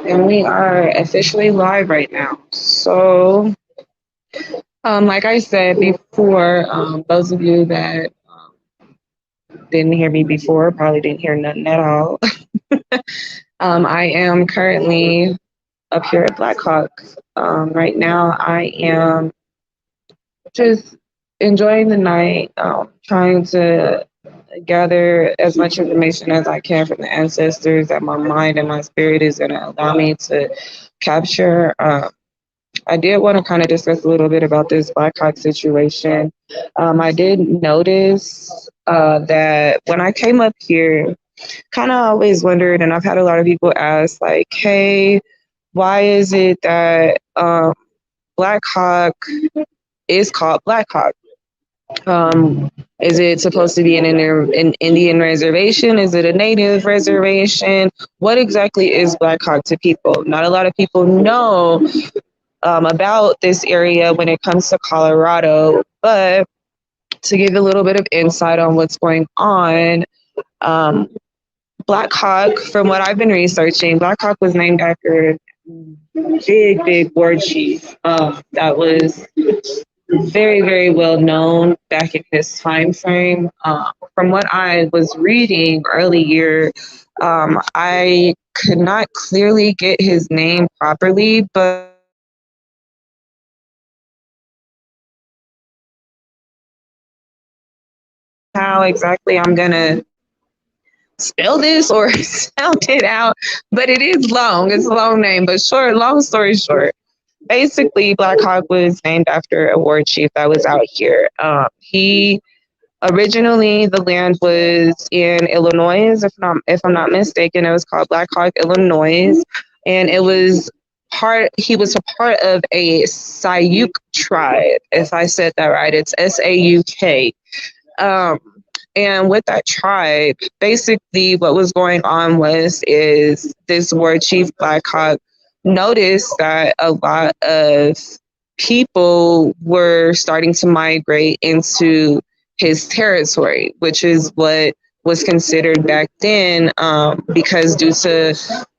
And we are officially live right now. So, like I said before, those of you that didn't hear me before probably didn't hear nothing at all. I am currently up here at Blackhawk. Right now, I am just enjoying the night, trying to gather as much information as I can from the ancestors that my mind and my spirit is going to allow me to capture. I did want to kind of discuss a little bit about this Black Hawk situation. I did notice that when I came up here, kind of always wondered, and I've had a lot of people ask, like, hey, why is it that Black Hawk is called Black Hawk? Is it supposed to be an Indian reservation? Is it a native reservation? What exactly is Black Hawk to people? Not a lot of people know about this area when it comes to Colorado, but to give a little bit of insight on what's going on, um, Black Hawk, from what I've been researching, Black Hawk was named after a big war chief that was very, very well known back in this time frame. From what I was reading earlier, I could not clearly get his name properly, but how exactly I'm gonna spell this or sound it out, but it is long. It's a long name, but short, long story short, basically Black Hawk was named after a war chief that was out here. He originally the land was in Illinois, if I'm not mistaken. It was called Black Hawk, Illinois, and it was he was a part of a Sayuk tribe. If I said that right, it's Sauk. Um, and with that tribe, basically what was going on is this war chief Black Hawk noticed that a lot of people were starting to migrate into his territory, which is what was considered back then, because due to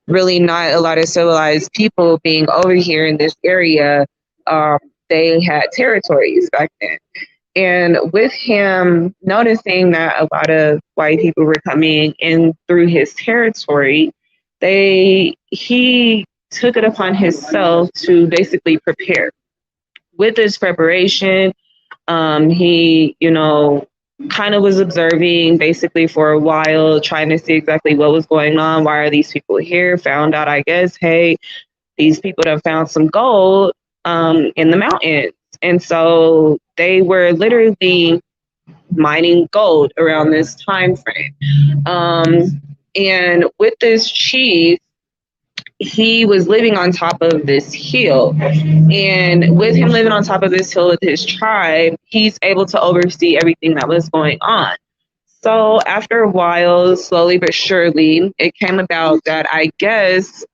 really not a lot of civilized people being over here in this area, um, they had territories back then. And with him noticing that a lot of white people were coming in through his territory, he took it upon himself to basically prepare. With this preparation, he, kind of was observing basically for a while, trying to see exactly what was going on. Why are these people here? Found out, I guess, hey, these people have found some gold in the mountains. And so they were literally mining gold around this time frame. And with this chief, he was living on top of this hill. And with him living on top of this hill with his tribe, he's able to oversee everything that was going on. So after a while, slowly but surely, it came about that I guess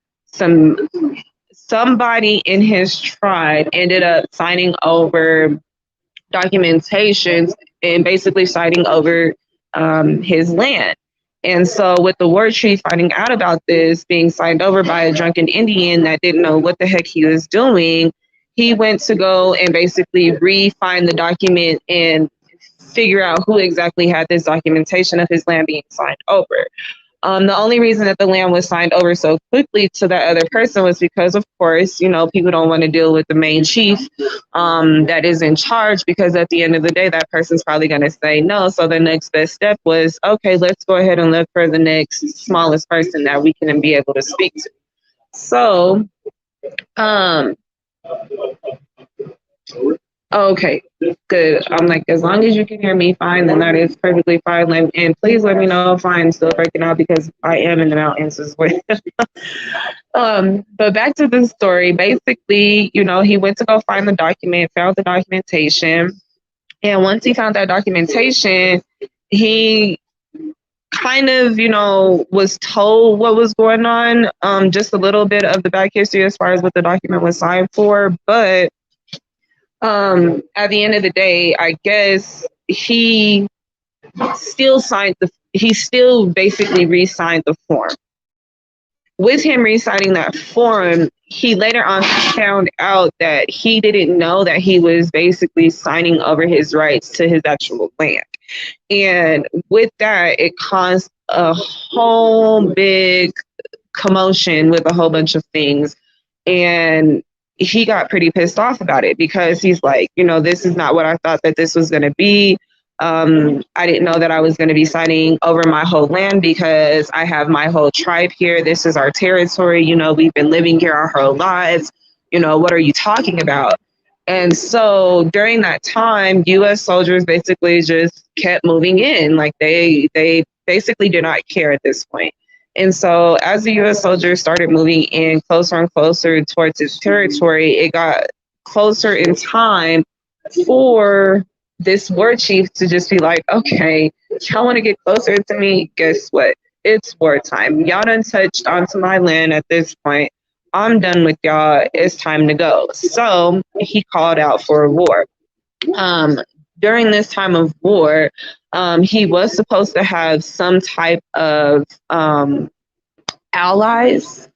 somebody in his tribe ended up signing over documentations and basically signing over his land. And so, with the war chief finding out about this being signed over by a drunken Indian that didn't know what the heck he was doing, he went to go and basically re-find the document and figure out who exactly had this documentation of his land being signed over. The only reason that the land was signed over so quickly to that other person was because, of course, people don't want to deal with the main chief that is in charge, because at the end of the day, that person's probably going to say no. So the next best step was, okay, let's go ahead and look for the next smallest person that we can be able to speak to. So, um, okay, good. I'm like, as long as you can hear me fine, then that is perfectly fine. And please let me know if I'm still breaking out, because I am in the mountains as well. But back to the story. Basically, he went to go find the document, found the documentation. And once he found that documentation, he kind of, was told what was going on, just a little bit of the back history as far as what the document was signed for. But at the end of the day, I guess he still signed he still basically re-signed the form. With him re-signing that form, he later on found out that he didn't know that he was basically signing over his rights to his actual land. And with that, it caused a whole big commotion with a whole bunch of things. And he got pretty pissed off about it because he's like, this is not what I thought that this was going to be. I didn't know that I was going to be signing over my whole land because I have my whole tribe here. This is our territory. We've been living here our whole lives. What are you talking about? And so during that time, U.S. soldiers basically just kept moving in. Like they basically did not care at this point. And so as the U.S. soldiers started moving in closer and closer towards its territory, it got closer in time for this war chief to just be like, okay, y'all want to get closer to me? Guess what? It's wartime. Y'all done touched onto my land at this point. I'm done with y'all. It's time to go. So he called out for a war. During this time of war, he was supposed to have some type of allies.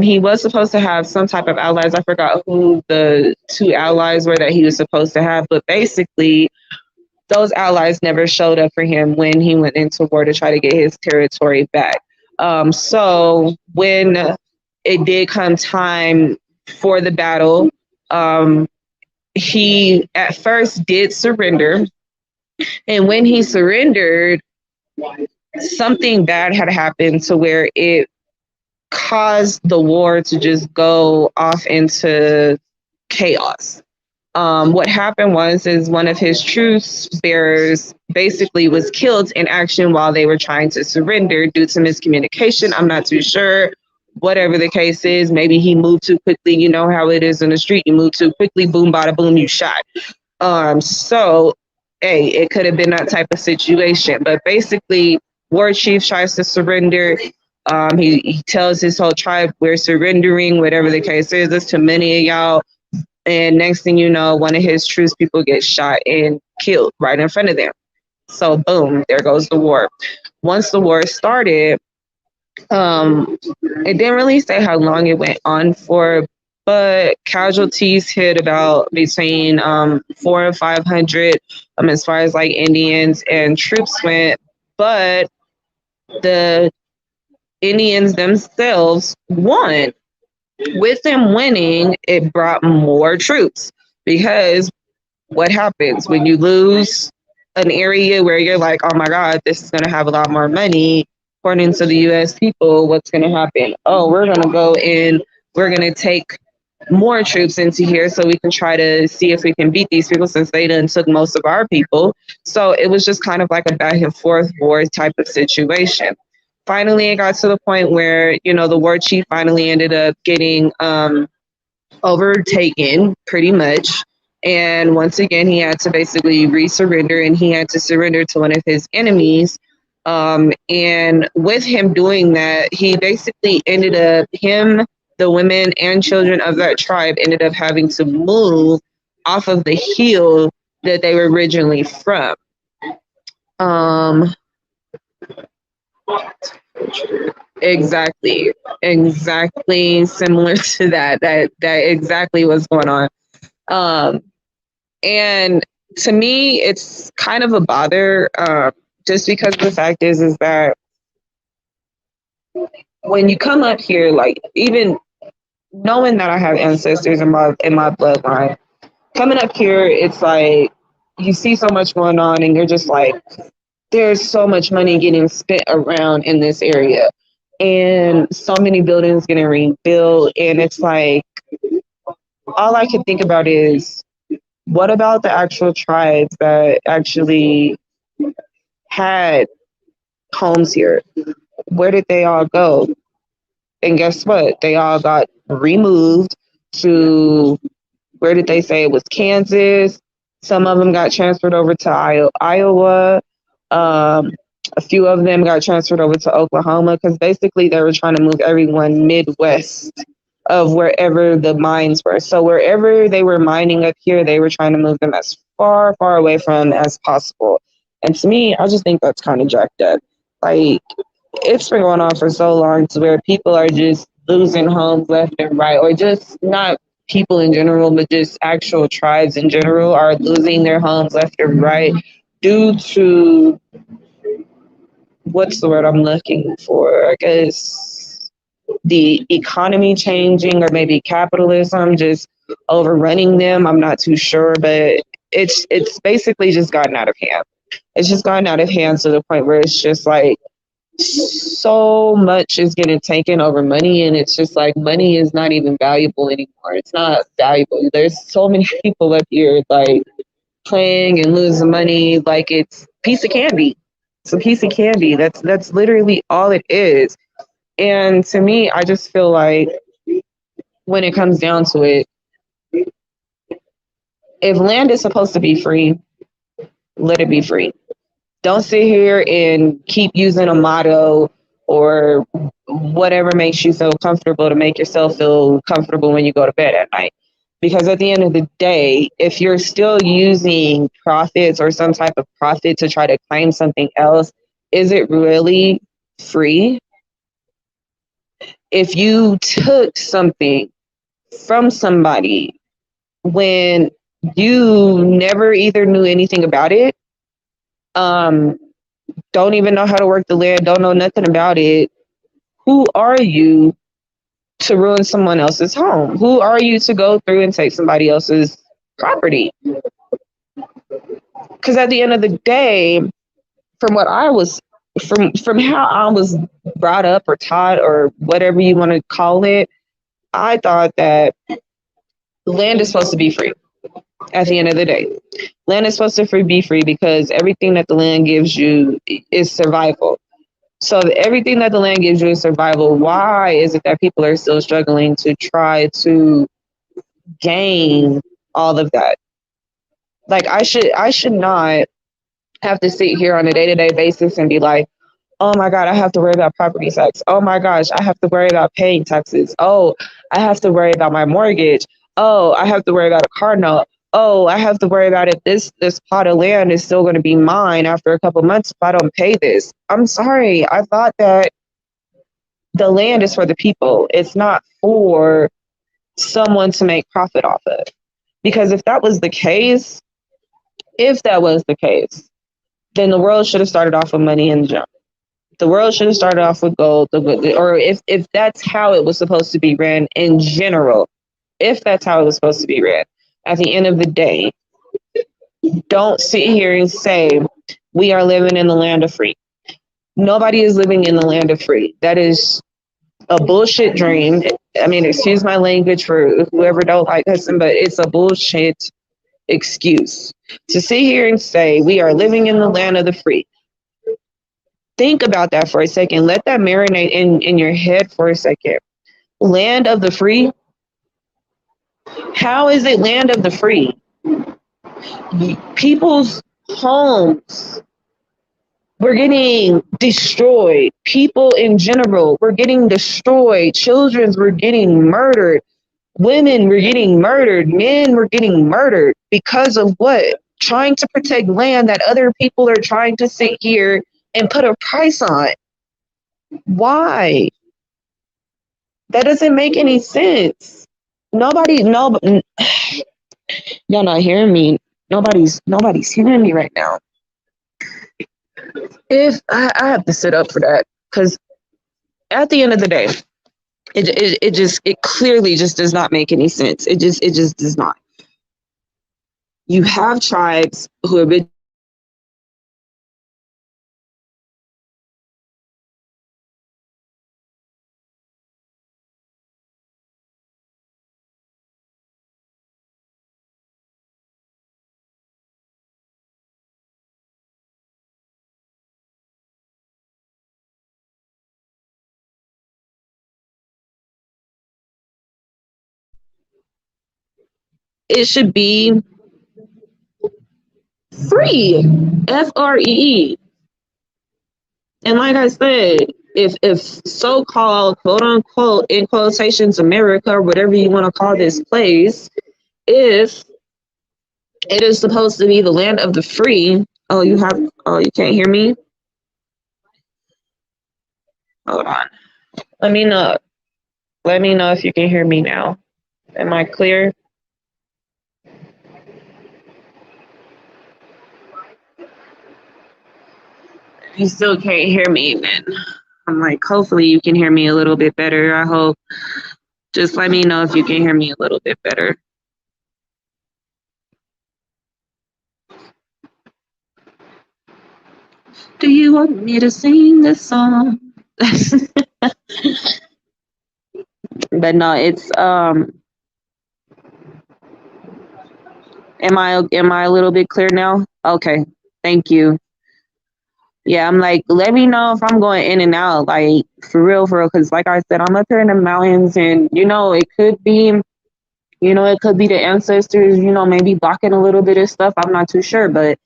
He was supposed to have some type of allies. I forgot who the two allies were that he was supposed to have, but basically those allies never showed up for him when he went into war to try to get his territory back. So when it did come time for the battle, he at first did surrender. And when he surrendered, something bad had happened to where it caused the war to just go off into chaos. What happened is one of his truce bearers basically was killed in action while they were trying to surrender due to miscommunication. I'm not too sure. Whatever the case is, maybe he moved too quickly. You know how it is in the street. You move too quickly, boom, bada boom, you shot. So, hey, it could have been that type of situation. But basically, war chief tries to surrender. He tells his whole tribe, we're surrendering, whatever the case is. There's too many of y'all. And next thing you know, one of his truce people gets shot and killed right in front of them. So boom, there goes the war. Once the war started, it didn't really say how long it went on for, but casualties hit about between 400 and 500 as far as like Indians and troops went. But the Indians themselves won. With them winning, it brought more troops because what happens when you lose an area where you're like, oh my God, this is going to have a lot more money, according to the US people, what's going to happen? Oh, we're going to go in, we're going to take more troops into here so we can try to see if we can beat these people since they done took most of our people. So it was just kind of like a back and forth war type of situation. Finally, it got to the point where, the war chief finally ended up getting overtaken pretty much. And once again, he had to basically re-surrender, and he had to surrender to one of his enemies. And with him doing that, he basically ended up, the women and children of that tribe ended up having to move off of the hill that they were originally from. Exactly similar to that exactly what's going on. And to me, it's kind of a bother, just because the fact is that when you come up here, like even knowing that I have ancestors in my bloodline, coming up here, it's like you see so much going on and you're just like, there's so much money getting spent around in this area and so many buildings getting rebuilt. And it's like, all I can think about is, what about the actual tribes that actually had homes here? Where did they all go? And guess what? They all got removed to, where did they say it was? Kansas. Some of them got transferred over to Iowa. A few of them got transferred over to Oklahoma because basically they were trying to move everyone Midwest of wherever the mines were. So wherever they were mining up here, they were trying to move them as far away from as possible. And to me, I just think that's kind of jacked up. Like, it's been going on for so long to where people are just losing homes left and right, or just not people in general, but just actual tribes in general are losing their homes left and right due to what's the word I'm looking for? I guess the economy changing, or maybe capitalism just overrunning them. I'm not too sure, but it's basically just gotten out of hand. It's just gotten out of hand to the point where it's just like so much is getting taken over money, and it's just like money is not even valuable anymore. It's not valuable. There's so many people up here like playing and losing money like it's a piece of candy. It's a piece of candy. That's literally all it is. And to me, I just feel like when it comes down to it, if land is supposed to be free, let it be free. Don't sit here and keep using a motto or whatever makes you feel comfortable to make yourself feel comfortable when you go to bed at night. Because at the end of the day, if you're still using profits or some type of profit to try to claim something else, is it really free? If you took something from somebody when you never either knew anything about it, um, don't even know how to work the land, don't know nothing about it, who are you to ruin someone else's home? Who are you to go through and take somebody else's property? Because at the end of the day, from what I was, from how I was brought up or taught or whatever you want to call it, I thought that land is supposed to be free. At the end of the day, land is supposed to be free because everything that the land gives you is survival. So everything that the land gives you is survival. Why is it that people are still struggling to try to gain all of that? Like I should not have to sit here on a day-to-day basis and be like, oh my God, I have to worry about property tax. Oh my gosh, I have to worry about paying taxes. Oh, I have to worry about my mortgage. Oh, I have to worry about a car note. Oh, I have to worry about if this plot of land is still going to be mine after a couple months if I don't pay this. I'm sorry. I thought that the land is for the people. It's not for someone to make profit off of. Because if that was the case, then the world should have started off with money in the jump. The world should have started off with gold, or if that's how it was supposed to be ran in general, if that's how it was supposed to be ran, at the end of the day, don't sit here and say we are living in the land of free. Nobody is living in the land of free. That is a bullshit dream. I mean, excuse my language for whoever don't like cussing, but it's a bullshit excuse to sit here and say we are living in the land of the free. Think about that for a second. Let that marinate in your head for a second. Land of the free? How is it land of the free? People's homes were getting destroyed. People in general were getting destroyed. Children were getting murdered. Women were getting murdered. Men were getting murdered because of what? Trying to protect land that other people are trying to sit here and put a price on. Why? That doesn't make any sense. Nobody, no, y'all not hearing me. Nobody's hearing me right now. If I have to sit up for that, because at the end of the day, it clearly just does not make any sense. It just does not. You have tribes who have been it should be free. FREE. And like I said, if so-called quote unquote in quotations America, or whatever you want to call this place, if it is supposed to be the land of the free, Oh, you have. Oh, you can't hear me. Hold on. Let me know. Let me know if you can hear me now. Am I clear? If you still can't hear me, then I'm like, hopefully you can hear me a little bit better. I hope. Just let me know if you can hear me a little bit better. Do you want me to sing this song? But no, it's am I a little bit clear now? Okay. Thank you. Yeah, I'm like, let me know if I'm going in and out, like for real, because like I said, I'm up here in the mountains, and it could be the ancestors, maybe blocking a little bit of stuff. I'm not too sure, but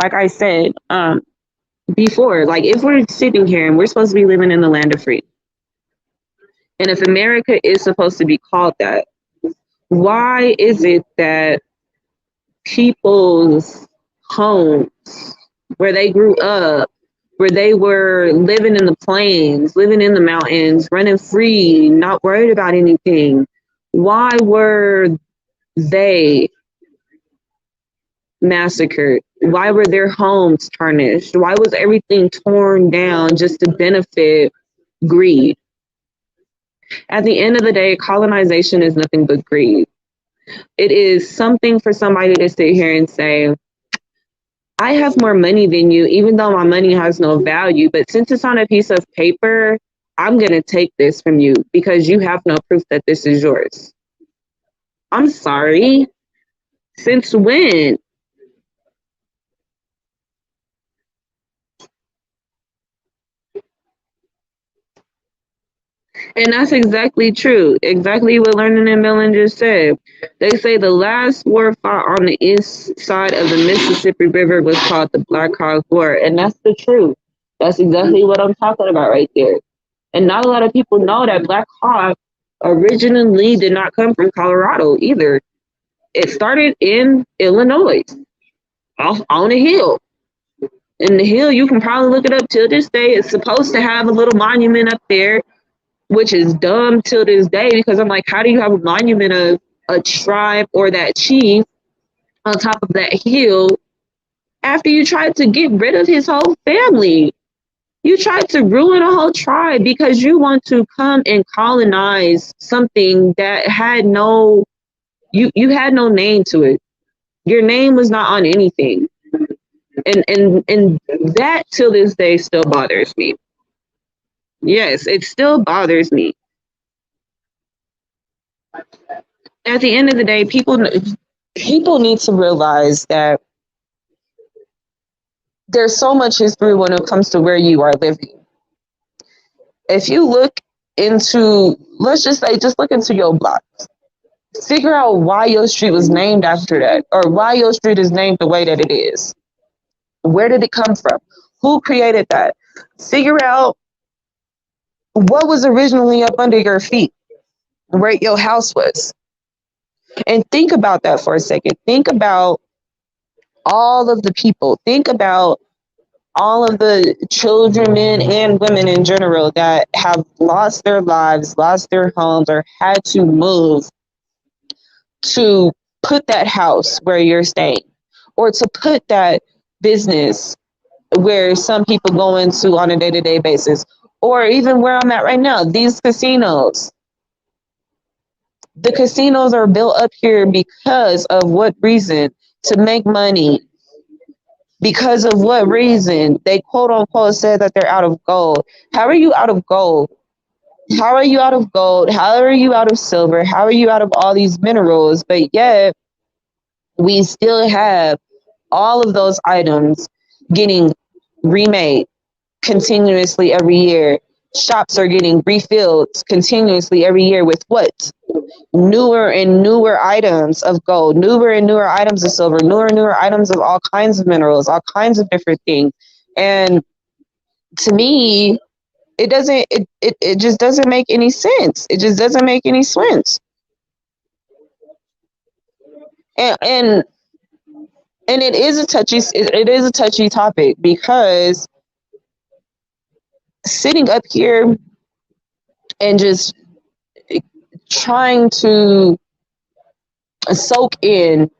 like I said, before, like if we're sitting here and we're supposed to be living in the land of free, and if America is supposed to be called that, why is it that people's homes where they grew up, where they were living in the plains, living in the mountains, running free, not worried about anything, why were they massacred? Why were their homes tarnished? Why was everything torn down just to benefit greed? At the end of the day, colonization is nothing but greed. It is something for somebody to sit here and say, I have more money than you, even though my money has no value. But since it's on a piece of paper, I'm going to take this from you because you have no proof that this is yours. I'm sorry. Since when? And that's exactly true. Exactly what Learning and Mellon just said. They say the last war fought on the east side of the Mississippi River was called the Black Hawk War. And that's the truth. That's exactly what I'm talking about right there. And not a lot of people know that Black Hawk originally did not come from Colorado either. It started in Illinois, off on a hill. In the hill, you can probably look it up till this day. It's supposed to have a little monument up there, which is dumb till this day because I'm like, how do you have a monument of a tribe or that chief on top of that hill after you tried to get rid of his whole family? You tried to ruin a whole tribe because you want to come and colonize something that had no you had no name to it. Your name was not on anything. And that till this day still bothers me. Yes, it still bothers me. At the end of the day, people need to realize that there's so much history when it comes to where you are living. If you look into, let's just say, just look into your block. Figure out why your street was named after that, or why your street is named the way that it is. Where did it come from? Who created that? Figure out what was originally up under your feet, where your house was. And think about that for a second. Think about all of the people. Think about all of the children, men and women in general that have lost their lives, lost their homes, or had to move to put that house where you're staying, or to put that business where some people go into on a day-to-day basis, or even where I'm at right now, these casinos. The casinos are built up here because of what reason? To make money. Because of what reason? They quote unquote said that they're out of gold. How are you out of gold? How are you out of gold? How are you out of silver? How are you out of all these minerals? But yet we still have all of those items getting remade continuously every year. Shops are getting refilled continuously every year with what? Newer and newer items of gold, newer and newer items of silver, newer and newer items of all kinds of minerals, all kinds of different things. And to me, it just doesn't make any sense. It just doesn't make any sense. And And it is a touchy topic because sitting up here and just trying to soak in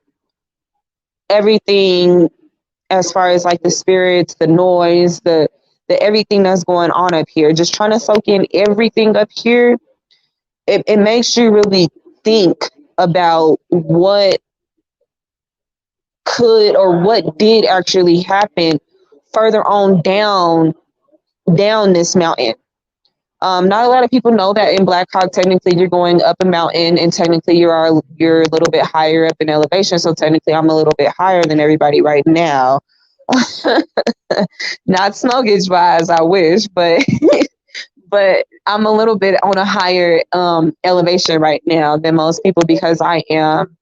everything as far as like the spirits, the noise, the everything that's going on up here, just trying to soak in everything up here, it makes you really think about what could or what did actually happen further on down this mountain. Not a lot of people know that in Black Hawk, technically you're going up a mountain, and technically you're a little bit higher up in elevation. So technically, I'm a little bit higher than everybody right now. Not snow gauge wise, I wish, but but I'm a little bit on a higher elevation right now than most people because I am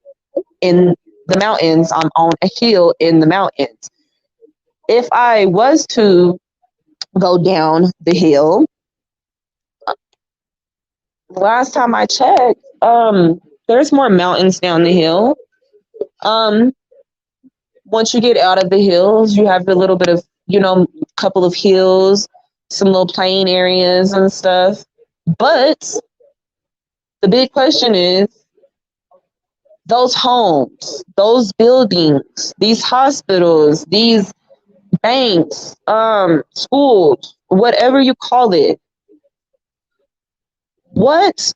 in the mountains. I'm on a hill in the mountains. If I was to go down the hill, last time I checked, there's more mountains down the hill. Um, Once you get out of the hills, you have a little bit of, couple of hills, some little plain areas and stuff. But the big question is those homes, those buildings, these hospitals, these banks, schools, whatever you call it, what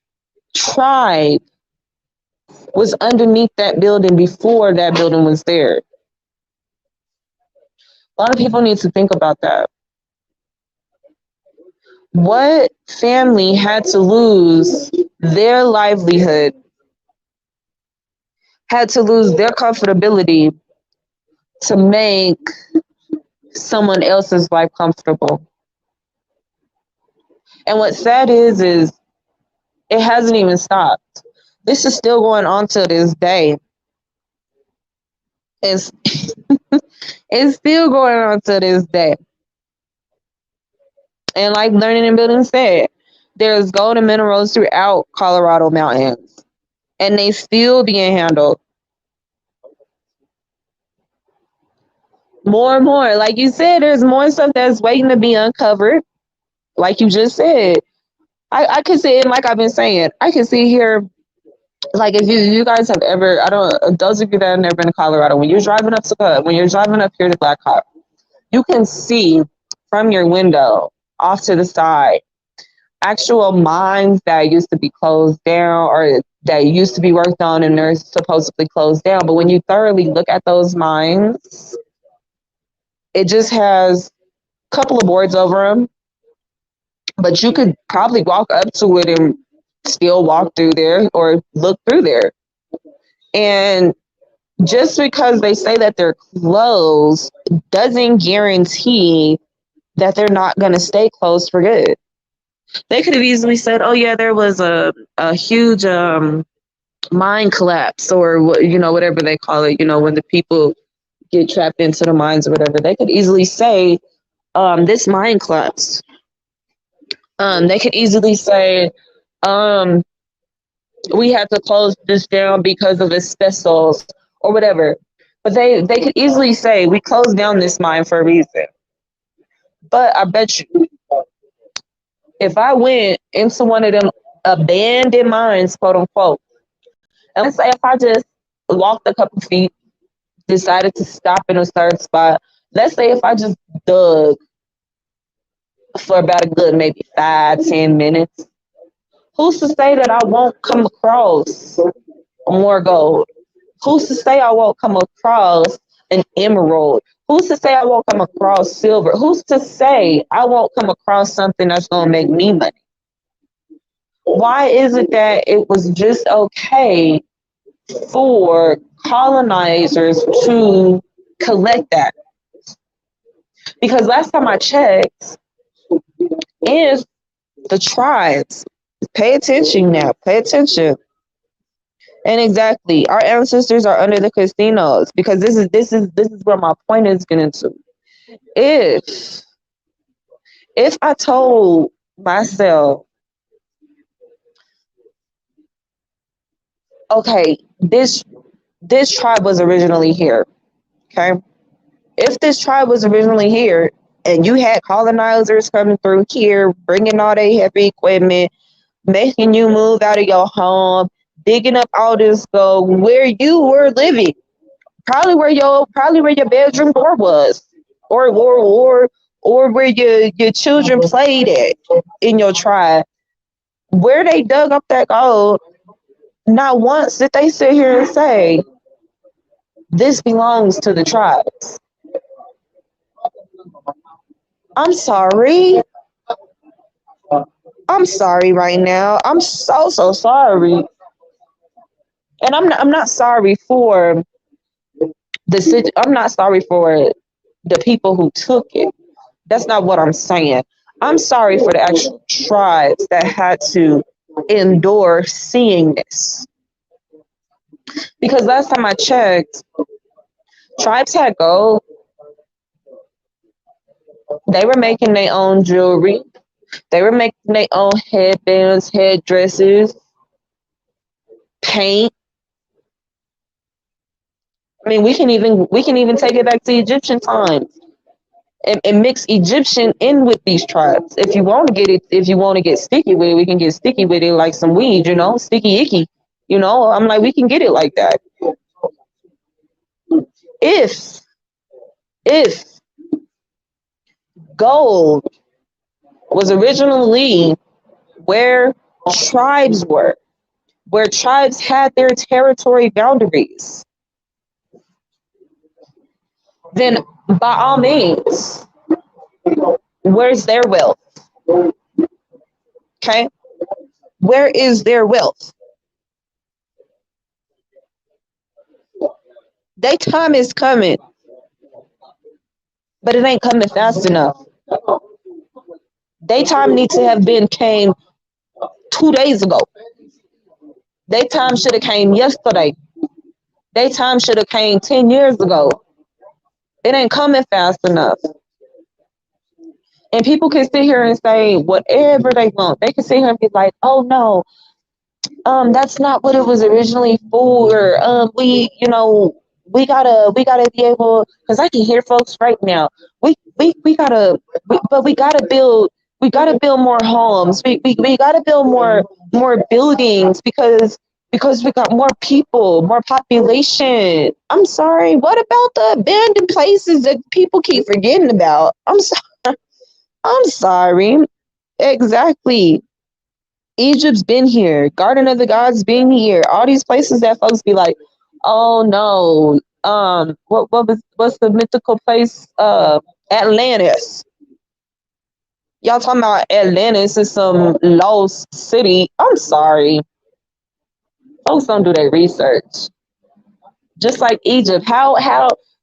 tribe was underneath that building before that building was there? A lot of people need to think about that. What family had to lose their livelihood, had to lose their comfortability to make someone else's life comfortable? And what's sad is it hasn't even stopped. This is still going on to this day. It's it's still going on to this day. And like Learning and Building said, there's gold and minerals throughout Colorado mountains, and they still being handled. More and more, like you said, there's more stuff that's waiting to be uncovered. Like you just said, I can see it. Like I've been saying, I can see here. Like if you guys have ever, I don't, those of you that have never been to Colorado, when you're driving up here to Black Hawk, you can see from your window off to the side actual mines that used to be closed down or that used to be worked on and they're supposedly closed down. But when you thoroughly look at those mines, it just has a couple of boards over them, but you could probably walk up to it and still walk through there or look through there. And just because they say that they're closed doesn't guarantee that they're not going to stay closed for good. They could have easily said, oh, yeah, there was a huge mine collapse or, whatever they call it, when the people get trapped into the mines or whatever. They could easily say, this mine collapsed. They could easily say, we had to close this down because of asbestos or whatever. But they could easily say, we closed down this mine for a reason. But I bet you, if I went into one of them abandoned mines, quote unquote, and let's say if I just walked a couple feet, decided to stop in a certain spot, let's say if I just dug for about a good maybe 5-10 minutes, who's to say that I won't come across more gold? Who's to say I won't come across an emerald? Who's to say I won't come across silver? Who's to say I won't come across something that's going to make me money? Why is it that it was just okay for colonizers to collect that? Because last time I checked, if the tribes, pay attention now, pay attention. And exactly, our ancestors are under the casinos because this is where my point is getting to. If if I told myself, okay, this tribe was originally here, Okay. If this tribe was originally here and you had colonizers coming through here, bringing all their heavy equipment, making you move out of your home, digging up all this gold where you were living, probably where your bedroom door was, or where your children played at in your tribe, where they dug up that gold. Not once did they sit here and say this belongs to the tribes. I'm sorry. I'm sorry right now. I'm so sorry. And I'm not sorry for I'm not sorry for the people who took it. That's not what I'm saying. I'm sorry for the actual tribes that had to endure seeing this. Because last time I checked, tribes had gold. They were making their own jewelry. They were making their own headbands, headdresses, paint. I mean, we can even take it back to Egyptian times and mix Egyptian in with these tribes. If you want to get sticky with it, we can get sticky with it like some weed, sticky icky. I'm like, we can get it like that. If if gold was originally where tribes were, where tribes had their territory boundaries, then by all means, where's their wealth? Okay, where is their wealth? Their time is coming, but it ain't coming fast enough. Their time needs to have been came 2 days ago. Their time should have came yesterday. Their time should have came 10 years ago. It ain't coming fast enough. And people can sit here and say whatever they want. They can sit here and be like, "Oh no, that's not what it was originally for. We gotta be able, because I can hear folks right now. We gotta build more homes. We gotta build more buildings because we got more people, more population. I'm sorry. What about the abandoned places that people keep forgetting about? I'm sorry. Exactly. Egypt's been here. Garden of the Gods been here. All these places that folks be like, oh no. What's the mythical place? Atlantis. Y'all talking about Atlantis is some lost city. I'm sorry. Folks don't do their research. Just like Egypt. How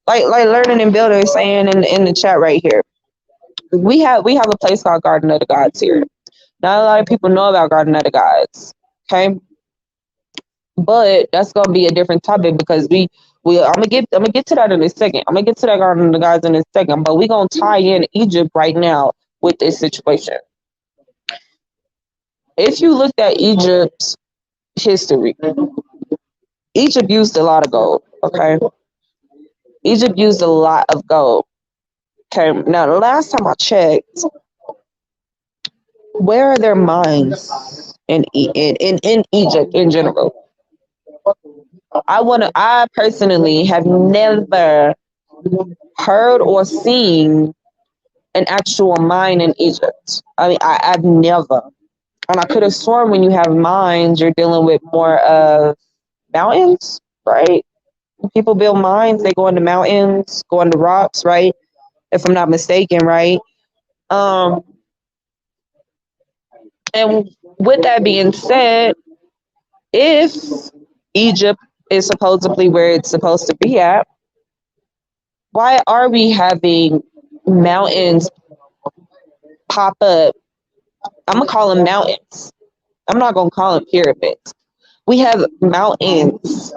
like learning and building is saying in the chat right here. We have a place called Garden of the Gods here. Not a lot of people know about Garden of the Gods. Okay. But that's gonna be a different topic because I'm gonna get to that in a second. I'm gonna get to that Garden of the Gods in a second, but we're gonna tie in Egypt right now with this situation. If you looked at Egypt's history, Egypt used a lot of gold. Okay. Egypt used a lot of gold. Okay. Now the last time I checked, where are their mines in Egypt in general? I personally have never heard or seen an actual mine in Egypt. I mean, I've never. And I could have sworn when you have mines, you're dealing with more of mountains, right? When people build mines, they go into mountains, go into rocks, right? If I'm not mistaken, right? Um, and with that being said, if Egypt is supposedly where it's supposed to be at, why are we having mountains pop up? I'm gonna call them mountains. I'm not gonna call them pyramids. We have mountains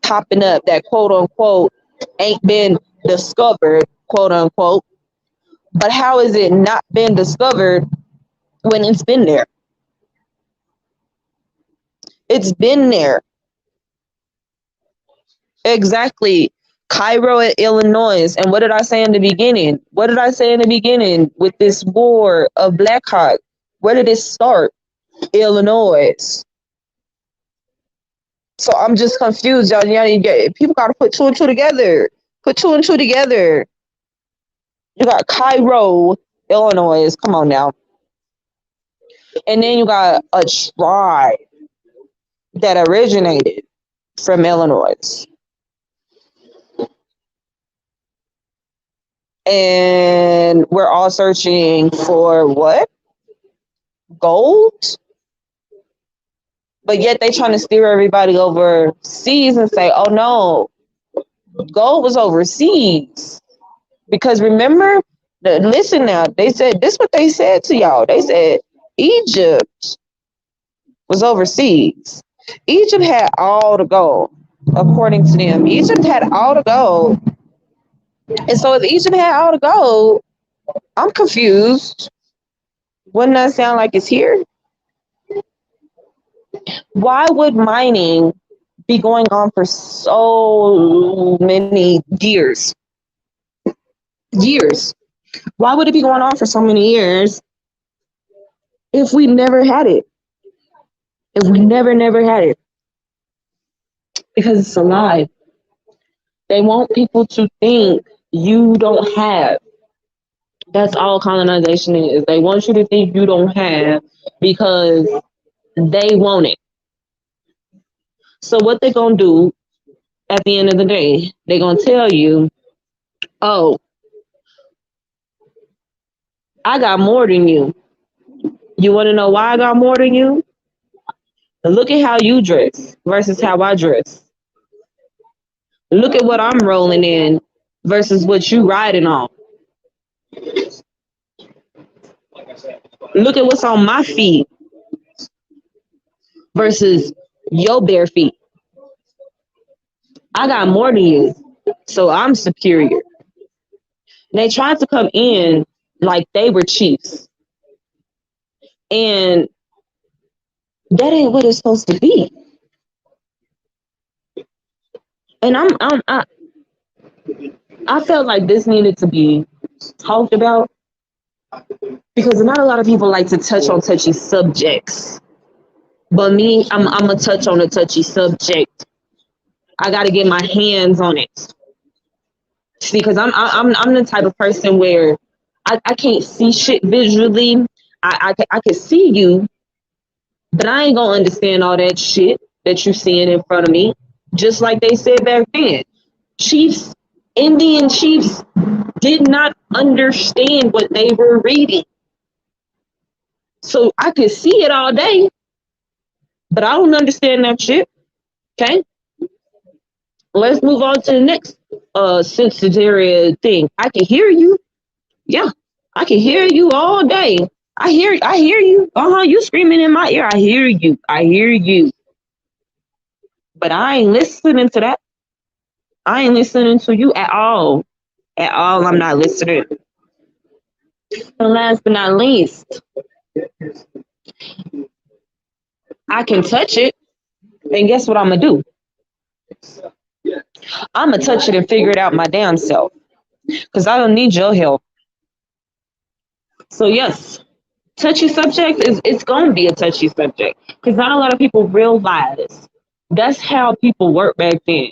popping up that quote unquote ain't been discovered, quote unquote. But how is it not been discovered when it's been there? It's been there. Exactly. Cairo, Illinois. And what did I say in the beginning? What did I say in the beginning with this war of Black Hawk? Where did it start? Illinois. So I'm just confused, y'all. People got to put two and two together. Put two and two together. You got Cairo, Illinois. Come on now. And then you got a tribe that originated from Illinois. And we're all searching for what? Gold? But yet they trying to steer everybody overseas and say, oh no, gold was overseas. Because remember, listen now, they said, this is what they said to y'all. They said Egypt was overseas. Egypt had all the gold, according to them. Egypt had all the gold. And so if Egypt had all the gold, I'm confused. Wouldn't that sound like it's here? Why would mining be going on for so many years? Years. Why would it be going on for so many years if we never had it? If we never had it? Because it's a lie. They want people to think you don't have. That's all colonization is. They want you to think you don't have because they want it. So what they're going to do at the end of the day, they're going to tell you, oh, I got more than you. You want to know why I got more than you? Look at how you dress versus how I dress. Look at what I'm rolling in versus what you riding on. Look at what's on my feet versus your bare feet. I got more than you, so I'm superior. They tried to come in like they were chiefs. And that ain't what it's supposed to be. And I felt like this needed to be talked about because not a lot of people like to touch on touchy subjects. But me, I'm gonna touch on a touchy subject. I gotta get my hands on it. See, because I'm the type of person where I can't see shit visually. I can see you, but I ain't gonna understand all that shit that you're seeing in front of me. Just like they said back then, chiefs, Indian chiefs did not understand what they were reading. So I could see it all day, but I don't understand that shit. Okay, let's move on to the next sensory thing. I can hear you. Yeah, I can hear you all day. I hear you. You screaming in my ear. I hear you. I hear you. But I ain't listening to that. I ain't listening to you at all. At all, I'm not listening. And last but not least, I can touch it. And guess what I'm going to do? I'm going to touch it and figure it out my damn self. Because I don't need your help. So, yes, touchy subject it's going to be a touchy subject. Because not a lot of people realize that's how people work back then.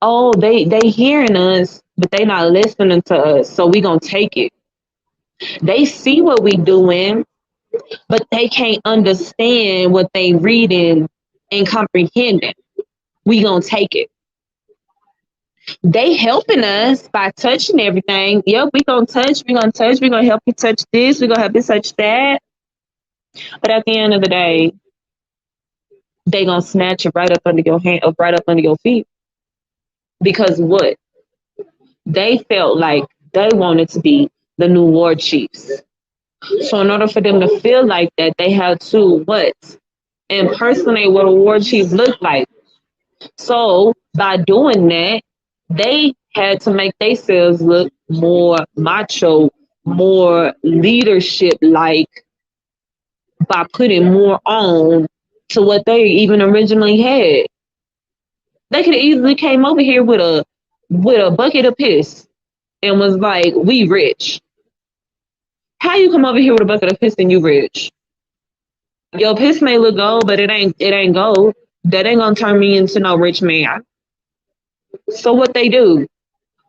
Oh, they hearing us, but they not listening to us. So we going to take it. They see what we doing, but they can't understand what they reading and comprehending. We gonna take it. They helping us by touching everything. Yep, we gonna touch, we gonna help you touch this, we gonna help you touch that. But at the end of the day, they gonna snatch it right up under your hand, right up under your feet. Because what? They felt like they wanted to be the new war chiefs. So in order for them to feel like that, they had to what? Impersonate what a war chief looked like. So by doing that, they had to make themselves look more macho, more leadership like by putting more on to what they even originally had. They could have easily came over here with a bucket of piss and was like, "We rich." How you come over here with a bucket of piss and you rich? Your piss may look gold, but it ain't gold. That ain't gonna turn me into no rich man. So what they do?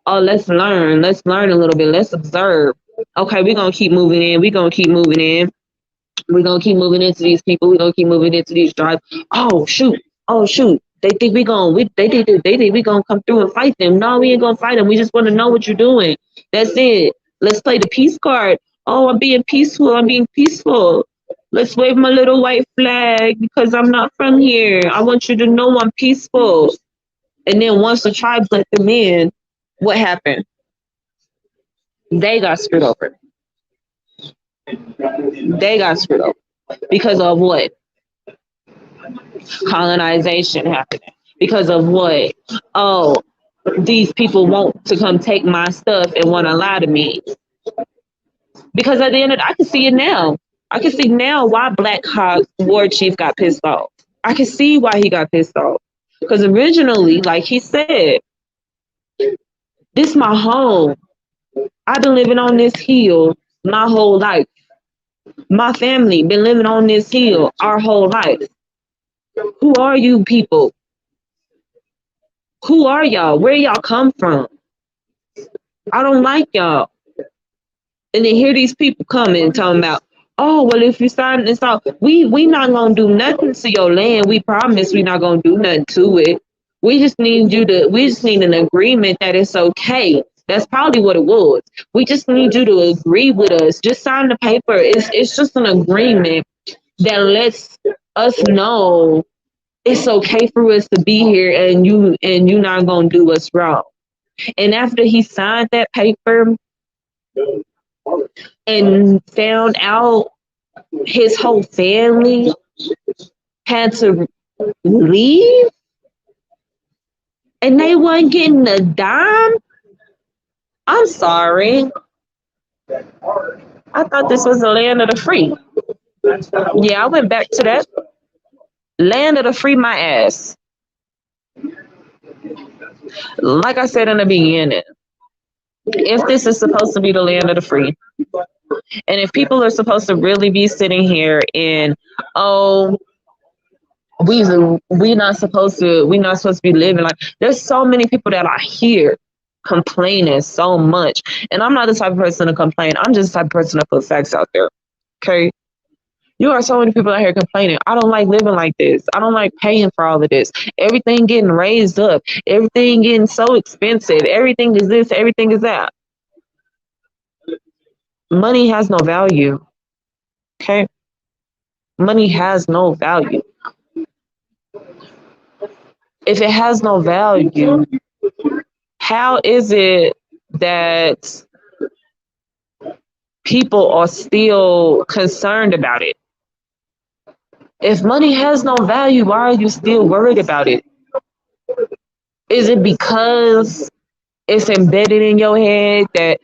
Oh, let's learn. Let's learn a little bit. Let's observe. Okay, we're gonna keep moving in. We're gonna keep moving in. We're gonna keep moving into these people. We're gonna keep moving into these drives. Oh shoot. Oh shoot. They think we gonna come through and fight them. No, we ain't gonna fight them. We just wanna know what you're doing. That's it. Let's play the peace card. Oh, I'm being peaceful. I'm being peaceful. Let's wave my little white flag because I'm not from here. I want you to know I'm peaceful. And then once the tribes let them in, what happened? They got screwed over. They got screwed over because of what? Colonization happening. Because of what? Oh, these people want to come take my stuff and want to lie to me. Because at the end of I can see it now. I can see now why Black Hawk War Chief got pissed off. I can see why he got pissed off. Because originally, like he said, this my home. I've been living on this hill my whole life. My family been living on this hill our whole life. Who are you people? Who are y'all? Where y'all come from? I don't like y'all. And then hear these people coming talking about, oh, well, if you sign this out, we not gonna do nothing to your land. We promise we not gonna do nothing to it. We just need an agreement that it's okay. That's probably what it was. We just need you to agree with us. Just sign the paper. It's just an agreement that lets us know it's okay for us to be here and you not gonna do us wrong. And after he signed that paper and found out his whole family had to leave and they weren't getting a dime, I'm sorry. I thought this was the land of the free. Yeah, I went back to that land of the free my ass. Like I said in the beginning, if this is supposed to be the land of the free, and if people are supposed to really be sitting here and oh we we not supposed to be living like there's so many people that I hear complaining so much. And I'm not the type of person to complain. I'm just the type of person to put facts out there. Okay. You are so many people out here complaining. I don't like living like this. I don't like paying for all of this. Everything getting raised up. Everything getting so expensive. Everything is this, everything is that. Money has no value. Okay. Money has no value. If it has no value, how is it that people are still concerned about it? If money has no value, why are you still worried about it? Is it because it's embedded in your head that,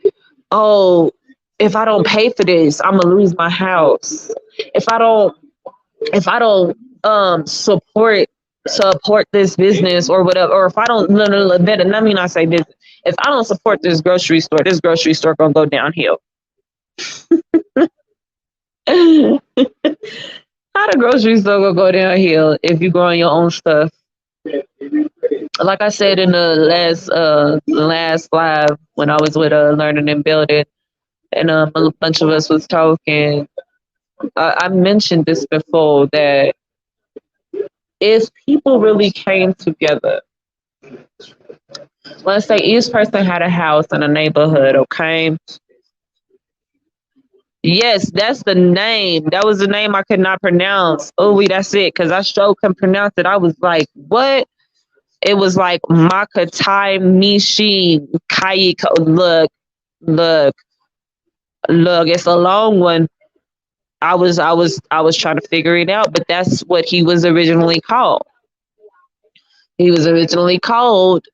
oh, if I don't pay for this, I'm gonna lose my house. If I don't, if I don't support this business or whatever, or if I don't, no, better, let me not say business. If I don't support this grocery store gonna go downhill. How the grocery store gonna go downhill if you growing your own stuff? Like I said in the last live when I was with Learning and Building, and a bunch of us was talking. I mentioned this before that if people really came together, let's say each person had a house in a neighborhood, okay? Yes, that's the name. That was the name I could not pronounce. Oh, that's it, because I sure couldn't pronounce it. I was like, what? It was like Makatai Mishi Kaiko. Look, look, it's a long one. I was trying to figure it out, but that's what he was originally called. He was originally called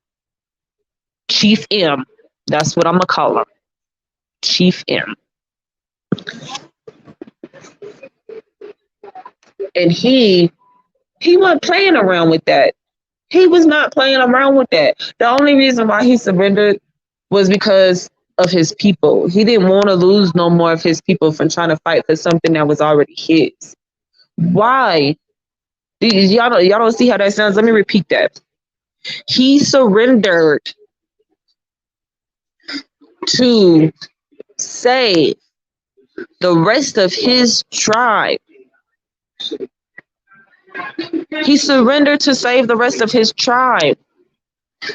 Chief M. That's what I'm gonna call him. Chief M. And he wasn't playing around with that. He was not playing around with that. The only reason why he surrendered was because of his people. He didn't want to lose no more of his people from trying to fight for something that was already his. Why? Y'all don't see how that sounds. Let me repeat that. He surrendered to save the rest of his tribe. He surrendered to save the rest of his tribe.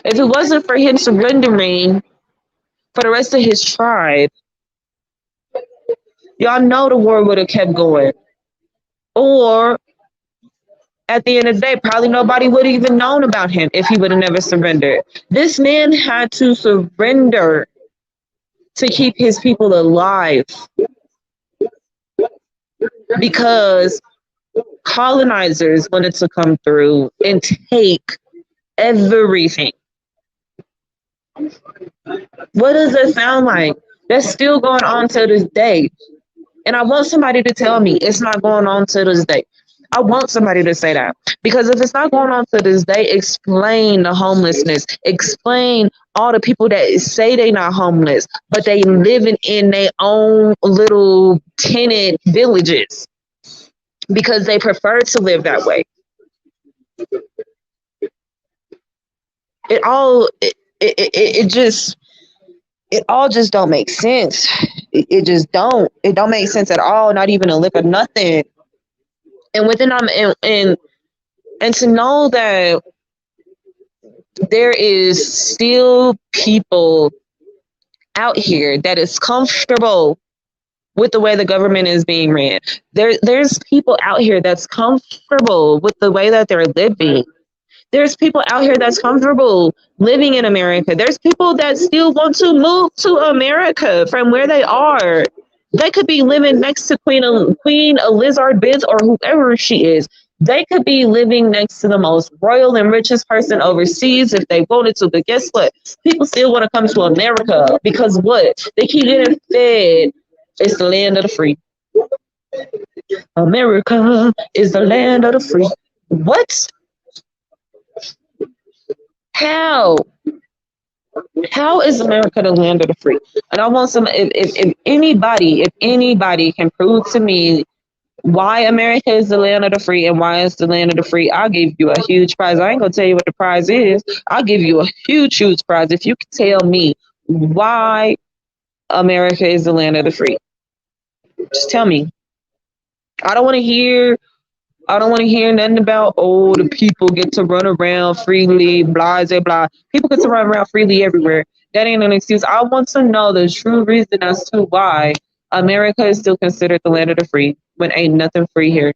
If it wasn't for him surrendering for the rest of his tribe, y'all know the war would have kept going. Or at the end of the day, probably nobody would have even known about him if he would have never surrendered. This man had to surrender to keep his people alive because colonizers wanted to come through and take everything. What does that sound like? That's still going on to this day. And I want somebody to tell me it's not going on to this day. I want somebody to say that. Because if it's not going on to this day, explain the homelessness. Explain all the people that say they're not homeless, but they living in their own little tenant villages because they prefer to live that way. It all it all just don't make sense. It just don't. It don't make sense at all. Not even a lick of nothing. And within and to know that there is still people out here that is comfortable with the way the government is being ran. There's people out here that's comfortable with the way that they're living. There's people out here that's comfortable living in America. There's people that still want to move to America from where they are. They could be living next to Queen Elizabeth or whoever she is. They could be living next to the most royal and richest person overseas if they wanted to. But guess what? People still want to come to America because what? They keep getting fed. It's the land of the free. America is the land of the free. What? How? How is America the land of the free? And I want some. If anybody can prove to me why America is the land of the free and why it's the land of the free, I'll give you a huge prize. I ain't gonna tell you what the prize is. I'll give you a huge prize if you can tell me why America is the land of the free. Just tell me. I don't want to hear. I don't want to hear nothing about, oh, the people get to run around freely, blah, blah, blah. People get to run around freely everywhere. That ain't an excuse. I want to know the true reason as to why America is still considered the land of the free when ain't nothing free here.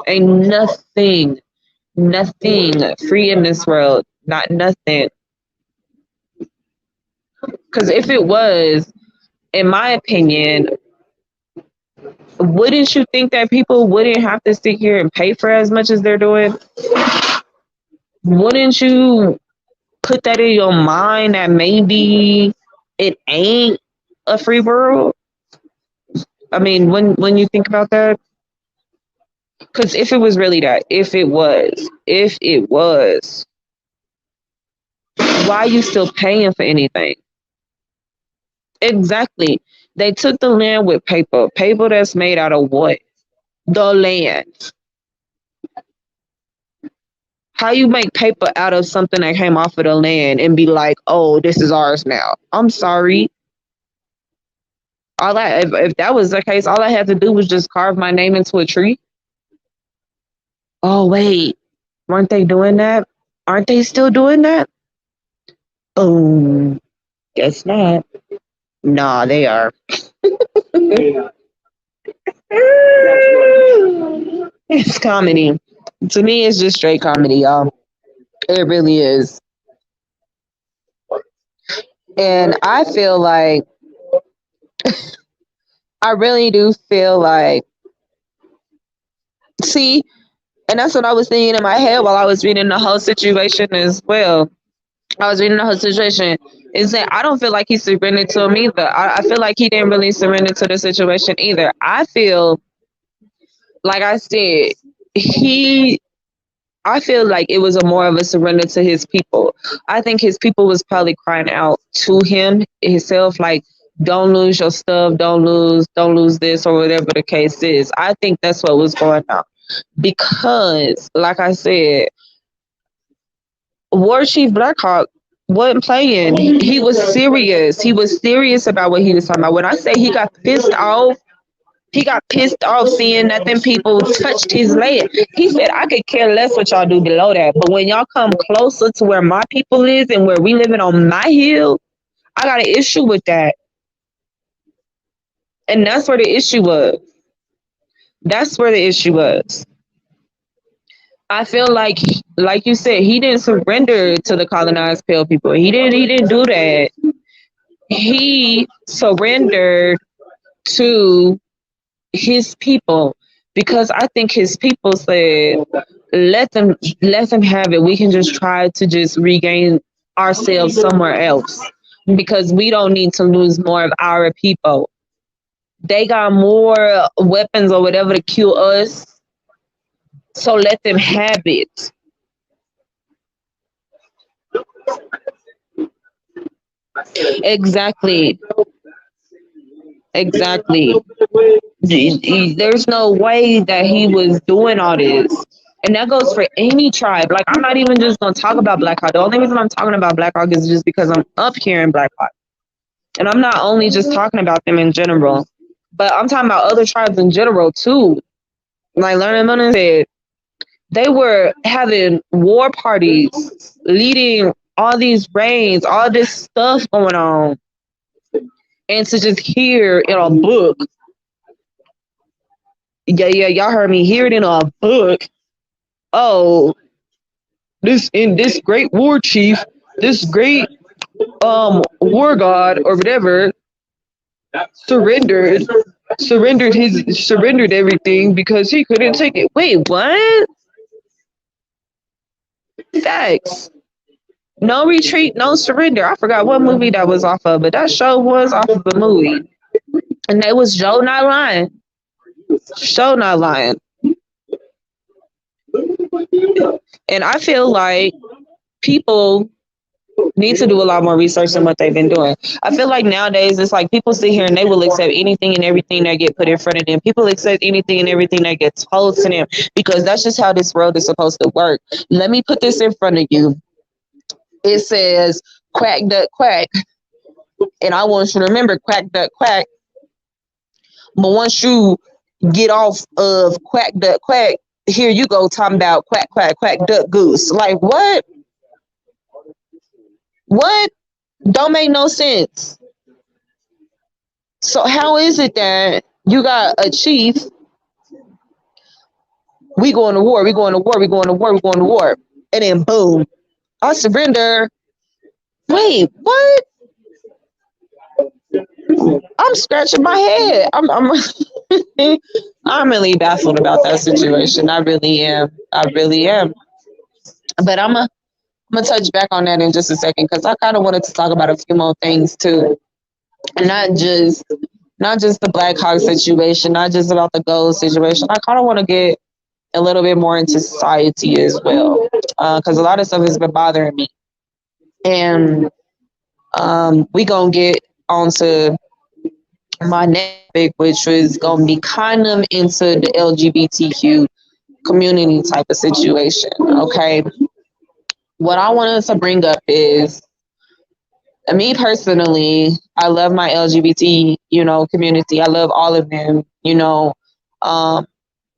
Ain't nothing free in this world. Not nothing. Because if it was, in my opinion, wouldn't you think that people wouldn't have to sit here and pay for as much as they're doing? Wouldn't you put that in your mind that maybe it ain't a free world? I mean, when you think about that, because if it was really that, if it was, why are you still paying for anything? Exactly. They took the land with paper. Paper that's made out of what? The land. How you make paper out of something that came off of the land and be like, oh, this is ours now? I'm sorry. If that was the case, all I had to do was just carve my name into a tree. Oh wait, weren't they doing that? Aren't they still doing that? Oh, guess not. Nah, they are. It's comedy. To me, it's just straight comedy, y'all. It really is. And I feel like, I really do feel like, see, and that's what I was thinking in my head while I was reading the whole situation as well. I was reading the whole situation. Is that I don't feel like he surrendered to him either. I feel like he didn't really surrender to the situation either. I feel like I said, he I feel like it was a more of a surrender to his people. I think his people was probably crying out to him himself, like, don't lose your stuff, don't lose this, or whatever the case is. I think that's what was going on. Because, like I said, War Chief Blackhawk wasn't playing. He was serious. He was serious about what he was talking about. When I say he got pissed off seeing that them people touched his leg. He said, I could care less what y'all do below that. But when y'all come closer to where my people is and where we living on my hill, I got an issue with that. And that's where the issue was. That's where the issue was. I feel like you said, he didn't surrender to the colonized pale people. He didn't do that. He surrendered to his people because I think his people said, let them have it. We can just try to just regain ourselves somewhere else because we don't need to lose more of our people. They got more weapons or whatever to kill us, so let them have it. Exactly. Exactly. There's no way that he was doing all this. And that goes for any tribe. Like, I'm not even just going to talk about Black Hawk. The only reason I'm talking about Black Hawk is just because I'm up here in Black Hawk. And I'm not only just talking about them in general, but I'm talking about other tribes in general, too. Like Learning Money said, they were having war parties, leading all these raids, all this stuff going on. And to just hear in a book, yeah, y'all heard me hear it in a book. Oh, this great war chief, this great war god or whatever, surrendered surrendered everything because he couldn't take it. Wait, what? Facts. No retreat, no surrender. I forgot what movie that was off of, but that show was off of a movie. And that was Joe not lying. Show not lying. And I feel like people need to do a lot more research than what they've been doing. I feel like nowadays it's like people sit here and they will accept anything and everything that get put in front of them. People accept anything and everything that gets told to them because that's just how this world is supposed to work. Let me put this in front of you. It says quack duck quack. And I want you to remember quack duck quack. But once you get off of quack duck quack, here you go talking about quack quack quack duck goose. Like what? What? Don't make no sense. So how is it that you got a chief? We going to war. We going to war. We going to war. We going to war. And then boom, I surrender. Wait, what? I'm scratching my head. I'm I'm really baffled about that situation. I really am. I really am. But I'm gonna touch back on that in just a second because I kind of wanted to talk about a few more things too, and not just the Black Hawk situation, not just about the gold situation. I kind of want to get a little bit more into society as well because a lot of stuff has been bothering me, and we gonna get onto my next topic, which was gonna be kind of into the LGBTQ community type of situation. Okay, what I wanted to bring up is me personally, I love my LGBT, community. I love all of them, um,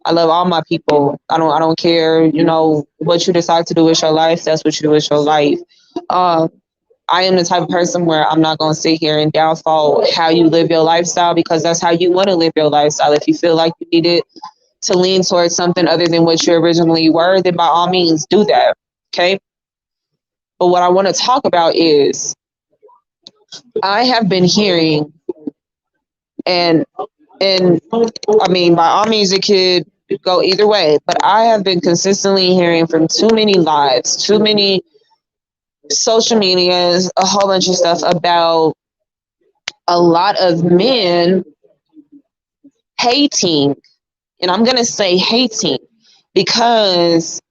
I love all my people. I don't care, what you decide to do with your life. That's what you do with your life. Um, I am the type of person where I'm not going to sit here and downfall how you live your lifestyle because that's how you want to live your lifestyle. If you feel like you need it to lean towards something other than what you originally were, then by all means do that. Okay. But what I want to talk about is I have been hearing, and I mean, by all means, it could go either way, but I have been consistently hearing from too many lives, too many social medias, a whole bunch of stuff about a lot of men hating, and I'm going to say hating because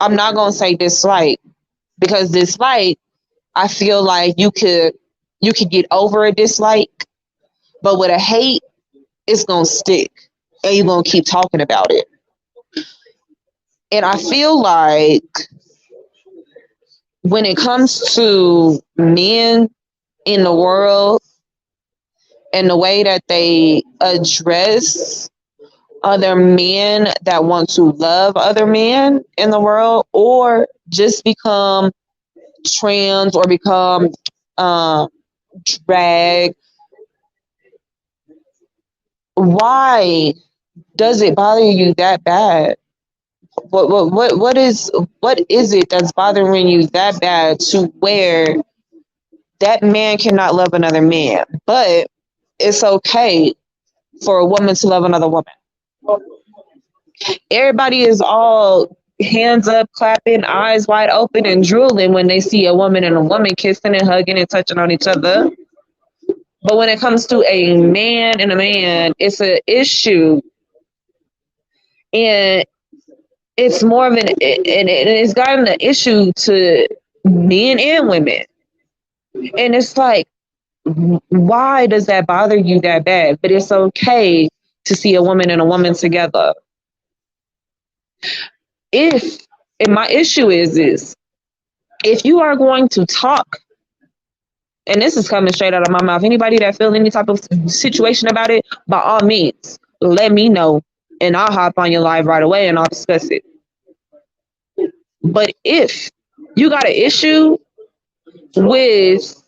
I'm not gonna say dislike, because dislike, I feel like you could get over a dislike, but with a hate, it's gonna stick, and you're gonna keep talking about it. And I feel like when it comes to men in the world and the way that they address other men that want to love other men in the world, or just become trans, or become um, drag, why does it bother you that bad? What is it that's bothering you that bad to where that man cannot love another man, but it's okay for a woman to love another woman? Everybody is all hands up, clapping, eyes wide open, and drooling when they see a woman and a woman kissing and hugging and touching on each other. But when it comes to a man and a man, it's an issue, and it's more of an, and it's gotten an issue to men and women. And it's like, why does that bother you that bad? But it's okay to see a woman and a woman together. If, and my issue is if you are going to talk, and this is coming straight out of my mouth, anybody that feel any type of situation about it, by all means, let me know, and I'll hop on your live right away and I'll discuss it. But if you got an issue with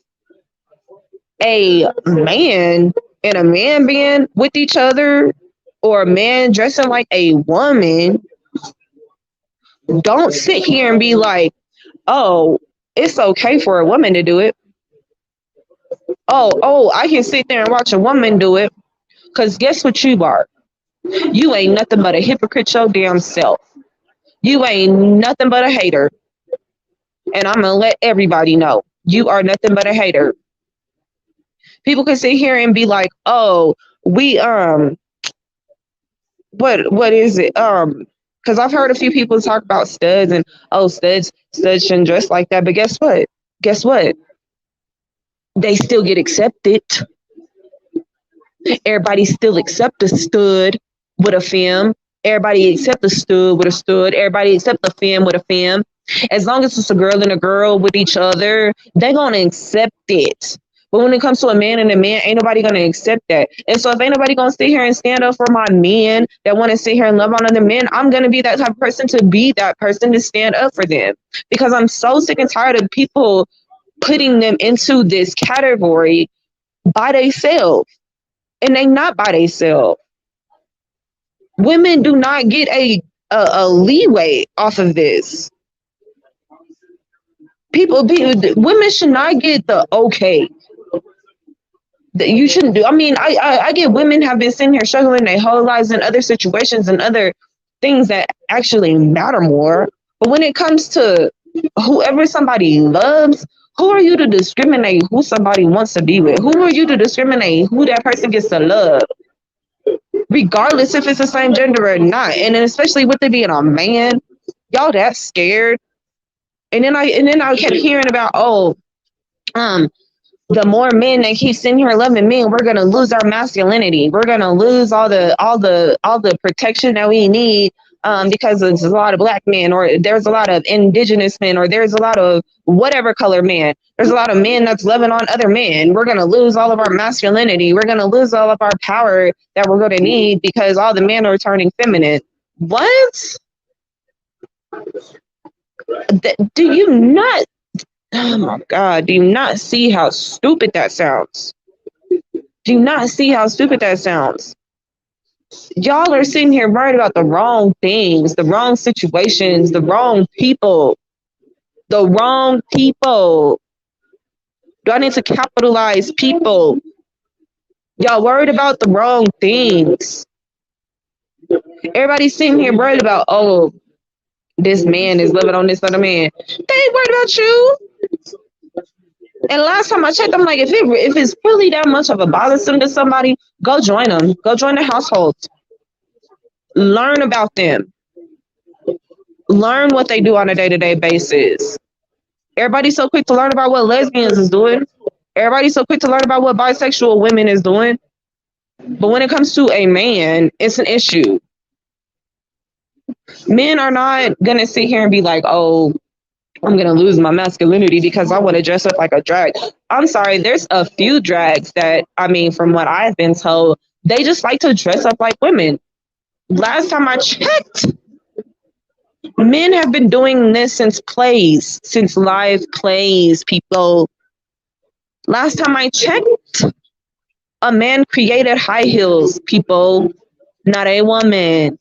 a man and a man being with each other, or a man dressing like a woman, don't sit here and be like, oh, it's okay for a woman to do it. Oh, I can sit there and watch a woman do it. Because guess what you are? You ain't nothing but a hypocrite your damn self. You ain't nothing but a hater. And I'm going to let everybody know. You are nothing but a hater. People can sit here and be like, oh, we, what is it? Because I've heard a few people talk about studs, and, oh, studs shouldn't dress like that. But guess what? Guess what? They still get accepted. Everybody still accept a stud with a femme. Everybody accept a stud with a stud. Everybody accept a femme with a femme. As long as it's a girl and a girl with each other, they're gonna accept it. But when it comes to a man and a man, ain't nobody gonna accept that. And so if ain't nobody gonna sit here and stand up for my men that want to sit here and love on other men, I'm gonna be that type of person to be that person to stand up for them. Because I'm so sick and tired of people putting them into this category by themselves. And they not by themselves. Women do not get a leeway off of this. Women should not get the okay. You shouldn't do. I mean, I get women have been sitting here struggling their whole lives in other situations and other things that actually matter more. But when it comes to whoever somebody loves, who are you to discriminate who somebody wants to be with? Who are you to discriminate who that person gets to love? Regardless if it's the same gender or not. And then especially with it being a man, y'all that scared. And then I kept hearing about, oh, the more men that keep sitting here loving men, we're gonna lose our masculinity. We're gonna lose all the protection that we need, because there's a lot of black men, or there's a lot of indigenous men, or there's a lot of whatever color man. There's a lot of men that's loving on other men. We're gonna lose all of our masculinity. We're gonna lose all of our power that we're gonna need because all the men are turning feminine. What? Do you not? Oh my God, do you not see how stupid that sounds? Do you not see how stupid that sounds? Y'all are sitting here worried about the wrong things, the wrong situations, the wrong people. The wrong people. Do I need to capitalize people? Y'all worried about the wrong things. Everybody's sitting here worried about, oh, this man is living on this other man. They ain't worried about you. And last time I checked, I'm like, if it's really that much of a bothersome to somebody, go join them. Go join the household. Learn about them. Learn what they do on a day-to-day basis. Everybody's so quick to learn about what lesbians is doing. Everybody's so quick to learn about what bisexual women is doing. But when it comes to a man, it's an issue. Men are not gonna sit here and be like, oh, I'm gonna lose my masculinity because I want to dress up like a drag. I'm sorry, there's a few drags that, I mean, from what I've been told, they just like to dress up like women. Last time I checked, men have been doing this since live plays, people. Last time I checked, a man created high heels, people, not a woman.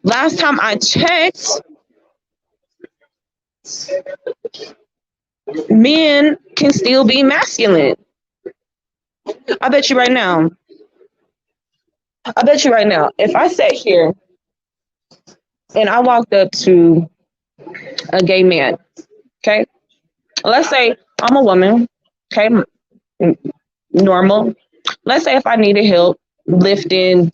Last time I checked, men can still be masculine. I bet you right now, if I sat here and I walked up to a gay man, okay? Let's say I'm a woman, okay? Normal. Let's say if I needed help lifting,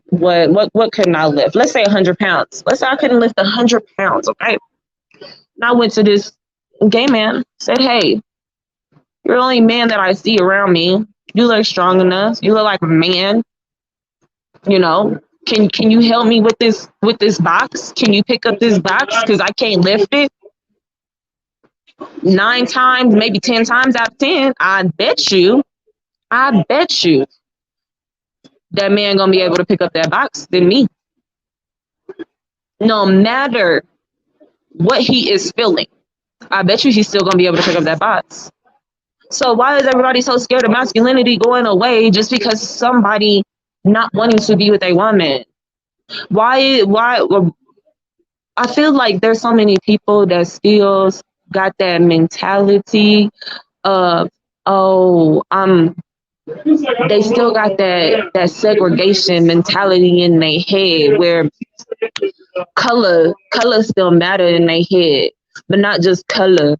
what couldn't I lift? Let's say 100 pounds. Let's say I couldn't lift 100 pounds, okay? And I went to this gay man, said, hey, you're the only man that I see around me. You look strong enough. You look like a man. You know, can you help me with this box? Can you pick up this box? Because I can't lift it. 9 times, maybe 10 times out of 10, I bet you that man gonna be able to pick up that box than me. No matter what he is feeling, I bet you he's still gonna be able to pick up that box. So why is everybody so scared of masculinity going away just because somebody not wanting to be with a woman? Why? I feel like there's so many people that still got that mentality of, oh, they still got that segregation mentality in their head where color still matter in their head, but not just color,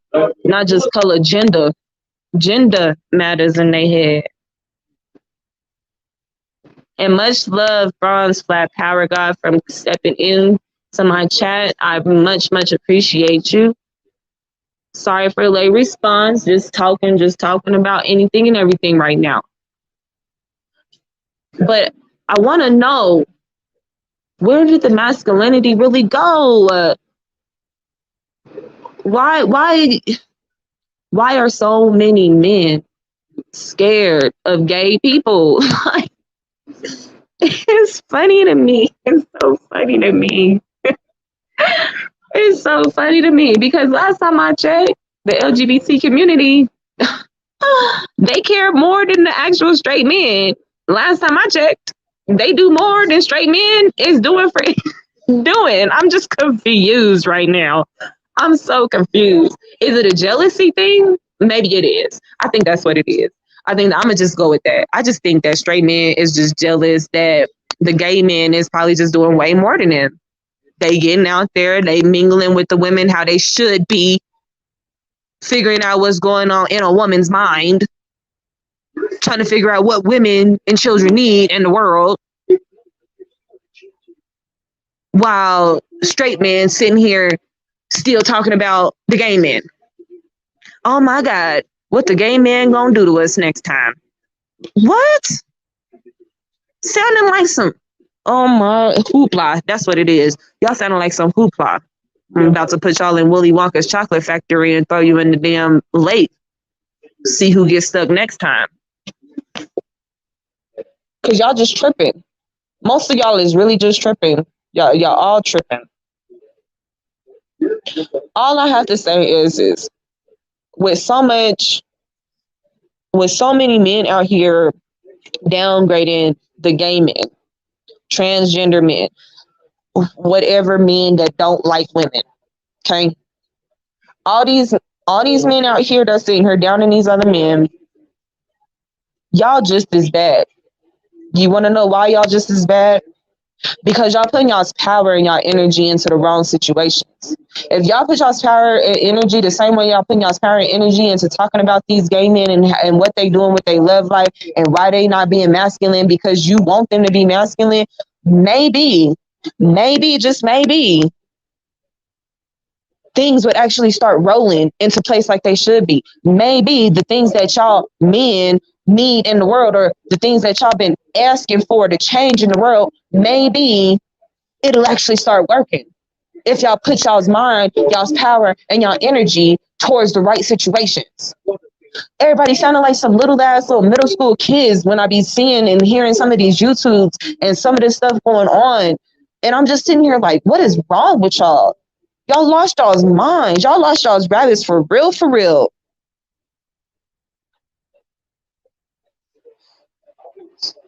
gender matters in their head. And much love, Bronze Flat Power God, from stepping in to my chat. I much appreciate you. Sorry for late response. Just talking about anything and everything right now. But I want to know, where did the masculinity really go? Why are so many men scared of gay people? It's funny to me. It's so funny to me. It's so funny to me because last time I checked, the LGBT community, they care more than the actual straight men. Last time I checked, they do more than straight men is doing for doing. I'm just confused right now. I'm so confused. Is it a jealousy thing? Maybe it is. I think that's what it is. I think I'm gonna just go with that. I just think that straight men is just jealous that the gay men is probably just doing way more than them. They getting out there, they mingling with the women how they should be, figuring out what's going on in a woman's mind, trying to figure out what women and children need in the world, while straight men sitting here still talking about the gay men. Oh my God, what the gay man gonna do to us next time? What? Sounding like some, oh my, hoopla. That's what it is. Y'all sounding like some hoopla. I'm about to put y'all in Willy Wonka's chocolate factory and throw you in the damn lake. See who gets stuck next time. Cause y'all just tripping. Most of y'all is really just tripping. Y'all all tripping. All I have to say is with so many men out here downgrading the gay men, transgender men, whatever men that don't like women, okay? All these men out here that's sitting here downing these other men, y'all just as bad. You want to know why y'all just as bad? Because y'all putting y'all's power and y'all energy into the wrong situations. If y'all put y'all's power and energy the same way y'all putting y'all's power and energy into talking about these gay men and what they doing with their love life and why they not being masculine because you want them to be masculine, maybe maybe, just maybe, things would actually start rolling into place like they should be. Maybe the things that y'all men need in the world, or the things that y'all been asking for to change in the world, maybe it'll actually start working if y'all put y'all's mind, y'all's power, and y'all energy towards the right situations. Everybody sounding like some little ass little middle school kids when I be seeing and hearing some of these YouTubes and some of this stuff going on. And I'm just sitting here like, what is wrong with y'all? Y'all lost y'all's minds. Y'all lost y'all's rabbits for real, for real.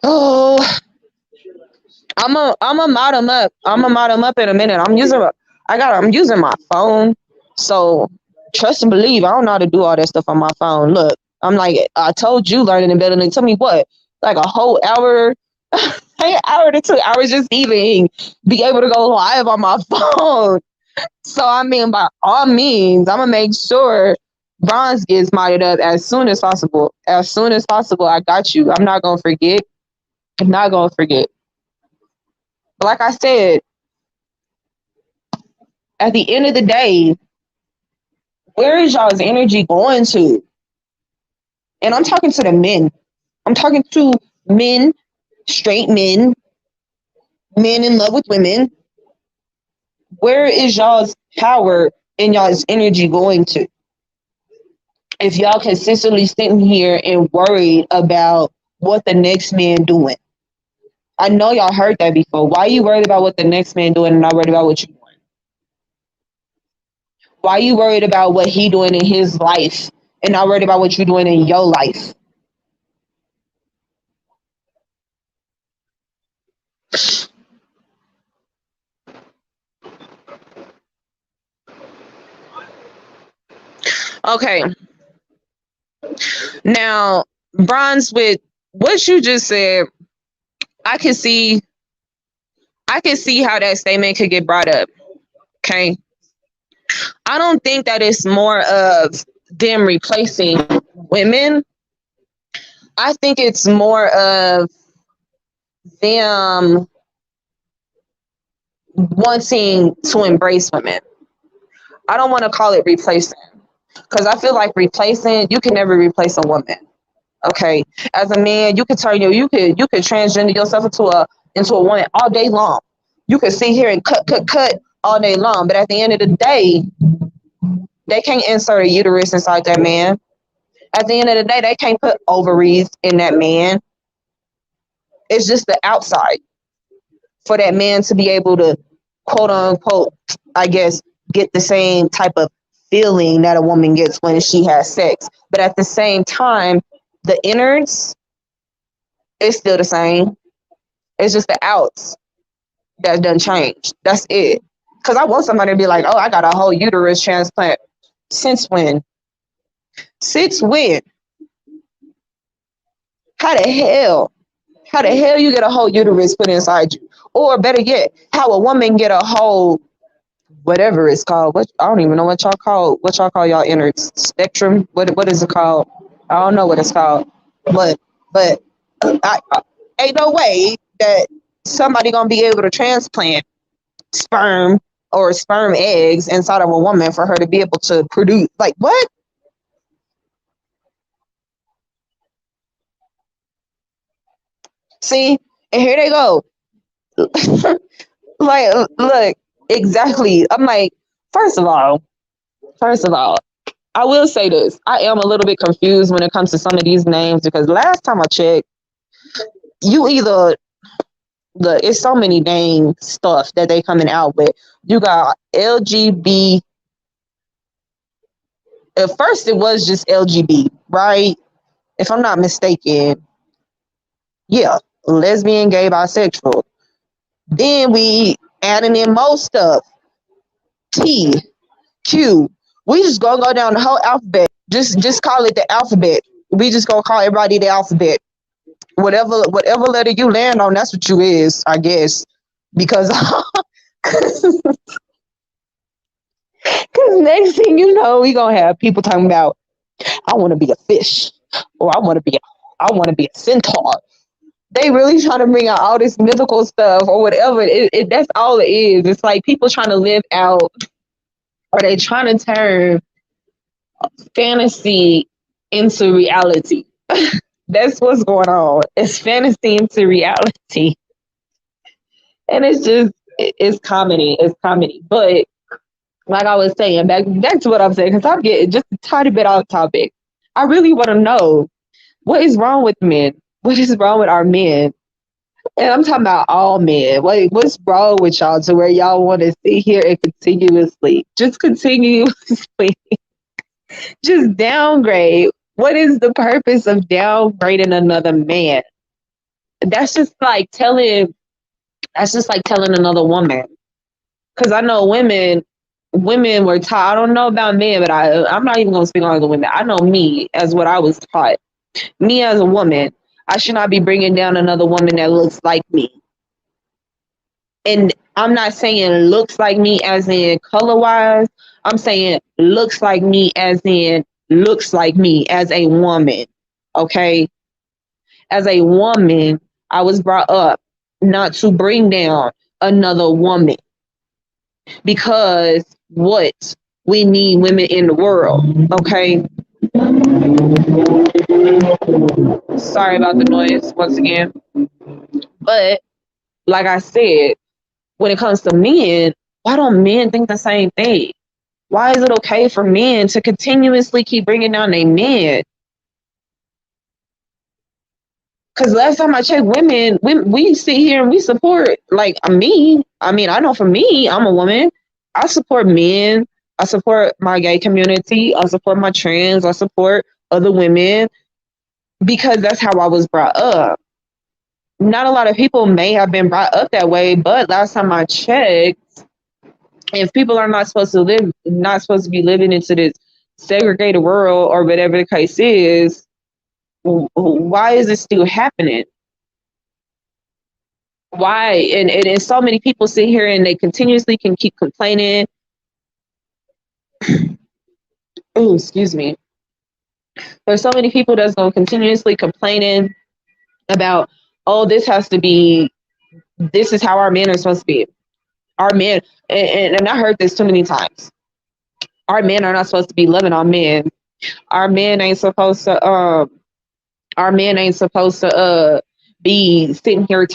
Oh, I'm a mod them up. I'm a mod them up in a minute. I'm using my phone. So trust and believe, I don't know how to do all that stuff on my phone. Look, I'm like, I told you learning in bed, and it took me what? Like a whole hour, an hour to 2 hours just even be able to go live on my phone. So I mean, by all means, I'm gonna make sure bronze gets modded up as soon as possible. As soon as possible, I got you. I'm not gonna forget. I'm not gonna forget. But like I said, at the end of the day, where is y'all's energy going to? And I'm talking to the men. I'm talking to men, straight men, men in love with women. Where is y'all's power and y'all's energy going to? If y'all consistently sitting here and worried about what the next man doing. I know y'all heard that before. Why are you worried about what the next man doing and not worried about what you doing? Why are you worried about what he doing in his life and not worried about what you're doing in your life? Okay. Now, bronze, with what you just said, I can see I can see how that statement could get brought up. Okay. I don't think that it's more of them replacing women. I think it's more of them wanting to embrace women. I don't want to call it replacing, because I feel like replacing, you can never replace a woman. Okay. As a man, you could transgender yourself into a woman all day long. You could sit here and cut all day long. But at the end of the day, they can't insert a uterus inside that man. At the end of the day, they can't put ovaries in that man. It's just the outside for that man to be able to, quote unquote, I guess, get the same type of feeling that a woman gets when she has sex. But at the same time, the innards is still the same. It's just the outs that done changed. That's it. Because I want somebody to be like, oh, I got a whole uterus transplant. Since when? Since when? How the hell? How the hell you get a whole uterus put inside you? Or better yet, how a woman get a whole whatever it's called. What, I don't even know what y'all call y'all innards. Spectrum. What is it called? I don't know what it's called. But I ain't no way that somebody gonna be able to transplant sperm or sperm eggs inside of a woman for her to be able to produce. Like what? See, and here they go. Like, look, exactly. I'm like, first of all, first of all, I will say this. I am a little bit confused when it comes to some of these names, because last time I checked, you either it's so many name stuff that they coming out with. You got LGB. At first, it was just LGB, right? If I'm not mistaken, yeah, lesbian, gay, bisexual. Then we adding in more stuff. T, Q. We just gonna go down the whole alphabet. Just call it the alphabet. We just gonna call everybody the alphabet. Whatever letter you land on, that's what you is, I guess. Because next thing you know, we gonna have people talking about, I want to be a fish, or I want to be a centaur, They really trying to bring out all this mythical stuff or whatever. That's all it is. It's like people trying to live out, or they trying to turn fantasy into reality. That's what's going on. It's fantasy into reality. And it's just, it's comedy. It's comedy. But like I was saying, back to what I'm saying, because I'm getting just a tiny bit off topic. I really want to know, what is wrong with men? What is wrong with our men? And I'm talking about all men. What's wrong with y'all to where y'all want to sit here and continuously just downgrade? What is the purpose of downgrading another man? That's just like telling that's just like telling another woman. Because I know women were taught. I don't know about men, but I'm not even gonna speak on the women. I know me as what I was taught. Me as a woman, I should not be bringing down another woman that looks like me. And I'm not saying looks like me as in color wise. I'm saying looks like me as in looks like me as a woman. Okay. As a woman, I was brought up not to bring down another woman, because what, we need women in the world. Okay. Sorry about the noise once again. But like I said, when it comes to men, why don't men think the same thing? Why is it okay for men to continuously keep bringing down their men? Because last time I checked, women, we sit here and we support, like me. I mean, I know for me, I'm a woman. I support men. I support my gay community. I support my trans. I support other women because that's how I was brought up. Not a lot of people may have been brought up that way, but last time I checked, if people are not supposed to be living into this segregated world or whatever the case is, why is it still happening? Why? And so many people sit here and they continuously can keep complaining. Oh, excuse me. There's so many people that's going to continuously complaining about, oh, this is how our men are supposed to be. Our men, and I heard this too many times. Our men are not supposed to be loving on men. Our men ain't supposed to be sitting here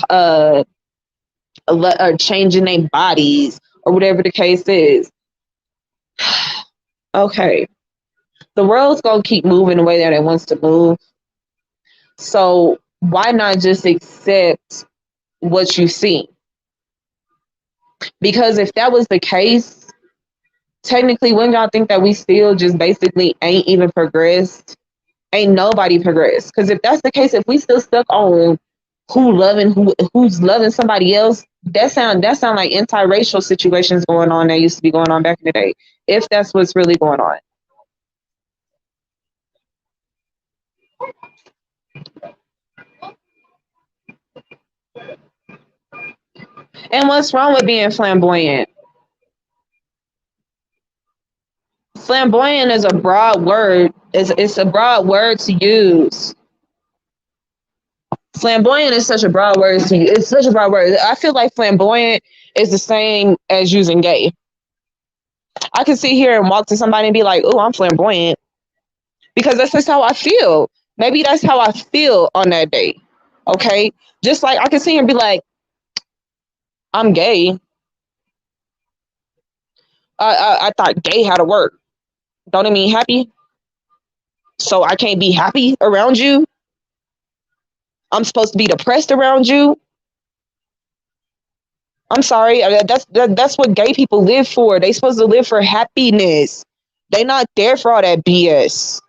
changing their bodies or whatever the case is. Okay, the world's gonna keep moving the way that it wants to move. So why not just accept what you see? Because if that was the case, technically, wouldn't y'all think that we still just basically ain't even progressed? Ain't nobody progressed. Because if that's the case, if we still stuck on who's loving somebody else, that sound like anti-racial situations going on that used to be going on back in the day. If that's what's really going on. And what's wrong with being flamboyant? Flamboyant is a broad word. It's a broad word to use. Flamboyant is such a broad word to use. It's such a broad word. I feel like flamboyant is the same as using gay. I can sit here and walk to somebody and be like, "Oh, I'm flamboyant," because that's just how I feel. Maybe that's how I feel on that day. Okay, just like I can sit here and be like, "I'm gay." I thought gay had a word. Don't it mean happy? So I can't be happy around you. I'm supposed to be depressed around you. I'm sorry. That's what gay people live for. They supposed to live for happiness. They not there for all that BS.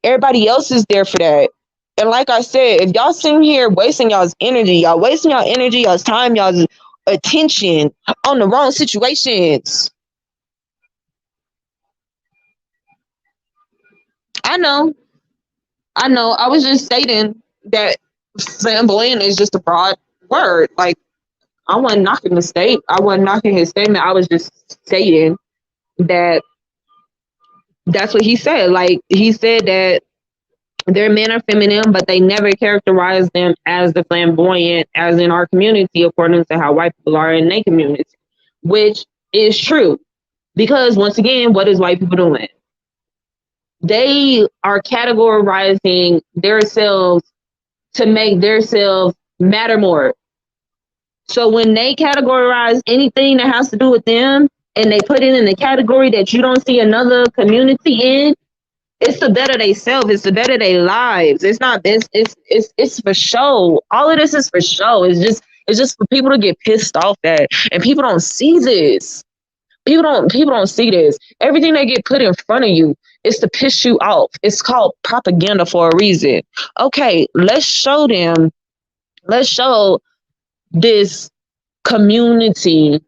Everybody else is there for that. And like I said, if y'all sitting here wasting y'all wasting y'all energy, y'all's time, y'all's attention on the wrong situations. I know. I know. I was just stating that flamboyant is just a broad word. Like, I wasn't knocking the state. I wasn't knocking his statement. I was just stating that that's what he said. Like, he said that Their men are feminine, but they never characterize them as the flamboyant, as in our community, according to how white people are in their community, which is true. Because once again, what is white people doing? They are categorizing themselves to make themselves matter more. So when they categorize anything that has to do with them and they put it in a category that you don't see another community in, it's to better they self. It's to better their lives. It's not this. It's for show. All of this is for show. It's just for people to get pissed off at, and people don't see this. People don't see this. Everything they get put in front of you is to piss you off. It's called propaganda for a reason. Okay, let's show them. Let's show this community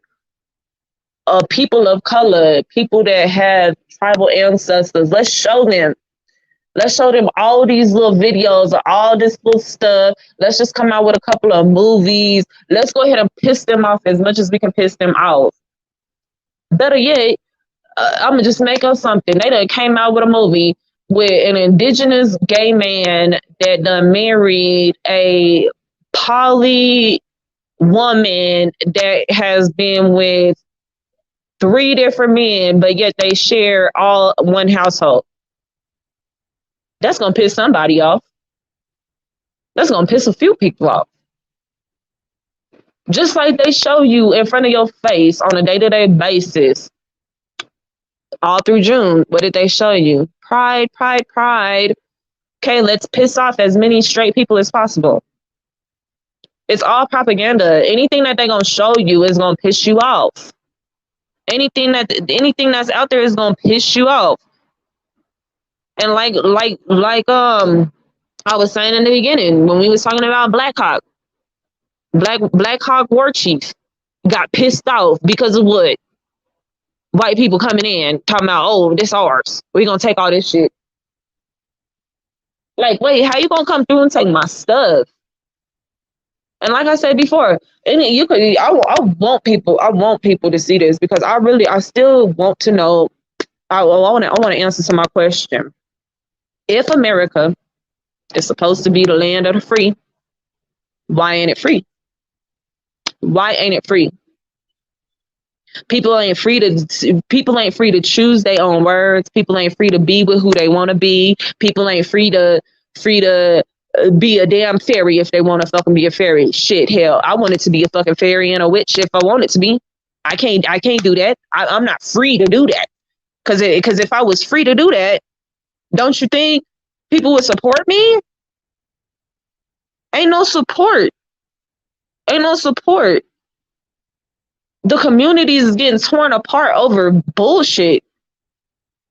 of people of color, people that have tribal ancestors. Let's show them. Let's show them all these little videos of all this little stuff. Let's just come out with a couple of movies. Let's go ahead and piss them off as much as we can piss them off. Better yet, I'm gonna just make up something. They done came out with a movie with an indigenous gay man that done married a poly woman that has been with 3 different men, but yet they share all one household. That's gonna piss somebody off. That's gonna piss a few people off. Just like they show you in front of your face on a day-to-day basis all through June. What did they show you? Pride, pride, pride. Okay, let's piss off as many straight people as possible. It's all propaganda. Anything that they're gonna show you is gonna piss you off. Anything that's out there is gonna piss you off. And I was saying in the beginning when we was talking about Black Hawk War Chief got pissed off because of what? White people coming in talking about, oh, this ours. We're gonna take all this shit. Like, wait, how you gonna come through and take my stuff? And like I said before, and you could I want people to see this because I still want to know. I want to answer to my question. If America is supposed to be the land of the free, why ain't it free? Why ain't it free? People ain't free to choose their own words. People ain't free to be with who they want to be. People ain't free to be a damn fairy if they want to fucking be a fairy. Shit, hell, I wanted to be a fucking fairy and a witch if I wanted to be. I can't do that. I'm not free to do that. Because if I was free to do that, don't you think people would support me? Ain't no support. Ain't no support. The communities is getting torn apart over bullshit.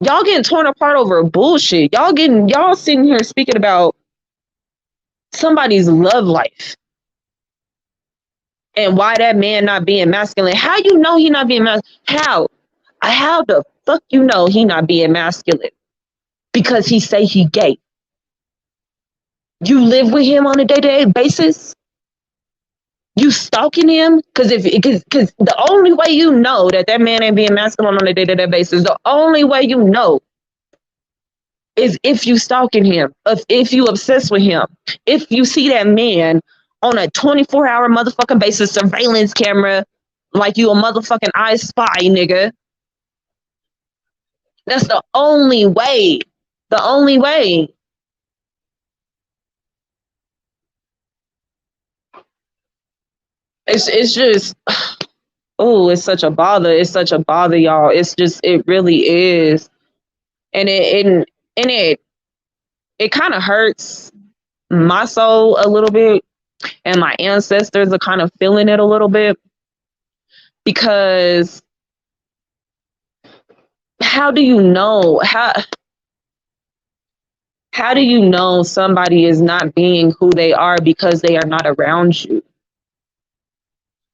Y'all getting torn apart over bullshit. Y'all sitting here speaking about somebody's love life and why that man not being masculine. How you know he not being masculine? How the fuck you know he not being masculine? Because he say he gay. You live with him on a day-to-day basis? You stalking him? Because the only way you know that man ain't being masculine on a day-to-day basis, the only way you know is if you stalking him, if you obsessed with him, if you see that man on a 24-hour motherfucking basis surveillance camera like you a motherfucking I Spy, nigga. That's the only way. The only way. It's just, oh, it's such a bother. It's such a bother, y'all. It really is. And it kind of hurts my soul a little bit. And my ancestors are kind of feeling it a little bit. Because how do you know somebody is not being who they are because they are not around you?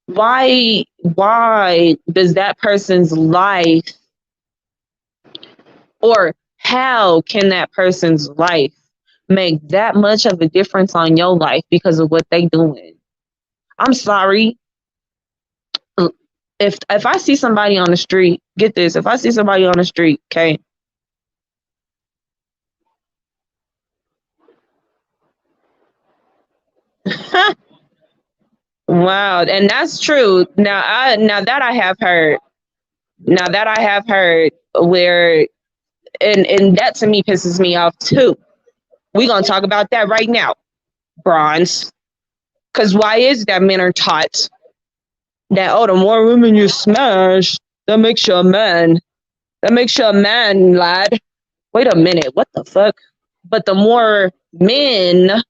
Why does that person's life, or how can that person's life make that much of a difference on your life because of what they doing? I'm sorry. If I see somebody on the street, get this, if I see somebody on the street, okay, Wow, and that's true. Now that I have heard where and that to me pisses me off too. We're gonna talk about that right now, Bronze. Cause why is that men are taught that the more women you smash, that makes you a man. That makes you a man, lad. Wait a minute, what the fuck? But men,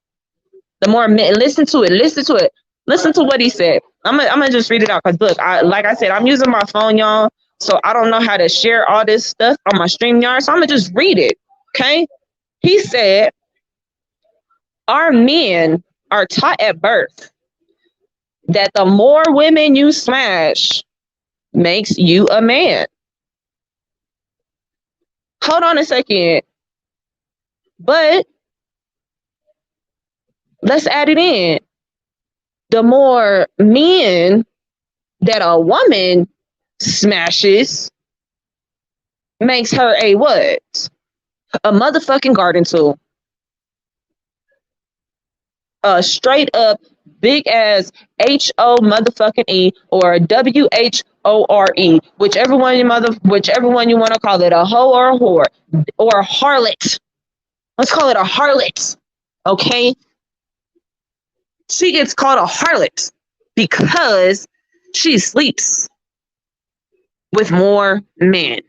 the more men, listen to what he said. I'm gonna just read it out because look, like I said, I'm using my phone, y'all, so I don't know how to share all this stuff on my StreamYard, so I'm gonna just read it. Okay, he said, "Our men are taught at birth that the more women you smash makes you a man." Hold on a second, but let's add it in. The more men that a woman smashes makes her a what? A motherfucking garden tool. A straight up big ass HO motherfucking E or WHORE, whichever one you want to call it, a hoe or a whore or a harlot. Let's call it a harlot. Okay? She gets called a harlot because she sleeps with more men.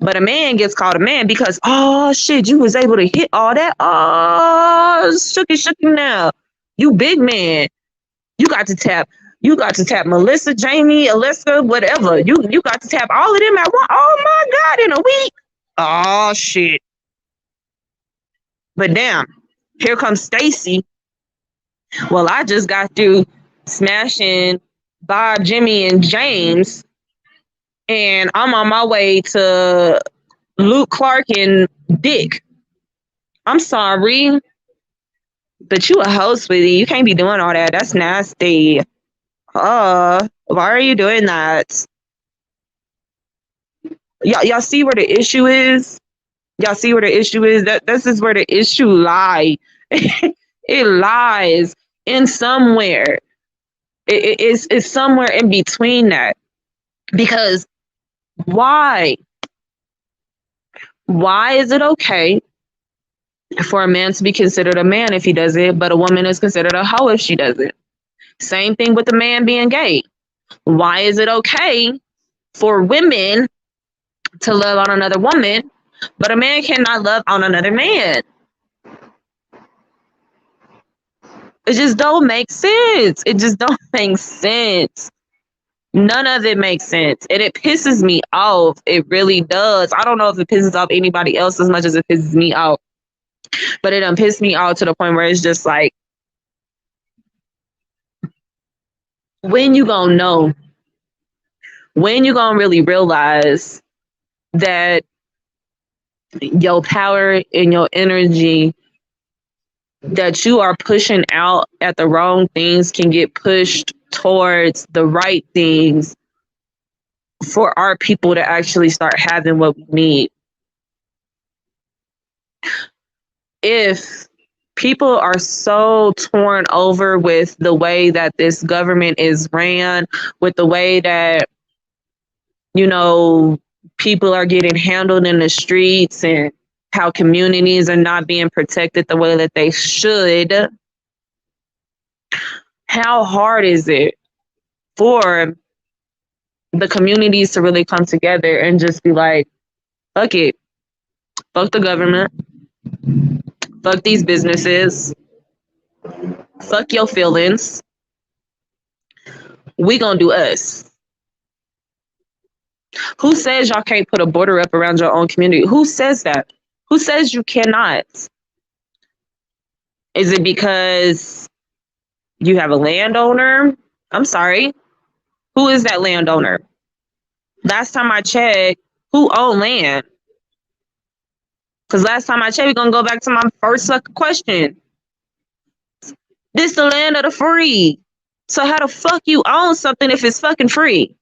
But a man gets called a man because, oh shit, you was able to hit all that. Oh, shooky now. You big man. You got to tap. You got to tap Melissa, Jamie, Alyssa, whatever. You got to tap all of them at once. Oh my God, in a week. Oh shit. But damn, here comes Stacy. Well, I just got through smashing Bob, Jimmy, and James, and I'm on my way to Luke, Clark, and Dick. I'm sorry, but you a host, sweetie. You can't be doing all that. That's nasty. Why are you doing that? Y'all see where the issue is? Y'all see where the issue is? That this is where the issue lie. It lies in somewhere. It's somewhere in between that. Because why? Why is it okay for a man to be considered a man if he does it, but a woman is considered a hoe if she does it? Same thing with the man being gay. Why is it okay for women to love on another woman, but a man cannot love on another man? It just don't make sense. It just don't make sense. None of it makes sense. And it pisses me off. It really does. I don't know if it pisses off anybody else as much as it pisses me off. But it done pissed me off to the point where it's just like, when you gonna know? When you gonna really realize that your power and your energy that you are pushing out at the wrong things can get pushed towards the right things for our people to actually start having what we need? If people are so torn over with the way that this government is ran, with the way that, you know, people are getting handled in the streets and how communities are not being protected the way that they should, how hard is it for the communities to really come together and just be like, fuck it, fuck the government, fuck these businesses, fuck your feelings, we gonna do us. Who says y'all can't put a border up around your own community? Who says that? Who says you cannot? Is it because you have a landowner? I'm sorry. Who is that landowner? Last time I checked, who owned land? Because last time I checked, we're going to go back to my first question. This the land of the free. So how the fuck you own something if it's fucking free?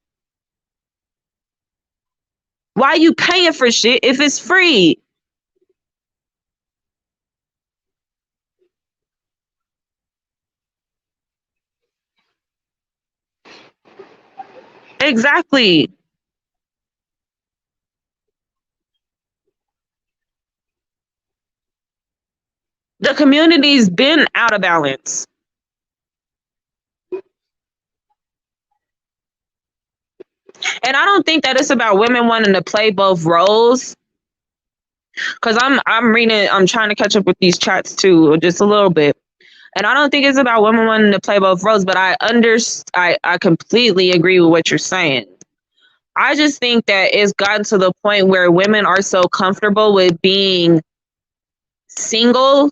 Why you paying for shit if it's free? Exactly. The community's been out of balance. And I don't think that it's about women wanting to play both roles. Cause I'm reading, I'm trying to catch up with these chats too, just a little bit. And I don't think it's about women wanting to play both roles, but I completely agree with what you're saying. I just think that it's gotten to the point where women are so comfortable with being single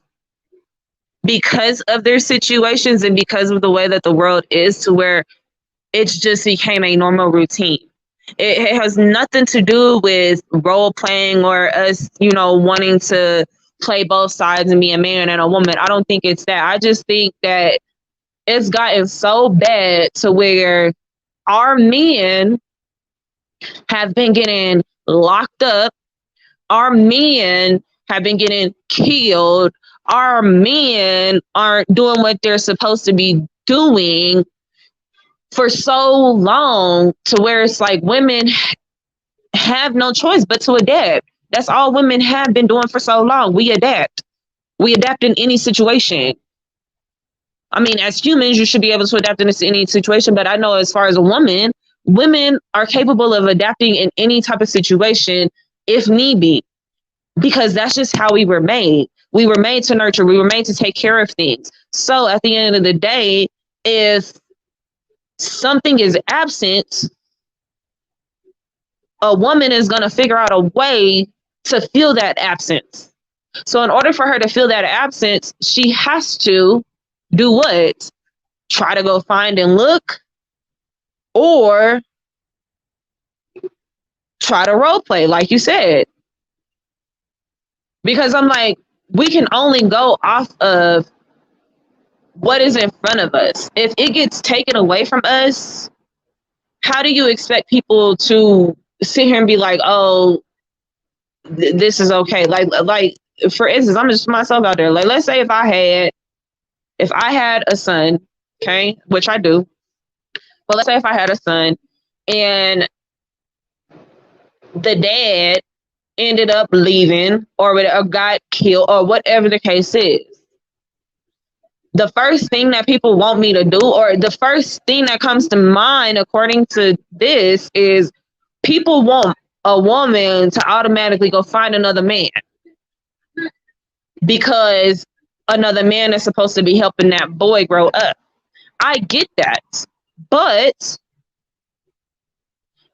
because of their situations and because of the way that the world is, to where it's just became a normal routine. It has nothing to do with role playing or us, wanting to play both sides and be a man and a woman. I don't think it's that. I just think that it's gotten so bad to where our men have been getting locked up. Our men have been getting killed. Our men aren't doing what they're supposed to be doing for so long, to where it's like women have no choice but to adapt. That's all women have been doing for so long. We adapt. We adapt in any situation. I mean, as humans, you should be able to adapt in any situation. But I know as far as a woman, women are capable of adapting in any type of situation if need be, because that's just how we were made. We were made to nurture. We were made to take care of things. So at the end of the day, if something is absent, a woman is going to figure out a way to feel that absence. So in order for her to feel that absence, she has to do what? Try to go find and look, or try to role play, like you said. Because I'm like, we can only go off of what is in front of us. If it gets taken away from us, how do you expect people to sit here and be like, oh, this is okay? Like for instance, I'm just myself out there. Like, let's say if I had a son, okay, which I do, but let's say if I had a son and the dad ended up leaving or got killed or whatever the case is, the first thing that people want me to do, or the first thing that comes to mind according to this, is people want a woman to automatically go find another man, because another man is supposed to be helping that boy grow up. I get that. But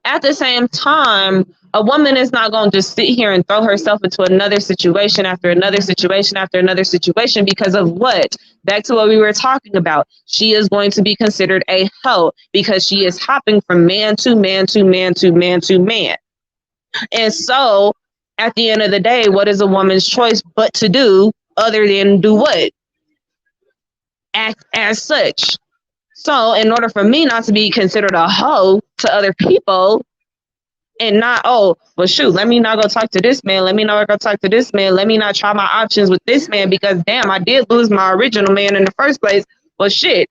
at the same time, a woman is not going to just sit here and throw herself into another situation after another situation after another situation, because of what? Back to what we were talking about. She is going to be considered a hoe because she is hopping from man to man to man to man to man. And so at the end of the day, what is a woman's choice but to do other than do what? Act as such. So in order for me not to be considered a hoe to other people, and not, oh, well, shoot, let me not go talk to this man. Let me not go talk to this man. Let me not try my options with this man, because damn, I did lose my original man in the first place. Well, shit,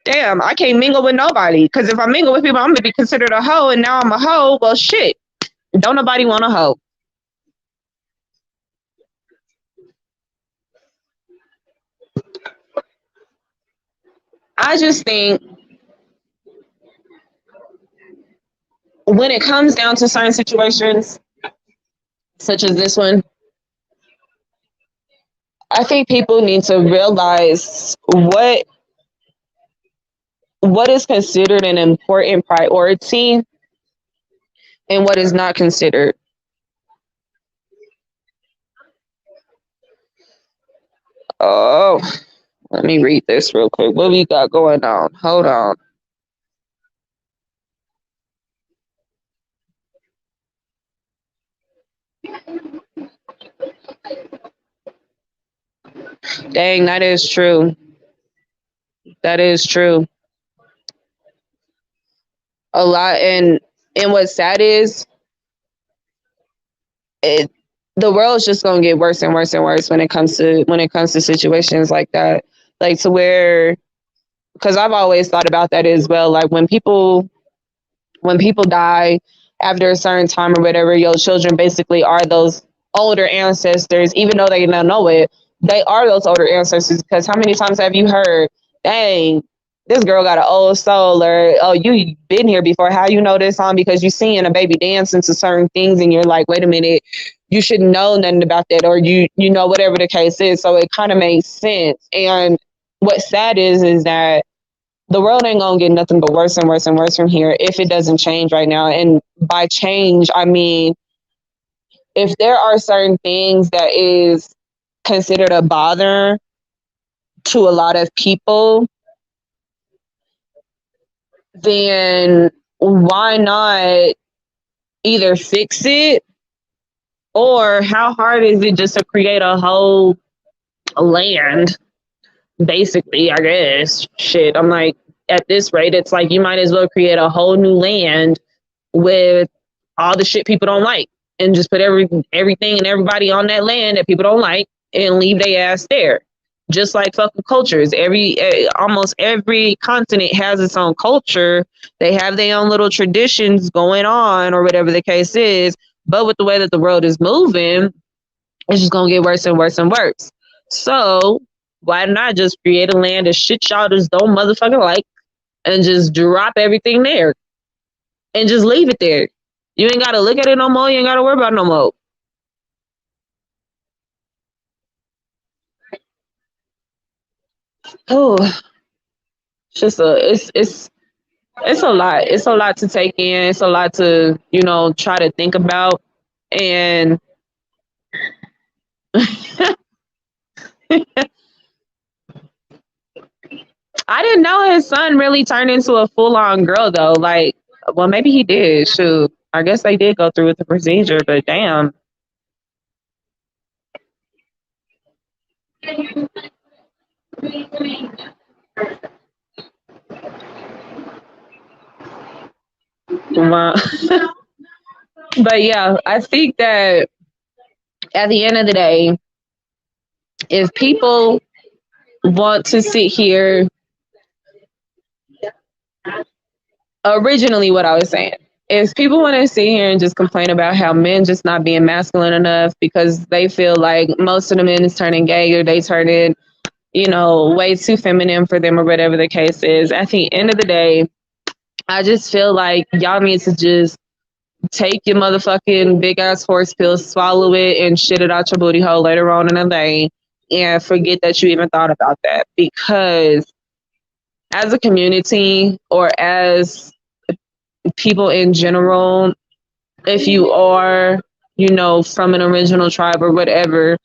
damn, I can't mingle with nobody. Because if I mingle with people, I'm going to be considered a hoe, and now I'm a hoe. Well, shit, don't nobody want a hoe. I just think when it comes down to certain situations, such as this one, I think people need to realize what is considered an important priority and what is not considered. Oh, let me read this real quick. What we got going on? Hold on. Dang, that is true. That is true. A lot, and what's sad is it. The world's just gonna get worse and worse and worse when it comes to situations like that. Like, to where, because I've always thought about that as well. Like, when people die after a certain time or whatever, your children basically are those older ancestors, even though they don't know it. They are those older ancestors because how many times have you heard, dang, this girl got an old soul, or oh, you been here before. How you know this song? Because you seeing a baby dancing to certain things and you're like, wait a minute, you should know nothing about that, or you know, whatever the case is. So it kind of makes sense. And what's sad is that the world ain't gonna get nothing but worse and worse and worse from here if it doesn't change right now. And by change, I mean if there are certain things that is considered a bother to a lot of people, then why not either fix it, or how hard is it just to create a whole land? Basically, I guess. Shit, I'm like, at this rate, it's like you might as well create a whole new land with all the shit people don't like, and just put everything and everybody on that land that people don't like, and leave their ass there. Just like fucking cultures, almost every continent has its own culture. They have their own little traditions going on, or whatever the case is. But with the way that the world is moving, it's just gonna get worse and worse and worse. So why not just create a land of shit y'all just don't motherfucking like, and just drop everything there and just leave it there? You ain't gotta look at it no more. You ain't gotta worry about it no more. Oh, it's just it's a lot. It's a lot to take in. It's a lot to, try to think about. And I didn't know his son really turned into a full on girl though. Like, well, maybe he did. Shoot, I guess they did go through with the procedure, but damn. Wow. But yeah, I think that at the end of the day, if people want to sit here, originally what I was saying, if people want to sit here and just complain about how men just not being masculine enough because they feel like most of the men is turning gay, or they turning, way too feminine for them, or whatever the case is, at the end of the day, I just feel like y'all need to just take your motherfucking big ass horse pill, swallow it, and shit it out your booty hole later on in the day, and forget that you even thought about that. Because as a community, or as people in general, if you are, from an original tribe or whatever,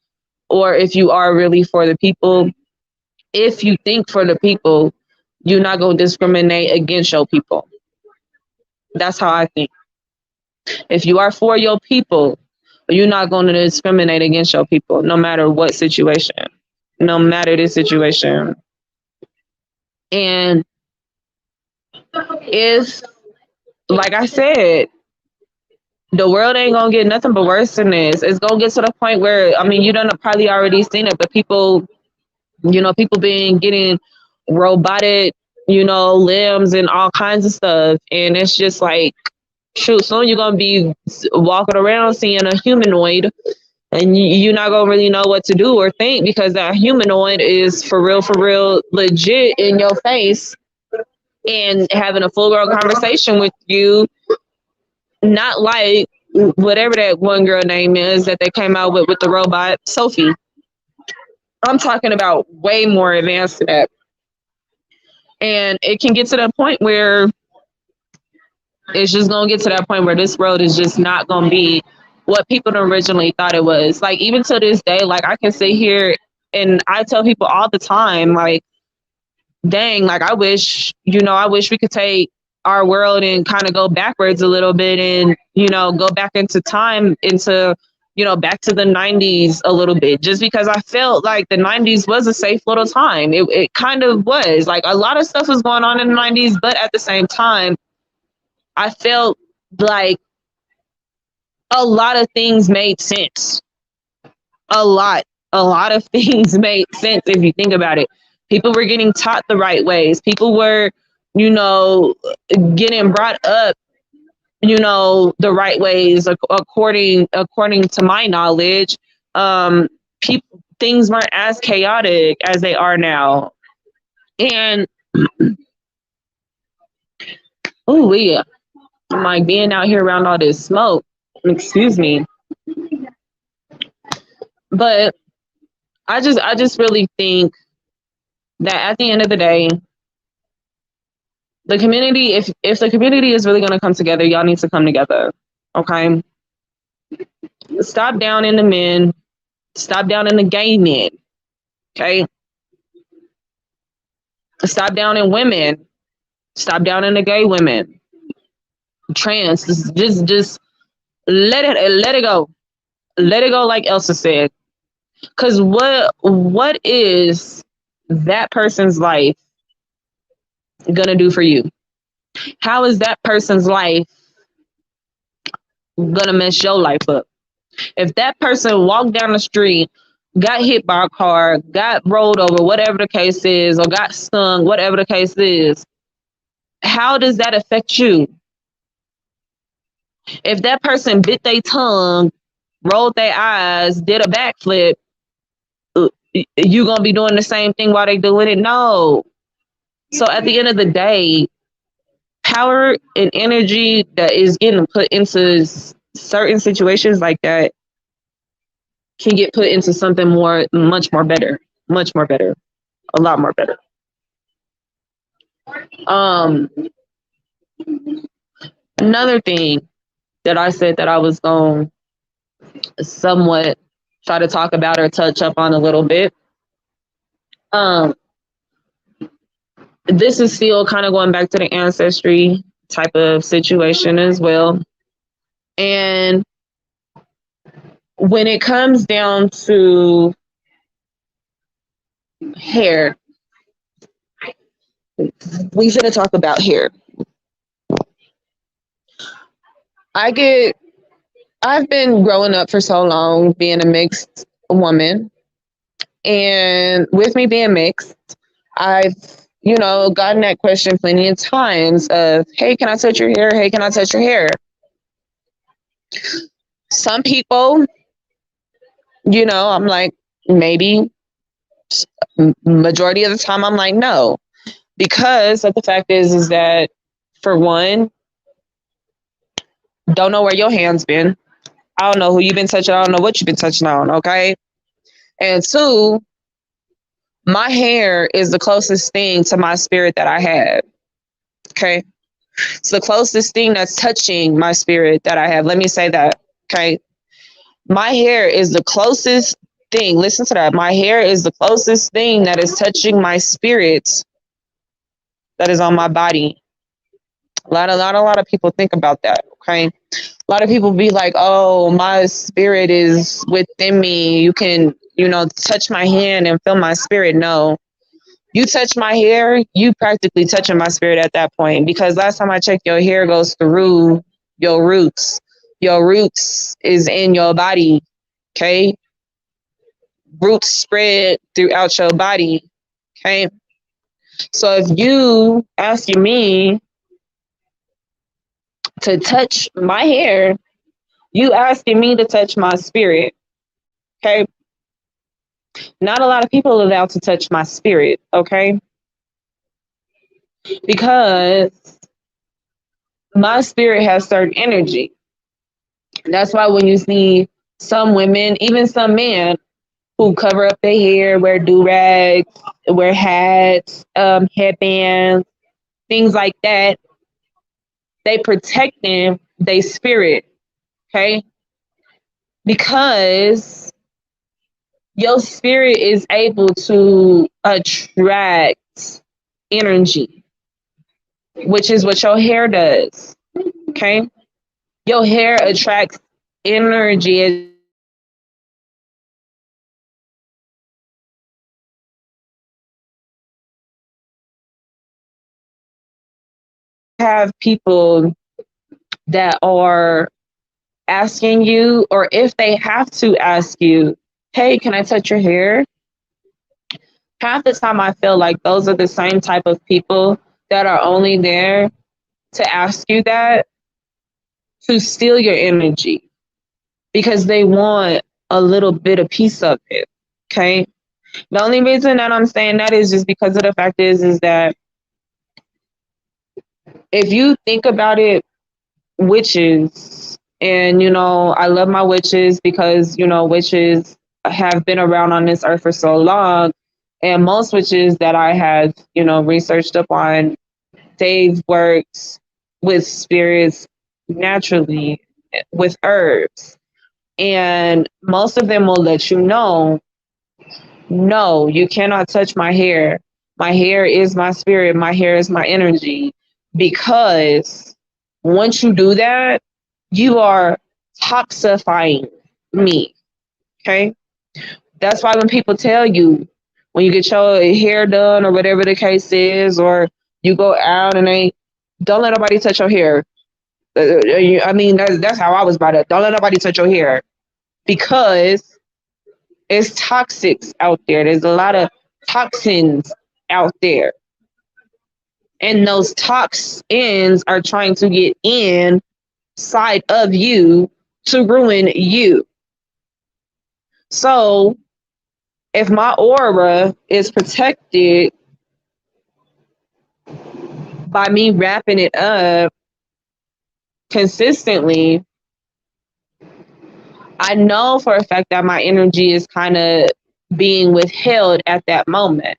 or if you are really for the people, if you think for the people, you're not going to discriminate against your people. That's how I think. If you are for your people, you're not going to discriminate against your people, no matter what situation, no matter the situation. And if, like I said, the world ain't gonna get nothing but worse than this. It's gonna get to the point where, I mean, you done probably already seen it, but people, people being getting robotic, limbs and all kinds of stuff. And it's just like, shoot, soon you're gonna be walking around seeing a humanoid, and you're not gonna really know what to do or think, because that humanoid is for real, legit in your face, and having a full grown conversation with you, not like whatever that one girl name is that they came out with the robot, Sophie. I'm talking about way more advanced than that. And it can get to that point where it's just going to get to that point where this world is just not going to be what people originally thought it was. Like, even to this day, like, I can sit here and I tell people all the time, like, dang, like, I wish we could take our world and kind of go backwards a little bit, and, go back into time, into, back to the 90s a little bit, just because I felt like the 90s was a safe little time. It kind of was. Like, a lot of stuff was going on in the 90s, but at the same time, I felt like a lot of things made sense. A lot of things made sense if you think about it. People were getting taught the right ways. People were, getting brought up the right ways, according to my knowledge, people things weren't as chaotic as they are now. And oh yeah, like being out here around all this smoke, excuse me. But I just really think that at the end of the day, the community, if the community is really going to come together, y'all need to come together. Okay, stop down in the men, stop down in the gay men. Okay, stop down in women, stop down in the gay women, trans. Just let it go, let it go. Like Elsa said, because what is that person's life gonna do for you? How is that person's life gonna mess your life up? If that person walked down the street, got hit by a car, got rolled over, whatever the case is, or got stung, whatever the case is, how does that affect you? If that person bit their tongue, rolled their eyes, did a backflip, you gonna be doing the same thing while they doing it? No. So at the end of the day, power and energy that is getting put into certain situations like that can get put into something much more better, a lot more better. Um, Another thing that I said that I was going to somewhat try to talk about or touch up on a little bit. Um, this is still kind of going back to the ancestry type of situation as well. And when it comes down to hair, we should talk about hair. I get I've been growing up for so long being a mixed woman. And with me being mixed, I've, gotten that question plenty of times of, hey, can I touch your hair? Hey, can I touch your hair? Some people, I'm like, maybe. Majority of the time, I'm like, no. Because of the fact is that, for one, don't know where your hands been. I don't know who you've been touching. I don't know what you've been touching on. Okay. And two, my hair is the closest thing to my spirit that I have. Okay. It's the closest thing that's touching my spirit that I have. Let me say that. Okay. My hair is the closest thing. Listen to that. My hair is the closest thing that is touching my spirit that is on my body. A lot of people think about that. Okay. A lot of people be like, oh, my spirit is within me. You can, touch my hand and feel my spirit. No, you touch my hair, you practically touching my spirit at that point. Because last time I checked, your hair goes through your roots. Your roots is in your body. Okay. Roots spread throughout your body. Okay. So if you asking me to touch my hair, you asking me to touch my spirit. Okay. Not a lot of people are allowed to touch my spirit. Okay. Because my spirit has certain energy. That's why when you see some women, even some men who cover up their hair, wear do-rags, wear hats, headbands, things like that, they protect them, they spirit, okay? Because your spirit is able to attract energy, which is what your hair does, okay? Your hair attracts energy. Have people that are asking you, or if they have to ask you, hey, can I touch your hair? Half the time I feel like those are the same type of people that are only there to ask you that to steal your energy because they want a little bit of piece of it. Okay. The only reason that I'm saying that is just because of the fact is that if you think about it, witches, and I love my witches because witches have been around on this earth for so long, and most witches that I have researched upon, they've worked with spirits naturally with herbs, and most of them will let you know, no, you cannot touch my hair. My hair is my spirit. My hair is my energy. Because once you do that, you are toxifying me. Okay. That's why when people tell you, when you get your hair done or whatever the case is, or you go out and they don't let nobody touch your hair. I mean, that's how I was brought up. Don't let nobody touch your hair because it's toxics out there. There's a lot of toxins out there. And those toxins are trying to get inside of you to ruin you. So if my aura is protected by me wrapping it up consistently, I know for a fact that my energy is kind of being withheld at that moment.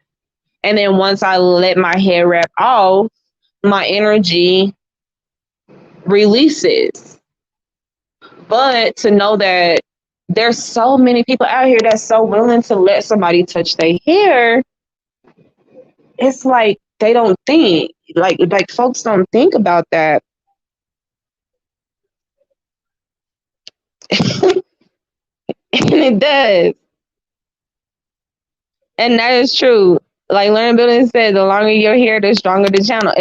And then once I let my hair wrap off, my energy releases. But to know that there's so many people out here that's so willing to let somebody touch their hair, it's like they don't think. Like folks don't think about that. And it does. And that is true. Like Learn Building said, the longer your hair, the stronger the channel.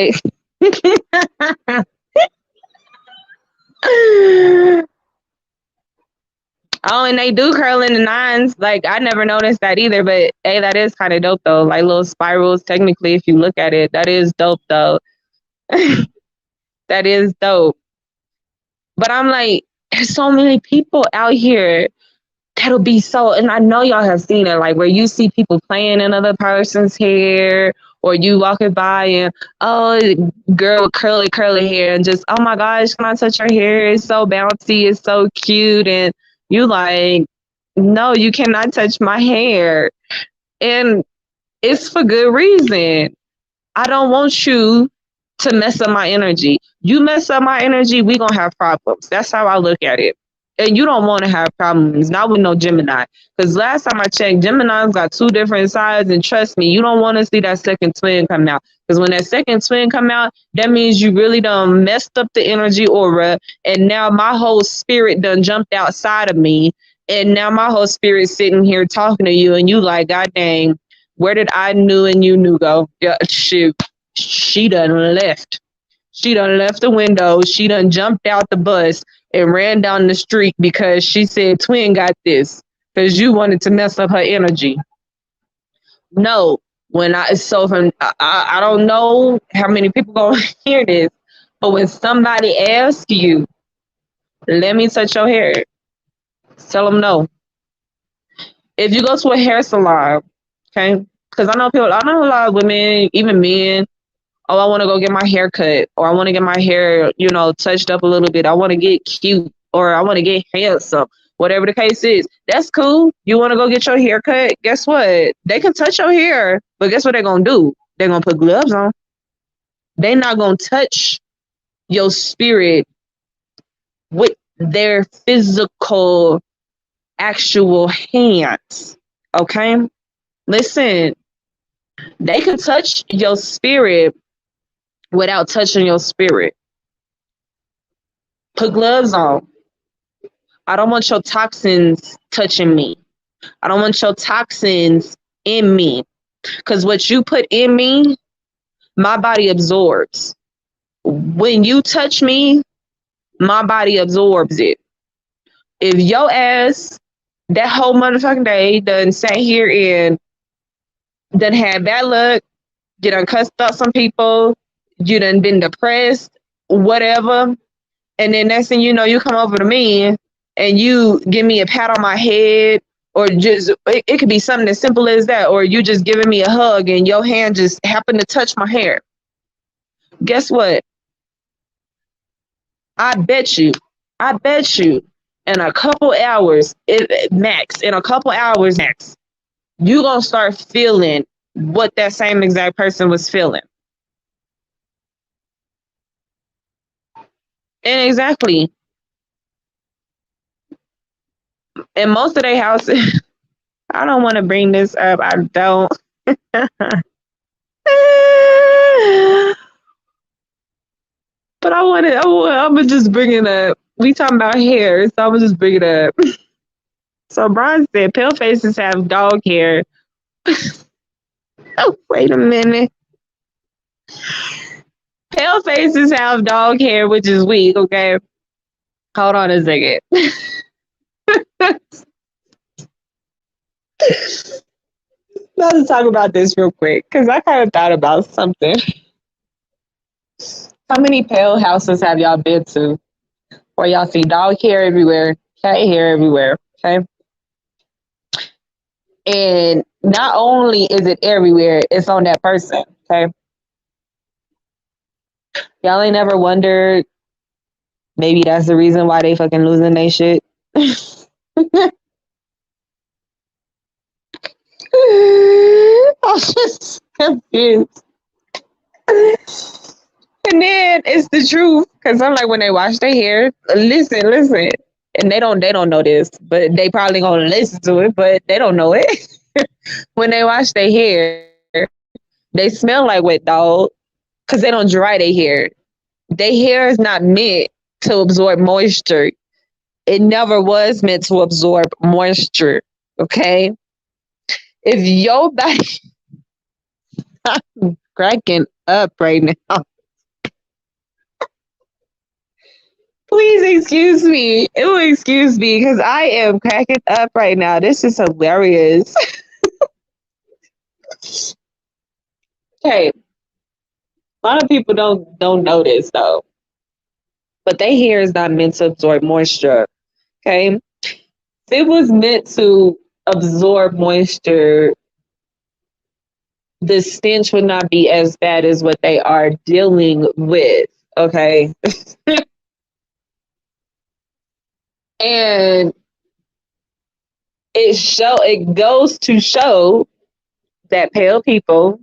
Oh, and they do curl in the nines. Like I never noticed that either, but hey, that is kind of dope though. Like little spirals. Technically, if you look at it, that is dope though. That is dope. But I'm like, there's so many people out here that'll be so, and I know y'all have seen it, like where you see people playing in another person's hair, or you walking by and girl with curly hair, and just oh my gosh, can I touch your hair? It's so bouncy, it's so cute, and you like, no, you cannot touch my hair, and it's for good reason. I don't want you to mess up my energy. You mess up my energy, we gonna have problems. That's how I look at it. And you don't want to have problems, not with no Gemini. Because last time I checked, Gemini's got two different sides, and trust me, you don't want to see that second twin come out. Because when that second twin come out, that means you really done messed up the energy aura, and now my whole spirit done jumped outside of me, and now my whole spirit sitting here talking to you, and you like, God dang, where did I knew and you knew go? Yeah, shoot. She done left. She done left the window. She done jumped out the bus and ran down the street because she said twin got this because you wanted to mess up her energy. No, when I so from I don't know how many people gonna hear this, but when somebody asks you, let me touch your hair, tell them no. If you go to a hair salon, okay, because I know a lot of women, even men, oh, I want to go get my hair cut, or I want to get my hair, touched up a little bit. I want to get cute, or I want to get handsome, whatever the case is. That's cool. You want to go get your hair cut? Guess what? They can touch your hair, but guess what they're going to do? They're going to put gloves on. They're not going to touch your spirit with their physical, actual hands. Okay? Listen, they can touch your spirit without touching your spirit. Put gloves on. I don't want your toxins touching me. I don't want your toxins in me. Because what you put in me, my body absorbs. When you touch me, my body absorbs it. If your ass that whole motherfucking day done sat here and done had bad luck, you done cussed out some people, you done been depressed, whatever, And then next thing you know, you come over to me and you give me a pat on my head, or just it could be something as simple as that, or you just giving me a hug and your hand just happened to touch my hair. Guess what? I bet you, I bet you, in a couple hours, in a couple hours max, you gonna start feeling what that same exact person was feeling. And exactly, in most of their houses, I don't want to bring this up. I don't. But I want to. I'm gonna just bring it up. We talking about hair, so I'm gonna just bring it up. So Brian said, "Pale faces have dog hair." Oh, wait a minute. Pale faces have dog hair, which is weak. Okay, hold on a second. Let's talk about this real quick because I kind of thought about something. How many pale houses have y'all been to where y'all see dog hair everywhere, cat hair everywhere? Okay, and not only is it everywhere, it's on that person. Okay, y'all ain't never wondered maybe that's the reason why they fucking losing their shit. I'm just confused. And then it's the truth because I'm like, when they wash their hair, listen, and they don't know this, but they probably gonna listen to it, but they don't know it. When they wash their hair, they smell like wet dog because they don't dry their hair. Their hair is not meant to absorb moisture. It never was meant to absorb moisture. Okay, if your body cracking up right now. Please excuse me. Oh, excuse me, because I am cracking up right now. This is hilarious. Okay, a lot of people don't know this though, but their hair is not meant to absorb moisture. Okay, if it was meant to absorb moisture, the stench would not be as bad as what they are dealing with. Okay, and it goes to show that pale people,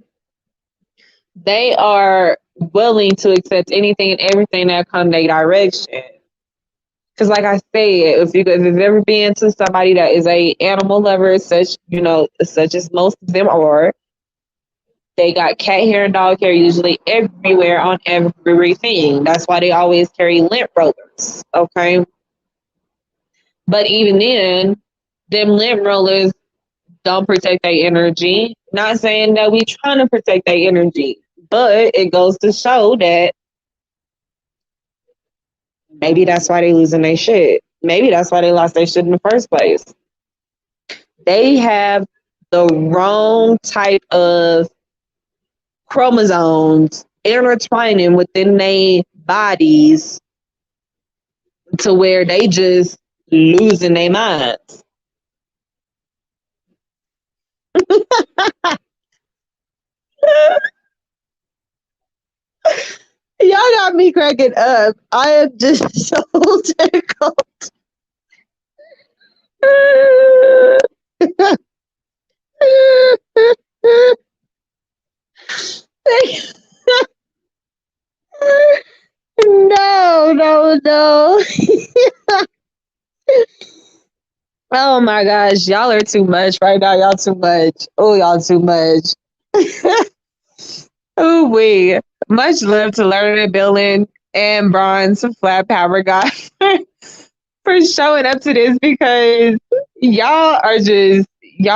they are willing to accept anything and everything that comes their direction. Because, like I said, if you've ever been to somebody that is a animal lover, such as most of them are, they got cat hair and dog hair usually everywhere on everything. That's why they always carry lint rollers. Okay, but even then, them lint rollers don't protect their energy. Not saying that we trying to protect their energy, but it goes to show that maybe that's why they losing their shit. Maybe that's why they lost their shit in the first place. They have the wrong type of chromosomes intertwining within their bodies to where they just losing their minds. Y'all got me cracking up. I am just so tickled. No, no, no. Oh my gosh, y'all are too much right now. Y'all too much. Oh, y'all too much. Oh, we much love to Learn and Billing and Bronze Flat Power guy for showing up to this because y'all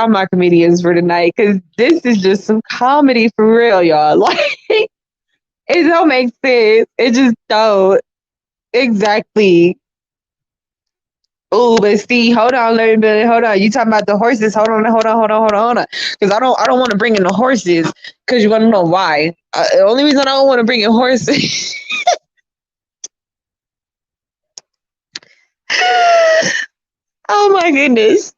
my comedians for tonight because this is just some comedy for real, y'all. Like it don't make sense. It just don't exactly. Oh, but see, hold on, let me hold on. You talking about the horses? Hold on. Because I don't want to bring in the horses. Because you want to know why? The only reason I don't want to bring in horses Oh my goodness.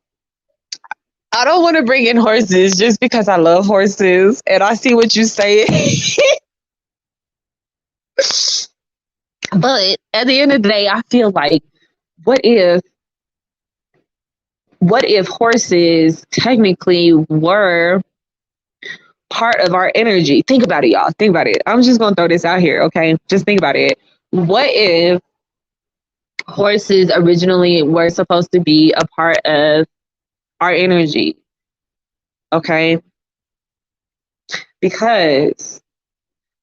I don't want to bring in horses just because I love horses and I see what you say. But at the end of the day, I feel like what if what if horses technically were part of our energy? Think about it, y'all. Think about it. I'm just gonna throw this out here, okay? Just think about it. What if horses originally were supposed to be a part of our energy? Okay. Because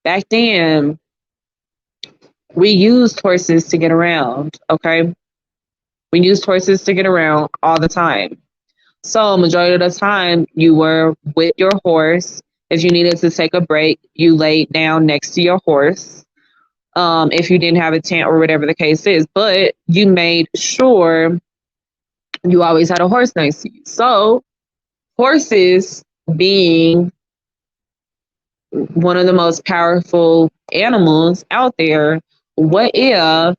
back then we used horses to get around. Okay. We used horses to get around all the time. So majority of the time you were with your horse. If you needed to take a break, you laid down next to your horse. If you didn't have a tent or whatever the case is, but you made sure you always had a horse next to you. So horses being one of the most powerful animals out there, what if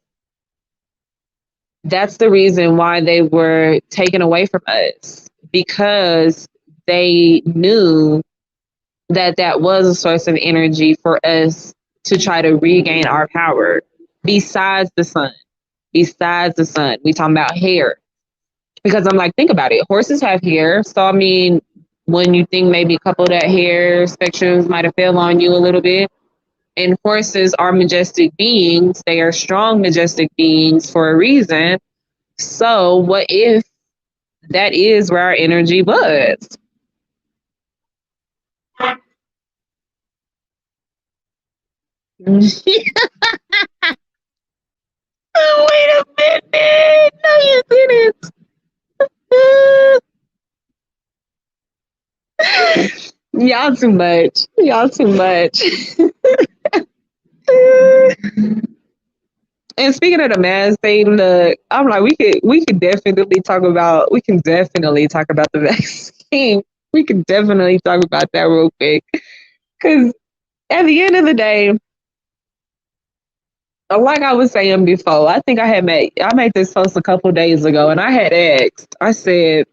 that's the reason why they were taken away from us? Because they knew that that was a source of energy for us to try to regain our power. Besides the sun, besides the sun, we talking about hair. Because I'm like, think about it. Horses have hair, so I mean, when you think maybe a couple of that hair spectrums might have fell on you a little bit, and horses are majestic beings. They are strong, majestic beings for a reason. So, what if that is where our energy was? Wait a minute. No, you didn't. Y'all too much. Y'all too much. And speaking of the mask thing, look, I'm like, we can definitely talk about the vaccine. We can definitely talk about that real quick. Because at the end of the day, like I was saying before, I think I made this post a couple days ago, and I had asked. I said,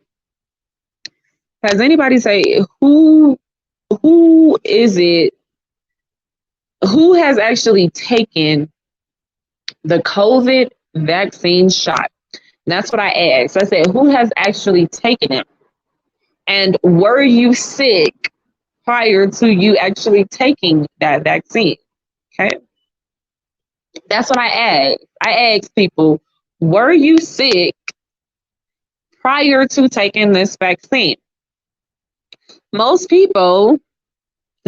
"Has anybody say who is it who has actually taken the COVID vaccine shot?" And that's what I asked. I said, "Who has actually taken it? And were you sick prior to you actually taking that vaccine?" Okay, that's what I asked. I asked people, "Were you sick prior to taking this vaccine?" Most people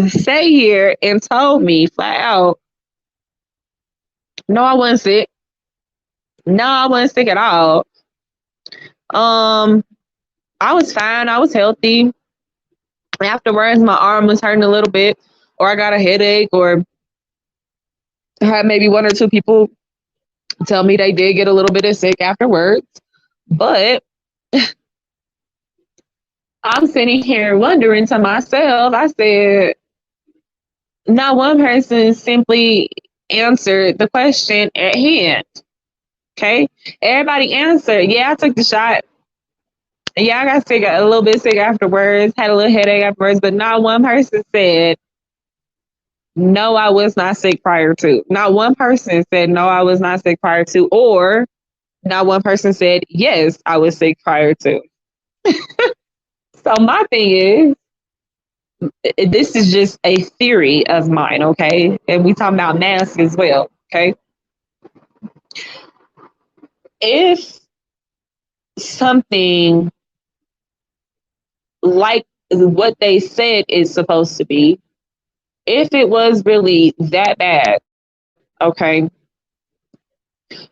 sat here and told me flat out, "No, I wasn't sick. No, I wasn't sick at all. Um, I was fine. I was healthy. Afterwards, my arm was hurting a little bit, or I got a headache, or I had maybe one or two people tell me they did get a little bit of sick afterwards. But I'm sitting here wondering to myself, I said, not one person simply answered the question at hand. Okay. Everybody answered, yeah, I took the shot. Yeah, I got sick, a little bit sick afterwards, had a little headache afterwards, but not one person said, no, I was not sick prior to. Not one person said, no, I was not sick prior to, or not one person said, yes, I was sick prior to. So my thing is, this is just a theory of mine, okay? And we talking about masks as well, okay? If something like what they said is supposed to be, if it was really that bad, okay,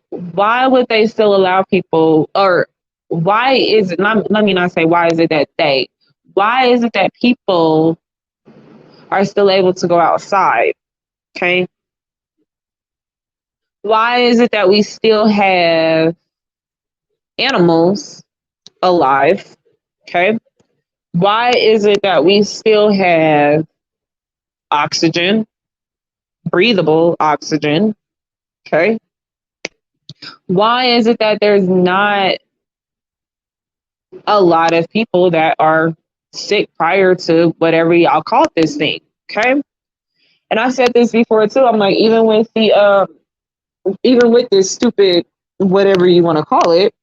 why would they still allow people, or why is it, let me not say why is it that why is it that people are still able to go outside, okay? Why is it that we still have animals alive, okay? Why is it that we still have oxygen, breathable oxygen, okay? Why is it that there's not a lot of people that are sick prior to whatever y'all call this thing? Okay. And I said this before too. I'm like, even with this stupid whatever you want to call it,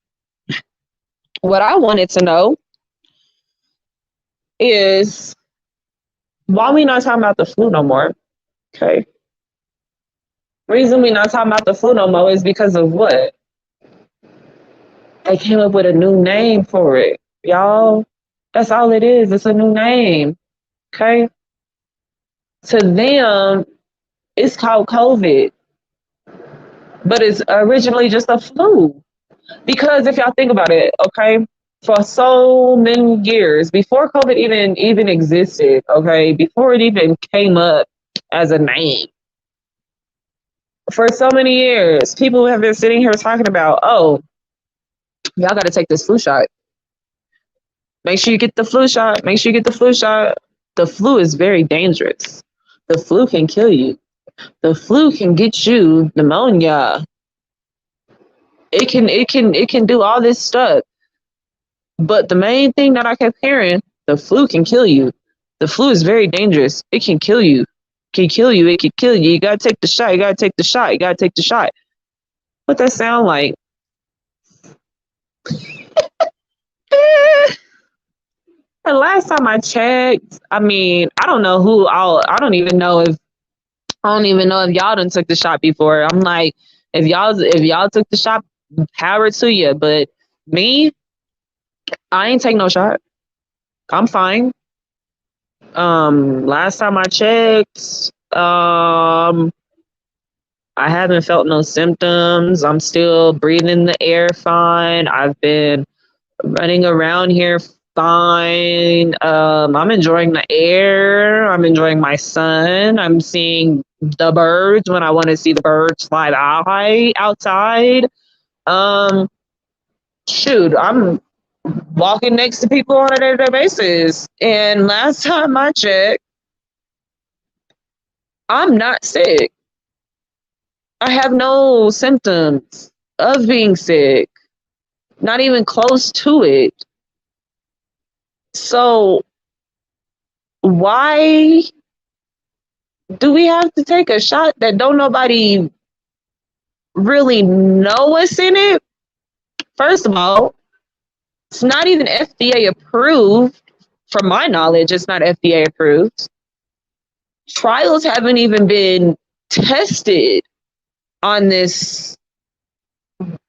what I wanted to know is why we not talking about the flu no more. Okay. Reason we not talking about the flu no more is because of what? They came up with a new name for it. Y'all, that's all it is. It's a new name. Okay. To them, it's called COVID, but it's originally just a flu. Because if y'all think about it, okay, for so many years before COVID even existed, okay, before it even came up as a name, for so many years, people have been sitting here talking about, oh, y'all got to take this flu shot. Make sure you get the flu shot. Make sure you get the flu shot. The flu is very dangerous. The flu can kill you. The flu can get you pneumonia. It can do all this stuff. But the main thing that I kept hearing, the flu can kill you. The flu is very dangerous. It can kill you. It can kill you. It can kill you. You gotta take the shot. You gotta take the shot. You gotta take the shot. What that sound like? Eh. And last time I checked, I mean, I don't know who all. I don't even know if y'all done took the shot before. I'm like, if y'all took the shot, power to you. But me, I ain't take no shot. I'm fine. Last time I checked, I haven't felt no symptoms. I'm still breathing the air fine. I've been running around here fine. I'm enjoying the air. I'm enjoying my sun. I'm seeing the birds when I want to see the birds fly high outside. Um, Shoot, I'm walking next to people on a day-to-day basis. And last time I checked, I'm not sick. I have no symptoms of being sick, not even close to it. So why do we have to take a shot that don't nobody really know what's in it? First of all, it's not even FDA approved. From my knowledge, it's not FDA approved. Trials haven't even been tested on this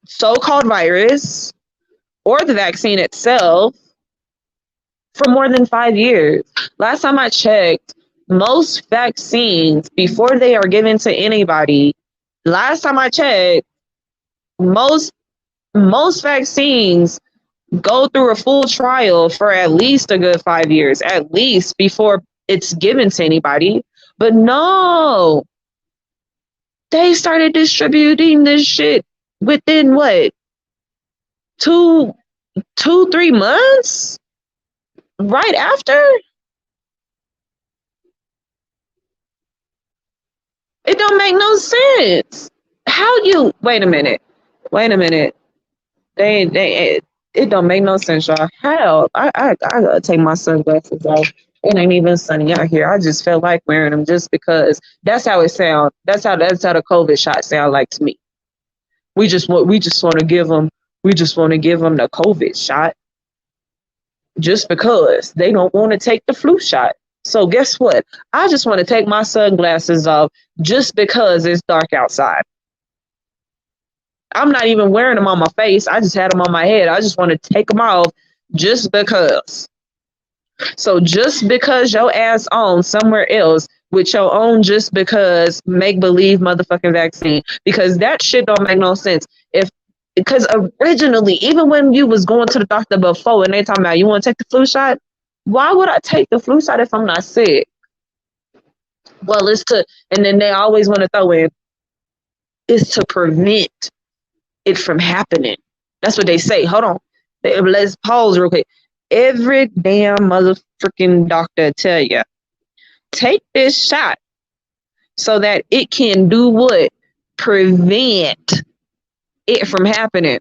so-called virus or the vaccine itself for more than 5 years. Last time I checked, most vaccines, before they are given to anybody, last time I checked, most vaccines go through a full trial for at least a good 5 years, at least before it's given to anybody. But no, they started distributing this shit within what, two, 3 months? Right after? It don't make no sense. How you wait a minute. Wait a minute. It don't make no sense, y'all. How I gotta take my sunglasses off. It ain't even sunny out here. I just felt like wearing them just because that's how it sounds. That's how the COVID shot sound like to me. We just want to give them the COVID shot just because they don't want to take the flu shot. So guess what? I just want to take my sunglasses off just because it's dark outside. I'm not even wearing them on my face. I just had them on my head. I just want to take them off just because. So just because your ass on somewhere else with your own just because make believe motherfucking vaccine, because that shit don't make no sense. Because originally, even when you was going to the doctor before and they talking about you want to take the flu shot, why would I take the flu shot if I'm not sick? Well, and then they always want to throw in, it's to prevent it from happening. That's what they say. Hold on. Let's pause real quick. Every damn motherfucking doctor tell you, take this shot so that it can do what? Prevent it from happening.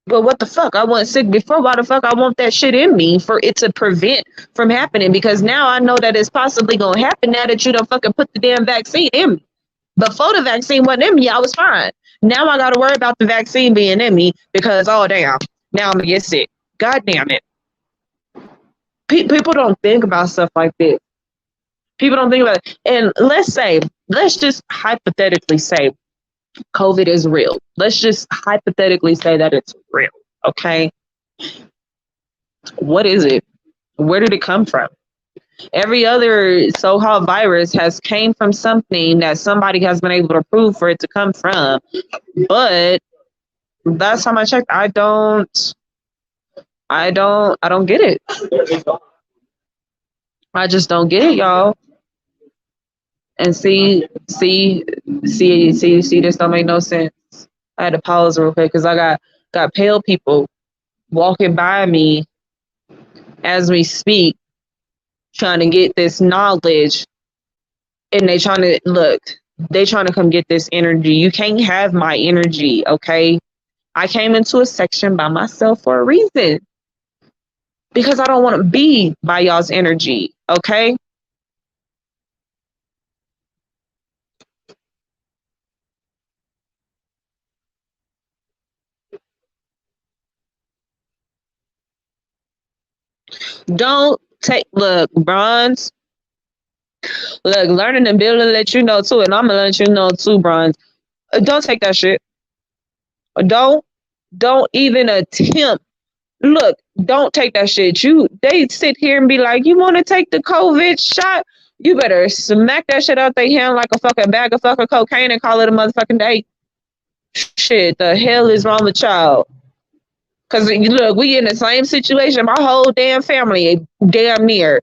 But what the fuck? I wasn't sick before. Why the fuck I want that shit in me for it to prevent from happening? Because now I know that it's possibly gonna happen now that you don't fucking put the damn vaccine in me. Before the vaccine wasn't in me, I was fine. Now I gotta worry about the vaccine being in me because oh damn, now I'm gonna get sick. God damn it. People don't think about stuff like this. People don't think about it. And let's just hypothetically say COVID is real. Let's just hypothetically say that it's real. Okay. What is it? Where did it come from? Every other so-called virus has came from something that somebody has been able to prove for it to come from. But last time I checked, I don't get it. I just don't get it, y'all. And see, this don't make no sense. I had to pause real quick because I got pale people walking by me as we speak, trying to get this knowledge, and they trying to come get this energy. You can't have my energy, okay? I came into a section by myself for a reason. Because I don't want to be by y'all's energy, okay? Don't take, look, Bronze, look, learning and building let you know too, and I'm gonna let you know too, Bronze. Don't take that shit. Don't even attempt. Look, don't take that shit. They sit here and be like, you want to take the COVID shot? You better smack that shit out their hand like a fucking bag of fucking cocaine and call it a motherfucking day. Shit, the hell is wrong with y'all? Cause look, we in the same situation. My whole damn family, damn near,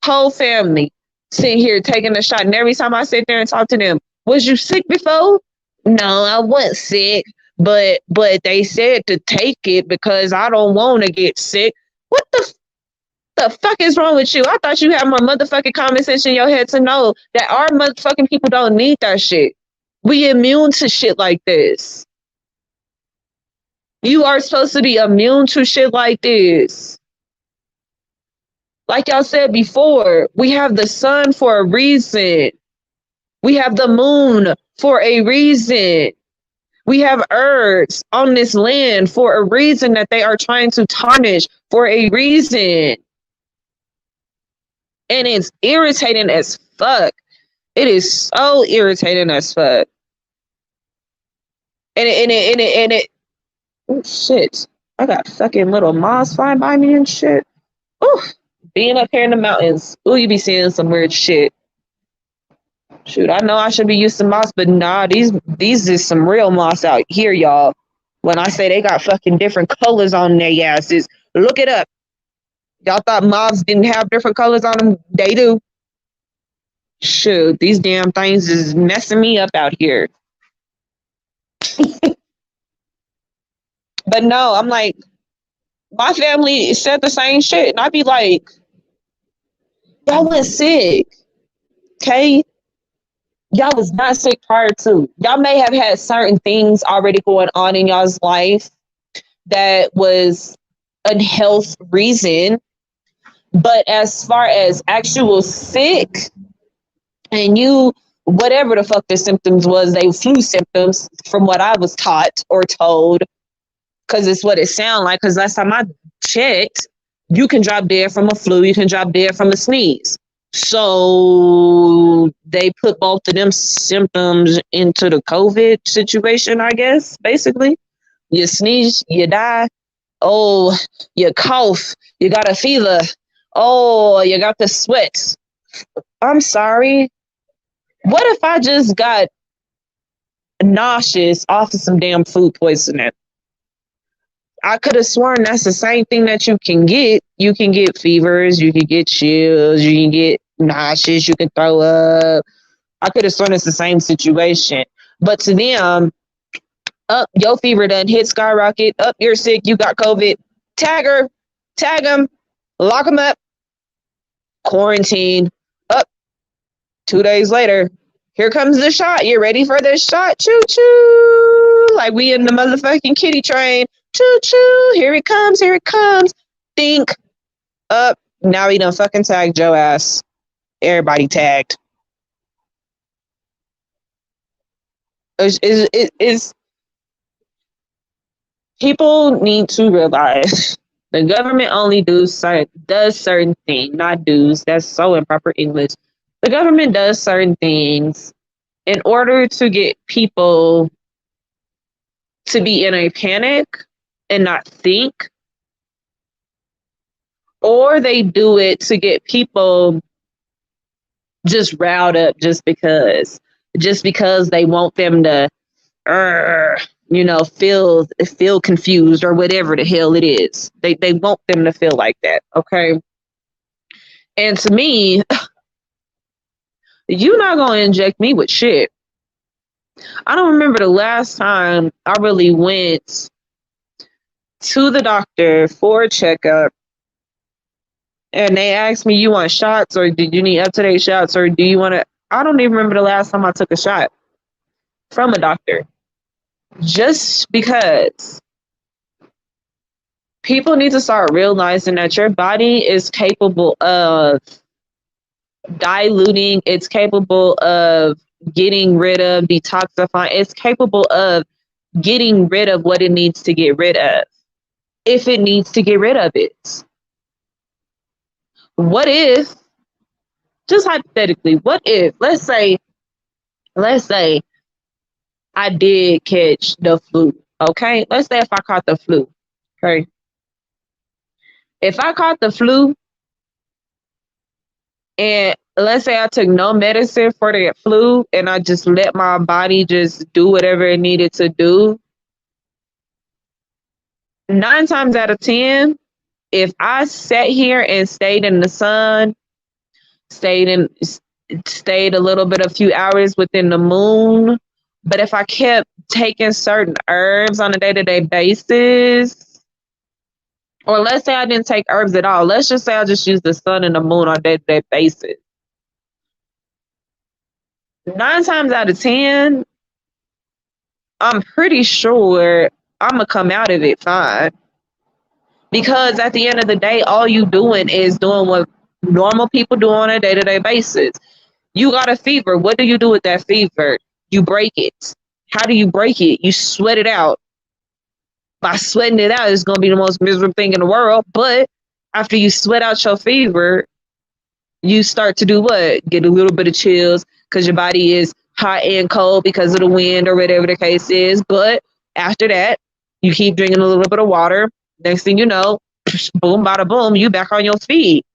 whole family, sitting here taking a shot. And every time I sit there and talk to them, was you sick before? No, I wasn't sick, but they said to take it because I don't want to get sick. What the fuck is wrong with you? I thought you had more motherfucking common sense in your head to know that our motherfucking people don't need that shit. We immune to shit like this. You are supposed to be immune to shit like this. Like y'all said before, we have the sun for a reason. We have the moon for a reason. We have herbs on this land for a reason that they are trying to tarnish for a reason. And it's irritating as fuck. It is so irritating as fuck. And it oh, shit. I got fucking little moths flying by me and shit. Ooh, being up here in the mountains. Ooh, you be seeing some weird shit. Shoot, I know I should be used to moths, but nah, these is some real moths out here, y'all. When I say they got fucking different colors on their asses, look it up. Y'all thought moths didn't have different colors on them? They do. Shoot, these damn things is messing me up out here. But no, I'm like, my family said the same shit. And I'd be like, y'all went sick. Okay? Y'all was not sick prior to. Y'all may have had certain things already going on in y'all's life that was a health reason. But as far as actual sick and you, whatever the fuck the symptoms was, they flu symptoms from what I was taught or told. Because it's what it sounded like. Because last time I checked, you can drop dead from a flu. You can drop dead from a sneeze. So they put both of them symptoms into the COVID situation, I guess, basically. You sneeze, you die. Oh, you cough. You got a fever. Oh, you got the sweats. I'm sorry. What if I just got nauseous off of some damn food poisoning? I could have sworn that's the same thing that you can get. You can get fevers, you can get chills, you can get nauseous, you can throw up. I could have sworn it's the same situation. But to them, up, your fever done hit skyrocket, up, you're sick, you got COVID. Tag her, tag them, lock them up, quarantine, up. 2 days later, Here comes the shot. You ready for this shot? Choo choo. Like we in the motherfucking kitty train. Choo choo. Here it comes. Here it comes. Think up. Now we done fucking tagged Joe ass. Everybody tagged. It's people need to realize the government only does certain things, not do's. That's so improper English. The government does certain things in order to get people to be in a panic and not think, or they do it to get people just riled up just because they want them to feel confused or whatever the hell it is. They want them to feel like that, okay? And to me, you're not gonna inject me with shit. I don't remember the last time I really went to the doctor for a checkup and they asked me, you want shots or did you need up-to-date shots or do you want to? I don't even remember the last time I took a shot from a doctor. Just because people need to start realizing that your body is capable of diluting, it's capable of getting rid of, detoxifying, it's capable of getting rid of what it needs to get rid of if it needs to get rid of it. What if, just hypothetically, what if, let's say I did catch the flu, okay? Let's say if I caught the flu, okay? If I caught the flu and let's say I took no medicine for the flu and I just let my body just do whatever it needed to do, 9 times out of 10, if I sat here and stayed in the sun, stayed a little bit, a few hours within the moon, but if I kept taking certain herbs on a day-to-day basis, or let's say I didn't take herbs at all, let's just say I just use the sun and the moon on a day-to-day basis, 9 times out of 10, I'm pretty sure I'm gonna come out of it fine. Because at the end of the day, all you doing is doing what normal people do on a day-to-day basis. You got a fever. What do you do with that fever? You break it. How do you break it? You sweat it out. By sweating it out, it's going to be the most miserable thing in the world. But after you sweat out your fever, you start to do what? Get a little bit of chills because your body is hot and cold because of the wind or whatever the case is. But after that, you keep drinking a little bit of water. Next thing you know, boom, bada boom, you back on your feet.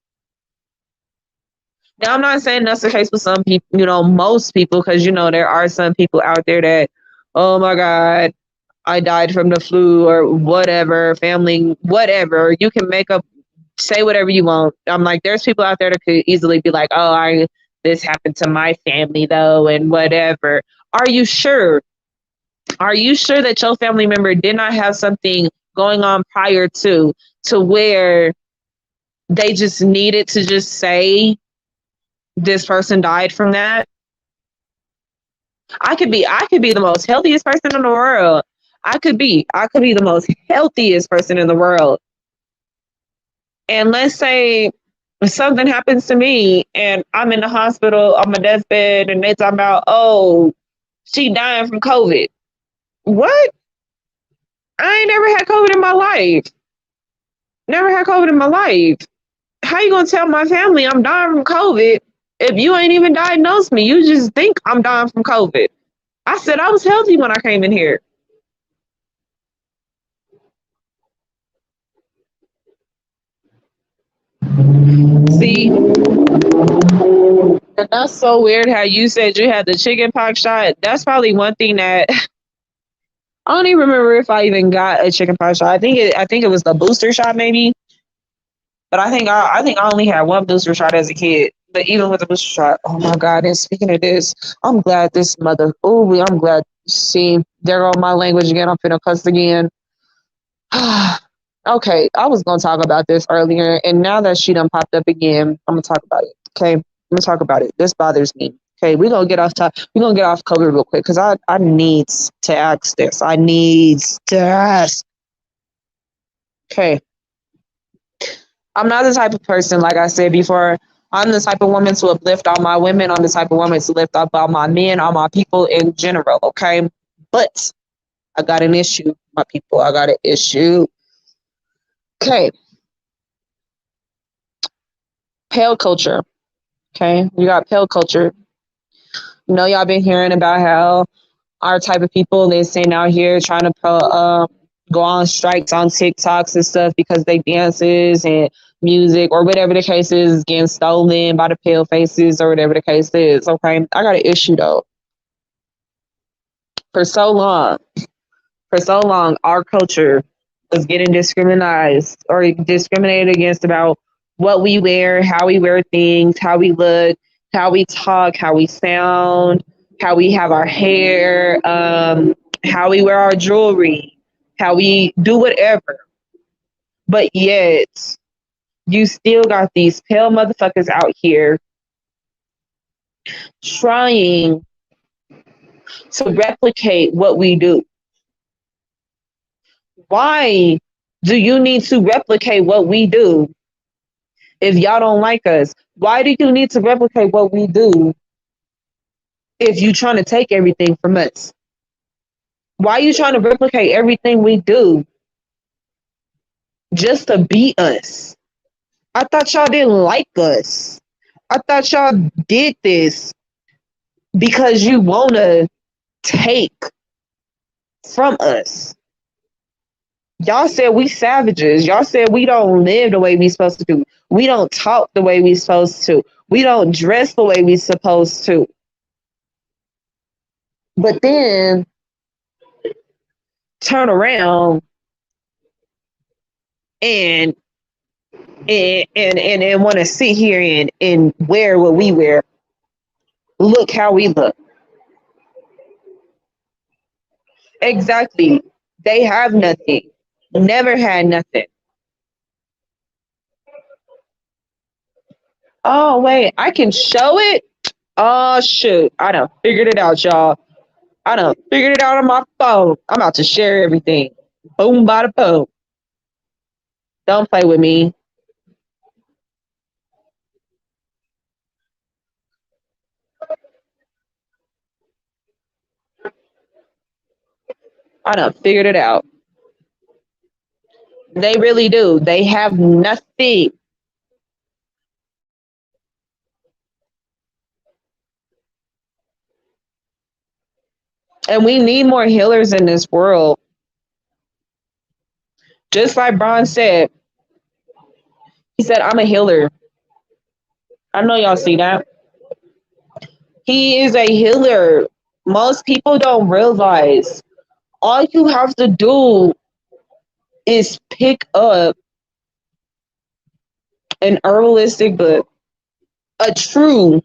Now, I'm not saying that's the case with some people, most people, because, there are some people out there that, oh my God, I died from the flu or whatever, family, whatever. You can say whatever you want. I'm like, there's people out there that could easily be like, oh, this happened to my family though, and whatever. Are you sure? Are you sure that your family member did not have something going on prior to where they just needed to just say this person died from that? I could be the most healthiest person in the world. I could be the most healthiest person in the world. And let's say something happens to me and I'm in the hospital on my deathbed and they talk about, oh, she dying from COVID. What? I ain't never had COVID in my life. Never had COVID in my life. How you gonna tell my family I'm dying from COVID if you ain't even diagnosed me? You just think I'm dying from COVID. I said I was healthy when I came in here. See, and that's so weird how you said you had the chicken pox shot. That's probably one thing that I don't even remember if I even got a chicken pox shot. I think it was the booster shot maybe. But I only had one booster shot as a kid. But even with the booster shot, oh my God! And speaking of this, I'm glad this mother. Oh, I'm glad. See, there go my language again. I'm finna cuss again. Okay, I was gonna talk about this earlier, and now that she done popped up again, I'm gonna talk about it. Okay, I'm gonna talk about it. This bothers me. Okay, we're gonna get off top. We're gonna get off cover real quick because I needs to ask this. I needs to ask. Okay, I'm not the type of person, like I said before. I'm the type of woman to uplift all my women. I'm the type of woman to lift up all my men, all my people in general. Okay, but I got an issue, my people. I got an issue. Okay, pale culture. Okay, we got pale culture. You know, y'all been hearing about how our type of people they sitting out here trying to go on strikes on TikToks and stuff because they dances and music or whatever the case is getting stolen by the pale faces or whatever the case is. Okay, I got an issue though. For so long, our culture was getting discriminated or discriminated against about what we wear, how we wear things, how we look, how we talk, how we sound, how we have our hair, how we wear our jewelry, how we do whatever. But yet, you still got these pale motherfuckers out here trying to replicate what we do. Why do you need to replicate what we do if y'all don't like us? Why do you need to replicate what we do if you trying to take everything from us? Why are you trying to replicate everything we do just to be us? I thought y'all didn't like us. I thought y'all did this because you want to take from us. Y'all said we savages. Y'all said we don't live the way we supposed to do. We don't talk the way we supposed to. We don't dress the way we supposed to. But then turn around and and want to sit here and wear what we wear. Look how we look. Exactly. They have nothing. Never had nothing. Oh wait, I can show it. Oh shoot. I done figured it out, y'all. I done figured it out on my phone. I'm about to share everything. Boom bada boom. Don't play with me. I done figured it out. They really do. They have nothing. And we need more healers in this world. Just like Bron said, he said, I'm a healer. I know y'all see that. He is a healer. Most people don't realize all you have to do is pick up an herbalistic book, a true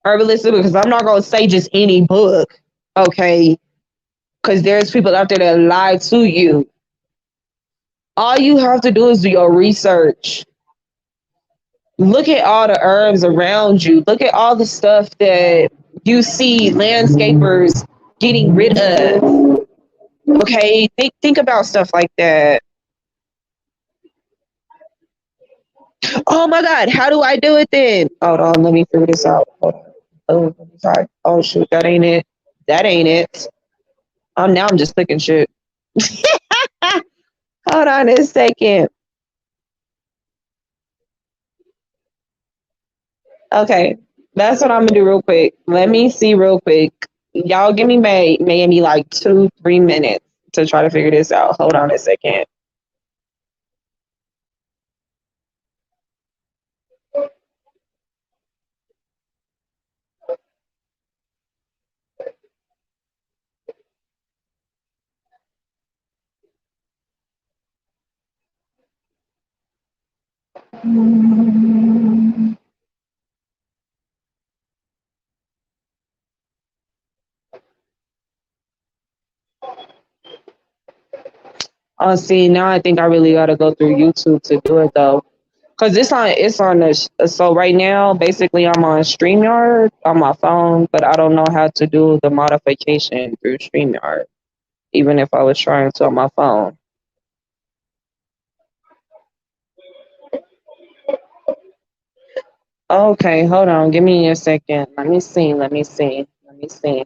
herbalistic book, because I'm not going to say just any book, okay? Because there's people out there that lie to you. All you have to do is do your research. Look at all the herbs around you. Look at all the stuff that you see landscapers getting rid of. Okay, think about stuff like that. Oh my God, how do I do it then? Hold on, let me figure this out. Hold on. Oh, sorry. Oh shoot, that ain't it. That ain't it. Now I'm just clicking shit. Hold on a second. Okay, that's what I'm gonna do real quick. Let me see real quick. Y'all give me maybe like 2-3 minutes to try to figure this out. Hold on a second. Oh, see, now I think I really gotta go through YouTube to do it though. Cause it's on the so right now basically I'm on StreamYard on my phone, but I don't know how to do the modification through StreamYard, even if I was trying to on my phone. Okay, hold on, give me a second. Let me see. Let me see. Let me see.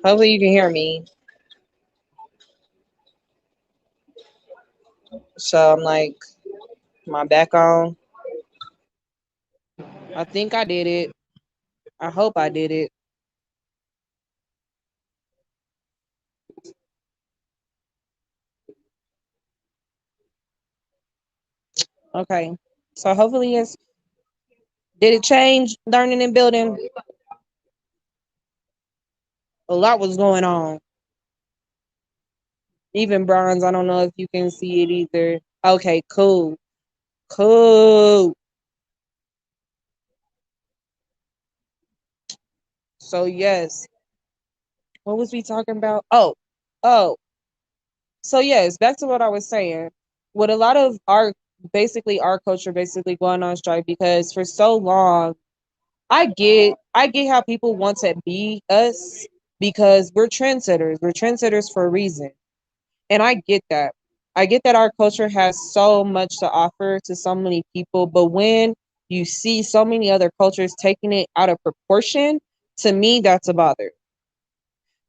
Hopefully you can hear me. So I'm like my back on. I think I did it. I hope I did it. Okay. So hopefully it's did it change learning and building? A lot was going on. Even bronze, I don't know if you can see it either. Okay, cool. Cool. So yes. What was we talking about? Oh. So yes, back to what I was saying. With a lot of our culture basically going on strike because for so long, I get how people want to be us because we're trendsetters. We're trendsetters for a reason. And I get that. I get that our culture has so much to offer to so many people, but when you see so many other cultures taking it out of proportion, to me that's a bother.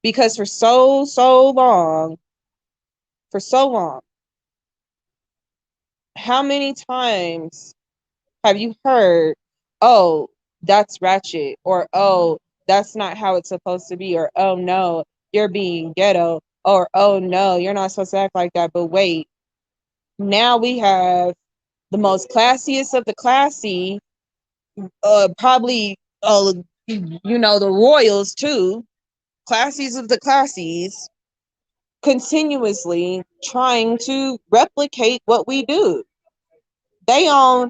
Because for so long, how many times have you heard, oh, that's ratchet, or oh, that's not how it's supposed to be, or oh no, you're being ghetto, or oh no, you're not supposed to act like that. But wait, now we have the most classiest of the classy, probably the royals too, classies of the classies, continuously trying to replicate what we do. They own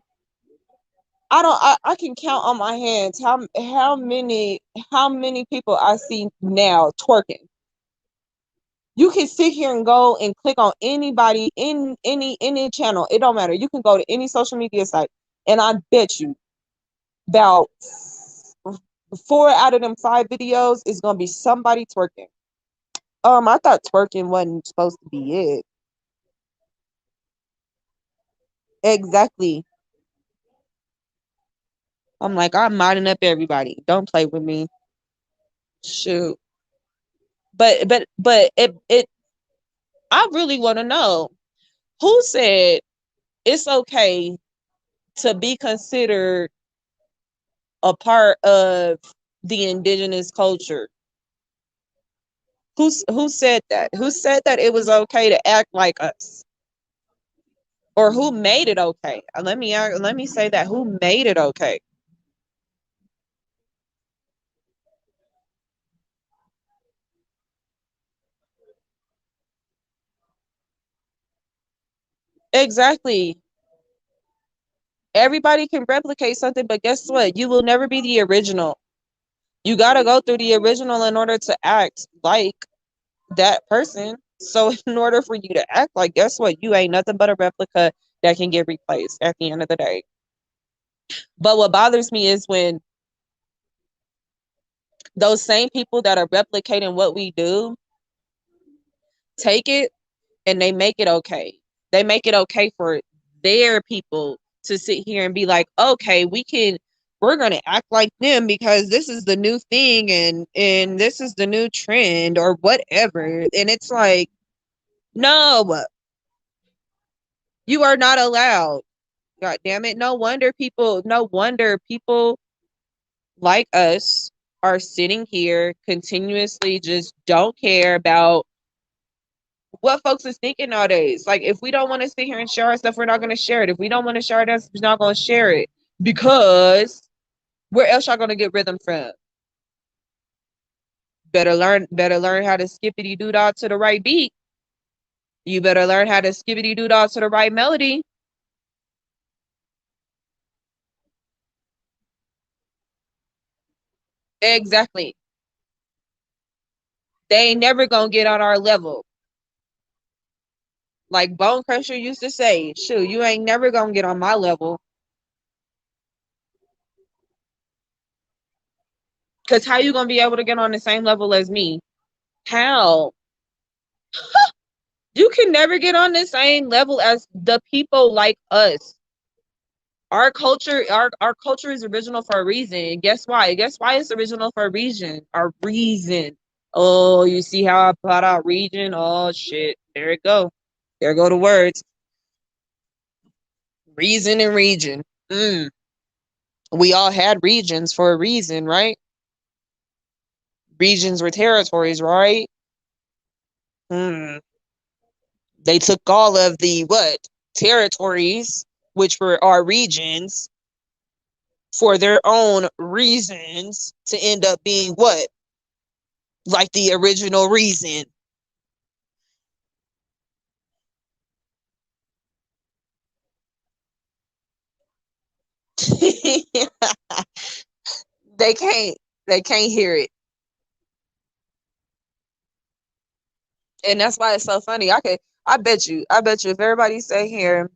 I can count on my hands how many people I see now twerking. You can sit here and go and click on anybody in any channel. It don't matter. You can go to any social media site, and I bet you about 4 out of them 5 videos is gonna be somebody twerking. I thought twerking wasn't supposed to be it. Exactly. I'm like, I'm modding up everybody. Don't play with me. Shoot. But it I really want to know who said it's okay to be considered a part of the indigenous culture. Who said that? Who said that it was okay to act like us? Or who made it okay? Let me say that who made it okay? Exactly. Everybody can replicate something, but guess what? You will never be the original. You got to go through the original in order to act like that person. So in order for you to act like, guess what? You ain't nothing but a replica that can get replaced at the end of the day. But what bothers me is when those same people that are replicating what we do take it and they make it okay. They make it okay for their people to sit here and be like, okay, we're gonna act like them because this is the new thing and this is the new trend or whatever. And it's like, no, you are not allowed. God damn it. No wonder people like us are sitting here continuously just don't care about what folks is thinking nowadays. Like, if we don't want to sit here and share our stuff, we're not going to share it. If we don't want to share it, we're not going to share it because where else y'all going to get rhythm from? Better learn how to skippity doo dah to the right beat. You better learn how to skippity doo dah to the right melody. Exactly. They ain't never gonna get on our level. Like Bone Crusher used to say, shoot, you ain't never gonna get on my level. Cause how you gonna be able to get on the same level as me? How? You can never get on the same level as the people like us. Our culture is original for a reason. Guess why? Guess why it's original for a reason? A reason. Oh, you see how I brought out region? Oh shit. There it go. There go the words. Reason and region. We all had regions for a reason, right? Regions were territories, right? Hmm. They took all of the what? Territories, which were our regions, for their own reasons to end up being what? Like the original reason. they can't they can't hear it. And that's why it's so funny. I bet you if everybody sat here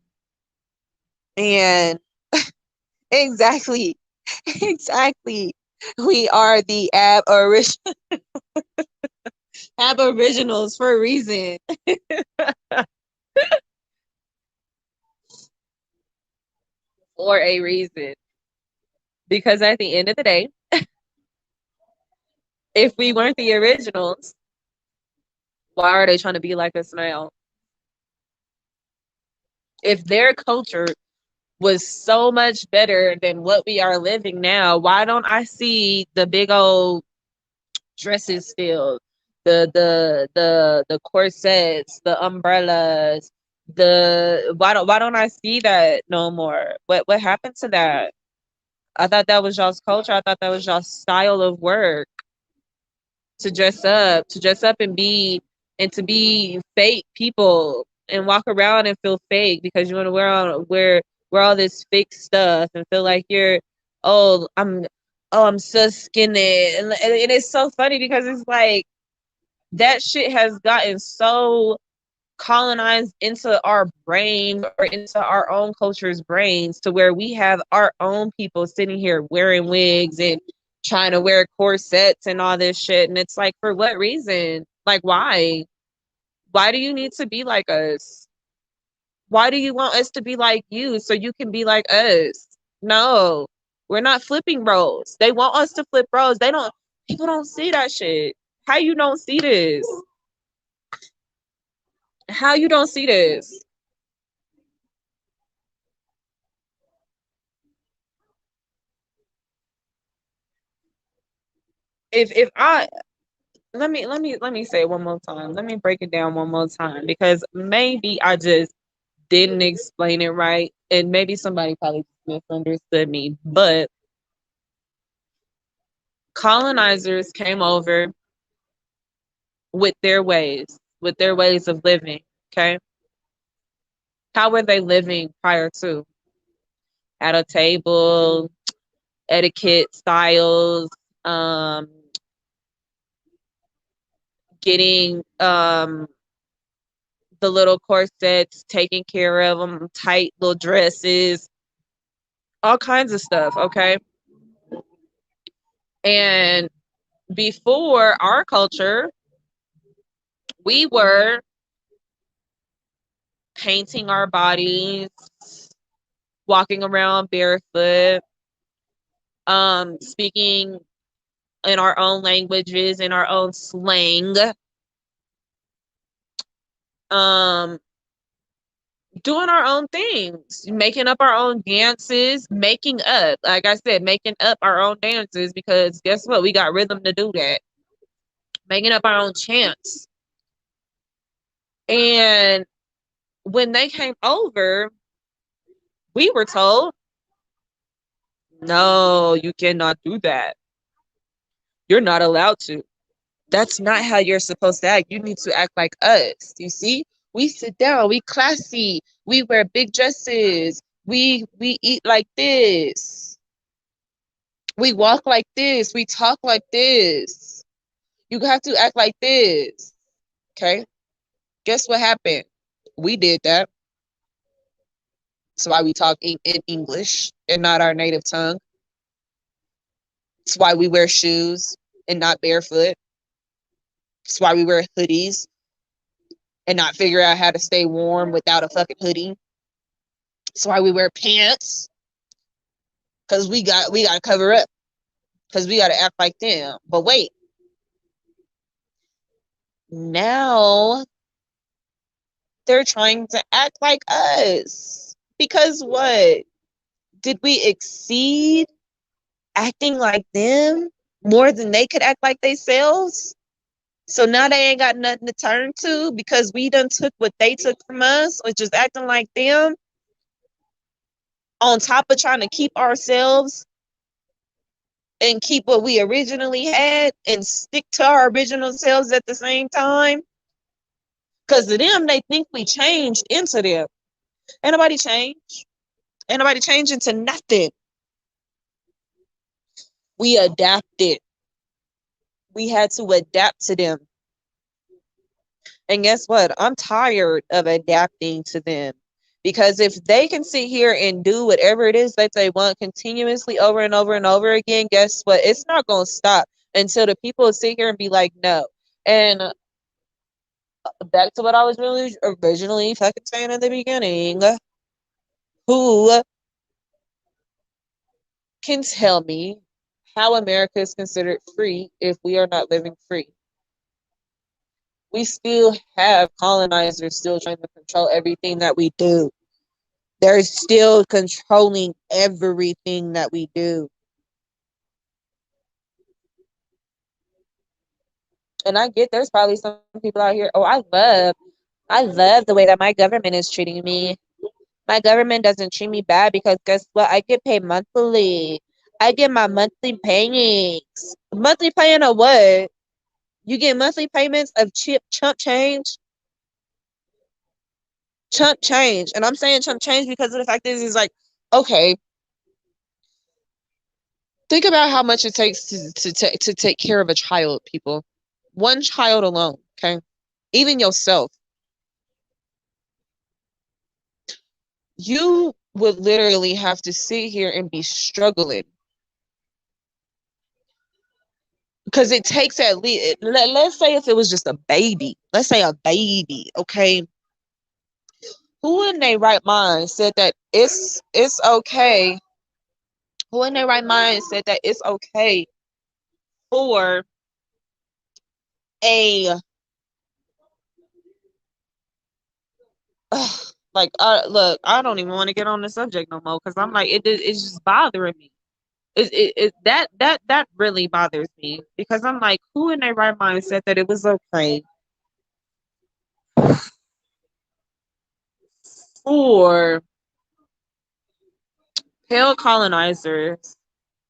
and exactly, exactly. We are the aboriginals for a reason. For a reason. Because at the end of the day, if we weren't the originals, why are they trying to be like us now? If their culture was so much better than what we are living now, why don't I see the big old dresses still? The corsets, the umbrellas, the why don't I see that no more? What happened to that? I thought that was y'all's culture. I thought that was y'all's style of work to dress up and to be fake people and walk around and feel fake because you want to wear all this fake stuff and feel like you're oh I'm so skinny and it's so funny because it's like that shit has gotten so colonized into our brain or into our own culture's brains to where we have our own people sitting here wearing wigs and trying to wear corsets and all this shit. And it's like, for what reason? Like, why? Why do you need to be like us? Why do you want us to be like you so you can be like us? No, we're not flipping roles. They want us to flip roles. People don't see that shit. How you don't see this? How you don't see this? If I let me say it one more time. Let me break it down one more time because maybe I just didn't explain it right, and maybe somebody probably misunderstood me. But colonizers came over with their ways of living. Okay, how were they living prior to? at a table, etiquette, styles, getting the little corsets taken care of them, tight little dresses, all kinds of stuff, okay? And before our culture, we were painting our bodies, walking around barefoot, speaking in our own languages, in our own slang, um, doing our own things, making up our own dances, making up, like I said, making up our own dances because guess what? We got rhythm to do that. Making up our own chants. And when they came over, we were told, no, you cannot do that. You're not allowed to. That's not how you're supposed to act. You need to act like us. You see? We sit down, we classy, we wear big dresses, we eat like this. We walk like this, we talk like this. You have to act like this. Okay? Guess what happened? We did that. That's why we talk in English and not our native tongue. It's why we wear shoes and not barefoot. It's why we wear hoodies and not figure out how to stay warm without a fucking hoodie. It's why we wear pants because we got to cover up because we got to act like them. But wait, now they're trying to act like us because what? Did we exceed acting like them more than they could act like themselves? So now they ain't got nothing to turn to because we done took what they took from us, which is acting like them, on top of trying to keep ourselves and keep what we originally had and stick to our original selves at the same time. Because to them, they think we changed into them. Ain't nobody changed. Ain't nobody changed into nothing. We adapted. We had to adapt to them. And guess what? I'm tired of adapting to them. Because if they can sit here and do whatever it is that they want continuously over and over and over again, guess what? It's not going to stop until the people sit here and be like, no. And back to what I was really originally fucking saying in the beginning. Who can tell me how America is considered free if we are not living free? We still have colonizers still trying to control everything that we do. They're still controlling everything that we do. And I get there's probably some people out here, oh, I love the way that my government is treating me. My government doesn't treat me bad because guess what? I get paid monthly. I get my monthly payments. Monthly paying of what? You get monthly payments of chump change? Chump change. And I'm saying chump change because of the fact is like, okay, think about how much it takes to take care of a child, people. One child alone, okay? Even yourself. You would literally have to sit here and be struggling. Because it takes at least, let's say if it was just a baby, let's say a baby, okay? Who in their right mind said that it's okay? Who in their right mind said that it's okay for a like look, I don't even want to get on the subject no more because I'm like it's just bothering me. That really bothers me because I'm like, who in their right mind said that it was okay for pale colonizers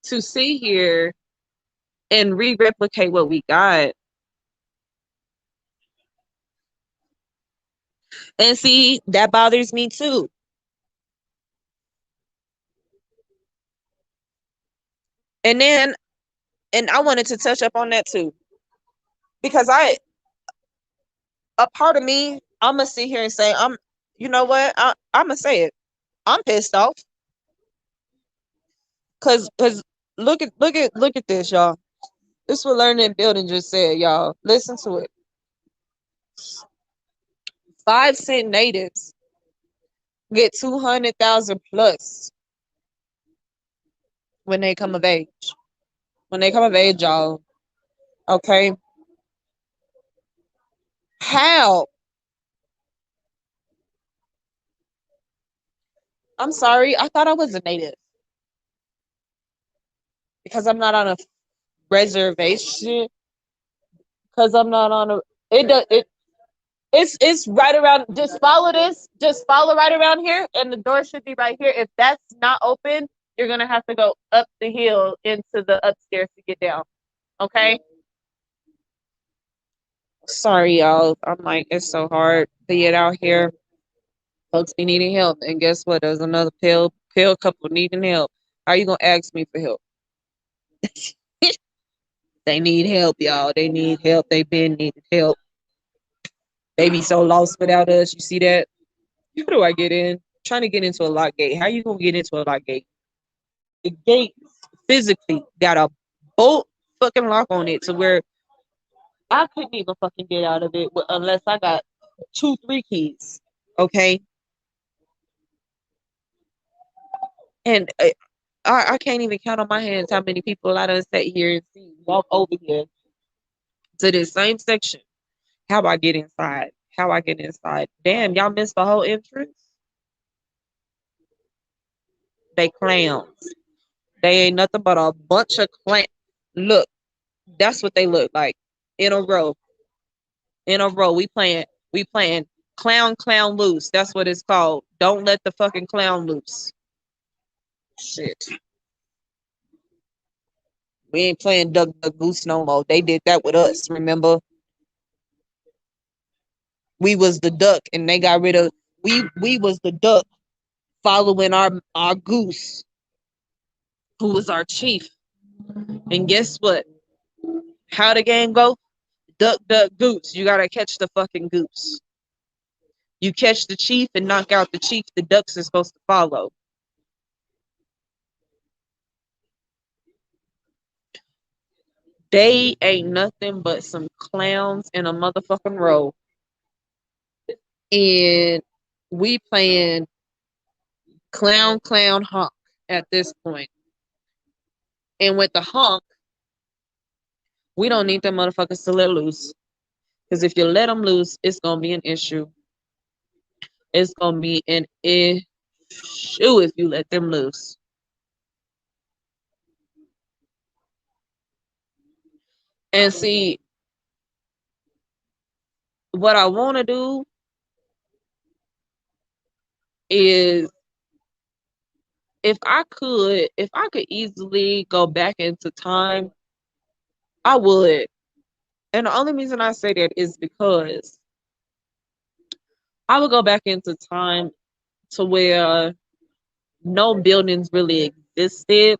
to sit here and re-replicate what we got? And see, that bothers me too. And then, and I wanted to touch up on that too, because a part of me, I'm gonna sit here and say, you know what, I'm gonna say it. I'm pissed off, cause look at this, y'all. This is what Learning and Building just said, y'all. Listen to it. 5 cent natives get 200,000 plus when they come of age. When they come of age, y'all. Okay, how? I'm sorry, I thought I was a native because I'm not on a reservation. Because I'm not on a. It does it. It's right around. Just follow this. Just follow right around here, and the door should be right here. If that's not open, you're gonna have to go up the hill into the upstairs to get down. Okay. Sorry, y'all. I'm like, it's so hard to get out here. Folks be needing help, and guess what? There's another pale couple needing help. How you gonna ask me for help? They need help, y'all. They need help. They been needed help. They be so lost without us. You see that? How do I get in? I'm trying to get into a lock gate. How you gonna get into a lock gate? The gate physically got a bolt fucking lock on it to where I couldn't even fucking get out of it unless I got 2, 3 keys. Okay, and I can't even count on my hands how many people I done sat here and see walk over here to this same section. How I get inside? How I get inside? Damn, y'all missed the whole entrance. They clowns. They ain't nothing but a bunch of clowns. Look, that's what they look like in a row. In a row, we playing clown loose. That's what it's called. Don't let the fucking clown loose. Shit. We ain't playing duck duck goose no more. They did that with us, remember? We was the duck and they got rid of we was the duck following our goose, who was our chief. And guess what? How the game go? Duck duck goose. You gotta catch the fucking goose. You catch the chief and knock out the chief the ducks are supposed to follow. They ain't nothing but some clowns in a motherfucking row. And we playing clown honk at this point. And with the honk, we don't need them motherfuckers to let loose. Because if you let them loose, it's gonna be an issue. It's gonna be an issue if you let them loose. And see, what I want to do is, if I could easily go back into time, I would. And the only reason I say that is because I would go back into time to where no buildings really existed,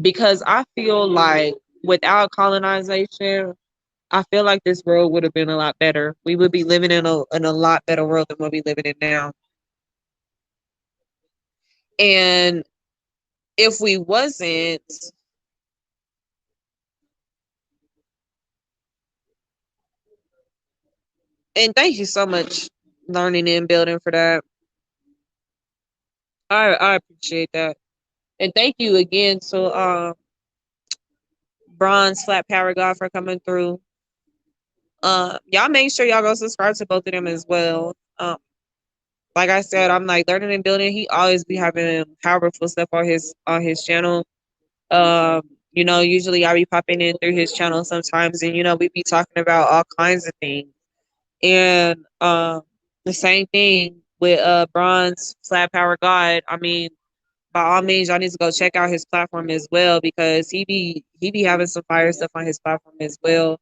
because I feel like without colonization, I feel like this world would have been a lot better. We would be living in a lot better world than what we living in now. And if we wasn't, and thank you so much, Learning and Building, for that. I appreciate that. And thank you again to Bronze Flat Power God for coming through. Y'all make sure y'all go subscribe to both of them as well. Like I said, I'm like Learning and Building. He always be having powerful stuff on his channel. Usually I be popping in through his channel sometimes, and we be talking about all kinds of things. And the same thing with Bronze Flat Power God. I mean, by all means, y'all need to go check out his platform as well, because he be having some fire stuff on his platform as well.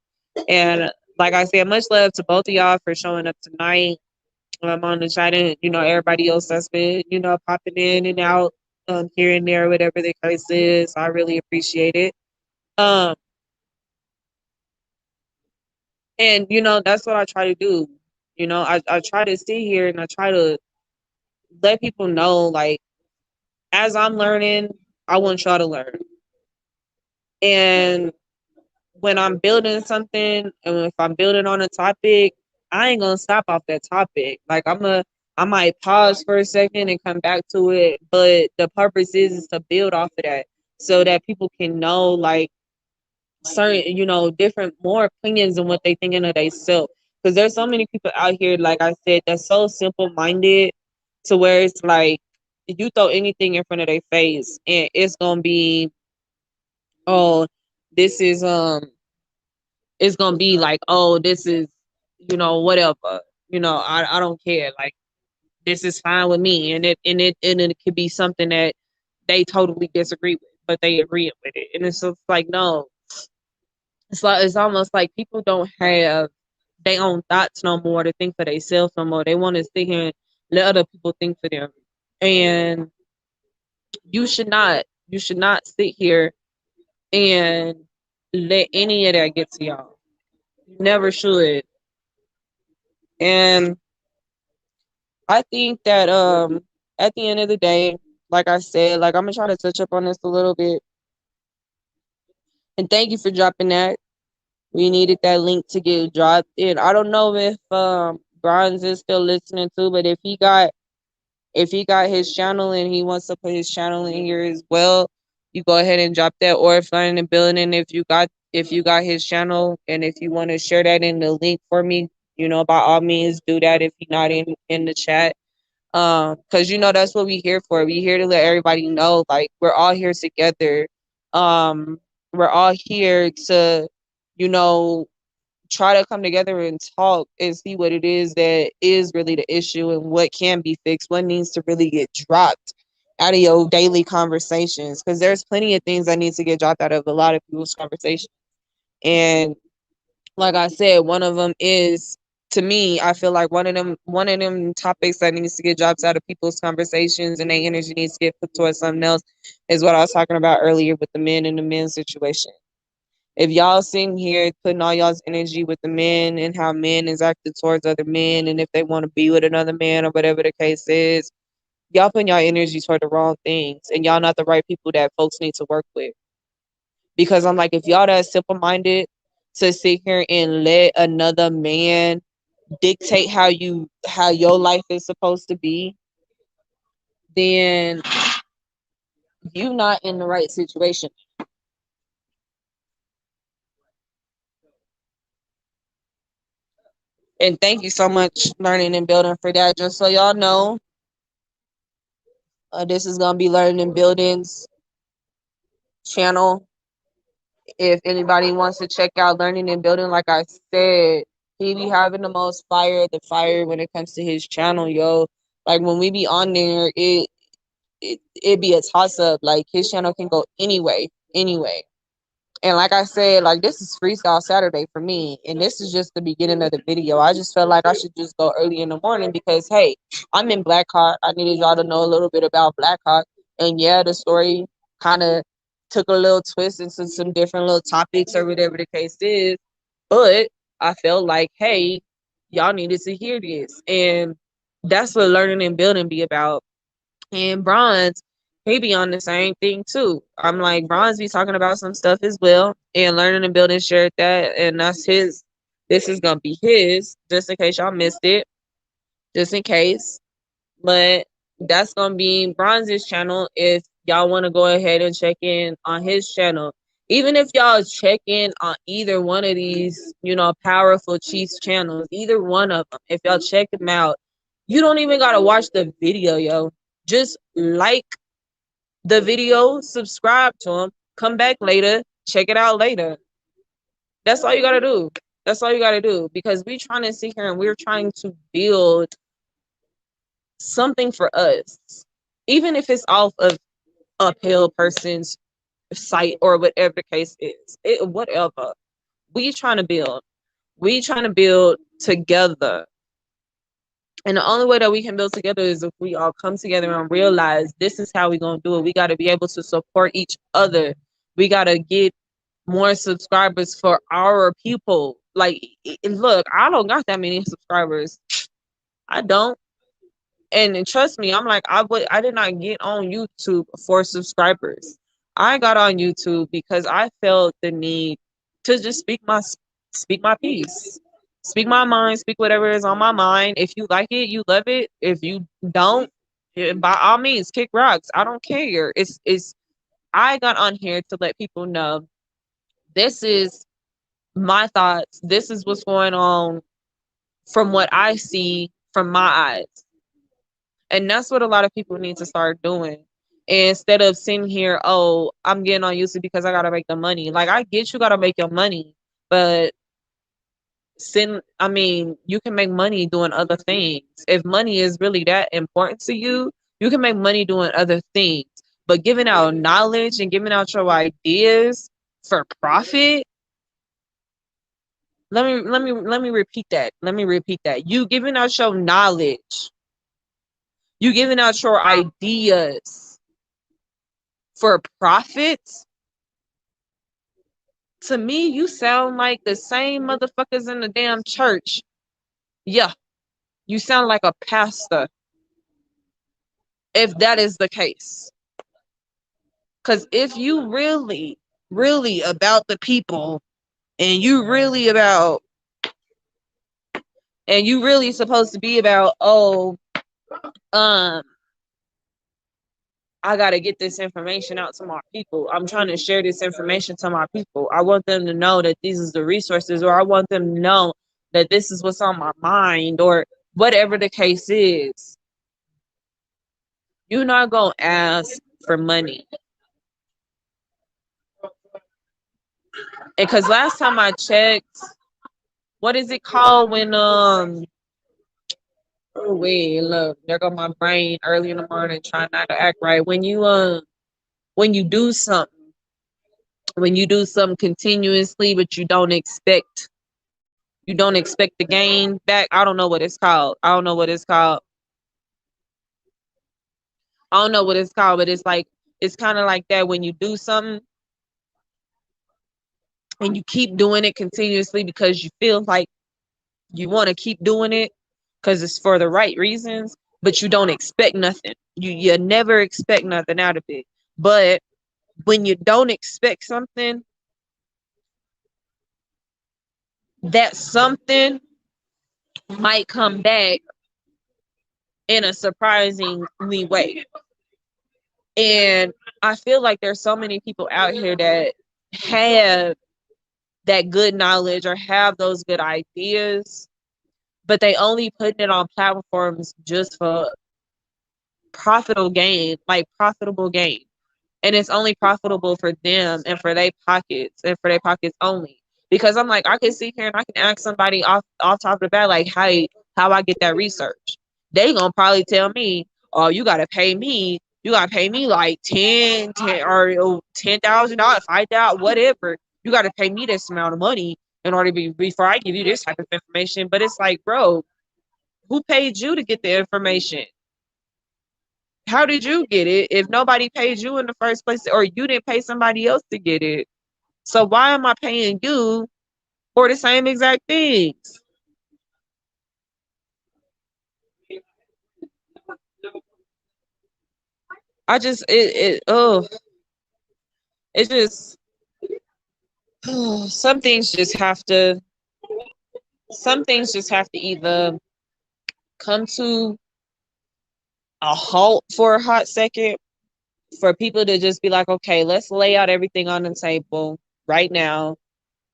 And like I said, much love to both of y'all for showing up tonight. I'm on the chat, and everybody else that's been popping in and out. here and there, whatever the case is. I really appreciate it. Um, and that's what I try to do. I try to sit here and I try to let people know, like, as I'm learning, I want y'all to learn. And when I'm building something, and if I'm building on a topic, I ain't gonna stop off that topic. Like, I might pause for a second and come back to it, but the purpose is to build off of that so that people can know, like, certain, different more opinions and what they thinking of themselves. Because there's so many people out here, like I said, that's so simple minded to where it's like you throw anything in front of their face and it's gonna be, oh, this is it's gonna be like, oh, this is, whatever. I don't care. Like, this is fine with me, and it could be something that they totally disagree with, but they agree with it, and it's just like, no, it's almost like people don't have their own thoughts no more to think for themselves no more. They want to sit here and let other people think for them, and you should not sit here and let any of that get to y'all. You never should. And I think that at the end of the day, like I said, like, I'm gonna try to touch up on this a little bit. And thank you for dropping that. We needed that link to get dropped. And I don't know if Bronze is still listening too, but if he got his channel and he wants to put his channel in here as well, you go ahead and drop that. Or if Learning and Building, if you got his channel and if you want to share that in the link for me, by all means do that if you're not in the chat. Because that's what we here for. We here to let everybody know, like, we're all here together. um we're all here to, you know try to come together and talk and see what it is that is really the issue and what can be fixed, what needs to really get dropped out of your daily conversations, because there's plenty of things that need to get dropped out of a lot of people's conversations. And like I said, one of them is, to me, I feel like one of them topics that needs to get dropped out of people's conversations and their energy needs to get put towards something else is what I was talking about earlier with the men and the men situation. If y'all sitting here putting all y'all's energy with the men and how men is acting towards other men and if they want to be with another man or whatever the case is, y'all putting y'all energy toward the wrong things and y'all not the right people that folks need to work with. Because I'm like, if y'all that simple minded to sit here and let another man dictate how your life is supposed to be, then you not in the right situation. And thank you so much, Learning and Building, for that. Just so y'all know, this is gonna be Learning and Building's channel. If anybody wants to check out Learning and Building, like I said, he be having the most fire when it comes to his channel, yo. Like, when we be on there, it be a toss up. Like, his channel can go anyway. And like I said, like, this is Freestyle Saturday for me, and this is just the beginning of the video. I just felt like I should just go early in the morning because, hey, I'm in Blackhawk. I needed y'all to know a little bit about Blackhawk, and yeah, the story kind of took a little twist into some different little topics or whatever the case is. But I felt like, hey, y'all needed to hear this, and that's what Learning and Building be about. And Bronze, he be on the same thing too. I'm like, Bronze be talking about some stuff as well. And Learning and Building shared that. And that's his. This is gonna be his, just in case y'all missed it. Just in case. But that's gonna be Bronze's channel if y'all want to go ahead and check in on his channel. Even if y'all check in on either one of these, powerful Chiefs channels, either one of them, if y'all check them out, you don't even gotta watch the video, yo. Just like the video, subscribe to them, come back later, check it out later. That's all you gotta do. That's all you gotta do, because we trying to sit here and we're trying to build something for us, even if it's off of uphill person's site or whatever the case is. Whatever. We trying to build. We trying to build together. And the only way that we can build together is if we all come together and realize this is how we're going to do it. We got to be able to support each other. We got to get more subscribers for our people. Like, look, I don't got that many subscribers. I don't. And trust me, I'm like, I did not get on YouTube for subscribers. I got on YouTube because I felt the need to just speak my piece. Speak my mind, speak whatever is on my mind. If you like it, you love it. If you don't, by all means, kick rocks. I don't care. It's I got on here to let people know this is my thoughts. This is what's going on from what I see from my eyes. And that's what a lot of people need to start doing. Instead of sitting here, oh, I'm getting on YouTube because I gotta make the money. Like, I get you gotta make your money, but I mean, you can make money doing other things. If money is really that important to you, you can make money doing other things. But giving out knowledge and giving out your ideas for profit, let me repeat that. Let me repeat that. You giving out your knowledge, you giving out your ideas for profit, to me, you sound like the same motherfuckers in the damn church. Yeah, you sound like a pastor if that is the case. Because if you really, really about the people and you really about, and you really supposed to be about, oh, um, I got to get this information out to my people. I'm trying to share this information to my people. I want them to know that these is the resources, or I want them to know that this is what's on my mind, or whatever the case is. You're not going to ask for money. And because last time I checked, what is it called when, oh, wait, look, there go my brain early in the morning trying not to act right. When you do something, continuously, but you don't expect the gain back. I don't know what it's called. I don't know what it's called. But it's like, it's kind of like that when you do something and you keep doing it continuously because you feel like you want to keep doing it because it's for the right reasons, but you don't expect nothing. You never expect nothing out of it. But when you don't expect something, that something might come back in a surprisingly way. And I feel like there's so many people out here that have that good knowledge or have those good ideas, but they only putting it on platforms just for profitable gain. And it's only profitable for them and for their pockets and for their pockets only. Because I'm like, I can sit here and I can ask somebody off top of the bat, like, hey, how I get that research. They gonna probably tell me, oh, you gotta pay me. You gotta pay me like 10 or $10,000, $5,000, whatever. You gotta pay me this amount of money in order to before I give you this type of information. But it's like, bro, who paid you to get the information? How did you get it if nobody paid you in the first place, or you didn't pay somebody else to get it? So why am I paying you for the same exact things? I just it just some things just have to either come to a halt for a hot second, for people to just be like, okay, let's lay out everything on the table right now,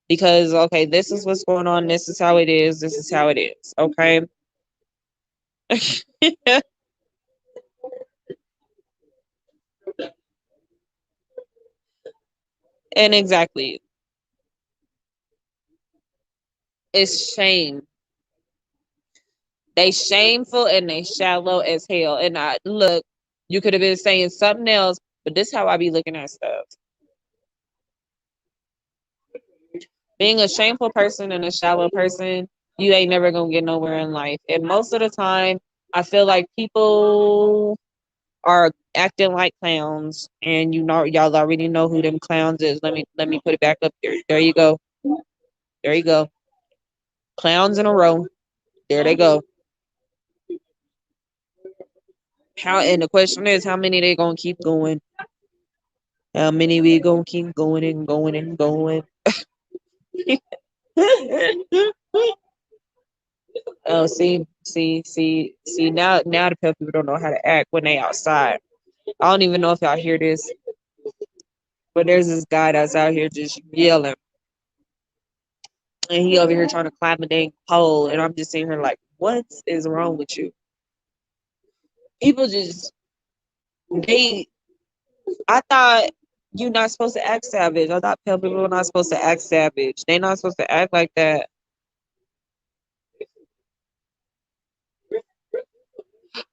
because okay, this is what's going on, this is how it is, okay. And exactly, it's shame. They shameful and they shallow as hell. And I look, you could have been saying something else, but this is how I be looking at stuff. Being a shameful person and a shallow person you ain't never gonna get nowhere in life. And most of the time, I feel like people are acting like clowns, and y'all already know who them clowns is. Let me put it back up there. There you go. There you go. Clowns in a row. There they go. How and the question is, how many they gonna keep going? How many we gonna keep going and going and going? Oh, see. Now the people don't know how to act when they outside. I don't even know if y'all hear this, but there's this guy that's out here just yelling, and he over here trying to climb a dang pole, and I'm just sitting here like, what is wrong with you? People just they. I thought you're not supposed to act savage. I thought people were not supposed to act savage. They not supposed to act like that.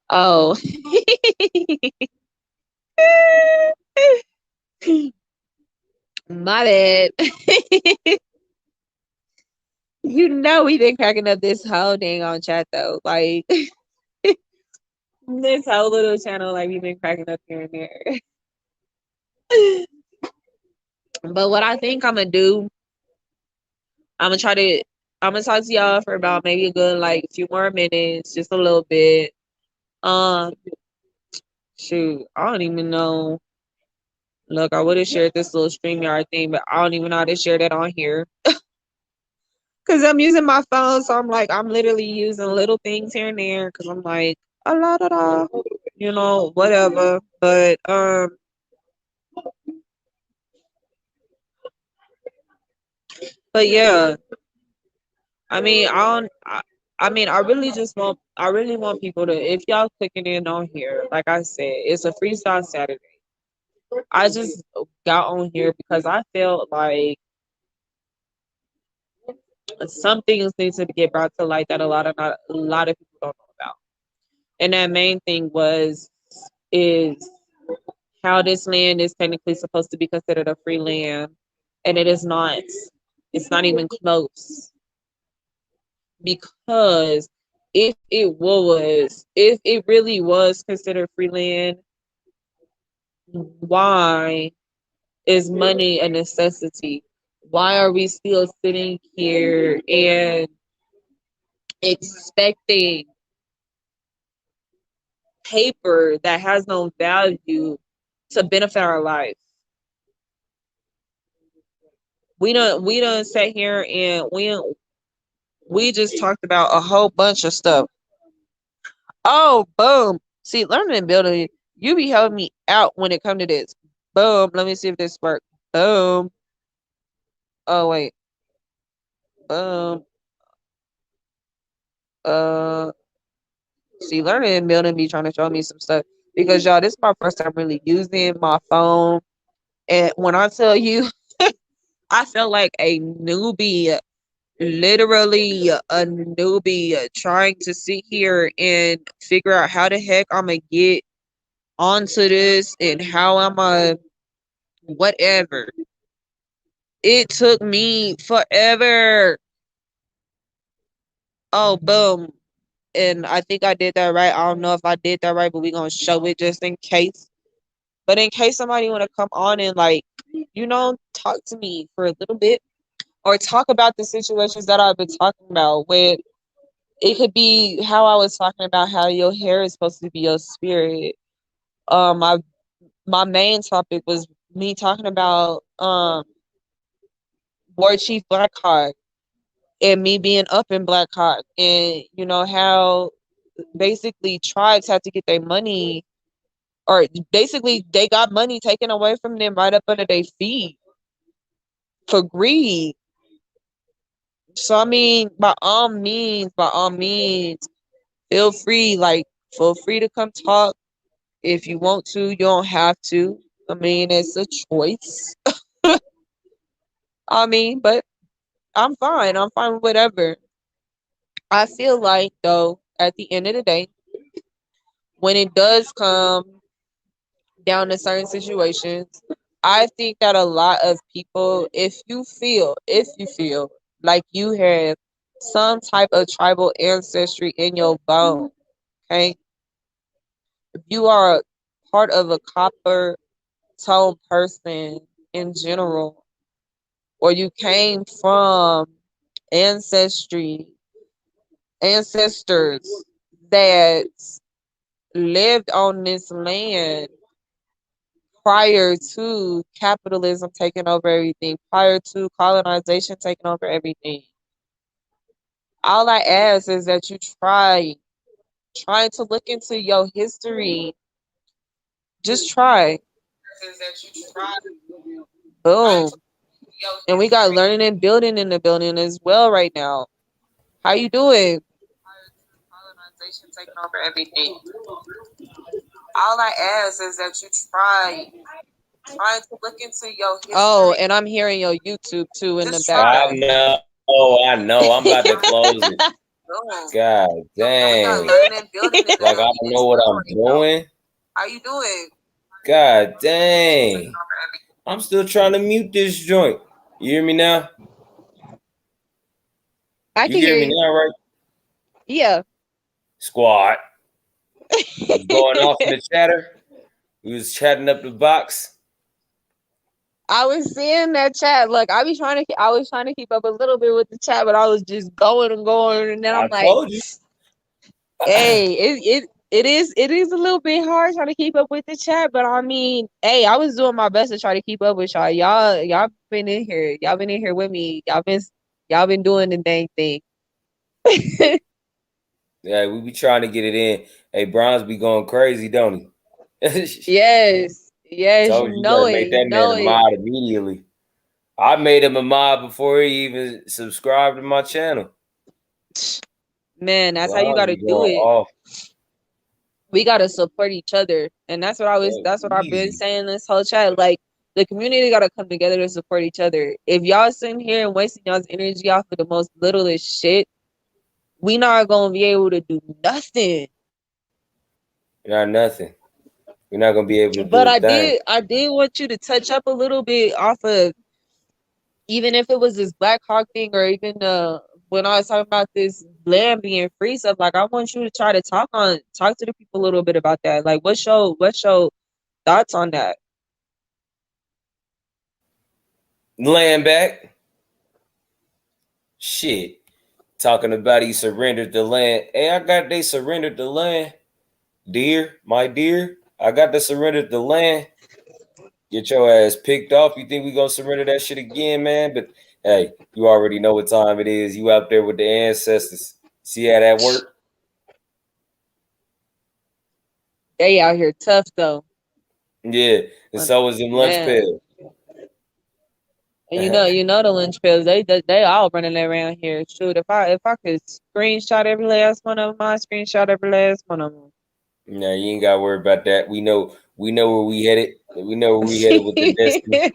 Oh, my bad. You know we've been cracking up this whole dang on chat though. Like this whole little channel, like we've been cracking up here and there. But what I think I'm gonna do, I'm gonna try to I'm gonna talk to y'all for about maybe a good like few more minutes, just a little bit. Um shoot, I don't even know. Look, I would have shared this little StreamYard thing, but I don't even know how to share that on here. Cause I'm using my phone, so I'm like, I'm literally using little things here and there. Cause I'm like, a la da da, whatever. But yeah, I mean, I really just I really want people to, if y'all clicking in on here, like I said, it's a Freestyle Saturday. I just got on here because I felt like some things need to get brought to light that a lot of people don't know about. And that main thing is how this land is technically supposed to be considered a free land, and it is not. It's not even close, because if it really was considered free land, why is money a necessity? Why are we still sitting here and expecting paper that has no value to benefit our life? We don't sit here and we just talked about a whole bunch of stuff. Oh, boom. See, learning and building, you be helping me out when it comes to this. Boom. Let me see if this works. Boom. Oh, wait. Boom. Uh, See, learning and building be trying to show me some stuff. Because, y'all, this is my first time really using my phone. And when I tell you, I felt like a newbie, literally a newbie, trying to sit here and figure out how the heck I'm going to get onto this and how I'm going to whatever. It took me forever. Oh, boom. And I think I did that right. I don't know if I did that right, but we're going to show it just in case. But in case somebody want to come on and like, talk to me for a little bit or talk about the situations that I've been talking about with, it could be how I was talking about how your hair is supposed to be your spirit. My main topic was me talking about War Chief Blackhawk and me being up in Blackhawk, and how basically tribes have to get their money, or basically they got money taken away from them right up under their feet for greed. So I mean, by all means, feel free, feel free to come talk if you want to. You don't have to. I mean, it's a choice. I mean, but I'm fine. I'm fine with whatever. I feel like though, at the end of the day, when it does come down to certain situations, I think that a lot of people, if you feel like you have some type of tribal ancestry in your bone. Okay. If you are part of a copper tone person in general, or you came from ancestry, ancestors that lived on this land prior to capitalism taking over everything, prior to colonization taking over everything. All I ask is that you try to look into your history. Just try. Boom. And we got learning and building in the building as well right now. How you doing? Colonization taking over everything. All I ask is that you try to look into your history. Oh, and I'm hearing your YouTube too in the background. I know. I'm about to close it. God dang. Like I don't know what I'm doing. How you doing? God dang. I'm still trying to mute this joint. You hear me now? I You can hear hear me you. now, right? Yeah. Squad. Was going off in the chatter. We was chatting up the box. I was seeing that chat. Look, I was trying to keep up a little bit with the chat, but I was just going and going, and then I I'm like, told you. hey, it is a little bit hard trying to keep up with the chat, but I mean, hey, I was doing my best to try to keep up with y'all. Y'all been in here. Y'all been in here with me. Y'all been doing the dang thing. Yeah, we be trying to get it in. Hey, Bronze be going crazy, don't he? Yes. Yes, Told you you, you know gotta it. make You that man know a it. mod immediately. I made him a mod before he even subscribed to my channel. Man, that's how you Bronze gotta be do going it. off. We gotta support each other. And Yeah, that's what I've been easy. saying this whole chat. Like the community gotta come together to support each other. If y'all sitting here and wasting y'all's energy off of the most littlest shit, we not gonna be able to do nothing. Not nothing. We're not gonna be able to But do a thing. I did want you to touch up a little bit off of, even if it was this Black Hawk thing, or even when I was talking about this land being free stuff, like I want you to try to talk to the people a little bit about that. Like what's your thoughts on that? Land back. Shit. Talking about he surrendered the land. Hey, I got they surrendered the land. Dear, my dear, I got to surrender the land. Get your ass picked off. You think we gonna surrender that shit again, man? But hey, you already know what time it is. You out there with the ancestors. See how that work? They out here tough though. Yeah. And so was them lunch Man. pail. And you know the lynch pills, they all running around here. Shoot, if I could screenshot every last one of them, I screenshot every last one of them. Nah, you ain't gotta worry about that. We know where we headed. We know where we headed with the destiny.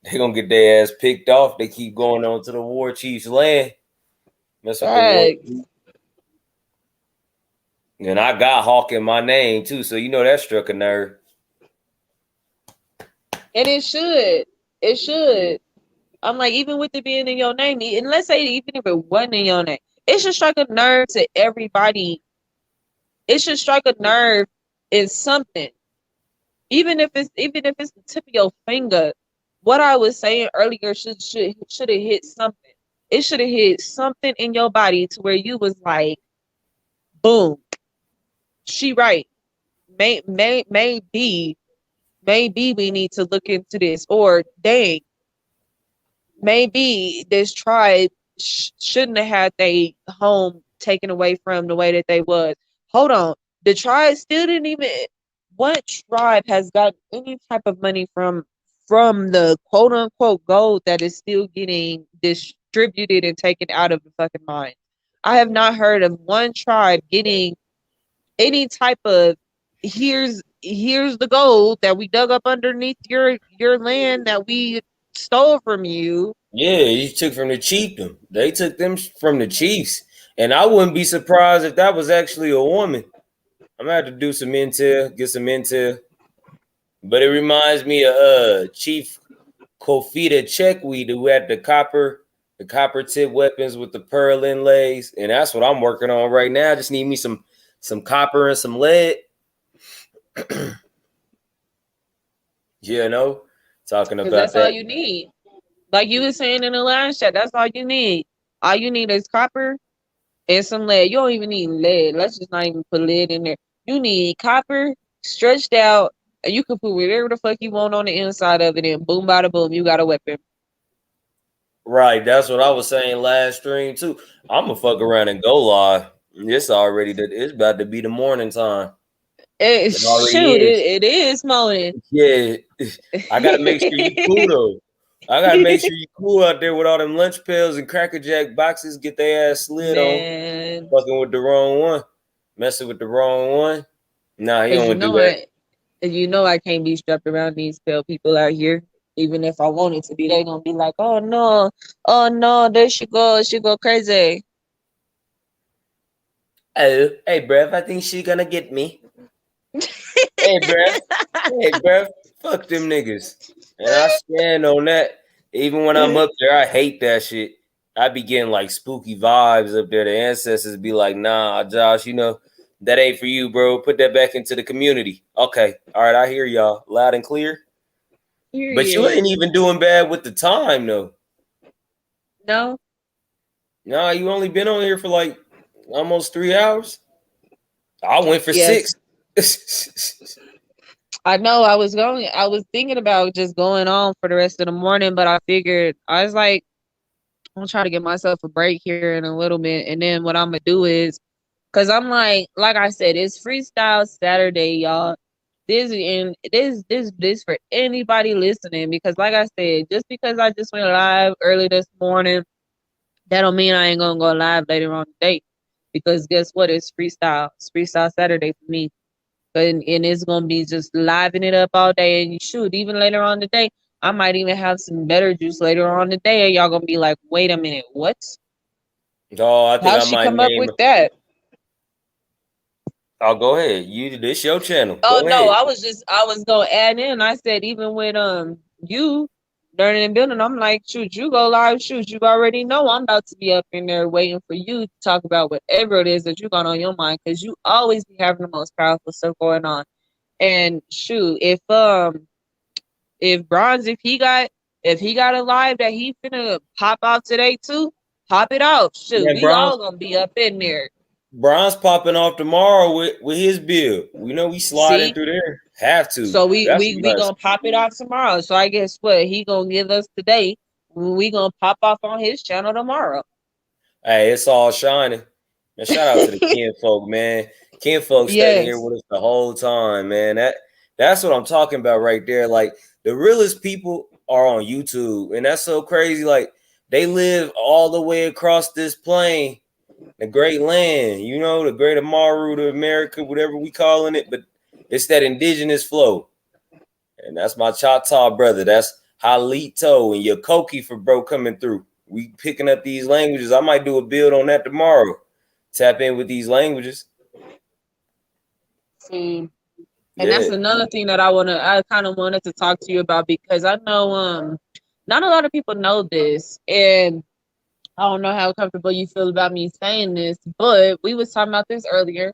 They gonna get their ass picked off. They keep going on to the war chief's land. Mess with the war Facts. chief. And I got Hawk in my name too, so you know that struck a nerve. And it should. It should. I'm like, even with it being in your name, and let's say even if it wasn't in your name, it should strike a nerve to everybody. It should strike a nerve in something. Even if it's the tip of your finger. What I was saying earlier should have hit something. It should have hit something in your body to where you was like, boom, she right. Maybe we need to look into this, or dang, maybe this tribe shouldn't have had their home taken away from the way that they was. Hold on, the tribe still didn't even. What tribe has got any type of money from the quote unquote gold that is still getting distributed and taken out of the fucking mine? I have not heard of one tribe getting any type of, here's the gold that we dug up underneath your land that we stole from you. Yeah, he took from the chiefdom. They took them from the chiefs. And I wouldn't be surprised if that was actually a woman. I'm gonna have to do some intel, get some intel. But it reminds me of Chief Kofita Checkweed who had the copper The copper tip weapons with the pearl inlays, and that's what I'm working on right now. I just need me some copper and some lead. You know, talking Because about that's all that. you need. Like you were saying in the last chat, that's all you need. All you need is copper and some lead. You don't even need lead. Let's just not even put lead in there. You need copper stretched out, and you can put whatever the fuck you want on the inside of it, and boom, bada boom, you got a weapon. Right, that's what I was saying last stream too. I'm gonna fuck around and go live. It's about to be the morning time. It already Shoot, is. it is morning. Yeah, I gotta make sure you cool though. I gotta make sure you cool out there with all them lunch pails and Cracker Jack boxes. Get their ass slid on. Man, Fucking with the wrong one, messing with the wrong one. Nah, he because don't do that. you know I can't be strapped around these pale people out here. Even if I wanted to be, they gonna be like, oh no, there she go crazy. Oh, hey, bruv, I think she gonna get me. Hey, bruv. Hey, bruv. Fuck them niggas. And I stand on that. Even when I'm up there, I hate that shit. I be getting like spooky vibes up there. The ancestors be like, nah, Josh, that ain't for you, bro. Put that back into the community. Okay. All right, I hear y'all loud and clear. But you Period. ain't even doing bad with the time, though. No. Nah, you only been on here for like almost 3 hours. I went for Yes, 6. I know. I was thinking about just going on for the rest of the morning, but I figured I was like, I'm gonna try to give myself a break here in a little bit, and then what I'm gonna do is, cause I'm like I said, it's Freestyle Saturday, y'all. This for anybody listening, because like I said, just because I just went live early this morning, that don't mean I ain't gonna go live later on today. Because guess what? It's Freestyle Saturday for me. And it's gonna be just liven it up all day. And shoot, even later on today, I might even have some better juice later on today. And y'all gonna be like, wait a minute, what? Oh, I think How'd I she might come up name. with that? Oh, go ahead. This your channel. Oh Go no, ahead. I was gonna add in. I said even with you learning and building, I'm like, shoot, you go live, shoot, you already know I'm about to be up in there waiting for you to talk about whatever it is that you got on your mind, because you always be having the most powerful stuff going on. And shoot, if Bronze, if he got a live that he finna pop out today too, pop it out. Shoot, Yeah, we Bron. all gonna be up in there. Bron's popping off tomorrow with his bill. We know we sliding See? through there. Have to. So That's a we must. gonna pop it off tomorrow. So I guess what he gonna give us today, we gonna pop off on his channel tomorrow. Hey, it's all shining. Man, shout out to the Ken folk, man. Ken folk stayed here Yes. with us the whole time, man. That's what I'm talking about right there. Like the realest people are on YouTube, and that's so crazy. Like they live all the way across this plane, the great land, the great Amaru to America, whatever we calling it, but it's that indigenous flow. And that's my Choctaw brother. That's Halito and Yokoki for bro coming through. We picking up these languages. I might do a build on that tomorrow. Tap in with these languages. See, and that's Yeah. another thing that I kind of wanted to talk to you about, because I know not a lot of people know this, and I don't know how comfortable you feel about me saying this, but we was talking about this earlier,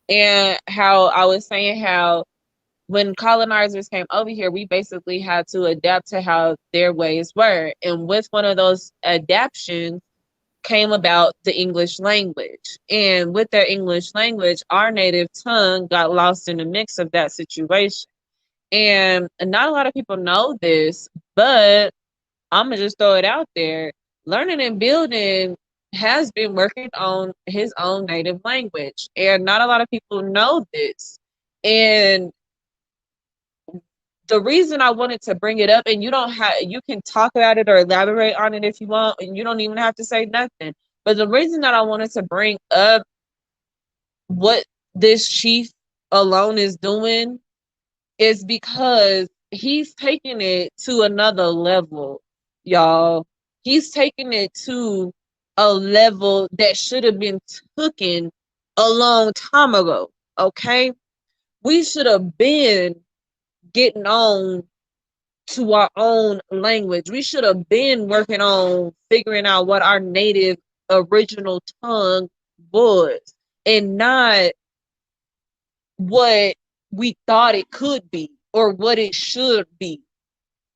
and how I was saying how when colonizers came over here, we basically had to adapt to how their ways were. And with one of those adaptations came about the English language. And with their English language, our native tongue got lost in the mix of that situation. And not a lot of people know this, but I'm going to just throw it out there. Learning and building has been working on his own native language. And not a lot of people know this. And the reason I wanted to bring it up, and you can talk about it or elaborate on it if you want, and you don't even have to say nothing. But the reason that I wanted to bring up what this chief alone is doing is because he's taking it to another level, y'all. He's taking it to a level that should have been taken a long time ago. Okay, we should have been getting on to our own language. We should have been working on figuring out what our native original tongue was and not what we thought it could be or what it should be.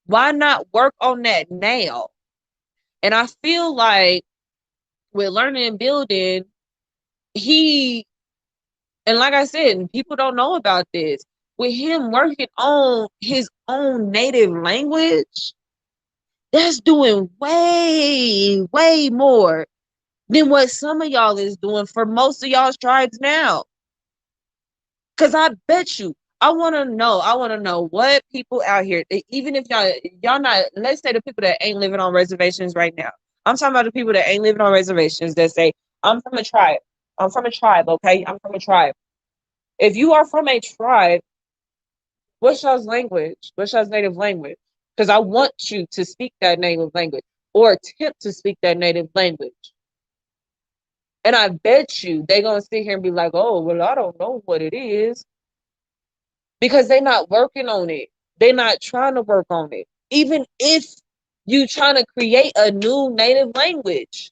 Why not work on that now? And I feel like with learning and building, he, and like I said, people don't know about this. With him working on his own native language, that's doing way, way more than what some of y'all is doing for most of y'all's tribes now. Cause I bet you, I want to know what people out here, even if y'all not, let's say the people that ain't living on reservations right now. I'm talking about the people that ain't living on reservations that say, I'm from a tribe. I'm from a tribe, okay? I'm from a tribe. If you are from a tribe, what's y'all's language? What's y'all's native language? Because I want you to speak that native language or attempt to speak that native language. And I bet you they're going to sit here and be like, oh, well, I don't know what it is. Because they're not working on it. They're not trying to work on it. Even if you trying to create a new native language,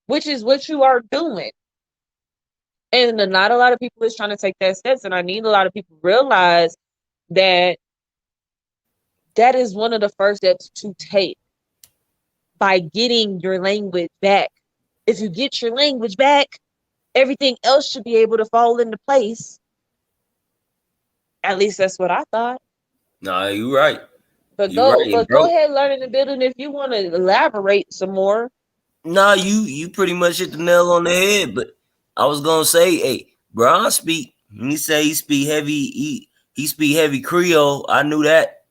which is what you are doing. And not a lot of people is trying to take that steps. And I need a lot of people to realize that that is one of the first steps to take by getting your language back. If you get your language back, everything else should be able to fall into place. At least that's what I thought. Nah, you right. But You right, go bro. ahead, learning and building if you want to elaborate some more. Nah, you pretty much hit the nail on the head. But I was gonna say, hey, Bron speak. He say he speak heavy. He speak heavy Creole. I knew that.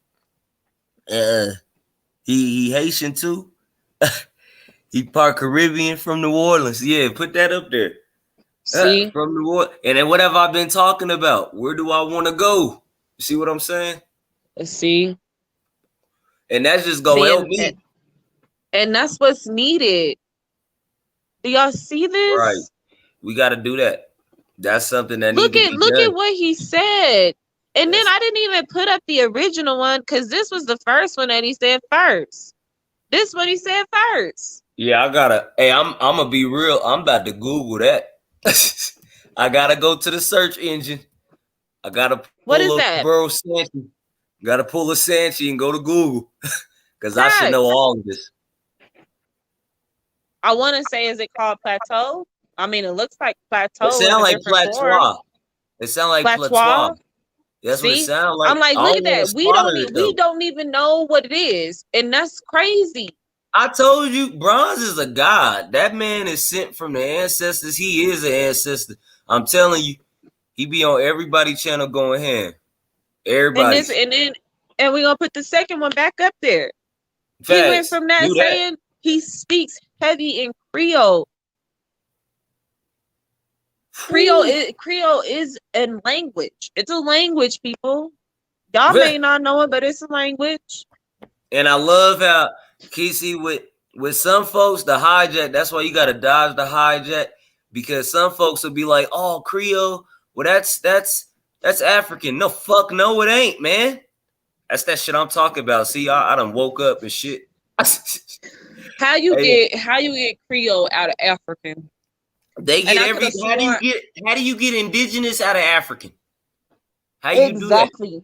He Haitian too. He part Caribbean from New Orleans. Yeah, put that up there. See? From New Orleans. And then what have I been talking about? Where do I want to go? You see what I'm saying? See? And that's just gonna help Then me. and that's what's needed. Do y'all see Right. this? We got to do that. That's something that need to be Look done. at what he said. And then I didn't even put up the original one because this was the first one that he said first. This one he said first. Yeah, I gotta. Hey, I'm gonna be real. I'm about to Google that. I gotta go to the search engine. I gotta What is pull a that? Burrow Sanchi. Gotta pull a Sanchi and go to Google because I should Right. know all of this. I want to say, is it called plateau? I mean, it looks like It plateau in sound a like different form. Platois. It sound like Platois. Plateau. That's what it See, sounds like. I'm like, I look don't at want to that. slaughter it We though. don't even know what it is, and that's crazy. I told you, Bronze is a god. That man is sent from the ancestors. He is an ancestor. I'm telling you, he be on everybody's channel going ham. And this, Everybody's. and we're gonna put the second one back up there. He went Facts. from that Do that. saying he speaks heavy in Creole. Creole is a language. It's a language, people. Y'all may not know it, but it's a language. And I love how Kissy with some folks the hijack. That's why you got to dodge the hijack because some folks will be like, "Oh, Creole. Well, that's African." No, fuck, no, it ain't, man. That's that shit I'm talking about. See, I done woke up and shit. How you Hey, get Creole out of African? they And get I could every. have sworn How do you get indigenous out of African? How you do that? exactly.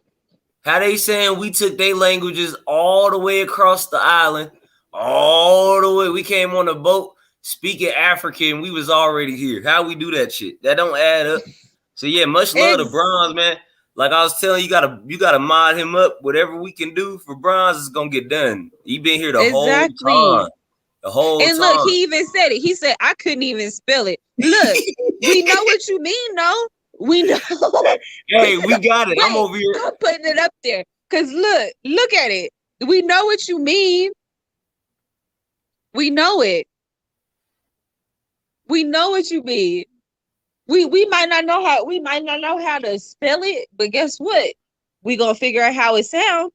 How they saying we took their languages all the way across the island, all the way. We came on a boat speaking African. We was already here. How we do that shit? That don't add up. So yeah, much love to Bronze, man. Like I was telling you, you gotta mod him up. Whatever we can do for Bronze is gonna get done. He been here the whole time. The whole And look, time. he even said it. He said, I couldn't even spell it. Look, we know what you mean, though. We know. Hey, we got it. Wait, I'm over here. I'm putting it up there. Because look at it. We know what you mean. We know it. We know what you mean. We might not know how to spell it, but guess what? We gonna figure out how it sounds.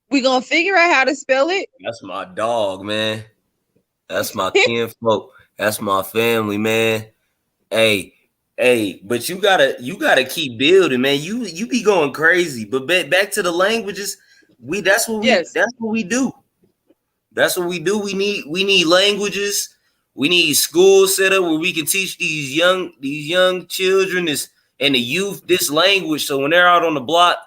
We gonna figure out how to spell it. That's my dog, man. That's my kinfolk. That's my family, man. Hey, but you gotta keep building, man. You be going crazy. But back to the languages. That's what we Yes. that's what we do. That's what we do. We need languages. We need schools set up where we can teach these young children this and the youth this language. So when they're out on the block,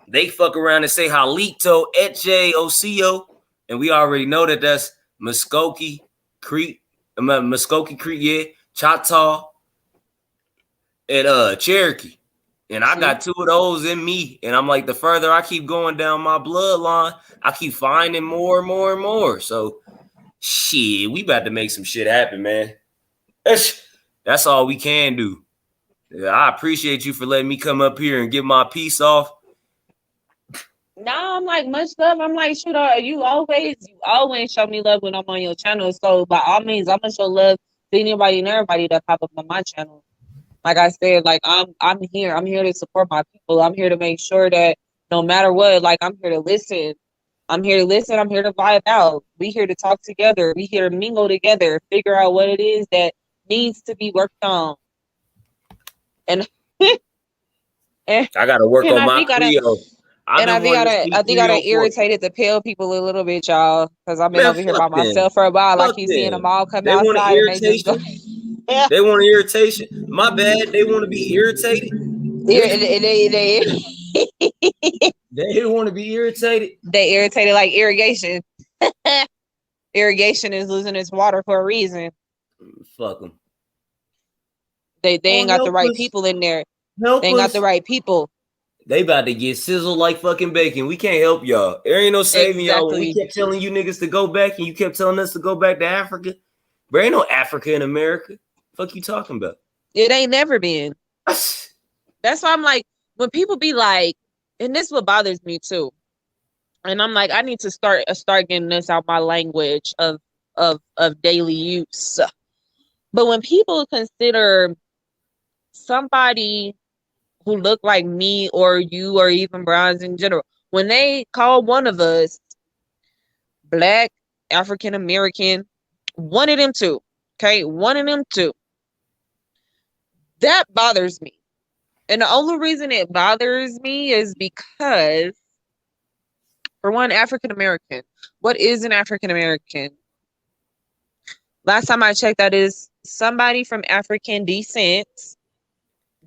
they fuck around and say Halito, Eche, Osio, and we already know that that's Muskogee Creek, yeah, Choctaw, and Cherokee. And I got two of those in me. And I'm like, the further I keep going down my bloodline, I keep finding more and more and more. So shit, we about to make some shit happen, man. That's all we can do. I appreciate you for letting me come up here and get my piece off. No, I'm like much love. I'm like, shoot, you always show me love when I'm on your channel. So by all means, I'm gonna show love to anybody and everybody that pop up on my channel. Like I said, like I'm here. I'm here to support my people. I'm here to make sure that no matter what, like I'm here to listen. I'm here to listen. I'm here to vibe out. We here to talk together. We here to mingle together, figure out what it is that needs to be worked on. And I gotta work on my Creole. I think I irritated to pale people a little bit, y'all, because I've been over here by myself for a while. I keep seeing them all come outside and they just go. They want irritation. My bad. They want to be irritated. They want to be irritated. They irritated like irrigation. Irrigation is losing its water for a reason. Fuck them. They ain't got the right people in there. They ain't got the right people. They about to get sizzled like fucking bacon. We can't help y'all. There ain't no saving y'all. When we kept telling you niggas to go back and you kept telling us to go back to Africa. There ain't no Africa in America. Fuck you talking about? It ain't never been. That's why I'm like, when people be like, and this is what bothers me too. And I'm like, I need to start getting this out my language of daily use. But when people consider somebody who look like me or you or even browns in general, when they call one of us Black, African American, one of them two, okay, one of them two, that bothers me. And the only reason it bothers me is because, for one, African American. What is an African American? Last time I checked, that is somebody from African descent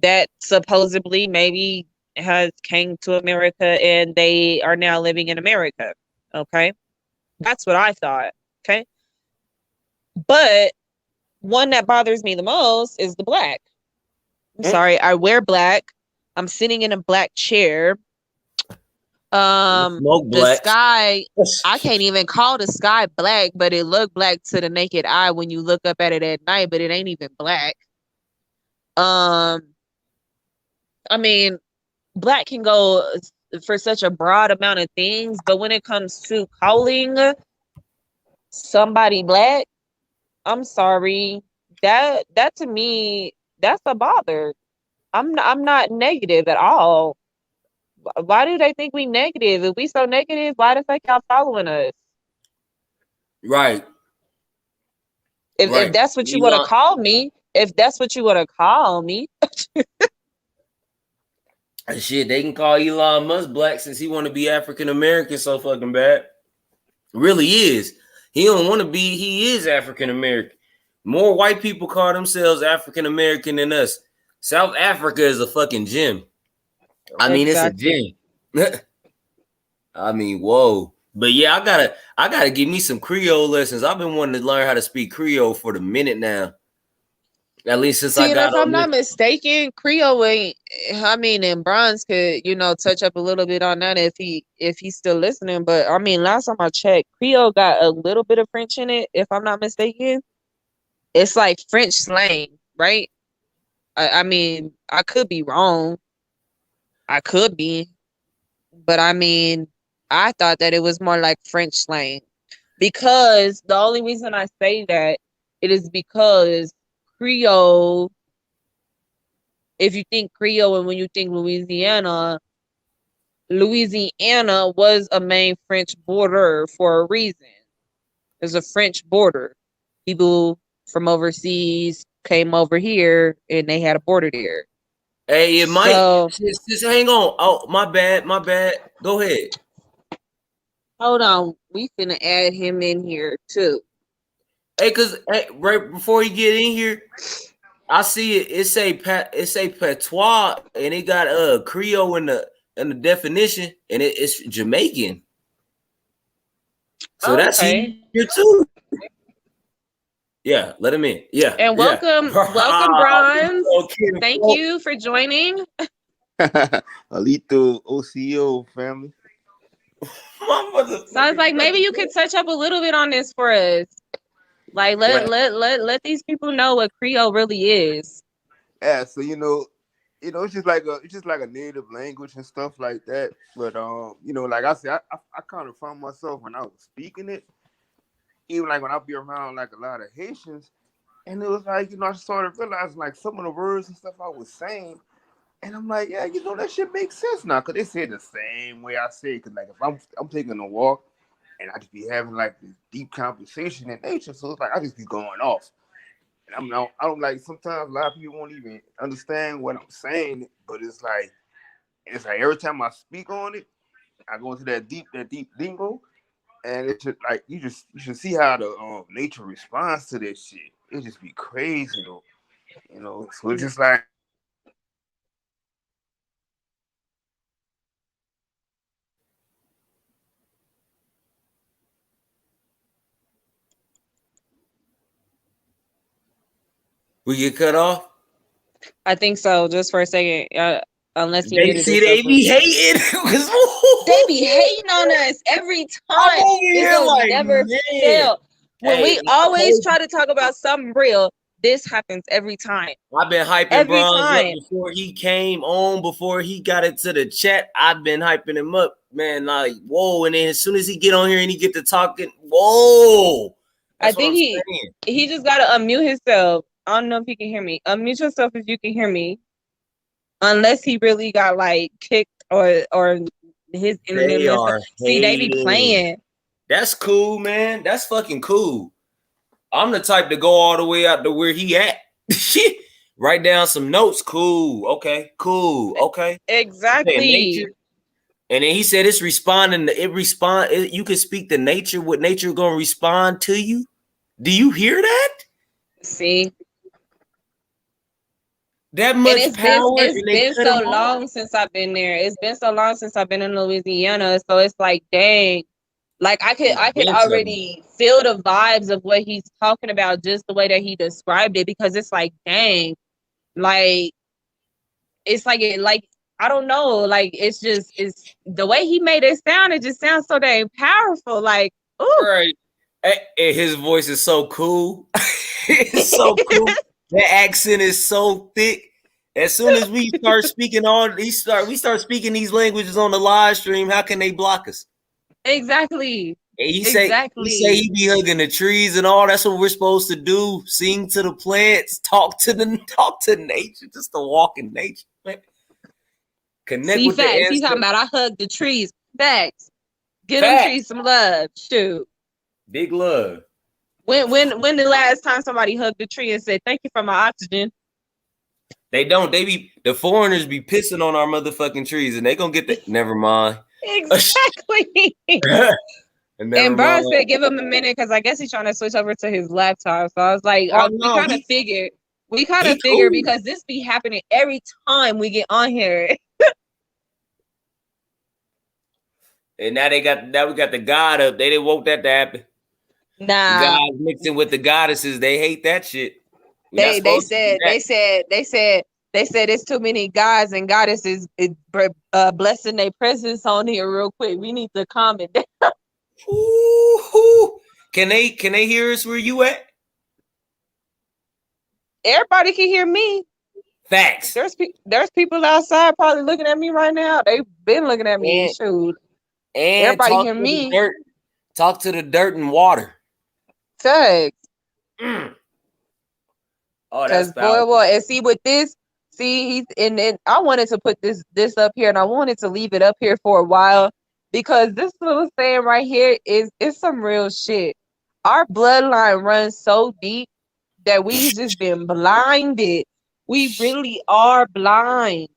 that supposedly maybe has came to America and they are now living in America. Okay. That's what I thought. Okay. But one that bothers me the most is the Black. I'm sorry. I wear black. I'm sitting in a black chair. The sky, I can't even call the sky black, but it looked black to the naked eye when you look up at it at night, but it ain't even black. I mean, black can go for such a broad amount of things, but when it comes to calling somebody Black, I'm sorry, that to me, that's a bother. I'm not negative at all. Why do they think we negative? If we so negative, why the fuck y'all following us? Right. If that's what you want to call me, shit, they can call Elon Musk Black since he want to be African American so fucking bad. Really is. He don't want to be. He is African American. More white people call themselves African American than us. South Africa is a fucking gem. I mean, it's a gem. I mean, whoa. But yeah, I gotta give me some Creole lessons. I've been wanting to learn how to speak Creole for the minute now. At least since I got. If I'm not mistaken, Creole ain't. I mean, and Bronze could, touch up a little bit on that if he's still listening. But I mean, last time I checked, Creole got a little bit of French in it. If I'm not mistaken, it's like French slang, right? I mean, I could be wrong. I could be, but I mean, I thought that it was more like French slang, because the only reason I say that it is because Creole, if you think Creole and when you think Louisiana was a main French border for a reason. There's a French border. People from overseas came over here and they had a border there. Hey, it might. Just hang on. Oh, my bad. Go ahead. Hold on, we finna add him in here too. Hey, cause right before he get in here, I see it. It say patois, and it got Creole in the definition, and it's Jamaican. So that's Okay. here too. Yeah, let him in. Yeah, And yeah. welcome, Bronze. Okay. Thank you for joining. Alito OCO family. So I was like, maybe you could touch up a little bit on this for us. Like let these people know what Creole really is. Yeah, so it's just like a native language and stuff like that. But like I said, I kind of found myself when I was speaking it, even like when I be around like a lot of Haitians, and it was like I started realizing like some of the words and stuff I was saying, and I'm like, yeah, that shit makes sense now because they say it the same way I say it. Cause like if I'm taking a walk and I just be having like this deep conversation in nature, so it's like I just be going off. And I don't like sometimes a lot of people won't even understand what I'm saying, but it's like every time I speak on it, I go into that deep lingo, and it's just like you should see how the nature responds to this shit. It just be crazy though, So it's just like We get cut off. I think so. Just for a second, unless he They muted see himself. they be hating. They be hating on us every I'm time. over It here will like, never man. fail. When Hey, we always try to talk about something real, this happens every time. I've been hyping Every Bronze up time. before he came on, before he got into the chat. I've been hyping him up, man. Like, whoa! And then as soon as he get on here and he get to talking, whoa! That's I what think I'm saying. he just gotta unmute himself. I don't know if he can hear me. Unmute yourself if you can hear me. Unless he really got like kicked or his internet They messed up. are See, they be hating. playing. That's cool, man. That's fucking cool. I'm the type to go all the way out to where he at. Write down some notes. Cool. Okay. Cool. Okay. Exactly. And then he said it's responding. You can speak to nature. What nature gonna respond to you? Do you hear that? See, That and much power, it's and they been cut so him off. long since I've been there. It's been so long since I've been in Louisiana. So it's like, dang, like I could already feel the vibes of what he's talking about just the way that he described it, because it's like, dang, like it's like I don't know, like it's the way he made it sound. It just sounds so dang powerful. Like, ooh. Right. And his voice is so cool. It's so cool. The accent is so thick. As soon as we start speaking we start speaking these languages on the live stream, how can they block us? Exactly. And he say he be hugging the trees and all. That's what we're supposed to do. Sing to the plants, talk to nature, just to walk in nature. Man. Connect with facts. the He's talking about I hug the trees. Facts. Give them trees some love. Shoot. Big love. When the last time somebody hugged the tree and said, "Thank you for my oxygen"? They don't. The foreigners be pissing on our motherfucking trees, and they gonna get that. Never mind. Exactly. And Brian said, "Give him a minute," because I guess he's trying to switch over to his laptop. So I was like, we kind of figured. We kind of figured because this be happening every time we get on here. And now we got the God up. They didn't want that to happen. Nah. The guys mixing with the goddesses, they hate that shit. They said it's too many gods and goddesses blessing their presence on here real quick. We need to calm it down. Ooh, can they hear us where you at? Everybody can hear me. Facts. There's people outside probably looking at me right now. They've been looking at me. Shoot. And everybody hear me. Talk to the dirt and water. Facts. Oh, that's powerful. boy, and see with this, he's and I wanted to put this up here, and I wanted to leave it up here for a while because this little saying right here is some real shit. Our bloodline runs so deep that we've just been blinded. We really are blind.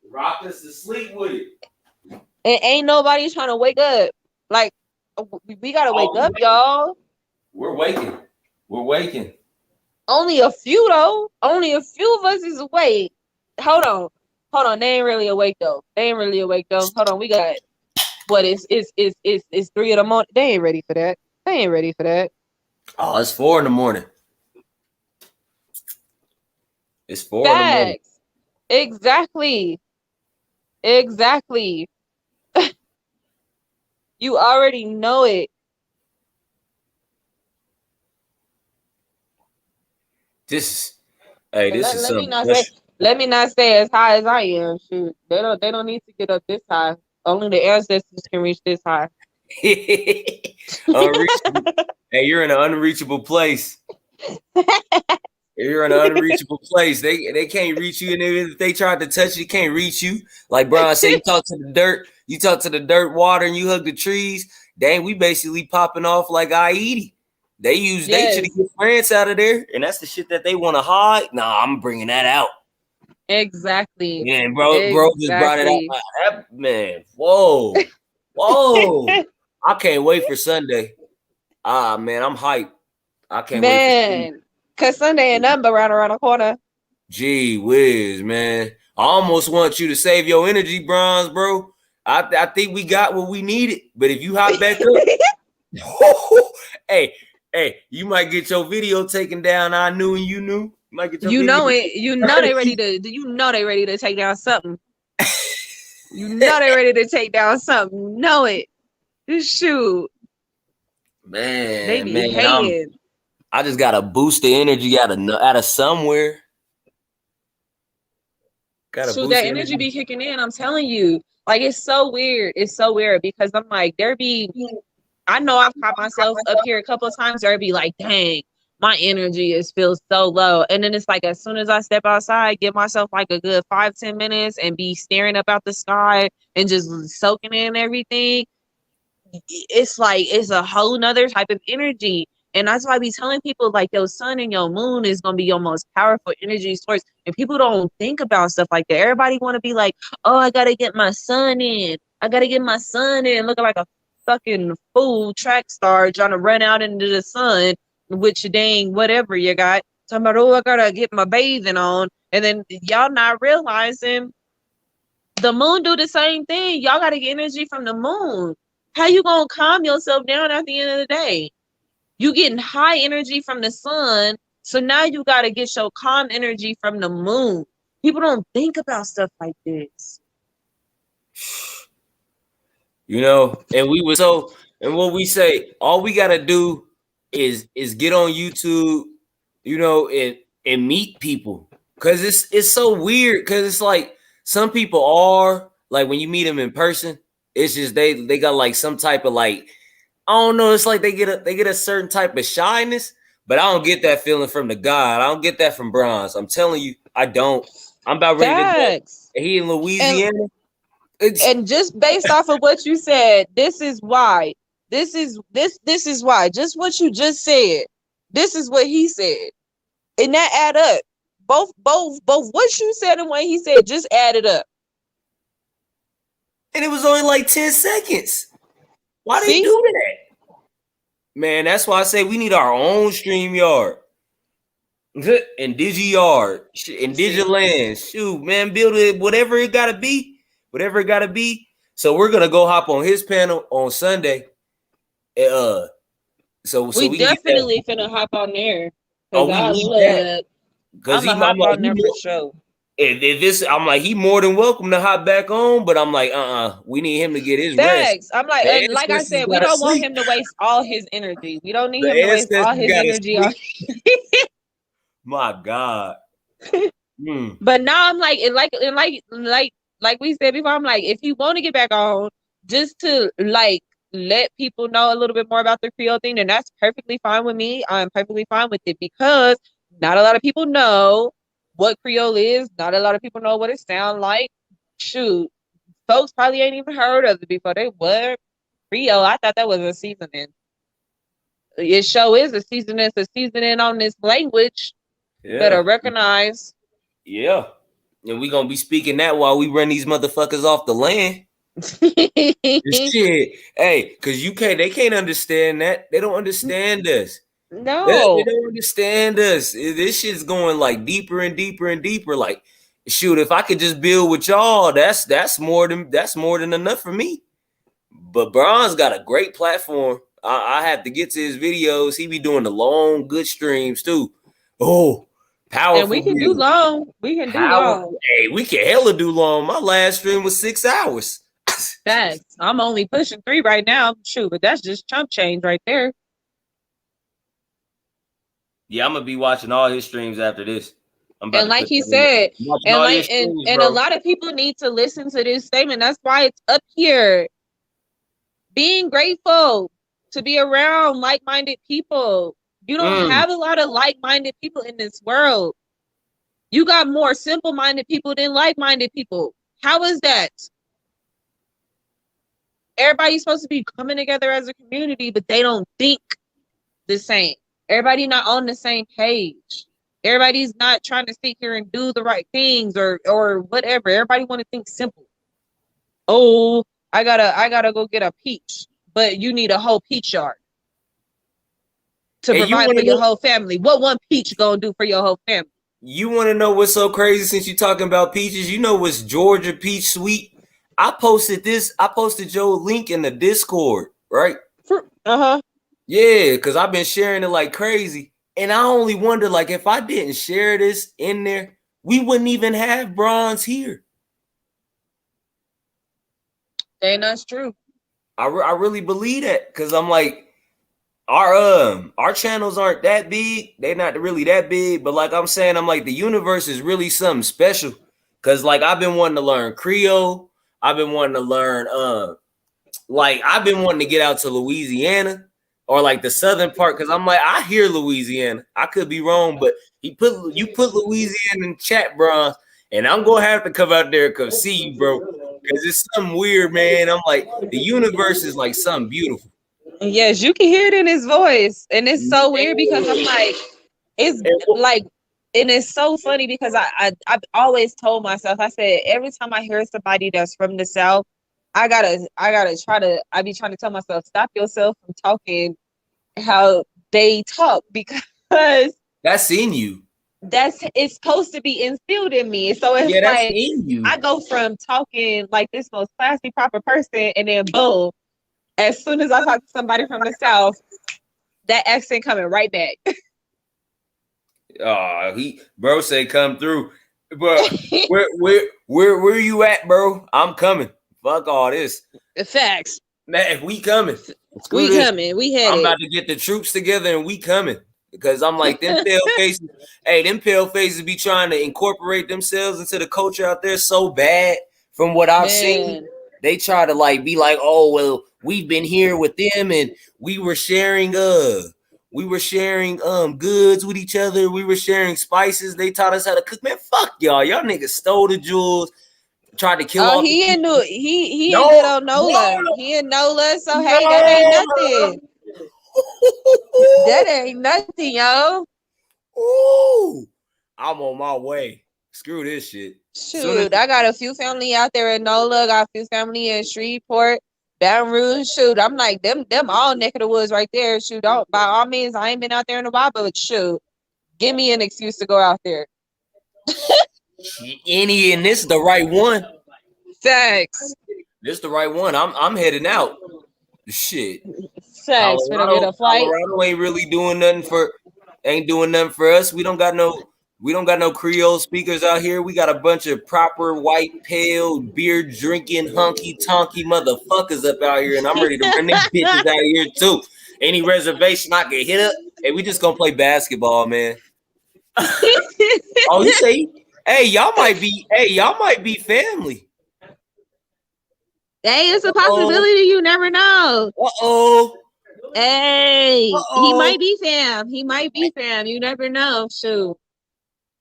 Rock us to sleep with it. And ain't nobody trying to wake up. Like, we gotta wake up, y'all. We're waking. We're waking. Only a few though. Only a few of us is awake. Hold on. They ain't really awake though. Hold on. We got what is 3 in the morning. They ain't ready for that. Oh, it's 4 in the morning. It's 4 in the morning. Facts. Exactly. You already know it. This Let is me something. let me not stay as high as I am. Shoot. They don't need to get up this high. Only the ancestors can reach this high. Unreachable. Hey, you're in an unreachable place. You're in an unreachable place. They can't reach you, and if they tried to touch you, they can't reach you. Like Brian said, you talk to the dirt, water, and you hug the trees. Dang, we basically popping off like Aidi. They use nature to get France out of there, and that's the shit that they want to hide. Nah, I'm bringing that out. Exactly. Yeah, bro just brought it out. Man, whoa. I can't wait for Sunday. Man, I'm hyped. I can't wait for because Sunday ain't nothing but around the corner. Gee whiz, man. I almost want you to save your energy, Bronze, bro. I think we got what we needed. But if you hop back up, hey, you might get your video taken down. I knew and you knew. You might get your You video know it. You know they ready to take down something. You know they ready to take down something. Know it. Shoot. Man, they be hating. I just gotta boost the energy out of somewhere. So that energy be kicking in. I'm telling you, like it's so weird. Because I'm like, I know I've caught myself up here a couple of times. There be like, dang, my energy feels so low. And then it's like, as soon as I step outside, give myself like a good 5-10 minutes and be staring up out the sky and just soaking in everything. It's like it's a whole nother type of energy. And that's why I be telling people like your sun and your moon is gonna be your most powerful energy source. And people don't think about stuff like that. Everybody wanna be like, oh, I gotta get my sun in. Looking like a fucking fool track star trying to run out into the sun, which dang whatever you got. Talking about, oh, I gotta get my bathing on. And then y'all not realizing the moon do the same thing. Y'all gotta get energy from the moon. How you gonna calm yourself down at the end of the day? You getting high energy from the sun, so now you gotta get your calm energy from the moon. People don't think about stuff like this. You know, and what we say, all we gotta do is get on YouTube, you know, and meet people. Cause it's so weird, cause it's like some people are like when you meet them in person, it's just they got like some type of like, I don't know, it's like they get a certain type of shyness, but I don't get that feeling from the God. I don't get that from Bronze. I'm telling you, I don't. I'm about ready to go. He in Louisiana. And just based off of what you said, this is why. This is why. Just what you just said. This is what he said. And that add up. Both what you said and what he said, just add it up. And it was only like 10 seconds. Why they do that? Man, that's why I say we need our own StreamYard. And DigiYard. And Digiland. Shoot, man, build it, whatever it gotta be. So we're gonna go hop on his panel on Sunday. So we definitely finna hop on there. Oh, I'm gonna hop on there for sure. If this, I'm like, he more than welcome to hop back on, but I'm like, we need him to get his rest. I'm like, like I said, we don't want him to waste all his energy. We don't need him to waste all his energy on. My God. But now I'm like, like we said before, I'm like, if you want to get back on, just to like let people know a little bit more about the Creole thing, then that's perfectly fine with me. I'm perfectly fine with it because not a lot of people know what Creole is. Not a lot of people know what it sounds like. Shoot, folks probably ain't even heard of it before. They what Creole? I thought that was a seasoning. It sure is a seasoning. It's a seasoning on this language. Yeah. Better recognize. Yeah. And we gonna be speaking that while we run these motherfuckers off the land. Shit, hey, cause they can't understand that. They don't understand us. They No. don't understand us. This shit's going like deeper and deeper and deeper. Like, shoot, if I could just build with y'all, that's more than enough for me. But Bron's got a great platform. I have to get to his videos. He be doing the long, good streams too. Oh, And powerful we can do views. long. We can do long. Hey, we can hella do long. My last stream was 6 hours. Facts. I'm only pushing 3 right now. Shoot, but that's just chump change right there. Yeah, I'm gonna be watching all his streams after this. I'm about And to like put he that in there. said, I'm watching and all your like streams, and bro. a lot of people need to listen to this statement. That's why it's up here. Being grateful to be around like-minded people. You don't have a lot of like-minded people in this world. You got more simple-minded people than like-minded people. How is that? Everybody's supposed to be coming together as a community, but they don't think the same. Everybody not on the same page. Everybody's not trying to sit here and do the right things or whatever. Everybody want to think simple. Oh, I gotta go get a peach, but you need a whole peach yard to Hey, provide for your whole family. What one peach gonna do for your whole family? You want to know what's so crazy since you're talking about peaches? You know what's Georgia peach sweet? I posted Joe link in the Discord, right? Uh-huh. Yeah, because I've been sharing it like crazy. And I only wonder, like, if I didn't share this in there, we wouldn't even have bronze here. And that's true. I really believe that because I'm like, our channels aren't that big. They're not really that big, but like I'm saying, I'm like, the universe is really something special. Cause like I've been wanting to learn Creole. I've been wanting to learn like I've been wanting to get out to Louisiana or like the southern part. Cause I'm like, I hear Louisiana. I could be wrong, but you put Louisiana in chat, bro, and I'm gonna have to come out there and come see you, bro. Cause it's something weird, man. I'm like, the universe is like something beautiful. Yes, you can hear it in his voice. And it's so weird because I'm like, it's like, and it's so funny because I've always told myself, I said, every time I hear somebody that's from the South, I be trying to tell myself, stop yourself from talking how they talk because that's in you. It's supposed to be instilled in me. So it's like I go from talking like this most classy, proper person, and then boom, as soon as I talk to somebody from the South, that accent coming right back. Bro say come through. Bro, where you at, bro? I'm coming. Fuck all this. The facts. Man, we coming. We coming. We headed. I'm about to get the troops together and we coming. Because I'm like, them pale faces, them pale faces be trying to incorporate themselves into the culture out there so bad from what I've seen. They try to like be like, oh, well, we've been here with them and we were sharing goods with each other. We were sharing spices. They taught us how to cook. Man, fuck y'all. Y'all niggas stole the jewels. Tried to kill all he ain't do it. He ain't good on NOLA. He in NOLA, so hey, that ain't nothing. That ain't nothing, yo. Ooh, I'm on my way. Screw this shit. Shoot, I got a few family out there in NOLA. Got a few family in Shreveport, Baton Rouge. Shoot, I'm like them all neck of the woods right there. Shoot, by all means, I ain't been out there in a while, but shoot, give me an excuse to go out there. And this is the right one. Thanks. This is the right one. I'm heading out. Shit. Thanks. Colorado ain't really doing nothing for us. We don't got no Creole speakers out here. We got a bunch of proper white, pale, beer drinking, honky tonky motherfuckers up out here, and I'm ready to run them bitches out here too. Any reservation I can hit up, and we just gonna play basketball, man. Oh, you say, hey, y'all might be family. Hey, it's a possibility. You never know. Hey, he might be fam. You never know. Shoot.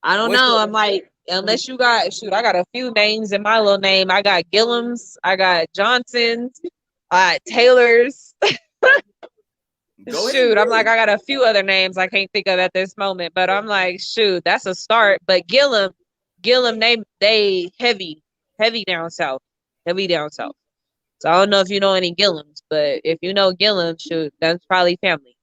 I don't know. I'm like, unless you got, I got a few names in my little name. I got Gillums. I got Johnsons. Taylors. Shoot, I'm like, I got a few other names I can't think of at this moment. But I'm like, shoot, that's a start. But Gillum, they heavy down south. Heavy down south. So I don't know if you know any Gillums, but if you know Gillum, shoot, that's probably family.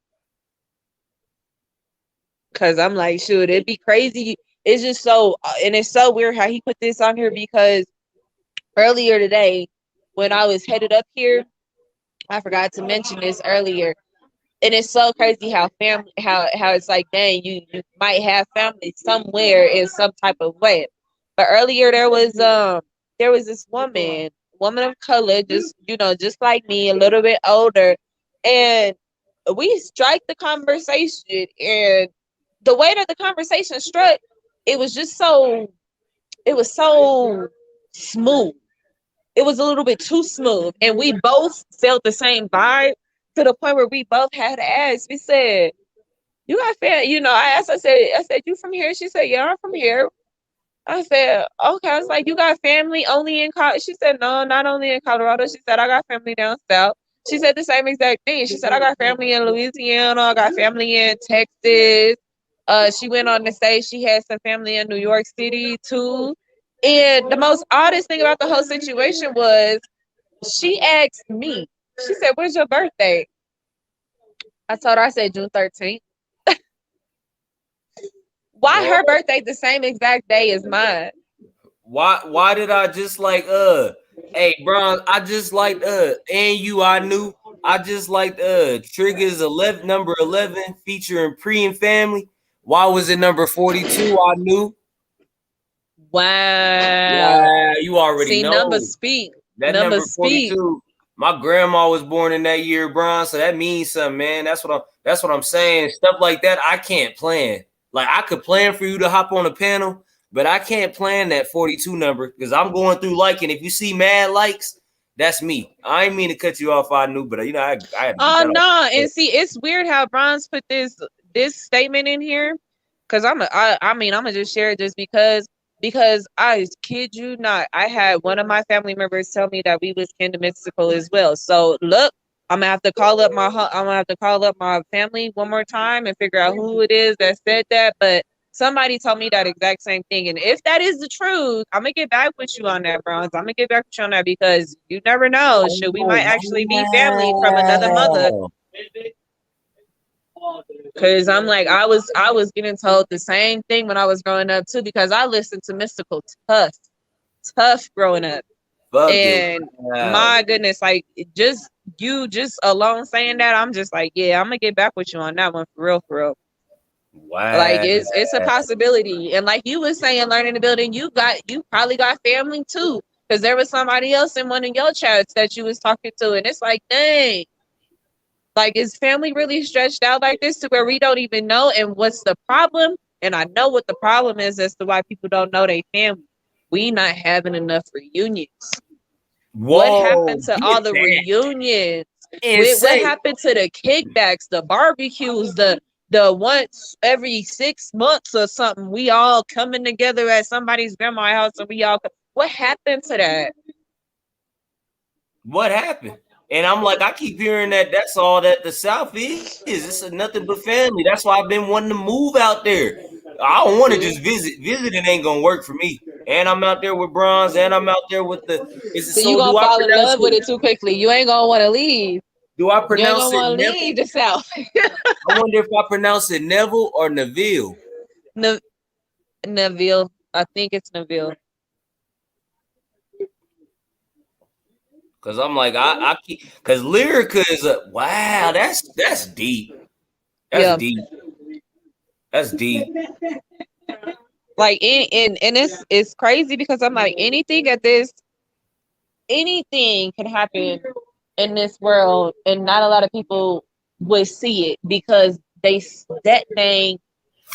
Cause I'm like, shoot, it'd be crazy. It's just so, and it's so weird how he put this on here because earlier today, when I was headed up here, I forgot to mention this earlier. And it's so crazy how family how it's like, dang, you might have family somewhere in some type of way. But earlier there was this woman of color, just just like me, a little bit older, and we strike the conversation, and the way that the conversation struck, it was just so it was so smooth. It was a little bit too smooth, and we both felt the same vibe to the point where we both had to ask. We said, "You got family?" I asked. I said, "You from here?" She said, "Yeah, I'm from here." I said, "Okay." I was like, "You got family only in Colorado?" She said, "No, not only in Colorado." She said, "I got family down south." She said the same exact thing. She said, "I got family in Louisiana. I got family in Texas." She went on to say she had some family in New York City too. And the most oddest thing about the whole situation was she asked me, she said, "When's your birthday?" I told her, I said, June 13th. Why her birthday the same exact day as mine? Why did I just like hey bro, I just liked and you I knew I just liked Triggers 11 number 11 featuring Pre and Family. Why was it number 42? I knew. Wow. Yeah, you already See, know. numbers speak. That number Numbers speak. 42. My grandma was born in that year, Bron, so that means something, man. That's what I'm saying. Stuff like that, I can't plan. Like I could plan for you to hop on a panel, but I can't plan that 42 number because I'm going through liking. If you see mad likes, that's me. I ain't mean to cut you off. I knew, but I had to get Oh that off. no, and see, it's weird how Bronze put this statement in here. Cause I mean, I'm gonna just share it just because I kid you not, I had one of my family members tell me that we was kin to mystical as well. So look, I'm gonna have to call up my family one more time and figure out who it is that said that. But somebody told me that exact same thing, and if that is the truth, I'm gonna get back with you on that, Bronze. I'm gonna get back with you on that because you never know. Should we might actually be family from another mother? Cause I'm like, I was getting told the same thing when I was growing up too, because I listened to mystical tough growing up. Fuck it. And my goodness, like just alone saying that, I'm just like, yeah, I'm gonna get back with you on that one for real, for real. Wow. Like it's a possibility. And like you was saying, learning the building, you probably got family too. Cause there was somebody else in one of your chats that you was talking to, and it's like, dang. Like, is family really stretched out like this to where we don't even know? And what's the problem? And I know what the problem is as to why people don't know their family. We not having enough reunions. Whoa, what happened to all the reunions? What happened to the kickbacks, the barbecues, the once every 6 months or something? We all coming together at somebody's grandma's house, and we all. What happened to that? What happened? And I'm like, I keep hearing that that's all that the South is. It's nothing but family. That's why I've been wanting to move out there. I don't want to just visit. Visiting ain't gonna work for me. And I'm out there with Bronze, and I'm out there with the. Is it So you gonna fall in love with it too quickly? You ain't gonna want to leave. Do I pronounce you ain't gonna it? Want to leave the South. I wonder if I pronounce it Neville or Neville. Neville. I think it's Neville. Cause I'm like, I keep, cause Lyrica is wow, that's deep. That's deep. That's deep. Like and it's crazy because I'm like, anything can happen in this world, and not a lot of people would see it because that thing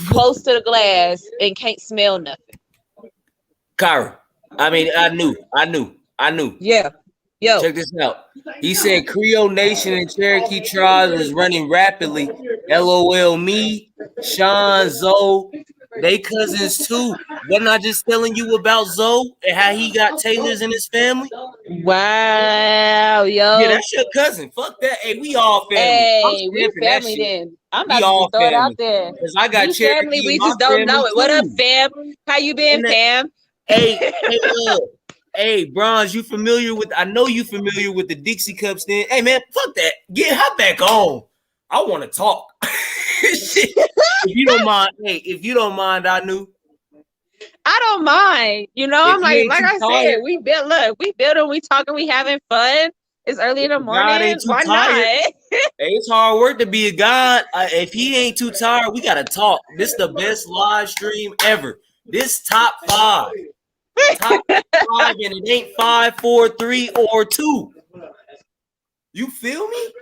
close to the glass and can't smell nothing. Kyra, I mean, I knew. Yeah. Yo. Check this out. He said Creole Nation and Cherokee tribes is running rapidly. LOL me, Sean, Zoe, they cousins too. Wasn't I just telling you about Zoe and how he got Taylors in his family? Wow, yo. Yeah, that's your cousin. Fuck that. Hey, we all family. Hey, we family then. I'm about to throw it out there. Because I got Cherokee family, we just don't know it. What up, fam? How you been, fam? Hey, Hey, Bronze, you familiar with? I know you familiar with the Dixie Cups. Then, hey man, fuck that. Get her back on. I want to talk. Shit. If you don't mind, if you don't mind, I knew. I don't mind. You know, If I'm you like ain't too I tired, said, we building, we talking, we having fun. It's early in the if God morning. ain't too Why tired, not? hey, it's hard work to be a god. If he ain't too tired, we gotta talk. This is the best live stream ever. This top 5, top 5, and it ain't 5, 4, 3, or 2. You feel me?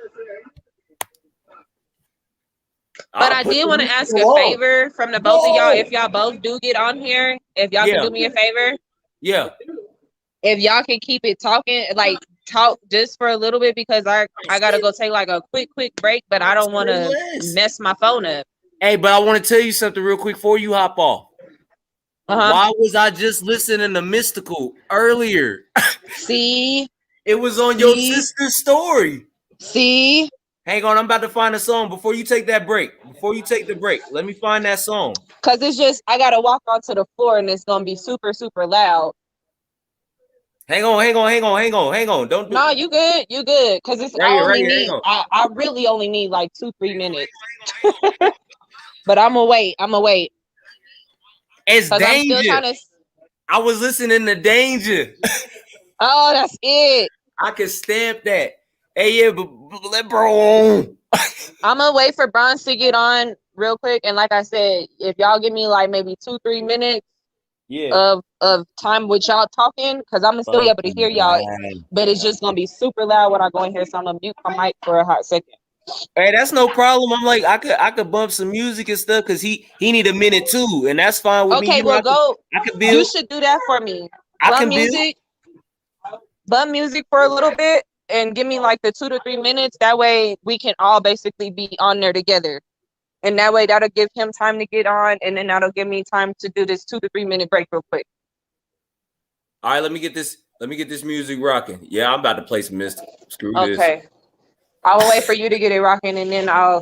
But I'll I put did the want to music ask a on. favor from the both of y'all. Whoa. If y'all both do get on here, if y'all can Yeah. do me a favor, Yeah. if y'all can keep it talking, like talk just for a little bit, because I gotta go take like a quick break, but I don't want to mess my phone up. Hey, but I want to tell you something real quick before you hop off. Why was I just listening to Mystical earlier? See, it was on your sister's story. See, hang on, I'm about to find a song before you take that break. Before you take the break, let me find that song. Cause it's just I gotta walk onto the floor and it's gonna be super loud. Hang on. Don't do No, you good. Cause it's right here. I really only need like 2-3 minutes. But I'm gonna wait. It's Cause I'm still Danger. trying to. I was listening to Danger. Oh, that's it. I can stamp that. Hey, yeah, but let bro on. I'm gonna wait for Bronze to get on real quick. And like I said, if y'all give me like maybe 2-3 minutes of time with y'all talking, because I'm gonna still be able to hear y'all, but it's just gonna be super loud when I go in here. So I'm gonna mute my mic for a hot second. Hey, that's no problem. I'm like, I could bump some music and stuff because he need a minute too, and that's fine with me. Okay, You know, well I could build. You should do that for me. I can build. Bump music for a little bit and give me like the 2 to 3 minutes. That way we can all basically be on there together. And that way that'll give him time to get on, and then that'll give me time to do this 2 to 3 minute break real quick. All right, let me get this music rocking. Yeah, I'm about to play some Mystic. Screw this. Okay. I will wait for you to get it rocking, and then I'm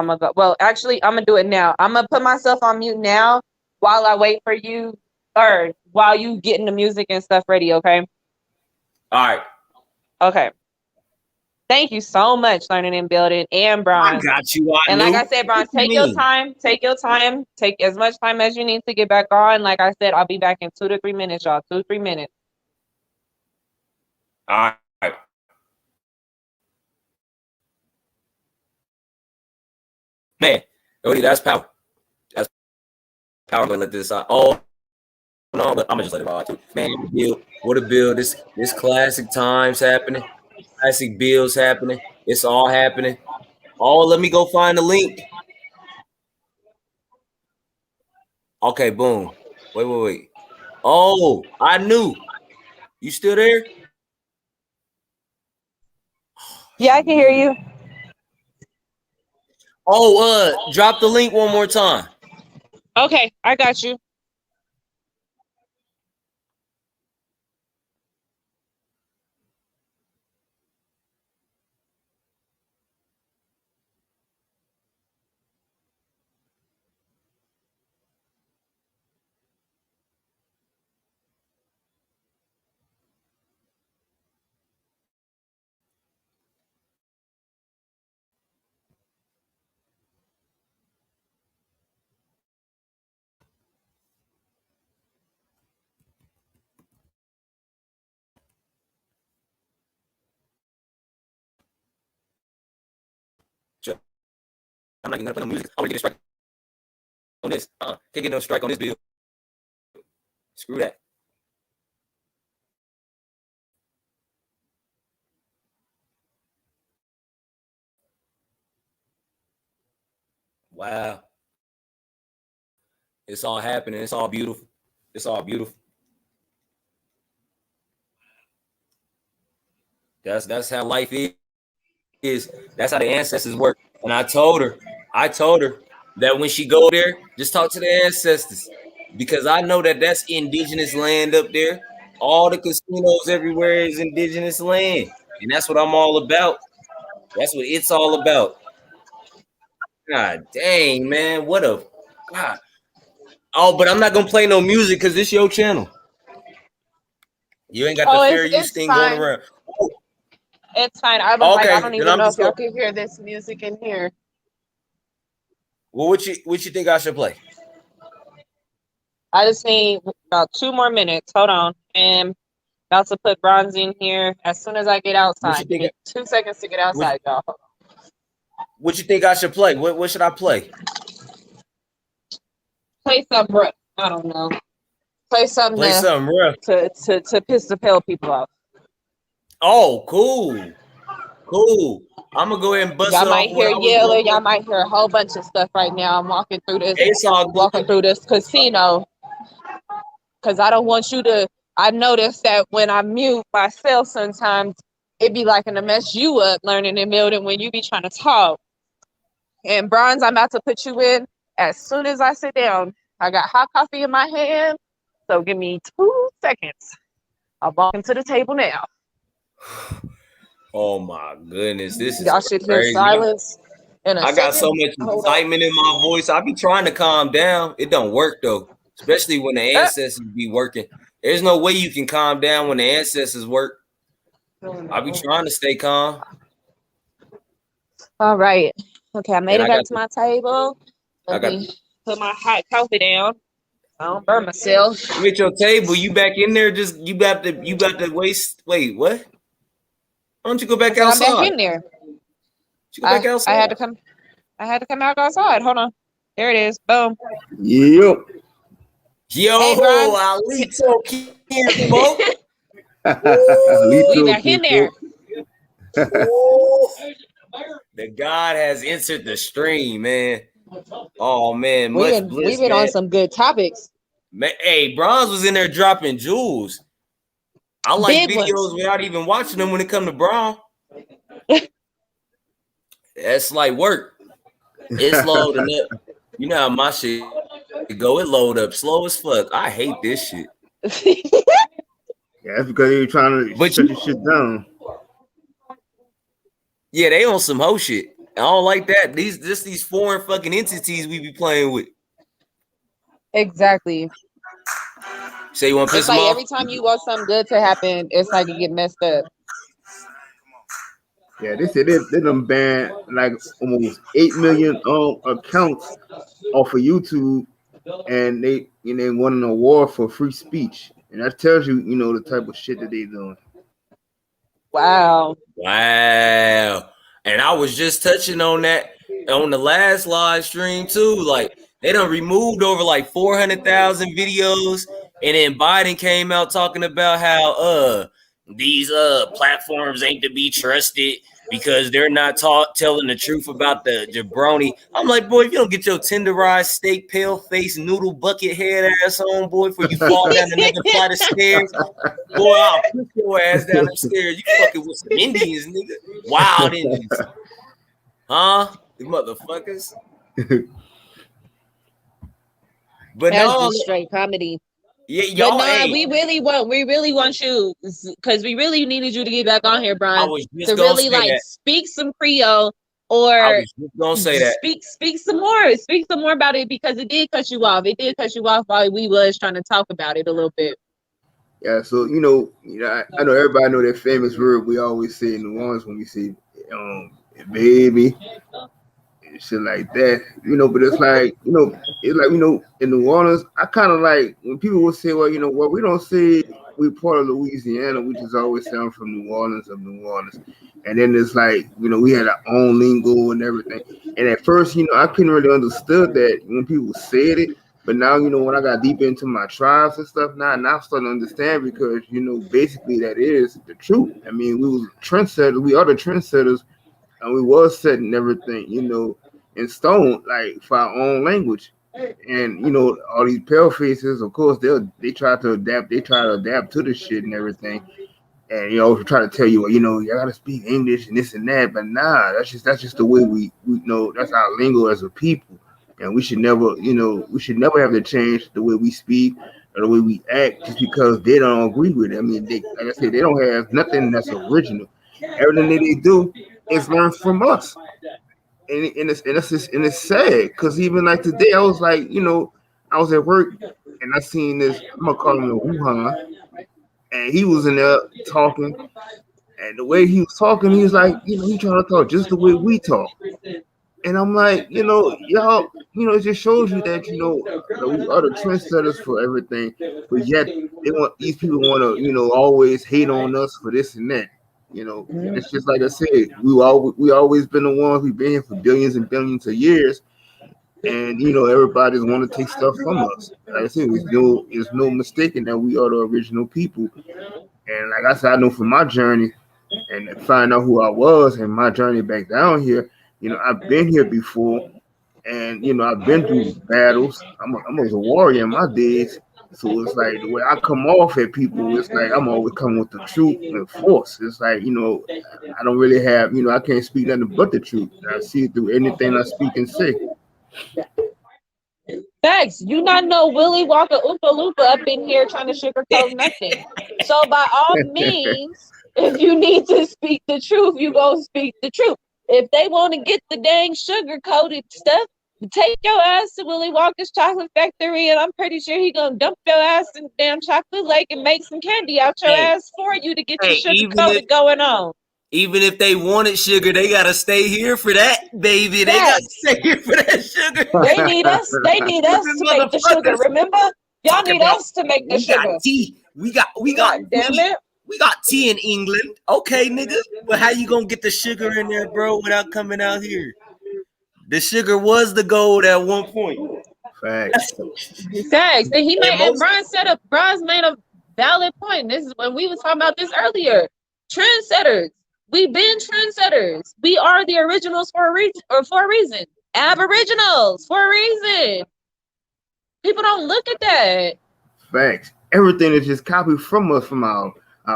gonna go. Well, actually, I'm gonna do it now. I'm gonna put myself on mute now while I wait for you, or while you getting the music and stuff ready, okay? All right. Okay. Thank you so much, Learning and Building and Bronze. I got you. And like I said, Bronze, take your time. Take as much time as you need to get back on. Like I said, I'll be back in 2 to 3 minutes, y'all. 2 to 3 minutes. All right. Man, Odie, that's power. That's power. I'm gonna let this out. Oh no, but I'm gonna just let it ride too. Man, what a build. This classic times happening. Classic builds happening. It's all happening. Oh, let me go find the link. Okay, boom. Wait. Oh, I knew. You still there? Yeah, I can hear you. Oh, drop the link one more time. Okay, I got you. I'm not even gonna play no music. I want to get a strike on this. Can't get no strike on this bill. Screw that. Wow. It's all happening. It's all beautiful. It's all beautiful. That's how life is. That's how the ancestors work. And I told her that when she go there, just talk to the ancestors, because I know that that's indigenous land up there. All the casinos everywhere is indigenous land, and that's what I'm all about. That's what it's all about. God dang, man, what a God. Oh, but I'm not gonna play no music because this your channel. You ain't got the Oh, fair use it's thing going fine. around. It's fine. I was like, I Okay, don't then even I'm know just if y'all going. can hear this music in here. Well, what you think I should play? I just need about 2 more minutes. Hold on. And about to put bronze in here as soon as I get What you outside. Give think? me 2 seconds to get What, outside, y'all. what you think I should play? What should I play? Play something, I don't know. Play something Play something rough. to piss the pale people off. Oh, cool. I'm gonna go ahead and bust Y'all it off might what hear I was gonna yelling. Y'all play. might hear a whole bunch of stuff right now. I'm It's all walking good. through this casino because I don't want you to. I noticed that when I mute myself, sometimes it be like to mess you up learning and building when you be trying to talk. And Bronze, I'm about to put you in as soon as I sit down. I got hot coffee in my hand, so give me 2 seconds. I'll walk into the table now. Oh my goodness, this is Y'all should hear crazy. silence in a I got so second. much Hold on. excitement in my voice. I be trying to calm down. It don't work though, especially when the ancestors be working. There's no way you can calm down when the ancestors work. I be trying to stay calm, All right. Okay, I made and it back to my table. I Let got me put my hot coffee down. I don't burn myself. you at your table. You back in there? Just you got the waste. Wait, what? Why don't you go I back said I'm back outside? in there. You go back outside. I had to come out outside. Hold on. There it is. Boom. Yep. Hey, Yo, Bronze. Alito here, folks. We Lito back in there. people. The God has entered the stream, man. Oh man, much We've bliss, been on man. some good topics. Man, hey, Bronze was in there dropping jewels. I like Big ones. videos without even watching them when it come to Braun. That's like work. It's loading up. You know how my shit go. It load up slow as fuck. I hate this shit. Yeah, that's because you're trying to But shut your shit down. yeah, they on some hoe shit. I don't like that. These foreign fucking entities we be playing with. Exactly. Say you want to piss It's them like off? every time you want something good to happen, it's like it get messed up. Yeah, they said they done banned like almost 8 million accounts off of YouTube, and they won an award for free speech, and that tells you the type of shit that they doing. Wow. Wow. And I was just touching on that on the last live stream too. Like they done removed over like 400,000 videos, and then Biden came out talking about how these platforms ain't to be trusted because they're not telling the truth about the jabroni. I'm like, boy, if you don't get your tenderized steak, pale face, noodle bucket head ass on, boy, before you fall down another flight of stairs, boy, I'll push your ass down them stairs. You fucking with some Indians, nigga. Wild Indians. Huh? The motherfuckers. But That's no, just straight comedy. yeah, But y'all, nah, hey, we really want you because we really needed you to get back on here, I Brian, was just to gonna really say like that. speak some Creole I or was just gonna say that. speak some more about it because it did cut you off. It did cut you off while we was trying to talk about it a little bit. Yeah, so I know everybody know that famous word we always say in New Orleans when we say baby and shit like that. But it's like in New Orleans, I kind of like when people will say, well, we don't say we part of Louisiana, we just always say I'm from New Orleans of New Orleans. And then it's like, we had our own lingo and everything. And at first, I couldn't really understood that when people said it. But now, when I got deep into my tribes and stuff now I'm starting to understand because, basically that is the truth. I mean, we was trendsetters, we are the trendsetters, and we was setting everything, in stone, like for our own language. And all these pale faces, of course, they try to adapt to the shit and everything. And try to tell you, well, you gotta speak English and this and that. But nah, that's just the way we know that's our lingo as a people. And we should never have to change the way we speak or the way we act just because they don't agree with it. I mean, like I said, they don't have nothing that's original. Everything that they do is learned from us. And it's sad because even like today, I was like, I was at work and I seen this. I'm gonna call him the Wuhan, and he was in there talking, and the way he was talking, he was like, he trying to talk just the way we talk. And I'm like, y'all, it just shows you that, that we are the trendsetters for everything, but yet these people want to, always hate on us for this and that. And it's just like I said, we always been the ones. We've been here for billions and billions of years, and everybody's want to take stuff from us. Like I said, there's no mistaking that we are the original people. And like I said, I know from my journey and find out who I was and my journey back down here. I've been here before, and I've been through battles. I was a warrior in my days, so it's like the way I come off at people, it's like I'm always coming with the truth and force. It's like I don't really have I can't speak nothing but the truth. I see it through anything I speak and say. Facts. You not know Willie Walker Oompa Loompa up in here trying to sugarcoat nothing. So by all means, if you need to speak the truth, you go speak the truth. If they want to get the dang sugar coated stuff, take your ass to Willie Walker's chocolate factory, and I'm pretty sure he gonna dump your ass in the damn chocolate lake and make some candy out your ass for you to get your sugar coated going on. Even if they wanted sugar, they gotta stay here for that, baby. They gotta stay here for that sugar. They need us. They need us to make the sugar. Remember, y'all need us to make the sugar. Got tea. We got. Damn it. We got tea in England. Okay, nigga. But how you gonna get the sugar in there, bro, without coming out here? The sugar was the gold at one point. Facts. Facts. And Brian's made a valid point. This is when we was talking about this earlier. Trendsetters. We've been trendsetters. We are the originals for a reason. Aboriginals for a reason. People don't look at that. Facts. Everything is just copied from us, from our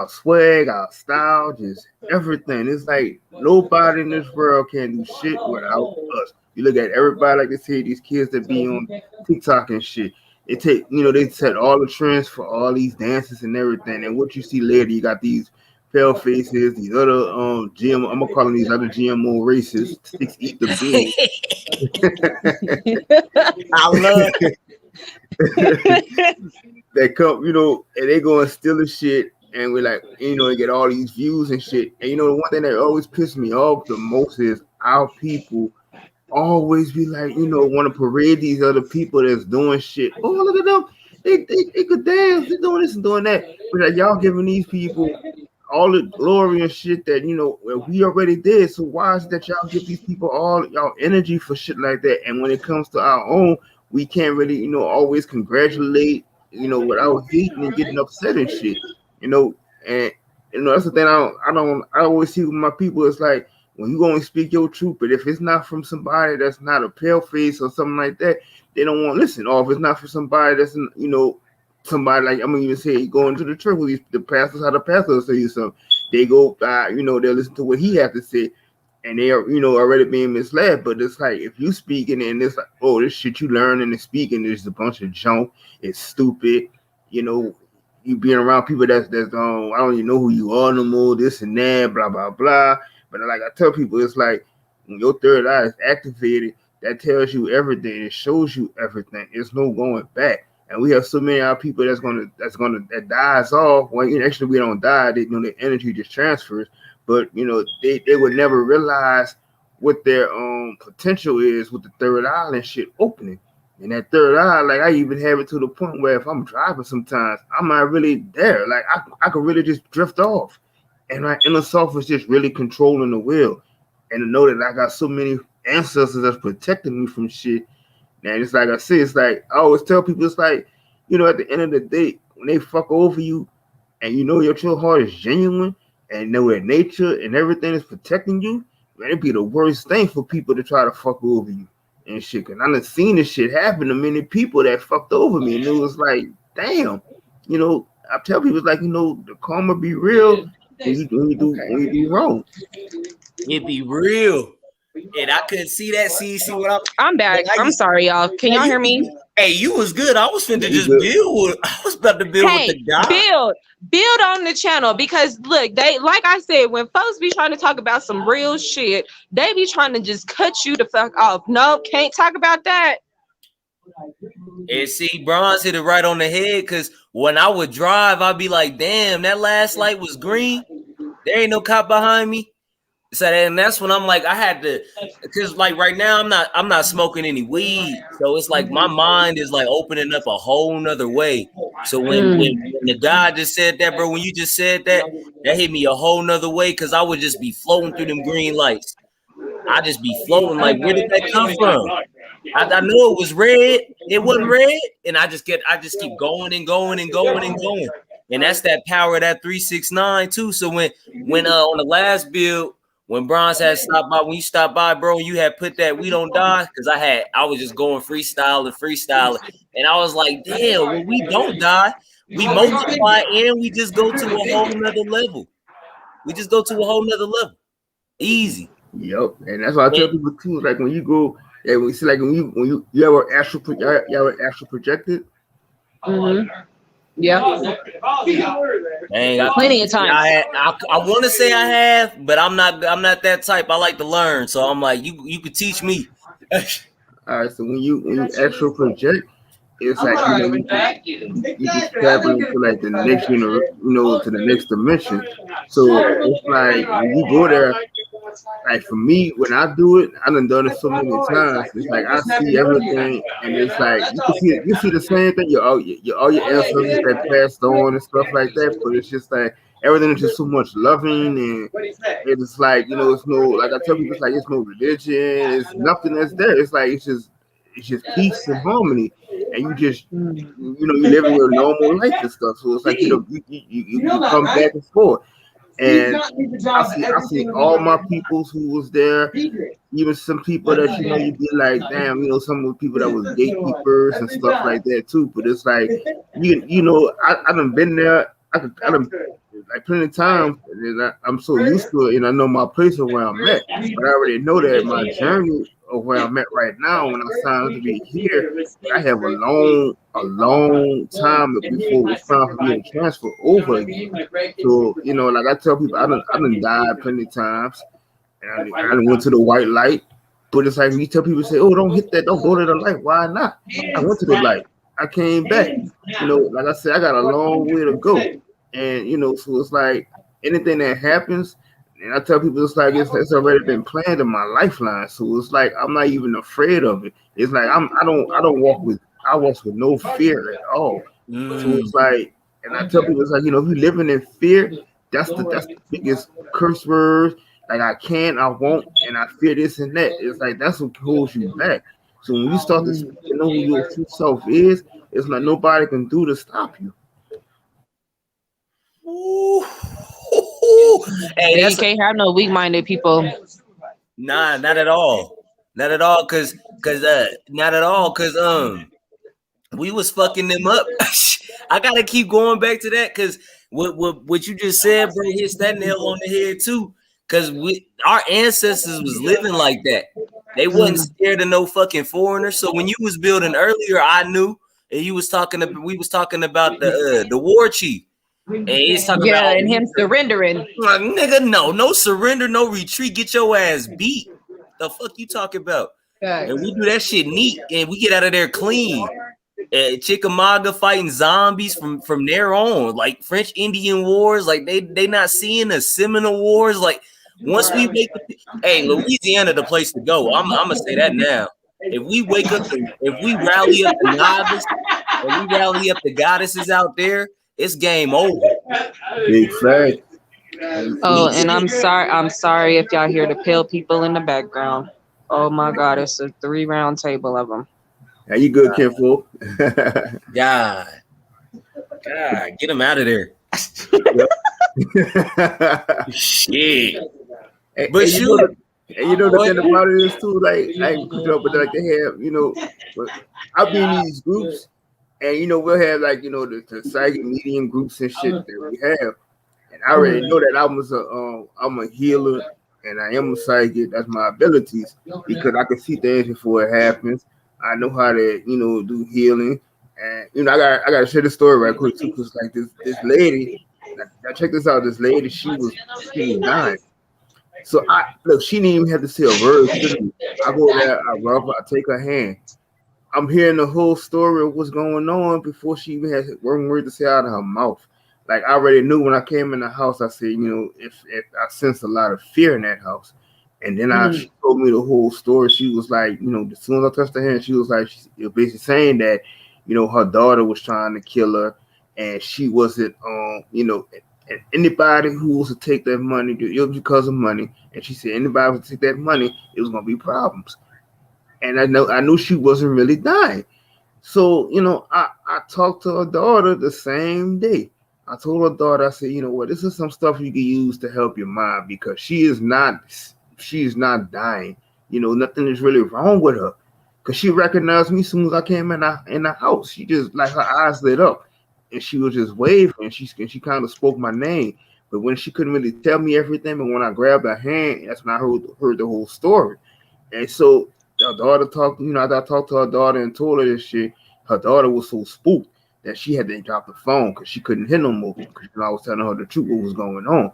swag, our style, just everything. It's like nobody in this world can do shit without us. You look at everybody, like they say, these kids that be on TikTok and shit. They set all the trends for all these dances and everything. And what you see later, you got these pale faces, these other GMO. I'm gonna call them these other GMO races. Sticks eat the beans. I love it. They come, and they go and steal the shit, and we're like, and get all these views and shit. And the one thing that always pisses me off the most is our people always be like, want to parade these other people that's doing shit. Oh, look at them. They could dance. They're doing this and doing that. But like, y'all giving these people all the glory and shit that we already did. So why is it that y'all give these people all y'all energy for shit like that? And when it comes to our own, we can't really always congratulate without hating and getting upset and shit. And that's the thing I always see with my people. It's like when you go and speak your truth, but if it's not from somebody that's not a pale face or something like that, they don't want to listen. Or if it's not for somebody that's somebody like I'm gonna even say going to the church with the pastors, how the pastors say you something, they go by, they listen to what he has to say, and they are already being misled. But it's like if you speaking and it's like, oh, this shit you learning and speaking is a bunch of junk, it's stupid, you being around people that's I don't even know who you are no more, this and that, blah blah blah. But like I tell people, it's like when your third eye is activated, that tells you everything, it shows you everything. There's no going back. And we have so many of our people that dies off. Well, actually we don't die. They the energy just transfers. But they would never realize what their potential is with the third eye and shit opening. And that third eye, like I even have it to the point where if I'm driving sometimes, I'm not really there. Like I could really just drift off. And my inner self is just really controlling the wheel. And to know that I got so many ancestors that's protecting me from shit. And it's like I said, it's like I always tell people, it's like, at the end of the day, when they fuck over you and your true heart is genuine and know that nature and everything is protecting you, man, it'd be the worst thing for people to try to fuck over you and shit. Cause I done seen this shit happen to many people that fucked over me. And it was like, damn, I tell people, it's like, the karma be real when you do wrong. It be real. And I couldn't see that. See what I'm back. I'm sorry, y'all. Can y'all hear me? Hey, you was good. I was finna just build. I was about to build with the guy. Build on the channel because look, they like I said, when folks be trying to talk about some real shit, they be trying to just cut you the fuck off. No, can't talk about that. And see, Bronze hit it right on the head because when I would drive, I'd be like, damn, that last light was green. There ain't no cop behind me. So and that's when I'm like, I had to, because like right now I'm not smoking any weed. So it's like my mind is like opening up a whole nother way. So when the guy just said that, bro, when you just said that, that hit me a whole nother way because I would just be floating through them green lights. I just be floating like, where did that come from? I know it was red. It wasn't red, and I just keep going and going and going and going, and that's that power of that 369 too. So when on the last build, when Bronze had stopped by, when you stopped by, bro, you had put that "We Don't Die" because I was just going freestyling, and I was like, damn, when we don't die, we multiply and we just go to a whole nother level. We just go to a whole nother level, easy. Yep, and that's why I tell people too. Like when you go, yeah, when you see like when you have an astral, you have an astral projected. Mm-hmm. Yeah. Dang, Plenty of times. I want to say I have, but I'm not that type. I like to learn, so I'm like, you could teach me. All right, so when you astral project, it's like you just travel into like the next to the next dimension. So it's like when you go there, like for me, when I do it, I done it so many times. It's like I see everything, and it's like you see the same thing. All your ancestors that passed on and stuff like that. But it's just like everything is just so much loving, and it's like it's no, like I tell people, it's like it's no religion. It's nothing that's there. It's like it's just peace and harmony, and you just you living your normal life and stuff. So it's like you come back and forth. And I see all my peoples who was there, even some people that you be like, damn, some of the people that was gatekeepers and stuff like that too. But it's like I done been there. I done like plenty of times, and I'm so used to it, and I know my place of where I'm at. But I already know that my journey of where I'm at right now, when I signed to be here, I have a long time before it's time for me to transfer over again. So like I tell people, I done died plenty of times, and I done went to the white light. But it's like when you tell people, say, "Oh, don't hit that, don't go to the light." Why not? I went to the light. I came back. Like I said, I got a long way to go. And so it's like anything that happens, and I tell people it's like it's already been planned in my lifeline. So it's like I'm not even afraid of it. It's like I walk with no fear at all. So it's like, and I tell people it's like if you're living in fear, that's the biggest curse word. Like I won't, and I fear this and that. It's like that's what holds you back. So when you start to know who your true self is, it's like nobody can do to stop you. Hey, you can't have no weak-minded people. Nah, not at all. Not at all, cause we was fucking them up. I gotta keep going back to that because what you just said, bro, hits that nail on the head too. Cause our ancestors was living like that. They wasn't scared of no fucking foreigners. So when you was building earlier, I knew, and we was talking about the war chief. And he's talking about and him surrendering. Like, nigga, no surrender, no retreat. Get your ass beat. The fuck you talking about? And we do that shit neat, and we get out of there clean. Chickamauga fighting zombies from there on, like French Indian Wars. Like they not seeing the Seminole Wars. Like once we make Louisiana the place to go. I'm gonna say that now. If we rally up the novice, and we rally up the goddesses out there, it's game over. Big fact. Oh, and I'm sorry if y'all hear the pale people in the background. Oh my God, it's a 3-round table of them. Are you good, Kenfo? God, get them out of there. Shit. But shoot. And the thing about it is too, like I ain't put up, but like they have, but I'll be in these groups, and we'll have like the psychic medium groups and shit that we have, and I already know that I'm a healer and I am a psychic. That's my abilities because I can see things before it happens. I know how to do healing, and I got to share the story right quick too, because like this lady, now check this out. This lady, she was dying. So she didn't even have to say a word to me. I go there, I rub her, I take her hand. I'm hearing the whole story of what's going on before she even has one word to say out of her mouth. Like I already knew when I came in the house. I said, if I sensed a lot of fear in that house, and then Mm, she told me the whole story. She was like, as soon as I touched her hand, she was like, she was basically saying that, her daughter was trying to kill her, and she wasn't, and anybody who was to take that money, it was because of money. And she said anybody who was to take that money, it was gonna be problems. And I knew she wasn't really dying. So, I talked to her daughter the same day. I told her daughter, I said, what, this is some stuff you can use to help your mom because she is not dying. Nothing is really wrong with her. Cause she recognized me as soon as I came in the house. She just like her eyes lit up and she was just waving and she kind of spoke my name. But when she couldn't really tell me everything, but when I grabbed her hand, that's when I heard the whole story. And so her daughter talked, I talked to her daughter and told her this shit. Her daughter was so spooked that she had to drop the phone because she couldn't hear no more. Because I was telling her the truth, what was going on.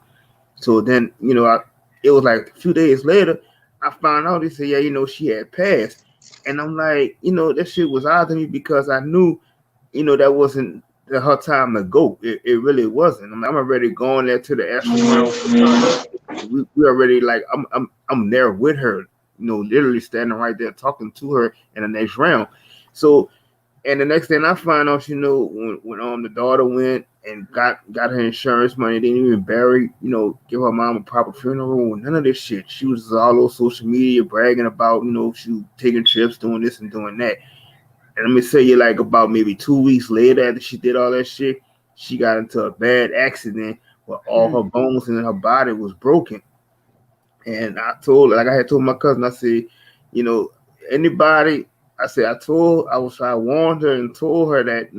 So then, it was like a few days later, I found out they said, yeah, she had passed. And I'm like, that shit was odd to me because I knew, that wasn't her time to go. It really wasn't. I'm already going there to the astral realm with her. We already like I'm there with her, literally standing right there talking to her in the next round. So and the next thing I find out, when the daughter went and got her insurance money, didn't even bury, give her mom a proper funeral, none of this shit. She was all over social media bragging about, she was taking trips, doing this and doing that. And let me tell you, like about maybe 2 weeks later, after she did all that shit, she got into a bad accident where all mm, her bones in her body was broken. And I told, like I had told my cousin, I said, you know, anybody, I warned her and told her that,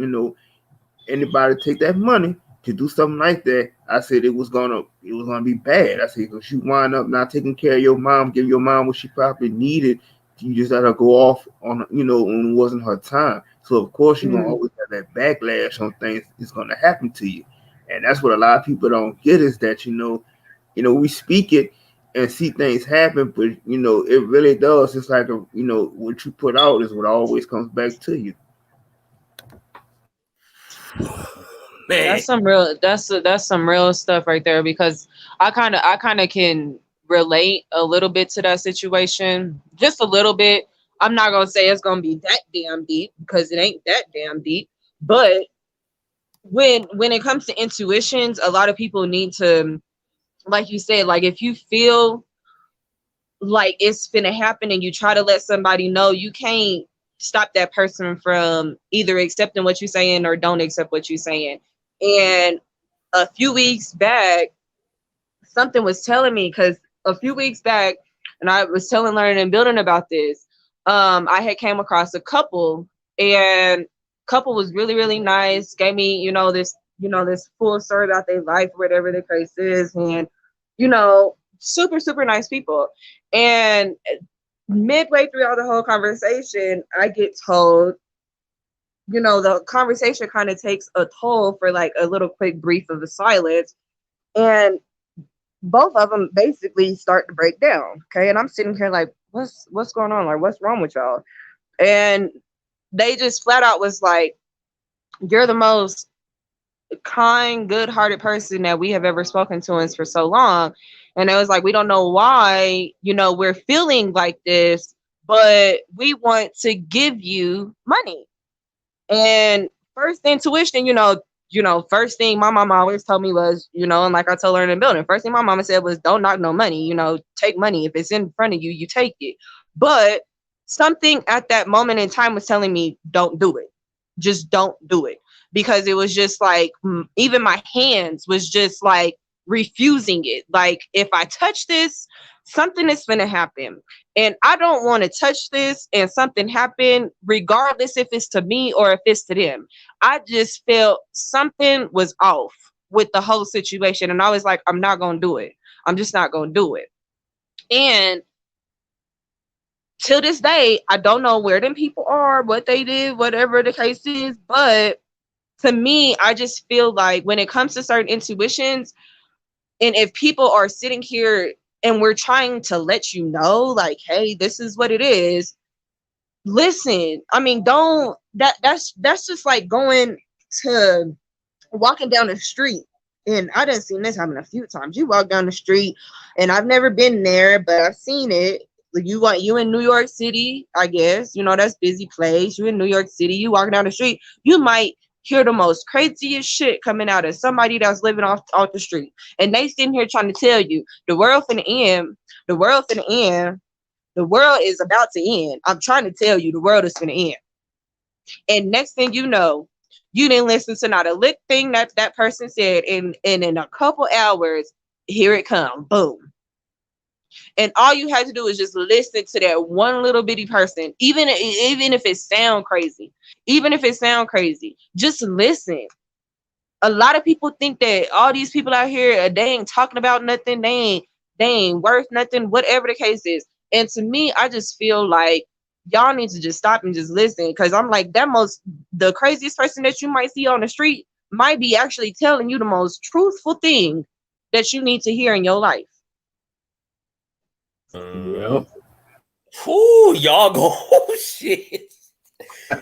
anybody take that money to do something like that, I said it was gonna be bad. I said because you wind up not taking care of your mom, give your mom what she probably needed. You just let her go off on when it wasn't her time. So of course you're gonna mm. always have that backlash on things that's gonna happen to you, and that's what a lot of people don't get is that we speak it and see things happen, but it really does. It's like what you put out is what always comes back to you. Man, That's some real stuff right there because I kind of can relate a little bit to that situation, just a little bit. I'm not gonna say it's gonna be that damn deep because it ain't that damn deep. But when it comes to intuitions, a lot of people need to, like you said, like if you feel like it's gonna happen and you try to let somebody know, you can't stop that person from either accepting what you're saying or don't accept what you're saying. And a few weeks back, something was telling me because a few weeks back, and I was telling Learning and Building about this. I had came across a couple, and couple was really really nice. Gave me this full story about their life, whatever the case is, and super super nice people. And midway throughout the whole conversation, I get told, the conversation kind of takes a toll for like a little quick brief of the silence, and both of them basically start to break down. Okay, and I'm sitting here like, what's going on? Like, what's wrong with y'all? And they just flat out was like, "You're the most kind, good-hearted person that we have ever spoken to us for so long." And it was like, we don't know why, we're feeling like this, but we want to give you money. And first intuition, first thing my mama always told me was, and like I told her in the building, first thing my mama said was, don't knock no money, take money. If it's in front of you, you take it. But something at that moment in time was telling me, don't do it. Just don't do it. Because it was just like, even my hands was just like refusing it. Like, if I touch this, something is going to happen. And I don't want to touch this and something happen, regardless if it's to me or if it's to them. I just felt something was off with the whole situation. And I was like, I'm not going to do it. I'm just not going to do it. And till this day, I don't know where them people are, what they did, whatever the case is. But to me, I just feel like when it comes to certain intuitions, and if people are sitting here and we're trying to let you know, like, hey, this is what it is, listen. I mean, don't that's just like going to walking down the street. And I done seen this happen a few times. You walk down the street, and I've never been there, but I've seen it. Like, you in New York City, I guess. That's busy place. You in New York City, you walking down the street, you might hear the most craziest shit coming out of somebody that's living off the street. And they sitting here trying to tell you the world finna end, the world finna end, the world is about to end. I'm trying to tell you the world is finna end. And next thing you know, you didn't listen to not a lick thing that person said. And in a couple hours, here it come. Boom. And all you had to do is just listen to that one little bitty person, even if it sound crazy. Even if it sound crazy, just listen. A lot of people think that all these people out here, they ain't talking about nothing. They ain't worth nothing, whatever the case is. And to me, I just feel like y'all need to just stop and just listen. Because I'm like, the craziest person that you might see on the street might be actually telling you the most truthful thing that you need to hear in your life. Yep. Ooh, y'all go, oh shit.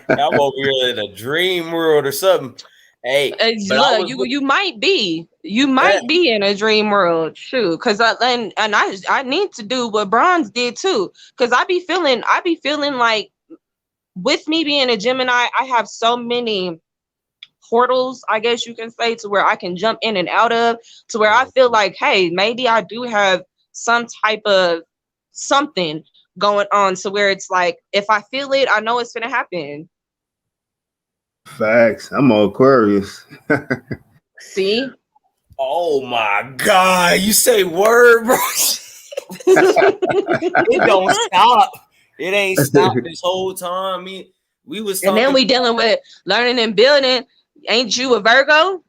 I'm over here in a dream world or something. Hey, look, you might be in a dream world, shoot. Because I need to do what Bronze did too. Because I be feeling like, with me being a Gemini, I have so many portals, I guess you can say, to where I can jump in and out of, to where I feel like, hey, maybe I do have some type of something going on, to where it's like, if I feel it, I know it's gonna happen. Facts. I'm an Aquarius. See? Oh my God. You say word, bro. It don't stop. It ain't stopped this whole time. I mean, we was talking. And then we dealing with learning and building. Ain't you a Virgo?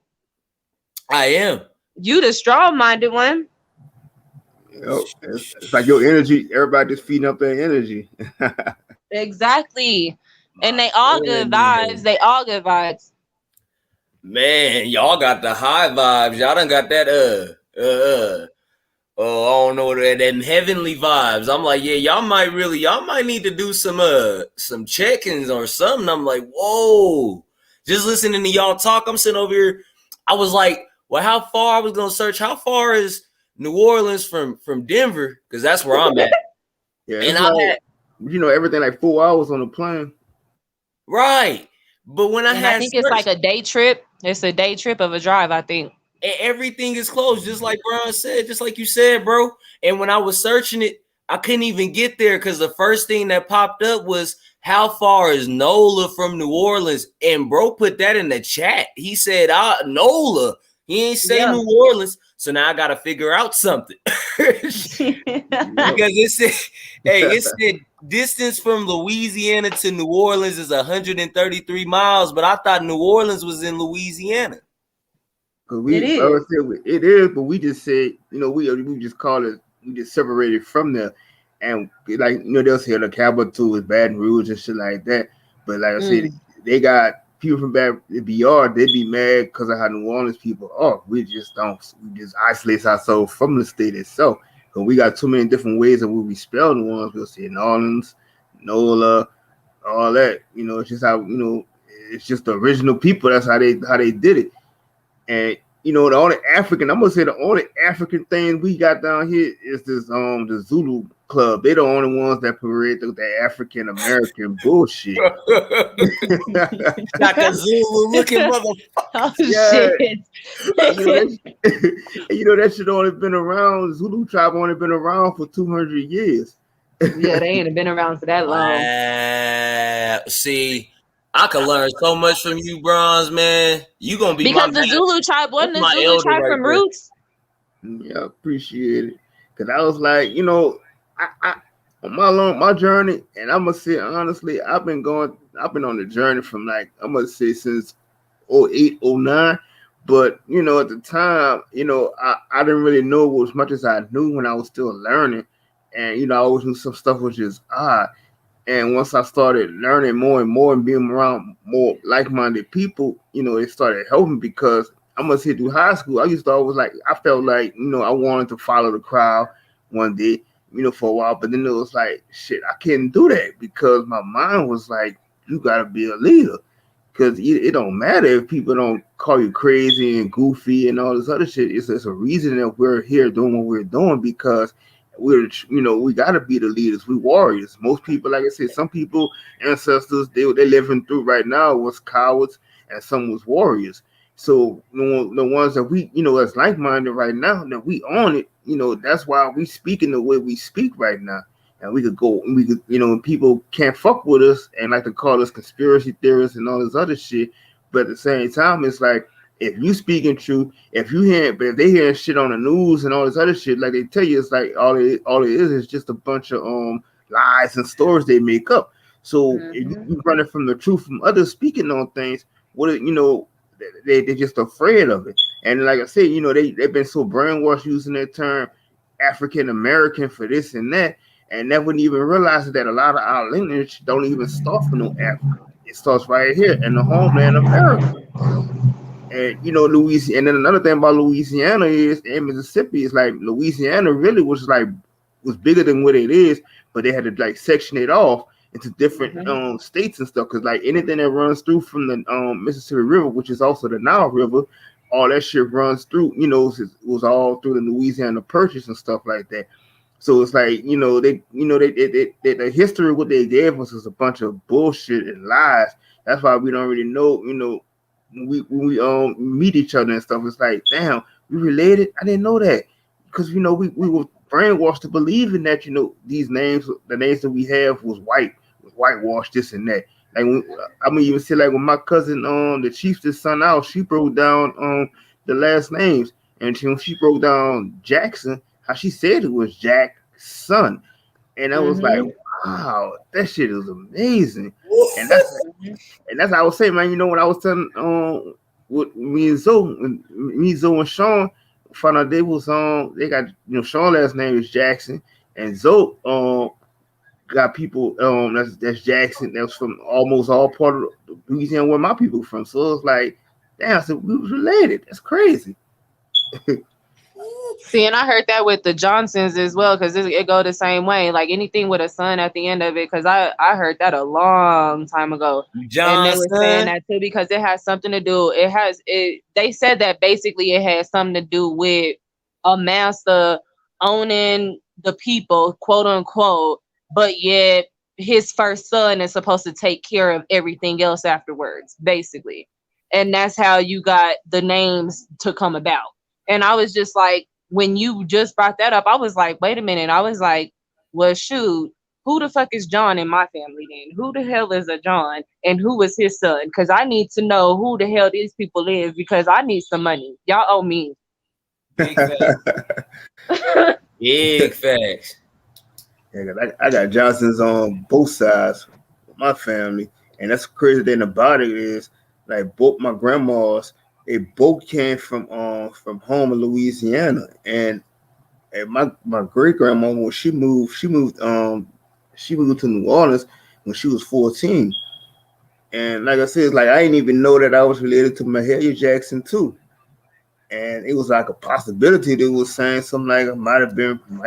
I am. You the strong-minded one. Yep. It's like your energy. Everybody just feeding up their energy. Exactly. And they all good vibes. They all good vibes. Man, y'all got the high vibes. Y'all done got that I don't know, them heavenly vibes. I'm like, yeah, y'all might need to do some check-ins or something. I'm like, whoa. Just listening to y'all talk, I'm sitting over here. I was like, well, how far? I was gonna search how far is New Orleans from Denver? Because that's where I'm at. Yeah, and everything like 4 hours on the plane. Right. But when I think it's like a day trip. It's a day trip of a drive, I think. Everything is closed, just like Brian said, just like you said, bro. And when I was searching it, I couldn't even get there because the first thing that popped up was, how far is NOLA from New Orleans? And bro put that in the chat. He said, NOLA. He ain't say New Orleans. So now I got to figure out something. Because it said distance from Louisiana to New Orleans is 133 miles, but I thought New Orleans was in Louisiana. It is, but we just said, we just call it, we just separated from there. And like, they'll say the capital is Baton Rouge and shit like that. But like I said, they got people from BR, they'd be mad because of how New Orleans people, we just isolate ourselves from the state itself. Because we got too many different ways of what we spell New Orleans. We'll say New Orleans, NOLA, all that. It's just how, it's just the original people. That's how they did it. And the only African thing we got down here is this the Zulu club. They're the only ones that parade the African American bullshit. Like a Zulu looking motherfucker. Oh, shit. That shit only been around. Zulu tribe only been around for 200 years. Yeah, they ain't been around for that long. See, I could learn so much from you, Bronze, man. You gonna be because the Zulu tribe wasn't the Zulu tribe from roots. Yeah, appreciate it. Cause I was like, I on my journey, and I'm gonna say honestly, I've been on the journey from like I'm gonna say since 08, 09. But at the time, I didn't really know as much as I knew when I was still learning, and I always knew some stuff was just odd. And once I started learning more and more and being around more like-minded people, it started helping because I'm gonna say through high school, I used to always I felt like, I wanted to follow the crowd one day. for a while. But then it was like, shit, I couldn't do that because my mind was like, you gotta be a leader. Because it don't matter if people don't call you crazy and goofy and all this other shit. It's a reason that we're here doing what we're doing because we got to be the leaders. We warriors. Most people, like I said, some people ancestors they living through right now was cowards and some was warriors. So the ones that we as like minded right now that we on it, that's why we speaking the way we speak right now. And we could, people can't fuck with us and like to call us conspiracy theorists and all this other shit. But at the same time, it's like if you speaking truth, but if they hearing shit on the news and all this other shit, like they tell you, it's like all it is just a bunch of lies and stories they make up. So if you running from the truth from others speaking on things, they just afraid of it. And like I said, they've been so brainwashed using that term African American for this and that, and never even realizing that a lot of our lineage don't even start from no Africa. It starts right here in the homeland America. And Louisiana. And then another thing about Louisiana is and Mississippi is like Louisiana really was bigger than what it is, but they had to like section it off into different states and stuff. Because like anything that runs through from the Mississippi River, which is also the Nile River, all that shit runs through. It was all through the Louisiana Purchase and stuff like that. So it's like the history of what they gave us is a bunch of bullshit and lies. That's why we don't really know. When we meet each other and stuff, it's like, damn, we related. I didn't know that because we were brainwashed to believing that these names, the names that we have was whitewashed, this and that. Like I mean, even see like when my cousin the chief's son out, she broke down the last names, and when she broke down Jackson, how she said it was Jackson, and I was like, wow, that shit is amazing, and that's how I was saying, man. When I was telling with me and Zoe, and Sean found out they was they got Sean last name is Jackson, and Zoe got people that's Jackson that's from almost all part of Louisiana where my people from. So it was like, damn, so we was related. That's crazy. See, and I heard that with the Johnsons as well, because it go the same way. Like anything with a son at the end of it, because I heard that a long time ago, and they were saying that too because it has something to do. They said that basically it has something to do with a master owning the people, quote unquote, but yet his first son is supposed to take care of everything else afterwards, basically, and that's how you got the names to come about. And I was just like, when you just brought that up, I was like, wait a minute. I was like, well, shoot, who the fuck is John in my family then? Who the hell is a John and who is his son? Because I need to know who the hell these people is because I need some money. Y'all owe me. Big facts. Big facts. Yeah, I got Johnsons on both sides of my family. And that's the crazy thing about it is like both my grandmas, they both came from home in Louisiana, and my great grandma when she moved to New Orleans when she was 14, and like I said, it's like I didn't even know that I was related to Mahalia Jackson too, and it was like a possibility they was saying something like I might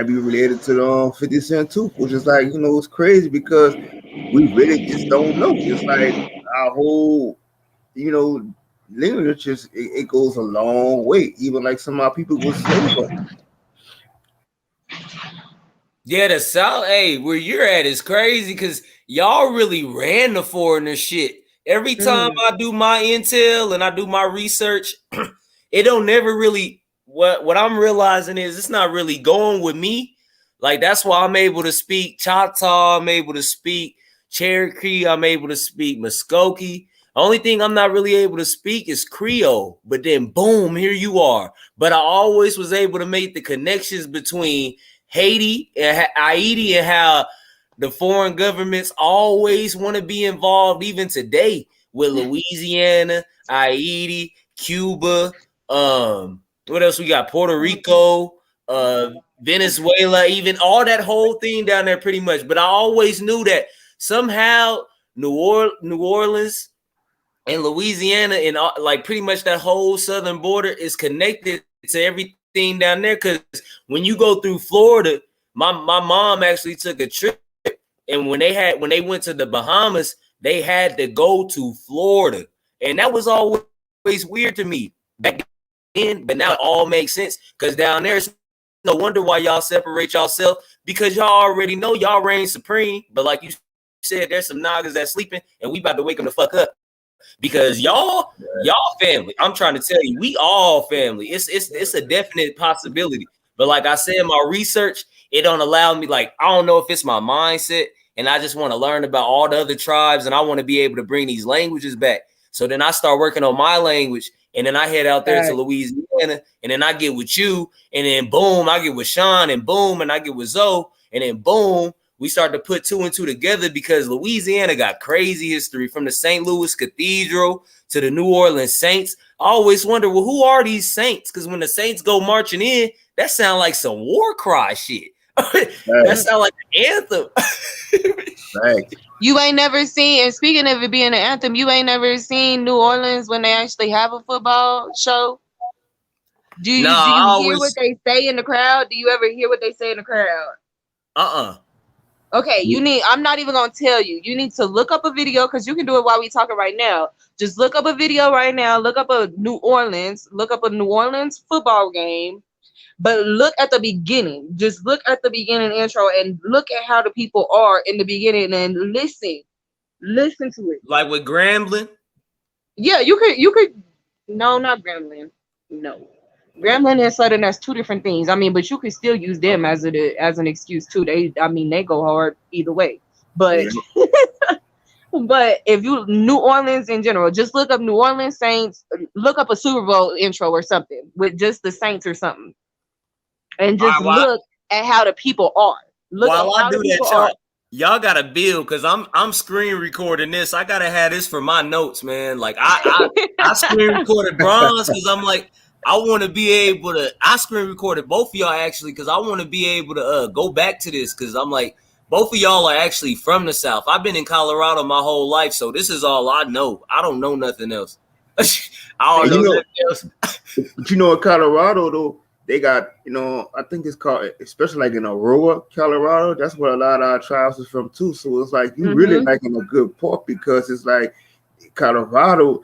be related to 50 Cent too, which is like it's crazy because we really just don't know. It's like our whole lineage it goes a long way. Even like some of our people was slave owners. Yeah, the South, hey, where you're at is crazy because y'all really ran the foreigner shit. Every time I do my intel and I do my research, it don't never really. What I'm realizing is it's not really going with me. Like that's why I'm able to speak Choctaw, I'm able to speak Cherokee, I'm able to speak Muskogee. Only thing I'm not really able to speak is Creole, but then boom, here you are. But I always was able to make the connections between Haiti and Haiti and how the foreign governments always want to be involved, even today with Louisiana, Haiti, Cuba. What else we got? Puerto Rico, Venezuela, even all that whole thing down there, pretty much. But I always knew that somehow New Orleans and Louisiana and like pretty much that whole southern border is connected to everything down there. Because when you go through Florida, my mom actually took a trip, and when they went to the Bahamas, they had to go to Florida, and that was always weird to me back then. But now it all makes sense because down there, it's no wonder why y'all separate yourself because y'all already know y'all reign supreme. But like you said, there's some niggas that sleeping, and we about to wake them the fuck up because y'all family. I'm trying to tell you, we all family. It's a definite possibility. But like I said, my research, it don't allow me. Like I don't know if it's my mindset, and I just want to learn about all the other tribes, and I want to be able to bring these languages back. So then I start working on my language, and then I head out there to Louisiana, and then I get with you, and then boom, I get with Sean, and boom, and I get with Zoe, and then boom, we start to put two and two together because Louisiana got crazy history from the St. Louis Cathedral to the New Orleans Saints. I always wonder, well, who are these Saints? Because when the Saints go marching in, that sound like some war cry shit. That sound like an anthem. Right. You ain't never seen, and speaking of it being an anthem, you ain't never seen New Orleans when they actually have a football show? Do you hear what they say in the crowd? Do you ever hear what they say in the crowd? Okay, I'm not even gonna tell you. You need to look up a video because you can do it while we talking right now. Just look up a video right now. Look up a New Orleans football game. But look at the beginning. Just look at the beginning intro and look at how the people are in the beginning and listen. Listen to it. Like with Grambling? Yeah, you could. No, not Grambling. No. Grambling and Southern, that's two different things. I mean, but you could still use them as an excuse too. They go hard either way. But but if you New Orleans in general, just look up New Orleans Saints, look up a Super Bowl intro or something with just the Saints or something. And just look at how the people are. Look while I do that, y'all gotta build because I'm screen recording this. I gotta have this for my notes, man. Like I screen recorded Bronze because I'm like, I want to be able to. I screen recorded both of y'all actually because I want to be able to go back to this because I'm like, both of y'all are actually from the South. I've been in Colorado my whole life, so this is all I know. I don't know nothing else. I don't know nothing else. But in Colorado though, they got, I think it's called, especially like in Aurora, Colorado, that's where a lot of our tribes is from too. So it's like you really like in a good part because it's like Colorado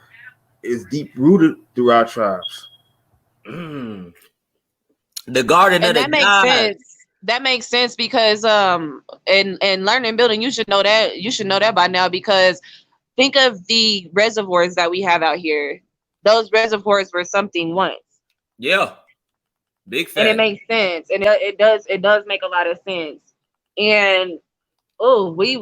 is deep rooted through our tribes. The Garden of the Gods. That makes sense because in learning building, you should know that. You should know that by now because think of the reservoirs that we have out here. Those reservoirs were something once. Yeah. Big fact. And it makes sense. And it does make a lot of sense. And we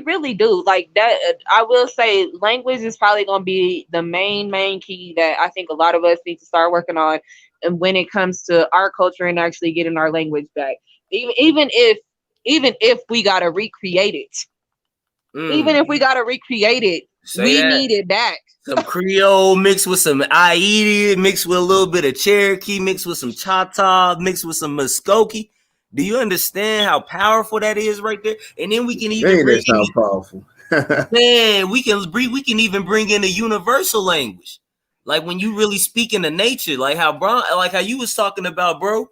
really do like that. I will say language is probably going to be the main key that I think a lot of us need to start working on. And when it comes to our culture and actually getting our language back, even if we got to recreate it, even if we got to recreate it, need it back. Some Creole mixed with some Aidi, mixed with a little bit of Cherokee, mixed with some Choctaw, mixed with some Muskogee. Do you understand how powerful that is right there? And then we can even bring in powerful. Man, we can even bring in a universal language. Like when you really speak into nature, like how you was talking about, bro.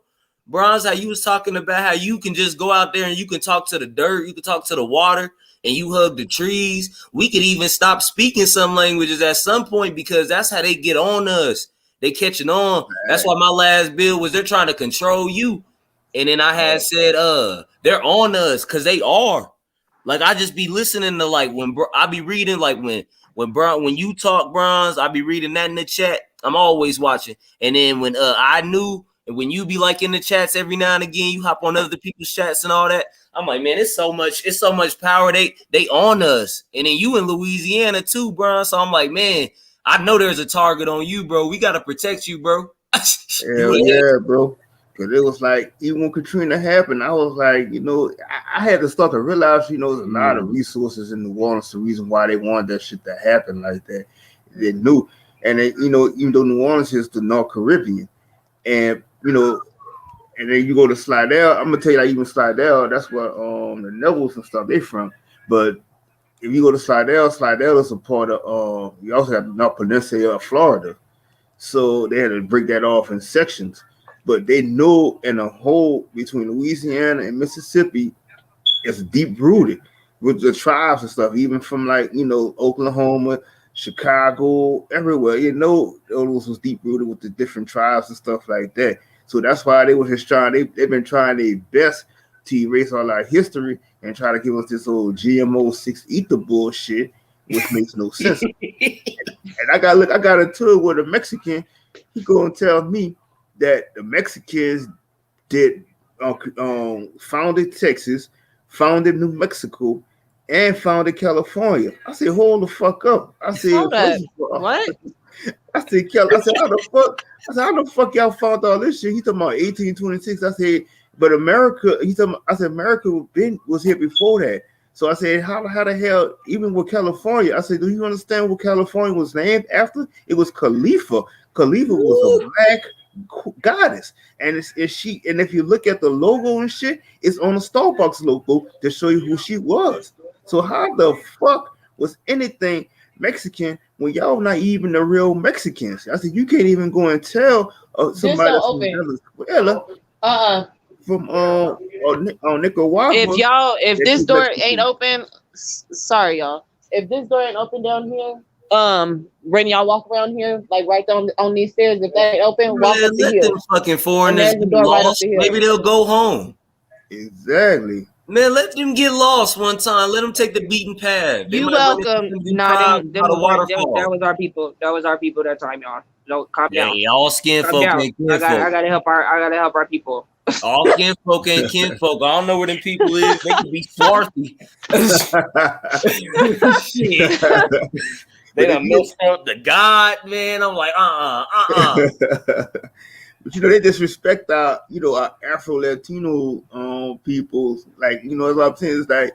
Bronze, how you was talking about how you can just go out there and you can talk to the dirt, you can talk to the water, and you hug the trees. We could even stop speaking some languages at some point because that's how they get on us. They catching on. That's why my last bill was they're trying to control you. And then I had said, they're on us because they are. Like I just be listening to like when I be reading like when you talk Bronze, I be reading that in the chat. I'm always watching. And then when I knew and when you be like in the chats every now and again, you hop on other people's chats and all that. I'm like, man, it's so much power. They on us. And then you in Louisiana too, bro. So I'm like, man, I know there's a target on you, bro. We gotta protect you, bro. Hell yeah, bro. Cause it was like even when Katrina happened, I was like, I had to start to realize, there's a lot of resources in New Orleans. The reason why they wanted that shit to happen like that, they knew. And they, even though New Orleans is the North Caribbean, and and then you go to Slidell. I'm gonna tell you, like even Slidell, that's where the Neville's and stuff they from. But if you go to Slidell is a part of. You also have North Peninsula of Florida, so they had to break that off in sections. but they know in a hole between Louisiana and Mississippi, it's deep rooted with the tribes and stuff, even from like Oklahoma, Chicago, everywhere. Those was deep rooted with the different tribes and stuff like that. So that's why they was just trying. They've been trying their best to erase all our history and try to give us this old GMO six ether bullshit, which makes no sense. And I got into it with a Mexican. He go and tell me that the Mexicans did founded Texas, founded New Mexico, and founded California. I said, hold the fuck up. I said, Hold up. What? I said, how the fuck? I said, how the fuck y'all found all this shit? He talking about 1826. I said, but America. I said, America was here before that. So I said, how the hell? Even with California, I said, do you understand what California was named after? It was Khalifa. Khalifa was a black goddess, and and if you look at the logo and shit, it's on the Starbucks logo to show you who she was. So how the fuck was anything Mexican when y'all not even the real Mexicans? I said you can't even go and tell somebody that's from Venezuela from Nicaragua. If this door ain't open, sorry y'all. If this door ain't open down here, when y'all walk around here, like right on these stairs, if that ain't open, walk up the let hill. them fucking foreigners the get door right up lost. the hill. Maybe they'll go home. Exactly. Man, let them get lost one time. Let them take the beaten path. They You might run welcome. into some Nah, time by the waterfall. That was our people. That was our people that time, y'all. No, calm Yeah, down. all skin Calm folk down. ain't I kinfolk. gotta help our people. All skin folk ain't kinfolk. I don't know where them people is. They could be swarthy. Shit. They done messed up the God, man. I'm like, But they disrespect our Afro Latino peoples. Like, that's what I'm saying. It's like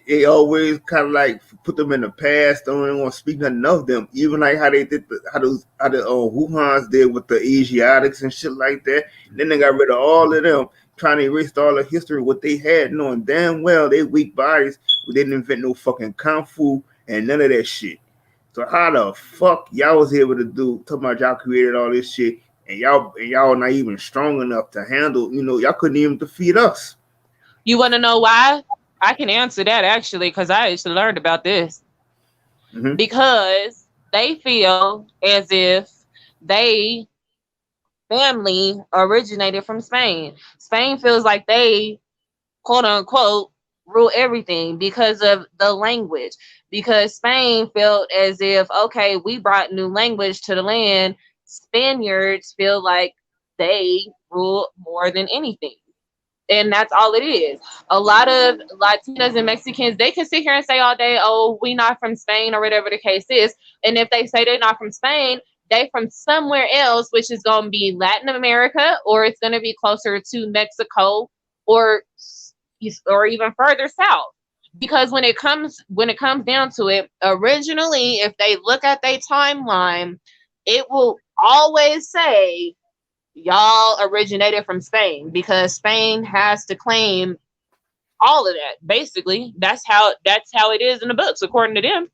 they always kind of like put them in the past. Don't want to speak nothing of them. Even like how they did how the Wuhan's did with the Asiatics and shit like that. And then they got rid of all of them, trying to erase all the history what they had, knowing damn well they weak bodies. We didn't invent no fucking kung fu and none of that shit. So how the fuck y'all was able to talking about y'all created all this shit and y'all not even strong enough to handle, y'all couldn't even defeat us. You want to know why? I can answer that actually, because I actually learned about this. Mm-hmm. Because they feel as if they family originated from Spain. Spain feels like they, quote unquote, rule everything because of the language. Because Spain felt as if, okay, we brought new language to the land. Spaniards feel like they rule more than anything. And that's all it is. A lot of Latinas and Mexicans, they can sit here and say all day, oh, we not from Spain or whatever the case is. And if they say they're not from Spain, they from somewhere else, which is going to be Latin America, or it's going to be closer to Mexico, or even further south. Because when it comes down to it, originally, if they look at their timeline, it will always say y'all originated from Spain, because Spain has to claim all of that. Basically, that's how it is in the books, according to them.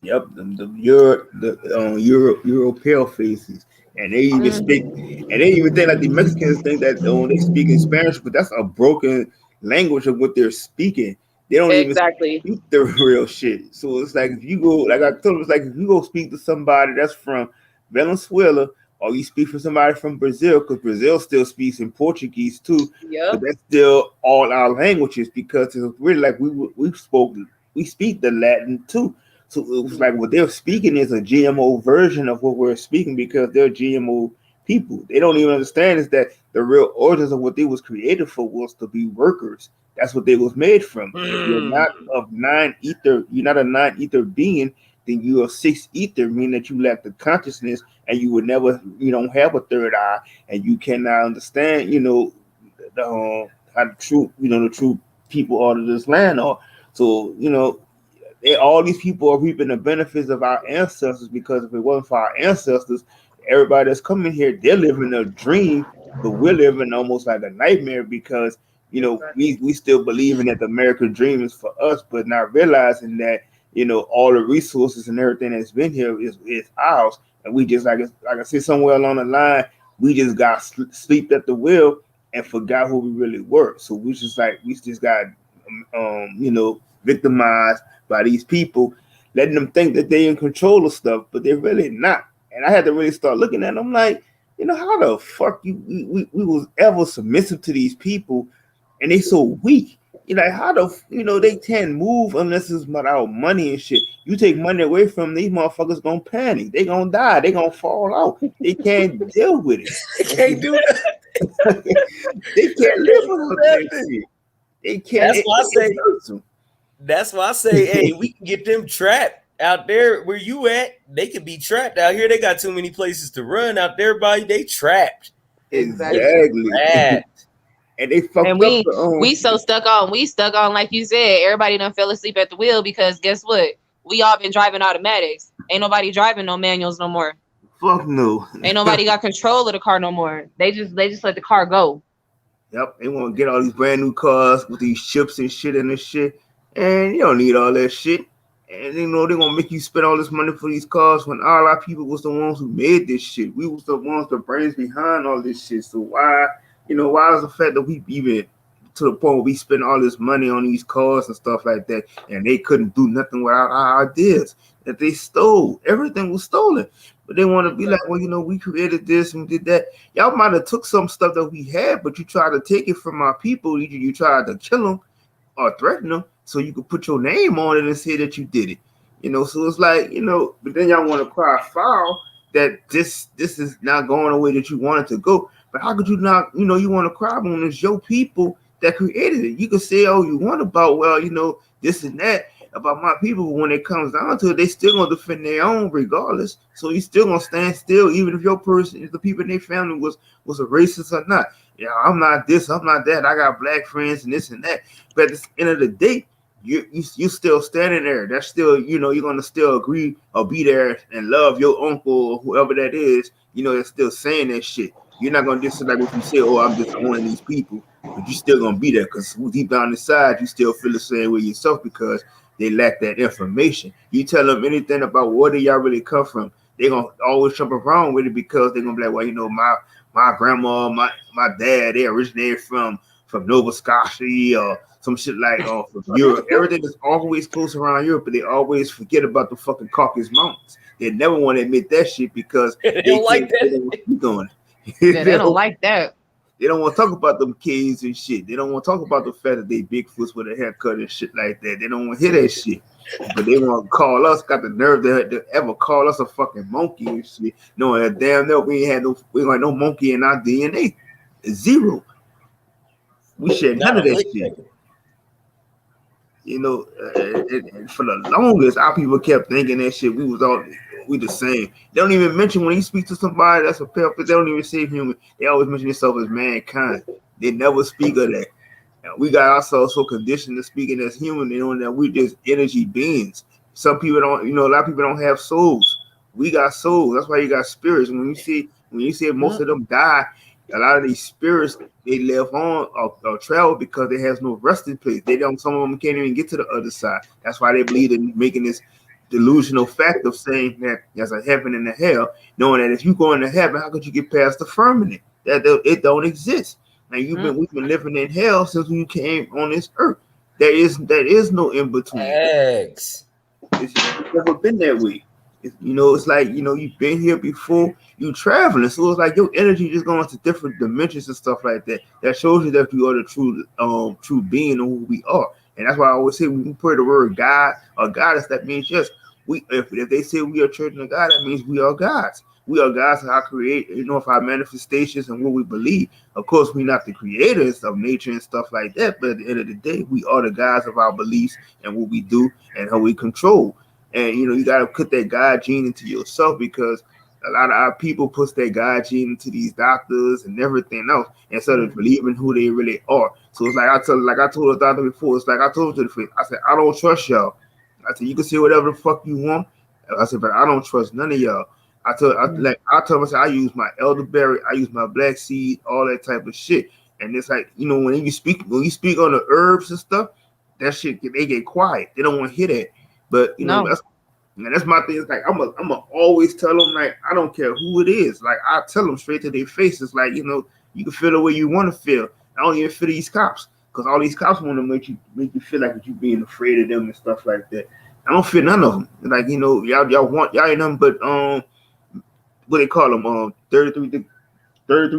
Yep, the Euro pale faces, and they even speak, and they even think like the Mexicans think that they speak in Spanish, but that's a broken language of what they're speaking. They don't even speak the real shit. So it's like if you go, like I told them, it's like if you go speak to somebody that's from Venezuela, or you speak for somebody from Brazil, because Brazil still speaks in Portuguese too. Yep. But that's still all our languages, because it's really like we speak the Latin too. So it was like what they're speaking is a GMO version of what we're speaking, because they're GMO people. They don't even understand is that the real origins of what they was created for was to be workers. That's what they was made from. If you're not of nine ether, you're not a nine ether being, then you're a six ether, meaning that you lack the consciousness and you would never, you don't have a third eye, and you cannot understand, how the true people are to this land are. So, all these people are reaping the benefits of our ancestors, because if it wasn't for our ancestors, everybody that's coming here, they're living a dream, but we're living almost like a nightmare, because we still believing that the American dream is for us, but not realizing that all the resources and everything that's been here is ours, and we just like I said somewhere along the line, we just got sleep at the wheel and forgot who we really were. So we just got victimized by these people, letting them think that they in control of stuff, but they're really not. And I had to really start looking at them like, how the fuck we was ever submissive to these people, and they so weak. Like how they can't move unless it's about money and shit. You take money away from them, these motherfuckers gonna panic. They gonna die. They gonna fall out. They can't deal with it. They can't do that. They can't live without that shit. They can't. That's why I say. It hurts them. That's why I say, hey, we can get them trapped out there where you at. They could be trapped out here. They got too many places to run out there, buddy. They trapped. Exactly. And they fucked and up. We stuck on like you said. Everybody done fell asleep at the wheel because guess what? We all been driving automatics. Ain't nobody driving no manuals no more. Fuck no. Ain't nobody got control of the car no more. They just let the car go. Yep, they want to get all these brand new cars with these chips and shit and this shit, and you don't need all that shit. And they're gonna make you spend all this money for these cars when all our people was the ones who made this shit. We was the ones, the brains behind all this shit. So why is the fact that we even to the point where we spend all this money on these cars and stuff like that, and they couldn't do nothing without our ideas that they stole? Everything was stolen. But they want to be like, well, we created this and did that. Y'all might have took some stuff that we had, but you tried to take it from our people. You tried to kill them or threaten them so you could put your name on it and say that you did it. So it's like, but then y'all want to cry foul that this is not going the way that you want it to go. But how could you not, you want to cry when it's your people that created it? You could say all you want about, well, this and that about my people, but when it comes down to it, they still gonna defend their own regardless. So you still gonna stand still, even if your person, if the people in their family was a racist or not. Yeah, I'm not this, I'm not that. I got black friends and this and that. But at the end of the day, you still standing there. That's still, you're gonna still agree or be there and love your uncle or whoever that is. That's still saying that shit. You're not gonna just like if you say, "Oh, I'm disowning these people," but you still gonna be there because deep down inside, you still feel the same way yourself because they lack that information. You tell them anything about where y'all really come from, they're gonna always jump around with it because they're gonna be like, well, my grandma, my dad, they originated from Nova Scotia or some shit like from Europe. Everything is always close around Europe, but they always forget about the fucking Caucasus Mountains. They never want to admit that shit because they don't like that. They don't speak on it. Yeah, they don't like that. They don't want to talk about them kids and shit. They don't want to talk about the fact that they Bigfoots with a haircut and shit like that. They don't want to hear that shit. But they want to call us, got the nerve to ever call us a fucking monkey and shit. Knowing that damn no, we ain't got no monkey in our DNA. Zero. We share none of that shit. And for the longest, our people kept thinking that shit. We the same. They don't even mention when you speak to somebody that's a pale. They don't even say human. They always mention themselves as mankind. They never speak of that. And we got ourselves so conditioned to speaking as human, that we're just energy beings. Some people don't. A lot of people don't have souls. We got souls. That's why you got spirits. When you see most of them die, a lot of these spirits they live on or travel because they has no resting place. Some of them can't even get to the other side. That's why they believe in making this delusional fact of saying that there's a heaven and a hell, knowing that if you go into heaven, how could you get past the firmament? That it don't exist. Now we've been living in hell since we came on this earth. There is no in between. Eggs. It's never been that way. It's like you've been here before. You traveling, so it's like your energy just going to different dimensions and stuff like that. That shows you that you are the true being of who we are. And that's why I always say when we put the word God or goddess, that means yes. If they say we are children of God, that means we are gods. We are gods of our of our manifestations and what we believe. Of course, we're not the creators of nature and stuff like that, but at the end of the day, we are the gods of our beliefs and what we do and how we control. And you got to put that God gene into yourself because a lot of our people put that God gene into these doctors and everything else instead of believing who they really are. So it's like I told the doctor before. It's like I told you to the face. I said I don't trust y'all. I said you can say whatever the fuck you want. I said, but I don't trust none of y'all. I told him, I said I use my elderberry, I use my black seed, all that type of shit. And it's like when you speak on the herbs and stuff, that shit they get quiet. They don't want to hear that. But And that's my thing. It's like I'm always tell them, like, I don't care who it is. Like, I tell them straight to their faces, like, you can feel the way you want to feel. I don't even feel these cops, because all these cops want to make you feel like you being afraid of them and stuff like that. I don't feel none of them. Like, y'all ain't nothing but what they call them 33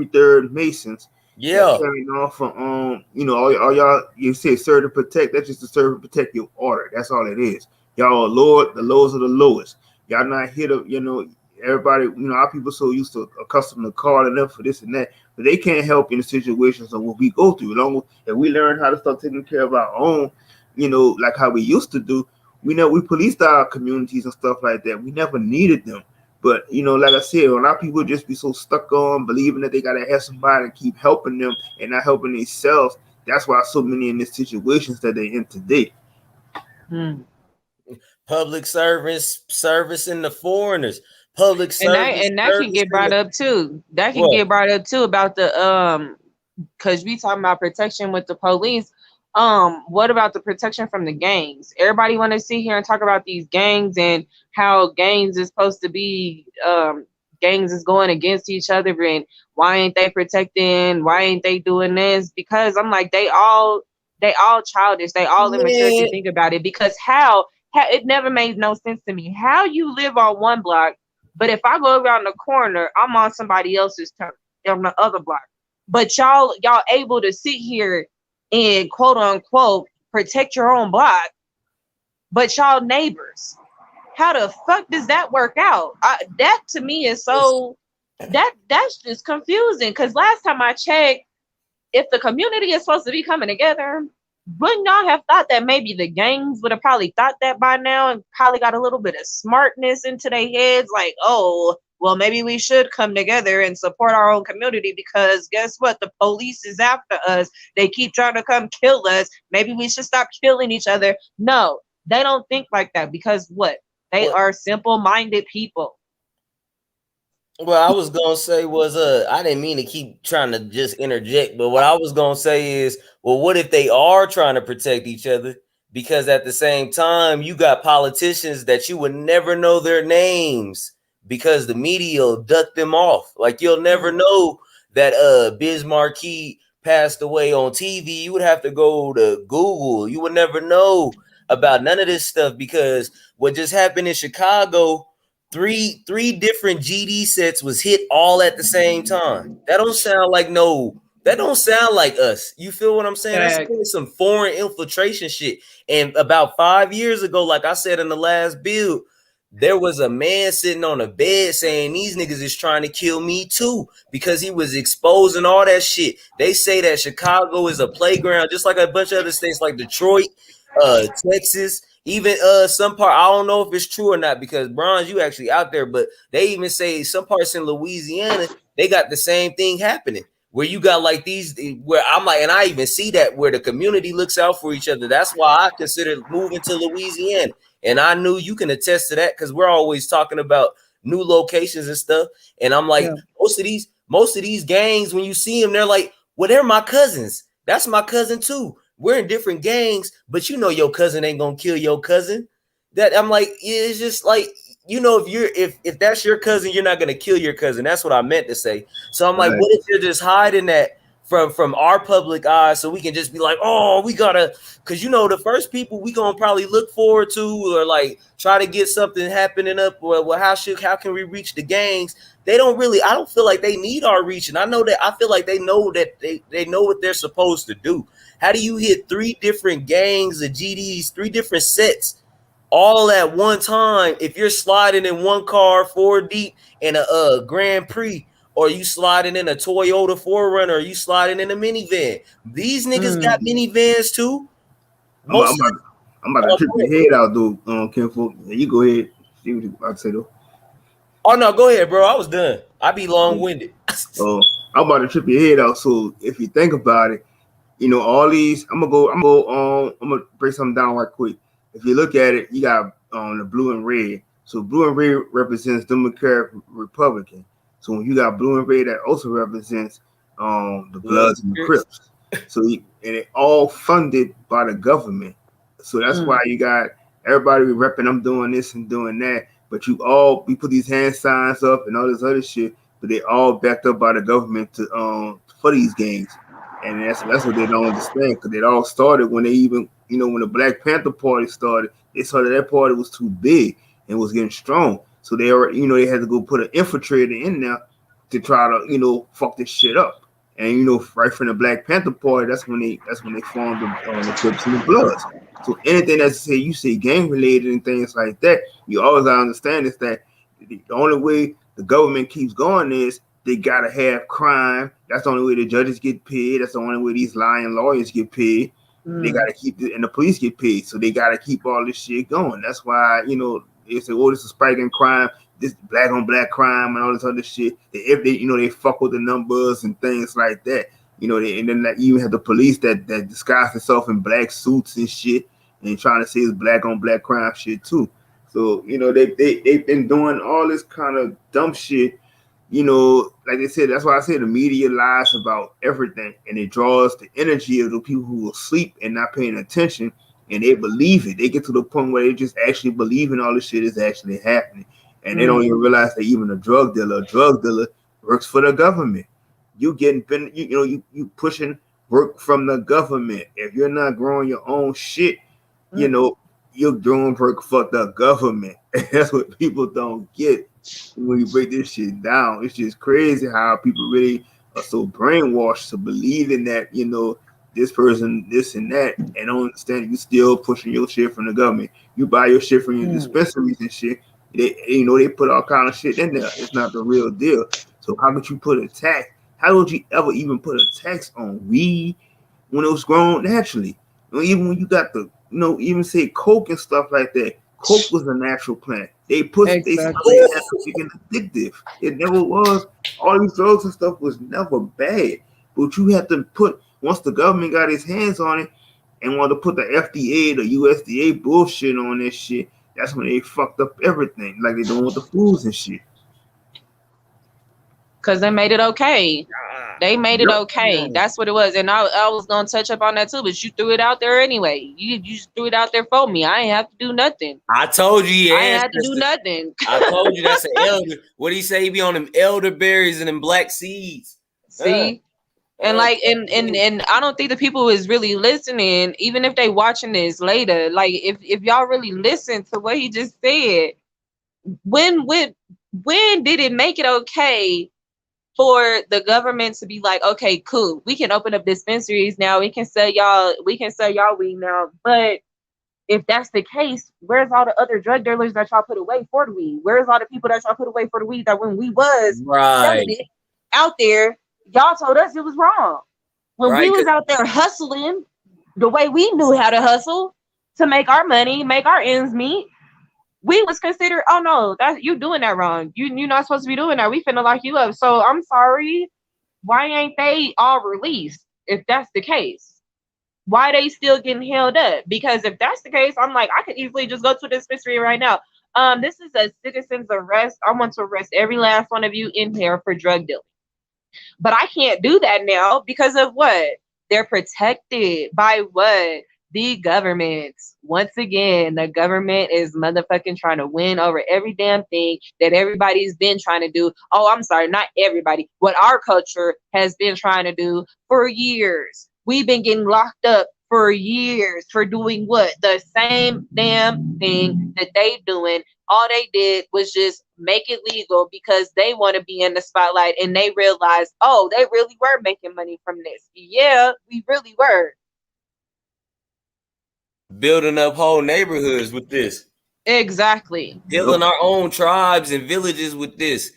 third Masons that Yeah. carrying on from all y'all, you say serve to protect. That's just to serve and protect your order. That's all it is. Y'all are the lowest of the lowest. Y'all not here to, everybody, our people so used to accustomed to calling them for this and that, but they can't help in the situations of what we go through. Long if we learn how to start taking care of our own, like how we used to do. We policed our communities and stuff like that. We never needed them. But like I said, a lot of people just be so stuck on believing that they gotta have somebody to keep helping them and not helping themselves. That's why so many in these situations that they're in today. Public service in the foreigners. Public And that service and that can service get in brought the up too. That can what? get brought up too about the because we talking about protection with the police. What about the protection from the gangs? Everybody want to sit here and talk about these gangs and how gangs is supposed to be gangs is going against each other, and why ain't they protecting? Why ain't they doing this? Because I'm like, they all childish. They all immature if you Man, think about it. Because how it never made no sense to me. How you live on one block, but if I go around the corner, I'm on somebody else's turn on the other block. But y'all able to sit here and quote unquote protect your own block, but y'all neighbors. How the fuck does that work out? That to me is so that's just confusing. Because last time I checked, if the community is supposed to be coming together, wouldn't y'all have thought that maybe the gangs would have probably thought that by now and probably got a little bit of smartness into their heads? Like, oh, well, maybe we should come together and support our own community because guess what? The police is after us. They keep trying to come kill us. Maybe we should stop killing each other. No, they don't think like that because what? They what are simple minded people. what I was gonna say was I didn't mean to keep trying to just interject, but what I was gonna say is, well, what if they are trying to protect each other? Because at the same time, you got politicians that you would never know their names because the media will duck them off. Like you'll never know that Biz Marquis passed away on TV. You would have to go to Google. You would never know about none of this stuff because what just happened in Chicago, three different GD sets was hit all at the same time. That don't sound like us. You feel what I'm saying? That's some foreign infiltration shit. And about 5 years ago, like I said in the last build, there was a man sitting on a bed saying these niggas is trying to kill me too because he was exposing all that shit. They say that Chicago is a playground, just like a bunch of other states like Detroit, Texas, even some part. I don't know if it's true or not because Bronze, you actually out there, but they even say some parts in Louisiana they got the same thing happening where you got like these where I'm like, and I even see that where the community looks out for each other. That's why I considered moving to Louisiana. And I knew you can attest to that because we're always talking about new locations and stuff. And I'm like, Yeah. most of these gangs, when you see them, they're like, well, they're my cousins. That's my cousin too. We're in different gangs, but you know your cousin ain't gonna kill your cousin. That I'm like, it's just like, if that's your cousin, you're not gonna kill your cousin. That's what I meant to say. So I'm like, Right. what if you're just hiding that from our public eye so we can just be like, oh, we gotta, because the first people we gonna probably look forward to or like try to get something happening up, well how can we reach the gangs? They don't really, I don't feel like they need our reach. And I feel like they know that they know what they're supposed to do. How do you hit three different gangs of GDs, three different sets all at one time if you're sliding in one car four deep in a Grand Prix, or you sliding in a Toyota 4Runner, or you sliding in a minivan? These niggas got minivans too. I'm, I'm Most about I'm about to trip your head out though, Kim Folk. Yeah, you go ahead. See what you about to say though. Oh no, go ahead, bro. I was done. I be long winded. Uh, I'm about to trip your head out. So if you think about it, all these. I'm gonna break something down right quick. If you look at it, you got the blue and red. So blue and red represents Democrat, Republican. So when you got blue and red, that also represents the Bloods and the Crips. So and it all funded by the government. So that's why you got Everybody be repping, I'm doing this and doing that. But we put these hand signs up and all this other shit, but they all backed up by the government to for these games. And that's what they don't understand, because it all started when they even, when the Black Panther Party started. They saw that party was too big and was getting strong, so they were, they had to go put an infiltrator in there to try to, fuck this shit up. And right from the Black Panther Party, that's when they formed the Crips and the Bloods. So anything that's you say gang related and things like that, you always gotta understand is that the only way the government keeps going is they gotta have crime. That's the only way the judges get paid. That's the only way these lying lawyers get paid. They gotta keep it, and the police get paid. So they gotta keep all this shit going. That's why they say, "Oh, this is a spike in crime. This black on black crime and all this other shit." If they fuck with the numbers and things like that. And then you even have the police that disguise themselves in black suits and shit, and trying to say it's black on black crime shit too. So they've been doing all this kind of dumb shit. Like they said, that's why I say the media lies about everything, and it draws the energy of the people who will sleep and not paying attention, and they believe it. They get to the point where they just actually believe in all this shit is actually happening, and they don't even realize that even a drug dealer works for the government. You pushing work from the government. If you're not growing your own shit, you're doing work for the government. That's what people don't get when you break this shit down. It's just crazy how people really are so brainwashed to believing that, this person, this and that, and don't understand you still pushing your shit from the government. You buy your shit from your dispensaries and shit. They put all kind of shit in there. It's not the real deal. So how could you put a tax? How would you ever even put a tax on weed when it was grown naturally? Even when you got the, even say coke and stuff like that. Coke was a natural plant. They started making addictive. It never was. All these drugs and stuff was never bad. But you have to put, once the government got his hands on it and wanted to put the FDA, the USDA bullshit on this shit, that's when they fucked up everything, like they doing with the foods and shit. Because they made it okay. They made it okay. That's what it was. And I was going to touch up on that too, but you threw it out there anyway. You just threw it out there for me. I ain't have to do nothing. I told you, I ain't have to do nothing. I told you that's an elder. What do you say? He be on them elderberries and them black seeds. See? And and I don't think the people is really listening, even if they watching this later. Like if y'all really listen to what he just said, when did it make it okay for the government to be like, okay, cool, we can open up dispensaries now, we can sell y'all weed now? But if that's the case, where's all the other drug dealers that y'all put away for the weed? Where's all the people that y'all put away for the weed that when we was selling it out there, y'all told us it was wrong? When we was out there hustling the way we knew how to hustle to make our money, make our ends meet, we was considered, oh no, that you doing that wrong. You're not supposed to be doing that. We finna lock you up. So I'm sorry. Why ain't they all released if that's the case? Why they still getting held up? Because if that's the case, I'm like, I could easily just go to the dispensary right now. This is a citizen's arrest. I want to arrest every last one of you in here for drug dealing. But I can't do that now because of what? They're protected by what? The government. Once again, the government is motherfucking trying to win over every damn thing that everybody's been trying to do. Oh, I'm sorry, not everybody. What our culture has been trying to do for years. We've been getting locked up for years for doing what? The same damn thing that they doing. All they did was just make it legal because they want to be in the spotlight, and they realized, oh, they really were making money from this. Yeah, we really were. Building up whole neighborhoods with this. Exactly. Building our own tribes and villages with this.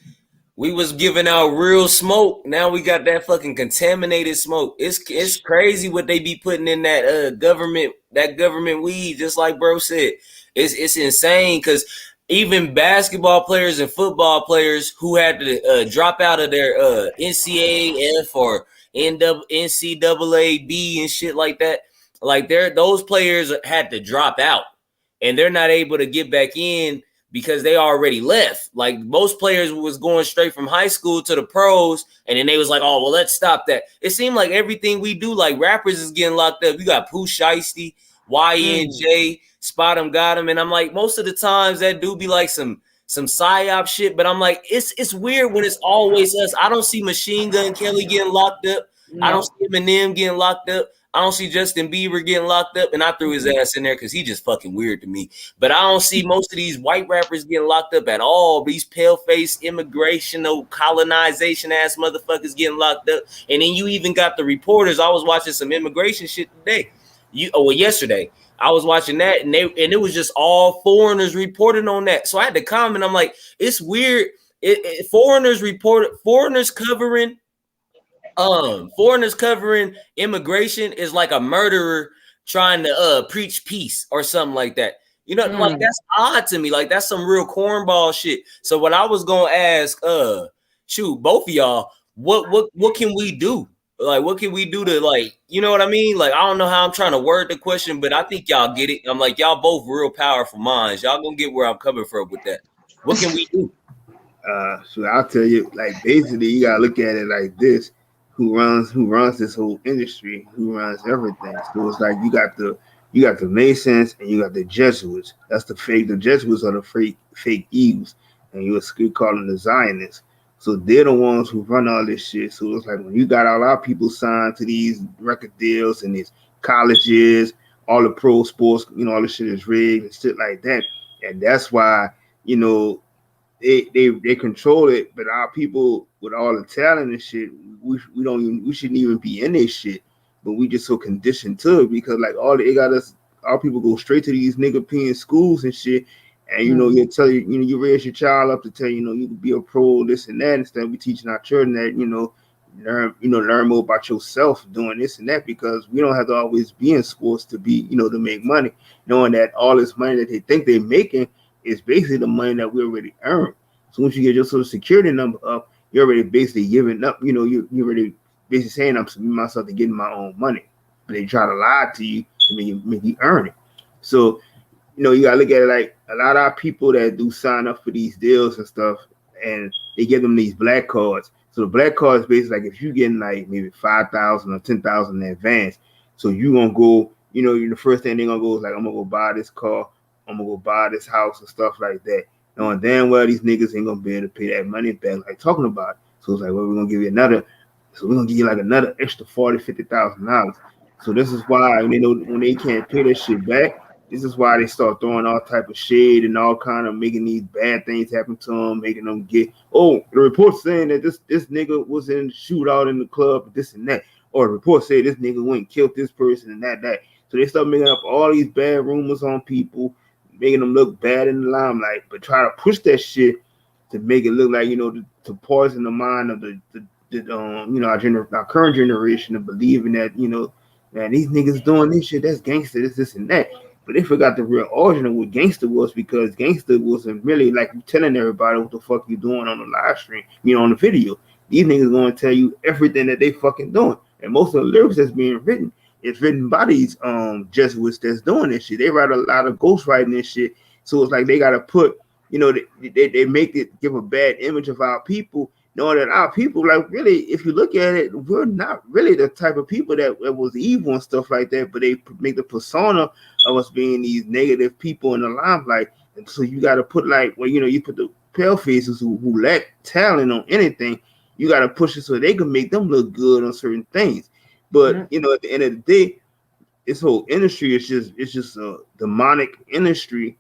We was giving out real smoke. Now we got that fucking contaminated smoke. It's crazy what they be putting in that government weed, just like bro said. It's insane, because even basketball players and football players who had to drop out of their NCAF or NCAA B and shit like that, like those players had to drop out, and they're not able to get back in because they already left. Like most players was going straight from high school to the pros, and then they was like, oh, well, let's stop that. It seemed like everything we do, like rappers is getting locked up. You got Pooh Shiesty, YNJ, spot him, got him. And I'm like, most of the times that do be like some psyop shit, but I'm like, it's weird when it's always us. I don't see Machine Gun Kelly getting locked up. I don't see Eminem getting locked up. I don't see Justin Bieber getting locked up, and I threw his ass in there because he's just fucking weird to me. But I don't see most of these white rappers getting locked up at all. These pale-faced immigration, colonization ass motherfuckers getting locked up. And then you even got the reporters. I was watching some immigration shit today. Yesterday. I was watching that, and it was just all foreigners reporting on that. So I had to comment. I'm like, it's weird. Foreigners covering immigration is like a murderer trying to preach peace or something like that. Like that's odd to me. Like that's some real cornball shit. So what I was gonna ask, both of y'all, what can we do? Like, what can we do to, like, you know what I mean? Like, I don't know how I'm trying to word the question, but I think y'all get it. I'm like, y'all both real powerful minds. Y'all gonna get where I'm coming from with that. What can we do? So I'll tell you, like basically, you gotta look at it like this: who runs this whole industry? Who runs everything? So it's like you got the Masons and you got the Jesuits. That's the fake. The Jesuits are the fake Eves, and you call them the Zionists. So they're the ones who run all this shit. So it's like when you got all our people signed to these record deals and these colleges, all the pro sports, all this shit is rigged and shit like that, and that's why they control it, but our people with all the talent and shit, we shouldn't even be in this shit, but we just so conditioned to it because like our people go straight to these nigga peeing schools and shit, and you tell you raise your child up to tell you can be a pro this and that instead of we teaching our children that learn more about yourself doing this and that because we don't have to always be in sports to be to make money, knowing that all this money that they think they're making is basically the money that we already earned. So once you get your social security number up, you're already basically giving up. You're already basically saying I'm submitting myself to getting my own money. But they try to lie to you to make you earn it. So you gotta look at it like a lot of people that do sign up for these deals and stuff, and they give them these black cards. So the black card is basically like if you getting like maybe 5,000 or 10,000 in advance, so you gonna go. The first thing they're gonna go is like I'm gonna go buy this car. I'm gonna go buy this house and stuff like that. Knowing damn well these niggas ain't gonna be able to pay that money back, like talking about it. So it's like, well, we're gonna give you like another extra $40,000-$50,000. So this is why when they can't pay that shit back, this is why they start throwing all type of shade and all kind of making these bad things happen to them, making them get the report saying that this nigga was in the shootout in the club, this and that, or the report said this nigga went and killed this person and that. So they start making up all these bad rumors on people, making them look bad in the limelight, but try to push that shit to make it look like to poison the mind of our current generation of believing that man, these niggas doing this shit, that's gangster, this and that. But they forgot the real origin of what gangster was because gangster wasn't really like you telling everybody what the fuck you doing on the live stream, on the video. These niggas gonna tell you everything that they fucking doing, and most of the lyrics that's being written. It's written by these Jesuits that's doing this shit. They write a lot of ghostwriting and shit. So it's like they gotta put, they make it give a bad image of our people, knowing that our people, like really, if you look at it, we're not really the type of people that was evil and stuff like that, but they make the persona of us being these negative people in the limelight. And so you gotta put you put the pale faces who lack talent on anything, you gotta push it so they can make them look good on certain things. But at the end of the day, this whole industry is just a demonic industry,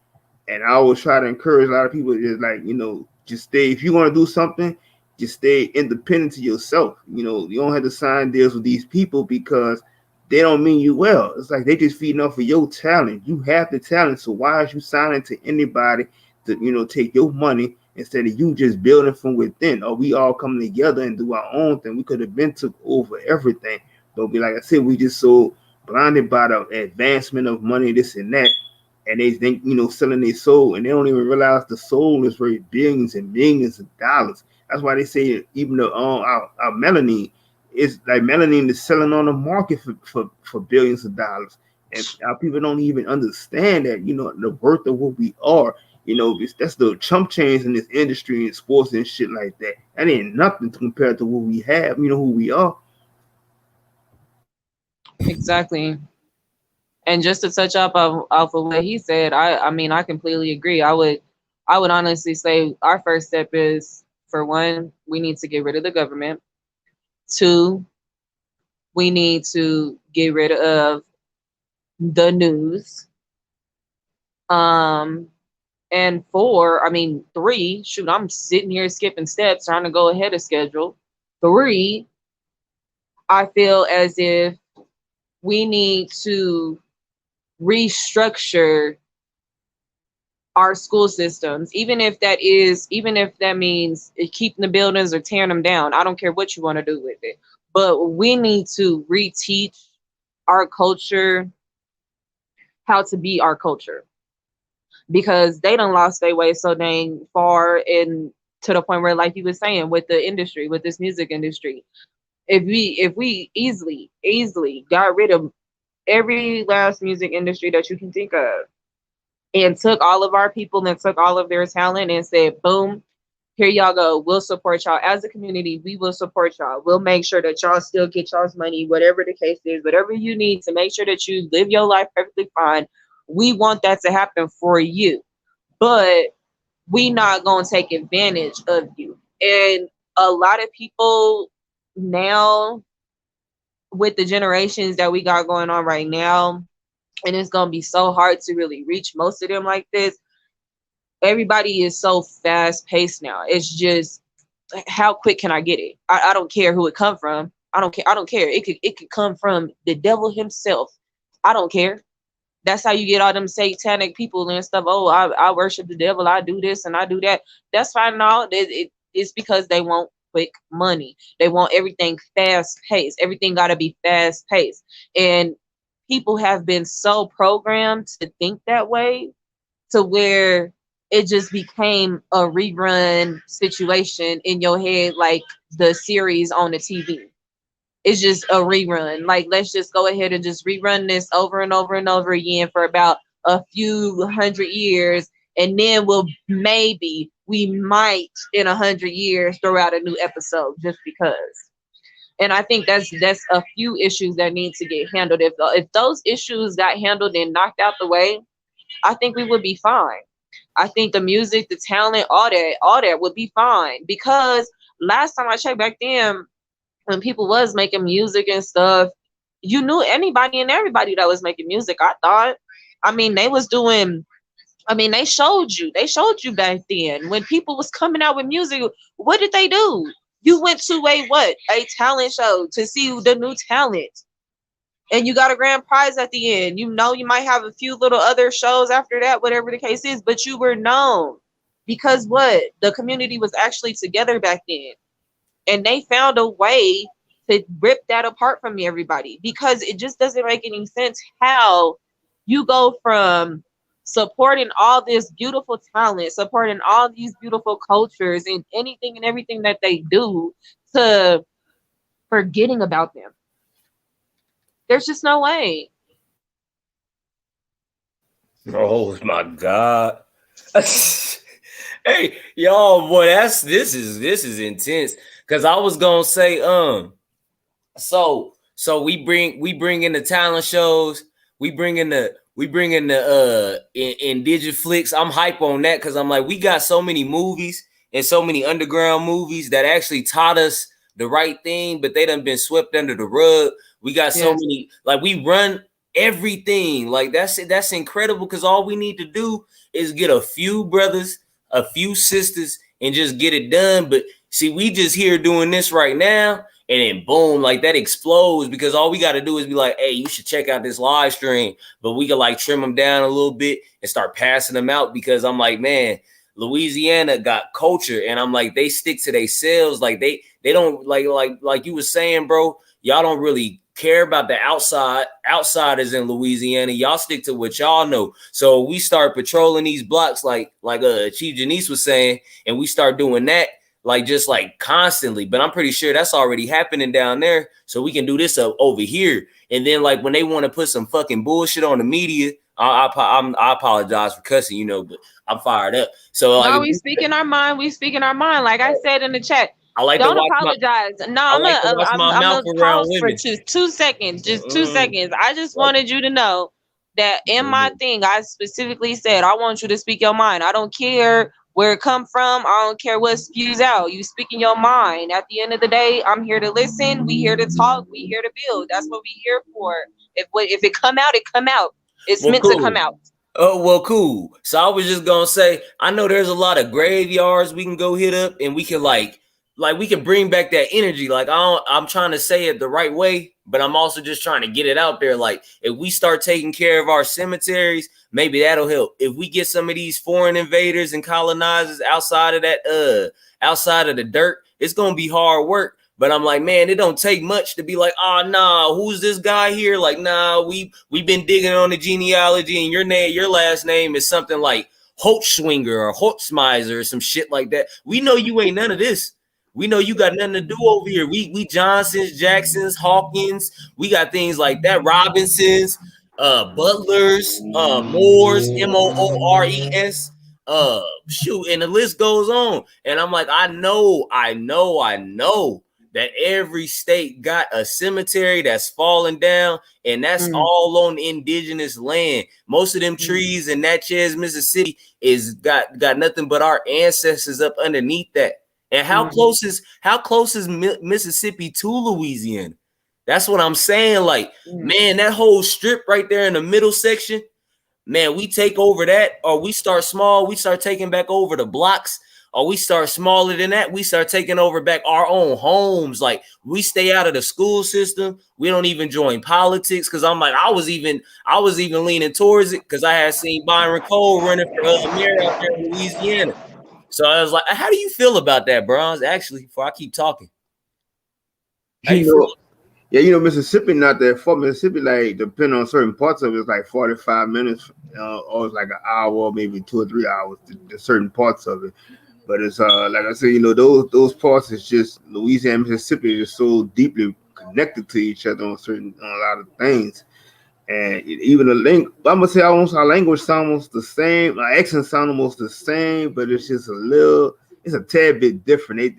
and I always try to encourage a lot of people to just stay. If you want to do something, just stay independent to yourself. You don't have to sign deals with these people because they don't mean you well. It's like they just feeding off of your talent. You have the talent, so why are you signing to anybody to take your money instead of you just building from within? Or we all come together and do our own thing. We could have been took over everything. But like I said, we just so blinded by the advancement of money, this and that, and they think selling their soul, and they don't even realize the soul is worth billions and millions of dollars. That's why they say even our melanin is like melanin is selling on the market for billions of dollars, and our people don't even understand that the worth of what we are. That's the chump change in this industry and sports and shit like that. That ain't nothing compared to what we have. Who we are. Exactly. And just to touch up off of what he said, I mean I completely agree. I would honestly say our first step is, for one, we need to get rid of the government. Two, we need to get rid of the news. Um, and four, I mean, three, shoot, I'm sitting here skipping steps trying to go ahead of schedule. Three, I feel as if we need to restructure our school systems, even if that means keeping the buildings or tearing them down. I don't care what you want to do with it, but we need to reteach our culture how to be our culture, because they done lost their way so dang far, and to the point where, like you was saying, with the industry, with this music industry, if we easily got rid of every last music industry that you can think of, and took all of our people and took all of their talent and said, boom, here y'all go. We'll support y'all as a community. We will support y'all. We'll make sure that y'all still get y'all's money, whatever the case is, whatever you need to make sure that you live your life perfectly fine. We want that to happen for you, but we not going to take advantage of you. And a lot of people now, with the generations that we got going on right now, and it's going to be so hard to really reach most of them like this. Everybody is so fast paced now. It's just, how quick can I get it? I don't care who it come from. I don't care. I don't care. It could come from the devil himself. I don't care. That's how you get all them satanic people and stuff. Oh, I worship the devil. I do this and I do that. That's fine and all. It's because they want quick money. They want everything fast paced. Everything got to be fast paced. And people have been so programmed to think that way, to where it just became a rerun situation in your head, like the series on the TV. It's just a rerun. Like, let's just go ahead and just rerun this over and over and over again for about a few hundred years, and then we might in 100 years throw out a new episode just because. And I think that's a few issues that need to get handled. If those issues got handled and knocked out the way, I think we would be fine. I think the music, the talent, all that would be fine. Because last time I checked back then, when people was making music and stuff, you knew anybody and everybody that was making music, I thought. I mean, they showed you back then when people was coming out with music. What did they do? You went to a talent show to see the new talent, and you got a grand prize at the end. You might have a few little other shows after that, whatever the case is, but you were known because the community was actually together back then, and they found a way to rip that apart from everybody, because it just doesn't make any sense how you go from supporting all this beautiful talent, supporting all these beautiful cultures and anything and everything that they do, to forgetting about them. There's just no way. Oh my God. Hey, y'all, boy, this is intense. Cause I was gonna say, so we bring in the talent shows, we bring in the in Digiflix. I'm hype on that because I'm like, we got so many movies and so many underground movies that actually taught us the right thing, but they done been swept under the rug. We got so many, like, we run everything. Like, that's incredible, because all we need to do is get a few brothers, a few sisters, and just get it done. But see, we just here doing this right now, and then boom, like, that explodes, because all we got to do is be like, hey, you should check out this live stream. But we can like trim them down a little bit and start passing them out, because I'm like, man, Louisiana got culture, and I'm like, they stick to themselves. Like, they don't like you were saying, bro, y'all don't really care about the outsiders in Louisiana. Y'all stick to what y'all know. So we start patrolling these blocks like Chief Janice was saying, and we start doing that just constantly. But I'm pretty sure that's already happening down there, so we can do this up over here. And then when they want to put some fucking bullshit on the media, I apologize for cussing, but I'm fired up. So no, we speaking our mind. Like I said in the chat, I like don't apologize. I'm gonna pause for 2 seconds. Just 2 seconds. I just wanted you to know that in my thing, I specifically said, I want you to speak your mind. I don't care where it come from. I don't care what spews out. You speaking your mind. At the end of the day, I'm here to listen. We here to talk. We here to build. That's what we here for. If it come out, it come out. It's Well, meant to come cool. out. Oh, well, cool. So I was just gonna say, I know there's a lot of graveyards we can go hit up, and we can like we can bring back that energy. Like I'm trying to say it the right way, but I'm also just trying to get it out there. Like if we start taking care of our cemeteries, maybe that'll help. If we get some of these foreign invaders and colonizers outside of outside of the dirt, it's gonna be hard work. But I'm like, man, it don't take much to be like, oh nah, who's this guy here? Like, nah, we've been digging on the genealogy, and your last name is something like Holtzschwinger or Holtzmeiser or some shit like that. We know you ain't none of this. We know you got nothing to do over here. We Johnsons, Jacksons, Hawkins. We got things like that. Robinsons, Butlers, Moores, Moores. Shoot, and the list goes on. And I'm like, I know that every state got a cemetery that's falling down, and that's all on indigenous land. Most of them trees in Natchez, Mississippi, is got nothing but our ancestors up underneath that. And how close is Mississippi to Louisiana? That's what I'm saying. Like, man, that whole strip right there in the middle section, man, we take over that, or we start small, we start taking back over the blocks, or we start smaller than that, we start taking over back our own homes. Like, we stay out of the school system. We don't even join politics. Cause I'm like, I was even leaning towards it because I had seen Byron Cole running for mayor out there in Louisiana. So I was like, how do you feel about that, Bronze? Actually, before I keep talking. How you feel? Yeah, Mississippi not that far. Mississippi, like, depending on certain parts of it, it's like 45 minutes, or it's like an hour, maybe 2 or 3 hours to certain parts of it. But it's like I said, those parts is just Louisiana, Mississippi is so deeply connected to each other on a lot of things. And even the link, I'm gonna say almost our language sound almost the same, our accent sound almost the same, but it's just it's a tad bit different.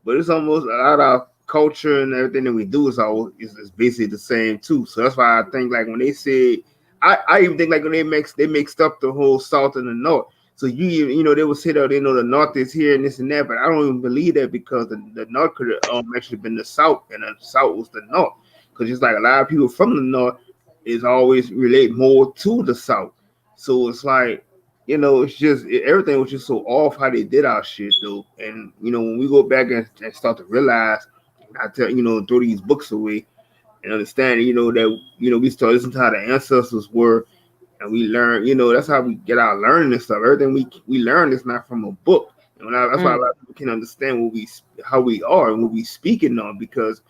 But it's almost a lot of culture and everything that we do is basically the same too. So that's why I think, like, when they say, I even think, like, when they mixed up the whole South and the North. So they would say that they know the North is here and this and that, but I don't even believe that, because the North could have actually been the South, and the South was the North. Because just like a lot of people from the North is always relate more to the South. So it's like, it's just everything was just so off how they did our shit though. And when we go back and start to realize, I tell throw these books away and understand, that we start listening to how the ancestors were, and we learn, that's how we get our learning and stuff. Everything we learn is not from a book. That's why a lot of people can understand how we are and what we speaking on, because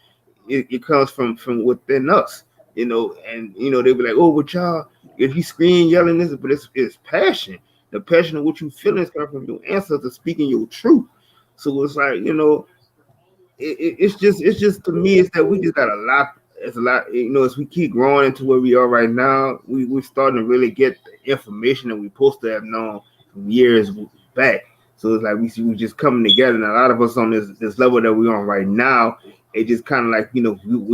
it comes from within us, and they be like, oh, but y'all, if you scream, yelling this, but it's passion. The passion of what you feeling is coming from your ancestors speaking your truth. So it's like, it's just to me, it's that we just got a lot. It's a lot, as we keep growing into where we are right now, we're starting to really get the information that we're supposed to have known from years back. So it's like we just coming together, and a lot of us on this level that we're on right now, it just kind of like, we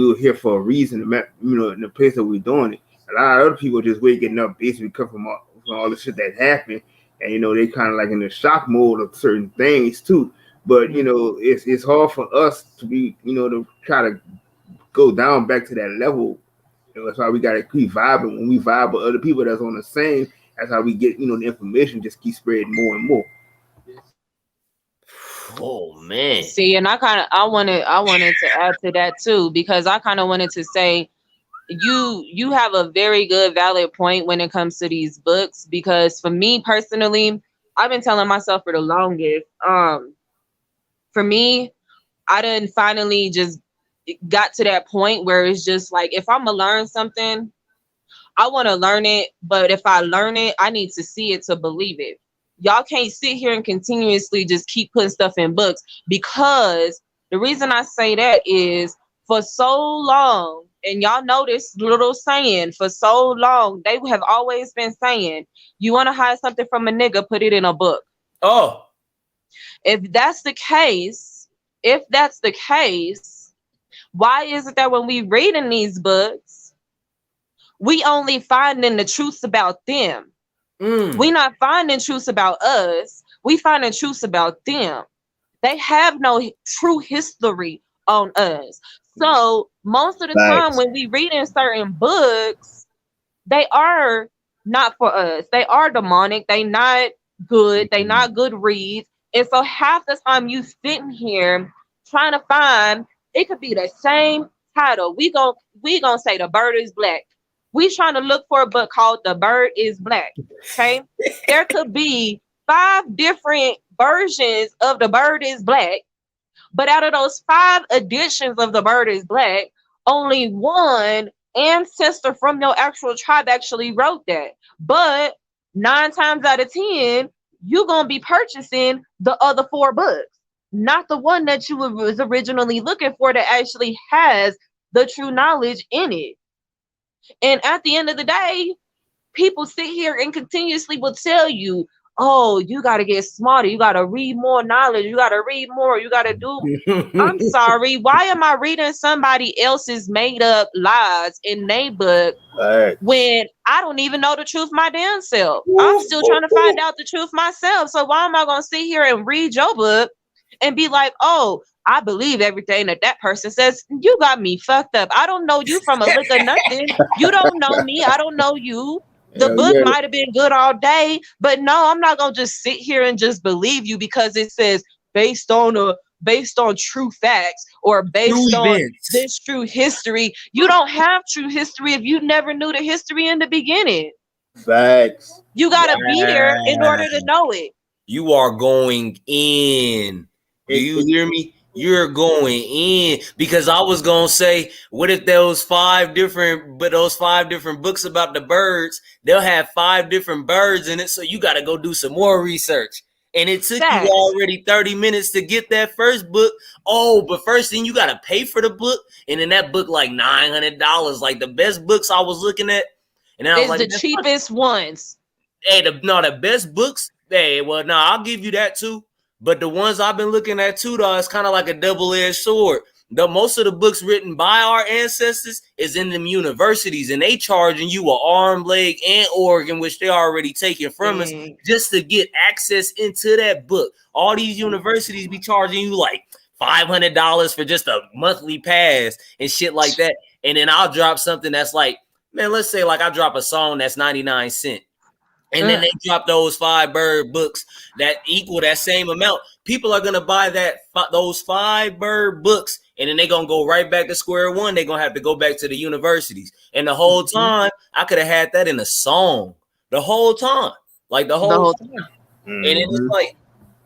were here for a reason, in the place that we're doing it. A lot of other people just waking up basically come from all the shit that happened, and they kind of like in the shock mode of certain things too. But it's hard for us to be, to try to go down back to that level. And that's why we gotta keep vibing. When we vibe with other people that's on the same, that's how we get, the information just keep spreading more and more. Oh man. See, and I wanted to add to that too, because I kind of wanted to say, you have a very good valid point when it comes to these books, because for me personally, I've been telling myself for the longest, for me, I done finally just got to that point where it's just like, if I'm gonna learn something, I want to learn it, but if I learn it, I need to see it to believe it. Y'all can't sit here and continuously just keep putting stuff in books, because the reason I say that is, for so long, and y'all know this little saying, for so long, they have always been saying, you want to hide something from a nigga, put it in a book. Oh. If that's the case, why is it that when we read in these books, we only finding the truths about them. We not finding truths about us. We finding truths about them. They have no true history on us. So most of the time Facts. when we read in certain books, they are not for us. They are demonic. They not good. They not good reads. And so half the time you sitting here trying to find, it could be the same title. We gonna say the bird is black. We trying to look for a book called The Bird is Black. Okay. There could be 5 different versions of The Bird is Black, but out of those 5 editions of The Bird is Black, only one ancestor from your actual tribe actually wrote that. But 9 times out of 10, you're going to be purchasing the other 4 books, not the one that you was originally looking for that actually has the true knowledge in it. And at the end of the day, people sit here and continuously will tell you, oh, you got to get smarter. You got to read more knowledge. You got to read more. You got to do. I'm sorry. Why am I reading somebody else's made up lies in their book when I don't even know the truth my damn self? I'm still trying to find out the truth myself. So why am I going to sit here and read your book and be like, oh, I believe everything that person says? You got me fucked up. I don't know you from a lick of nothing. You don't know me. I don't know you. The book might have been good all day, but no, I'm not gonna just sit here and just believe you because it says based on true facts or based on this true history. You don't have true history if you never knew the history in the beginning. Facts. You gotta be there in order to know it. You are going in. Do you hear me? You're going in, because I was gonna say, what if those 5 different books about the birds, they'll have 5 different birds in it, so you got to go do some more research. And it took you already 30 minutes to get that first book. Oh, but first thing, you got to pay for the book, and in that book like $900. Like the best books I was looking at, and then I was like, the cheapest ones. Hey, the best books. Hey, well, no, I'll give you that too. But the ones I've been looking at too, though, it's kind of like a double-edged sword. Most of the books written by our ancestors is in them universities, and they charging you an arm, leg, and organ, which they already taken from us, just to get access into that book. All these universities be charging you like $500 for just a monthly pass and shit like that. And then I'll drop something that's like, man, let's say like I drop a song that's 99 cents. And then they drop those 5 bird books that equal that same amount. People are gonna buy those 5 bird books, and then they're gonna go right back to square one. They're gonna have to go back to the universities. And the whole time, I could have had that in a song. The whole time, like the whole time. And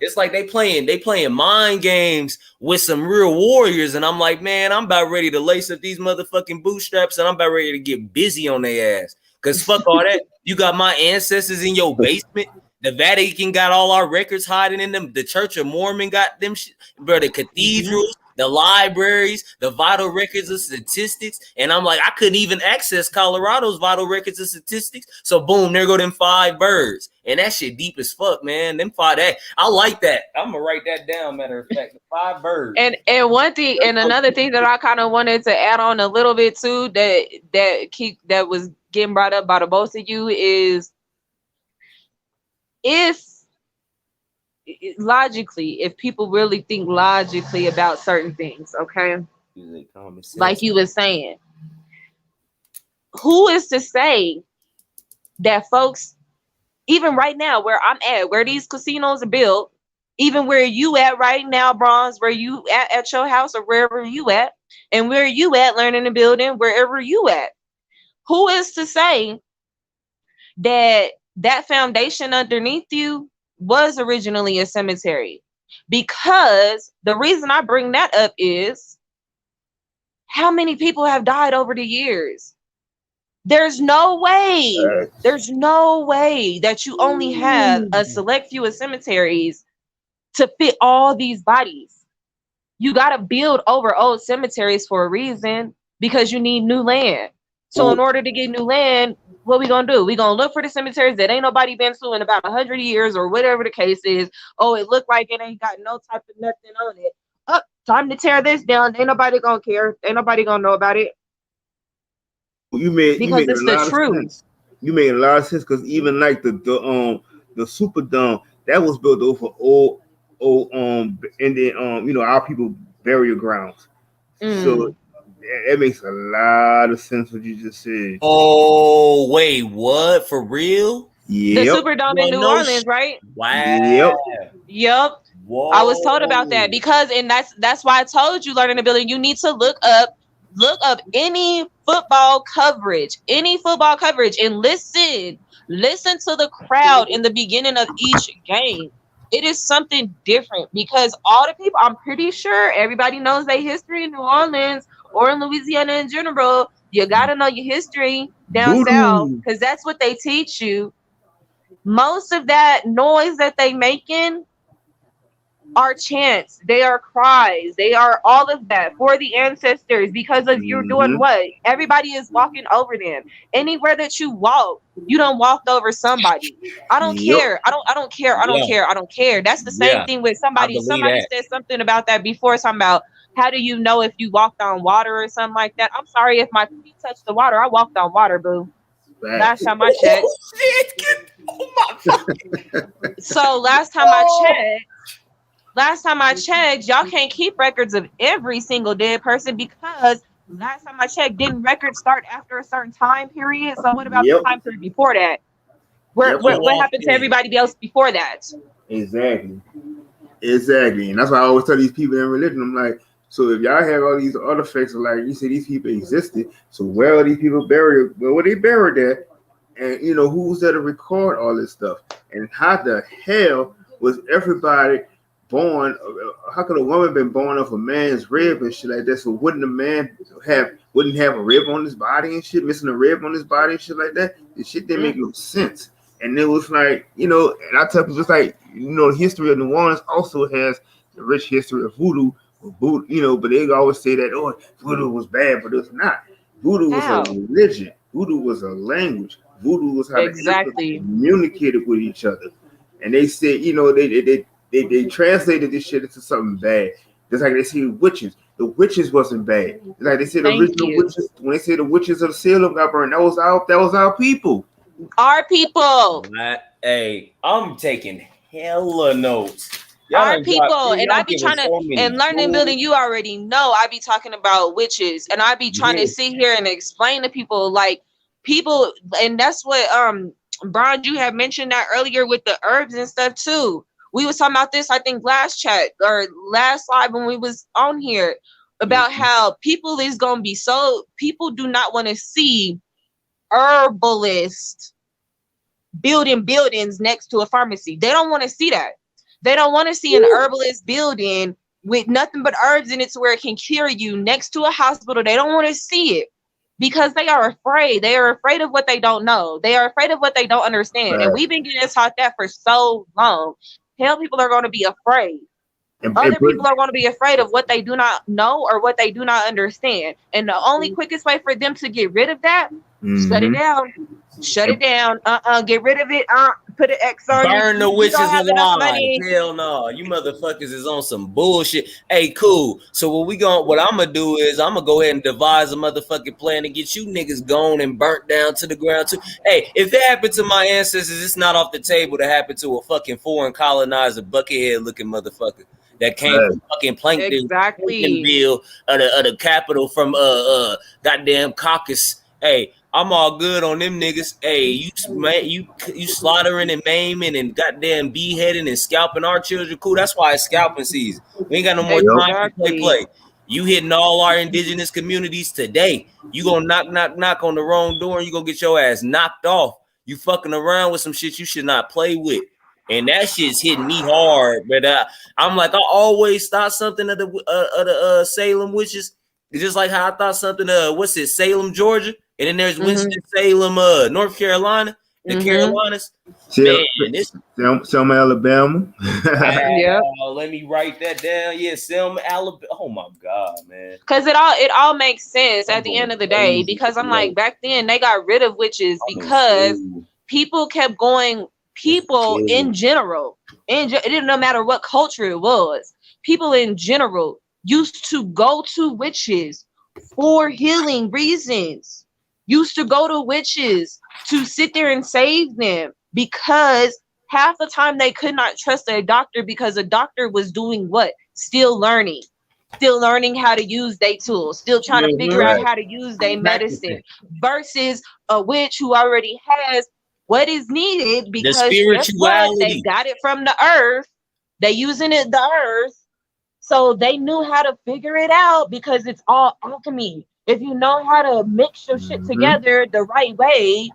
it's like they playing mind games with some real warriors. And I'm like, man, I'm about ready to lace up these motherfucking bootstraps, and I'm about ready to get busy on their ass. Cause fuck all that. You got my ancestors in your basement. The Vatican got all our records hiding in them. The Church of Mormon got them shit. Bro, the cathedrals, the libraries, the vital records of statistics. And I'm like, I couldn't even access Colorado's vital records of statistics. So boom, there go them 5 birds. And that shit deep as fuck, man. Them 5, I like that. I'm gonna write that down, matter of fact. The 5 birds. And one thing, and another thing that I kind of wanted to add on a little bit too, that was getting brought up by the both of you, is if people really think logically about certain things, okay, like you were saying, who is to say that folks, even right now where I'm at, where these casinos are built, even where you at right now, Bronze, where you at your house or wherever you at, and where you at learning and building, wherever you at, who is to say that foundation underneath you was originally a cemetery? Because the reason I bring that up is how many people have died over the years. There's no way that you only have a select few of cemeteries to fit all these bodies. You got to build over old cemeteries for a reason, because you need new land. So in order to get new land, what we gonna do? We gonna look for the cemeteries that ain't nobody been to in about 100 years or whatever the case is. Oh, it looked like it ain't got no type of nothing on it. Oh, time to tear this down. Ain't nobody gonna care. Ain't nobody gonna know about it. you because made a it's the lot of truth. sense. You made a lot of sense because even like the Superdome that was built over old and then our people burial grounds. So Mm. that makes a lot of sense what you just said. Oh, wait, what? For real? The Yep. Superdome in Well, New no Orleans, right? Wow. Yep. Yep. I was told about that Whoa. because, and that's why I told you, learning ability, you need to look up any football coverage, and listen to the crowd in the beginning of each game. It is something different because all the people, I'm pretty sure everybody knows their history in New Orleans or in Louisiana in general. You got to know your history down south Voodoo. because that's what they teach you. Most of that noise that they making are chants, they are cries, they are all of that for the ancestors because of you're doing Mm-hmm. what? Everybody is walking over them. Anywhere that you walk, you done walked over somebody. I don't Yep. care. I don't Yeah, care. I don't care. That's the same yeah, thing with I somebody. believe Somebody that. said something about that before, something about how do you know if you walked on water or something like that? I'm sorry if my feet touched the water. I walked on water, boo. Last Facts. time I checked. Oh, shit. Oh, my fucking. So Oh. last time I checked, y'all can't keep records of every single dead person because last time I checked, didn't records start after a certain time period? So what about the Yep. time period before that? Where Yep. where So what happened to often. everybody else before that? Exactly. Exactly. And that's why I always tell these people in religion, I'm like, so if y'all have all these artifacts, like you say these people existed, so where are these people buried? Where were they buried at? And who's there to record all this stuff? And how the hell was everybody born? How could a woman been born off a man's rib and shit like that? So wouldn't a man wouldn't have a rib on his body and shit, missing a rib on his body and shit like that? The shit didn't make no sense. And it was like, and I tell people just like, the history of New Orleans also has the rich history of voodoo, but they always say that, oh, voodoo was bad, but it's not. Voodoo was a How? religion. Voodoo was a language. Voodoo was how the ancestors Exactly. communicated with each other. And they said, they translated this shit into something bad. Just like they say witches. The witches wasn't bad. Just like they said the Thank original you. witches, when they say the witches of the Salem got burned, that was our people. Our people. Hey, I'm taking hella notes. Y'all Our done dropped people. three. And I I'm be giving trying to so and many learning building, jewels. you already know I be talking about witches and I be trying to Yeah. sit here and explain to people like people and that's what Brian, you had mentioned that earlier with the herbs and stuff too. We was talking about this, I think last chat or last live when we was on here about how people is gonna be so people do not want to see herbalists building buildings next to a pharmacy. They don't want to see that. They don't want to see an herbalist building with nothing but herbs in it to where it can cure you next to a hospital. They don't want to see it because they are afraid. They are afraid of what they don't know. They are afraid of what they don't understand. And Right. we've been getting taught that for so long. Hell, people are going to be afraid. And Other people are going to be afraid of what they do not know or what they do not understand. And the only quickest way for them to get rid of that, shut it mm-hmm. down. Shut it down. Get rid of it. Put an X on it. Burn the You don't witches have enough alive. money. Hell no. You motherfuckers is on some bullshit. Hey, cool. So what I'm gonna do is I'm gonna go ahead and devise a motherfucking plan to get you niggas gone and burnt down to the ground too. Hey, if it happened to my ancestors, it's not off the table to happen to a fucking foreign colonizer, buckethead looking motherfucker that came Right. from fucking Exactly. Planktonville, of the capital from goddamn Caucasus. Hey, I'm all good on them niggas. Hey, you slaughtering and maiming and goddamn beheading and scalping our children. Cool. That's why it's scalping season. We ain't got no more Yep. time for Exactly. play. You hitting all our indigenous communities today. You gonna knock on the wrong door and you gonna get your ass knocked off. You fucking around with some shit you should not play with. And that shit's hitting me hard. But I'm like, I always thought something of the Salem witches. It's just like how I thought something what's it, Salem, Georgia? And then there's Winston-Salem, North Carolina, the Carolinas. Man, this Selma, Alabama. Yep. let me write that down. Yeah, Selma, Alabama. Oh my God, man. Because it all makes sense I'm at the going end of the day. crazy. Because I'm like, back then they got rid of witches I'm going because crazy. people kept going. People in general, it didn't no matter what culture it was. People in general used to go to witches for healing reasons. used to go to witches to sit there and save them because half the time they could not trust a doctor because a doctor was doing what? Still learning how to use their tools, still trying to figure out Mhm. how to use their medicine Practicing. versus a witch who already has what is needed The because guess what? They spirituality. got it from the earth. They using it the earth. So they knew how to figure it out because it's all alchemy. If you know how to mix your shit Mm-hmm. together the right way,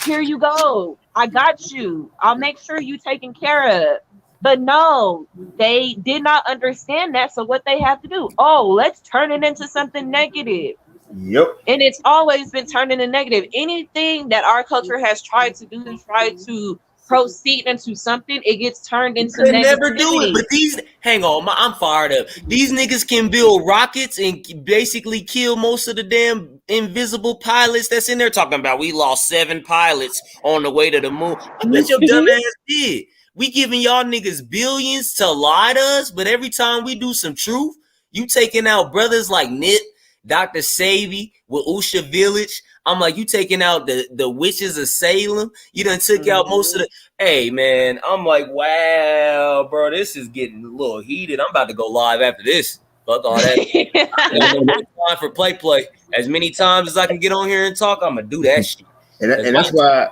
here you go. I got you. I'll make sure you taken care of. But no, they did not understand that. So what they have to do? Oh, let's turn it into something negative. Yep. And it's always been turned into negative. Anything that our culture has tried to do to try to proceed into something, it gets turned into Could never do it, negativity. but these hang on, I'm fired up. These niggas can build rockets and basically kill most of the damn invisible pilots that's in there. Talking about we lost 7 pilots on the way to the moon. I bet your dumb ass did. We giving y'all niggas billions to lie to us, but every time we do some truth, you taking out brothers like Nip, Dr. Savy with Usha Village. I'm like, you taking out the witches of Salem. You done took out most of the. Hey man, I'm like, wow, bro, this is getting a little heated. I'm about to go live after this. Fuck all that. Ain't no more time for play. As many times as I can get on here and talk, I'm gonna do that shit. And that's why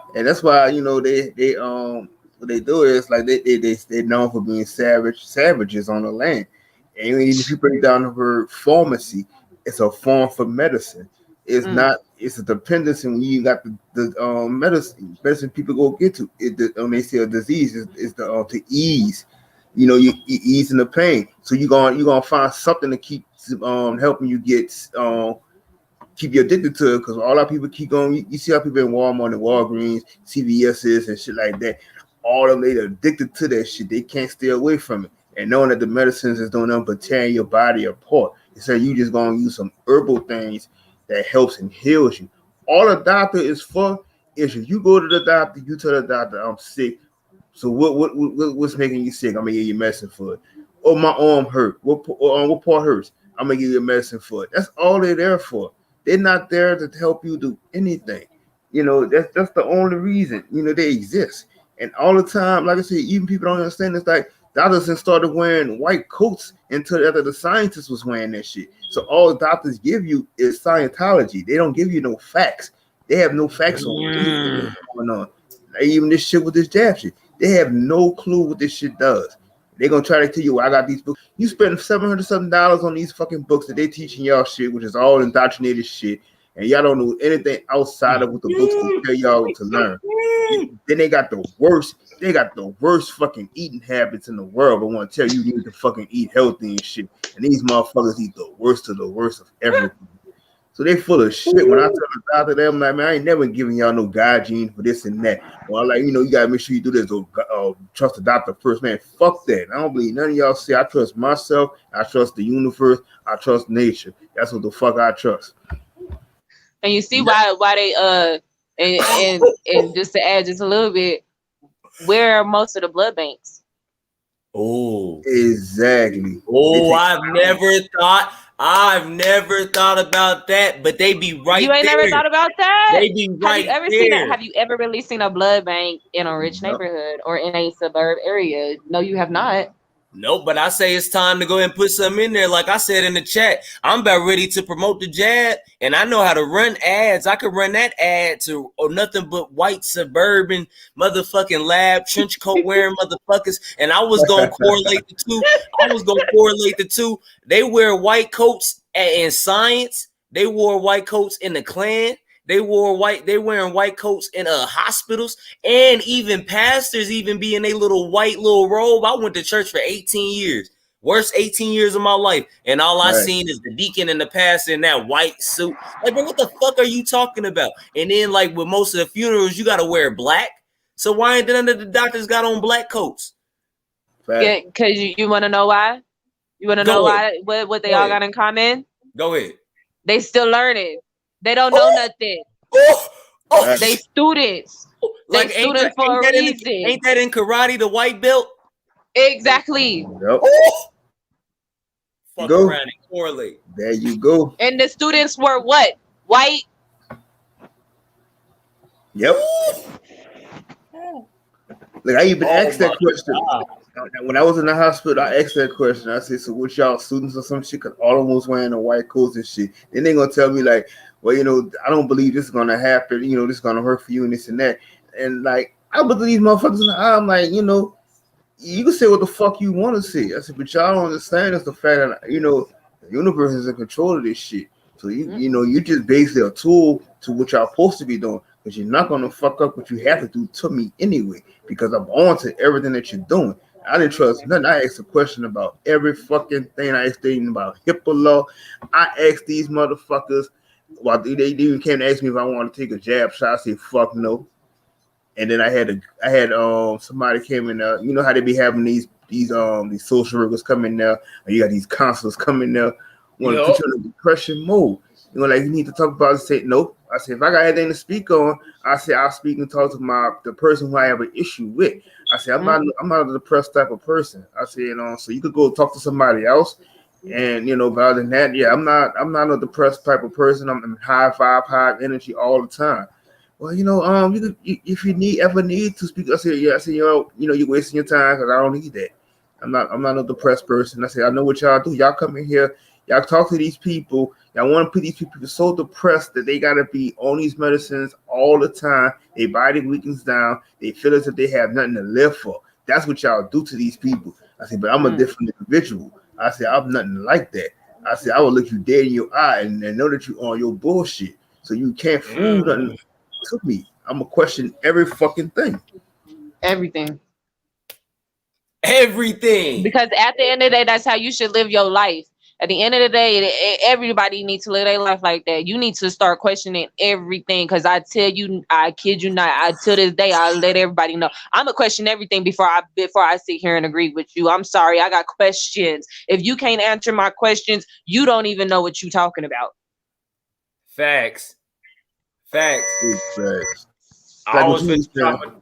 what they do is like they're known for being savages on the land. And if you break down the word pharmacy, it's a form for medicine. It's not. It's a dependency when you got the medicine people go get to. When they say a disease is the to ease. You easing the pain. So you're gonna find something to keep helping you get keep you addicted to it because all our people keep going. You see how people in Walmart and Walgreens, CVS's and shit like that. All of them they addicted to that shit. They can't stay away from it. And knowing that the medicines is doing nothing but tearing your body apart. So you just gonna use some herbal things that helps and heals you. All a doctor is for is if you go to the doctor, you tell the doctor I'm sick. So what's making you sick? I'm gonna give you medicine for it. Oh, my arm hurt. What part hurts? I'm gonna give you medicine for it. That's all they're there for. They're not there to help you do anything. That's the only reason. They exist. And all the time, like I said, even people don't understand. It's like doctors have started wearing white coats until after the scientists was wearing that shit. So all doctors give you is Scientology. They don't give you no facts. They have no facts on anything that's going on. Like even this shit with this jab shit. They have no clue what this shit does. They're gonna try to tell you, well, I got these books. You spend $700 something on these fucking books that they teaching y'all shit, which is all indoctrinated shit, and y'all don't know anything outside of what the books they tell y'all to learn. Then they got the worst. They got the worst fucking eating habits in the world. But want to tell you need to fucking eat healthy and shit. And these motherfuckers eat the worst of everything. So they full of shit. When I tell the doctor, them like, man, I ain't never giving y'all no hygiene for this and that. Well, like, you gotta make sure you do this. Or trust the doctor first, man. Fuck that. I don't believe none of y'all say I trust myself. I trust the universe. I trust nature. That's what the fuck I trust. And you see why they and just to add just a little bit, where are most of the blood banks? Oh, exactly. Oh, I've never thought about that, but they be right there. You ain't never thought about that? They be right Have you ever there. have you ever really seen a blood bank in a rich neighborhood or in a suburb area? No, you have not. Nope, but I say it's time to go ahead and put something in there. Like I said in the chat, I'm about ready to promote the jab, and I know how to run ads. I could run that ad to nothing but white suburban motherfucking lab trench coat wearing motherfuckers, and I was gonna correlate the two. They wear white coats in science. They wore white coats in the Klan. They wearing white coats in hospitals, and even pastors even be in a little white little robe. I went to church for 18 years. Worst 18 years of my life. And all I seen is the deacon and the pastor in that white suit. Like, bro, what the fuck are you talking about? And then, like, with most of the funerals, you gotta wear black. So why ain't none of the doctors got on black coats? Yeah, because you want to know why? You want to know why? What they all got in common? Go ahead. They still learning. They don't know nothing. They students. Like, they students for a reason. Ain't that in karate, the white belt? Exactly. Yep. Fuck around and correlate. There you go. And the students were what? White? Yep. Like I even Oh asked my that question god. when I was in the hospital. I asked that question. I said, "So, what y'all students or some shit?" Because all of them was wearing the white coats and shit. Then they gonna tell me like, "Well, I don't believe this is gonna happen. This is gonna hurt for you and this and that." And like, I look at these motherfuckers in the eye. I'm like, you can say what the fuck you want to say. I said, but y'all don't understand is the fact that the universe is in control of this shit. So you just basically a tool to what y'all supposed to be doing. Because you're not gonna fuck up what you have to do to me anyway. Because I'm on to everything that you're doing. I didn't trust nothing. I asked a question about every fucking thing. I asked things about HIPAA law. I asked these motherfuckers. Well, they even came to ask me if I wanted to take a jab shot. I said, fuck no. And then I had somebody came in there. You know how they be having these social workers come in there, or you got these counselors come in there, want to Yup. put you in a depression mode. Like you need to talk about it. Say no. I said if I got anything to speak on, I say I'll speak and talk to the person who I have an issue with. I said I'm not a depressed type of person. I said so you could go talk to somebody else. And but other than that, yeah, I'm not a depressed type of person. I'm high vibe, high energy all the time. Well, if you ever need to speak, I said, yeah, I said, you're wasting your time because I don't need that. I'm not a depressed person. I said, I know what y'all do. Y'all come in here, y'all talk to these people. Y'all want to put these people so depressed that they gotta be on these medicines all the time. Their body weakens down. They feel as if they have nothing to live for. That's what y'all do to these people. I said, but I'm a different individual. I said, I'm nothing like that. I said, I will look you dead in your eye and know that you on your bullshit. So you can't fool nothing to me. I'm gonna question every fucking thing. Everything. Everything. Because at the end of the day, that's how you should live your life. At the end of the day, everybody needs to live their life like that. You need to start questioning everything. Because I tell you, I kid you not. To this day, I let everybody know I'm gonna question everything before I sit here and agree with you. I'm sorry, I got questions. If you can't answer my questions, you don't even know what you're talking about. Facts. Facts. I Like what always you been was saying. dropping.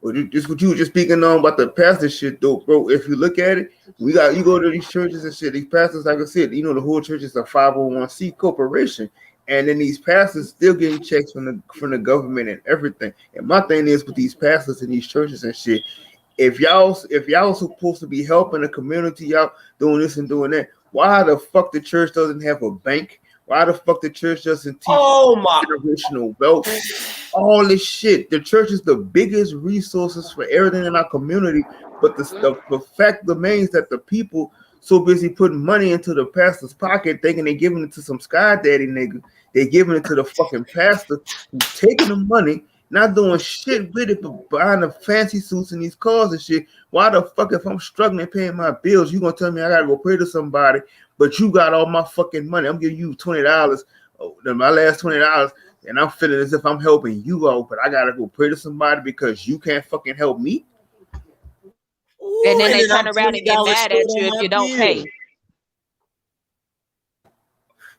What you were just speaking on about the pastor shit though, bro. If you look at it, you go to these churches and shit. These pastors, like I said, the whole church is a 501c corporation, and then these pastors still getting checks from the government and everything. And my thing is with these pastors in these churches and shit, if y'all supposed to be helping the community, y'all doing this and doing that, why the fuck the church doesn't have a bank? Why the fuck the church doesn't teach Oh my. generational wealth? All this shit. The church is the biggest resources for everything in our community. But the fact remains that the people so busy putting money into the pastor's pocket, thinking they're giving it to some sky daddy nigga. They're giving it to the fucking pastor who's taking the money, not doing shit with it, but buying the fancy suits and these cars and shit. Why the fuck, if I'm struggling paying my bills, you gonna tell me I gotta go pray to somebody, but you got all my fucking money? I'm giving you $20, my last $20, and I'm feeling as if I'm helping you out, but I gotta go pray to somebody because you can't fucking help me. And Ooh, then and they then I'm turn around and get $20 mad short at you on if my you don't bill. pay.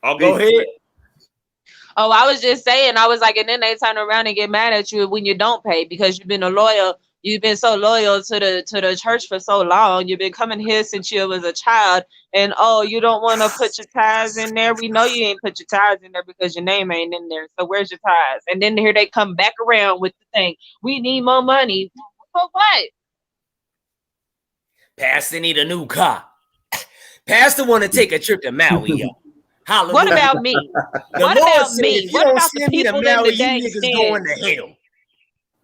I'll go ahead. Oh, I was just saying, I was like, and then they turn around and get mad at you when you don't pay because you've been so loyal to the church for so long. You've been coming here since you was a child, and oh, you don't want to put your tithes in there. We know you ain't put your tithes in there because your name ain't in there. So where's your tithes? And then here they come back around with the thing. We need more money. For what? Pastor need a new car. Pastor want to take a trip to Maui, yo. Hallelujah. What about me? The What Lord about said, me? if you What don't about the send me to people in Maui, the you dang niggas going stands? to hell.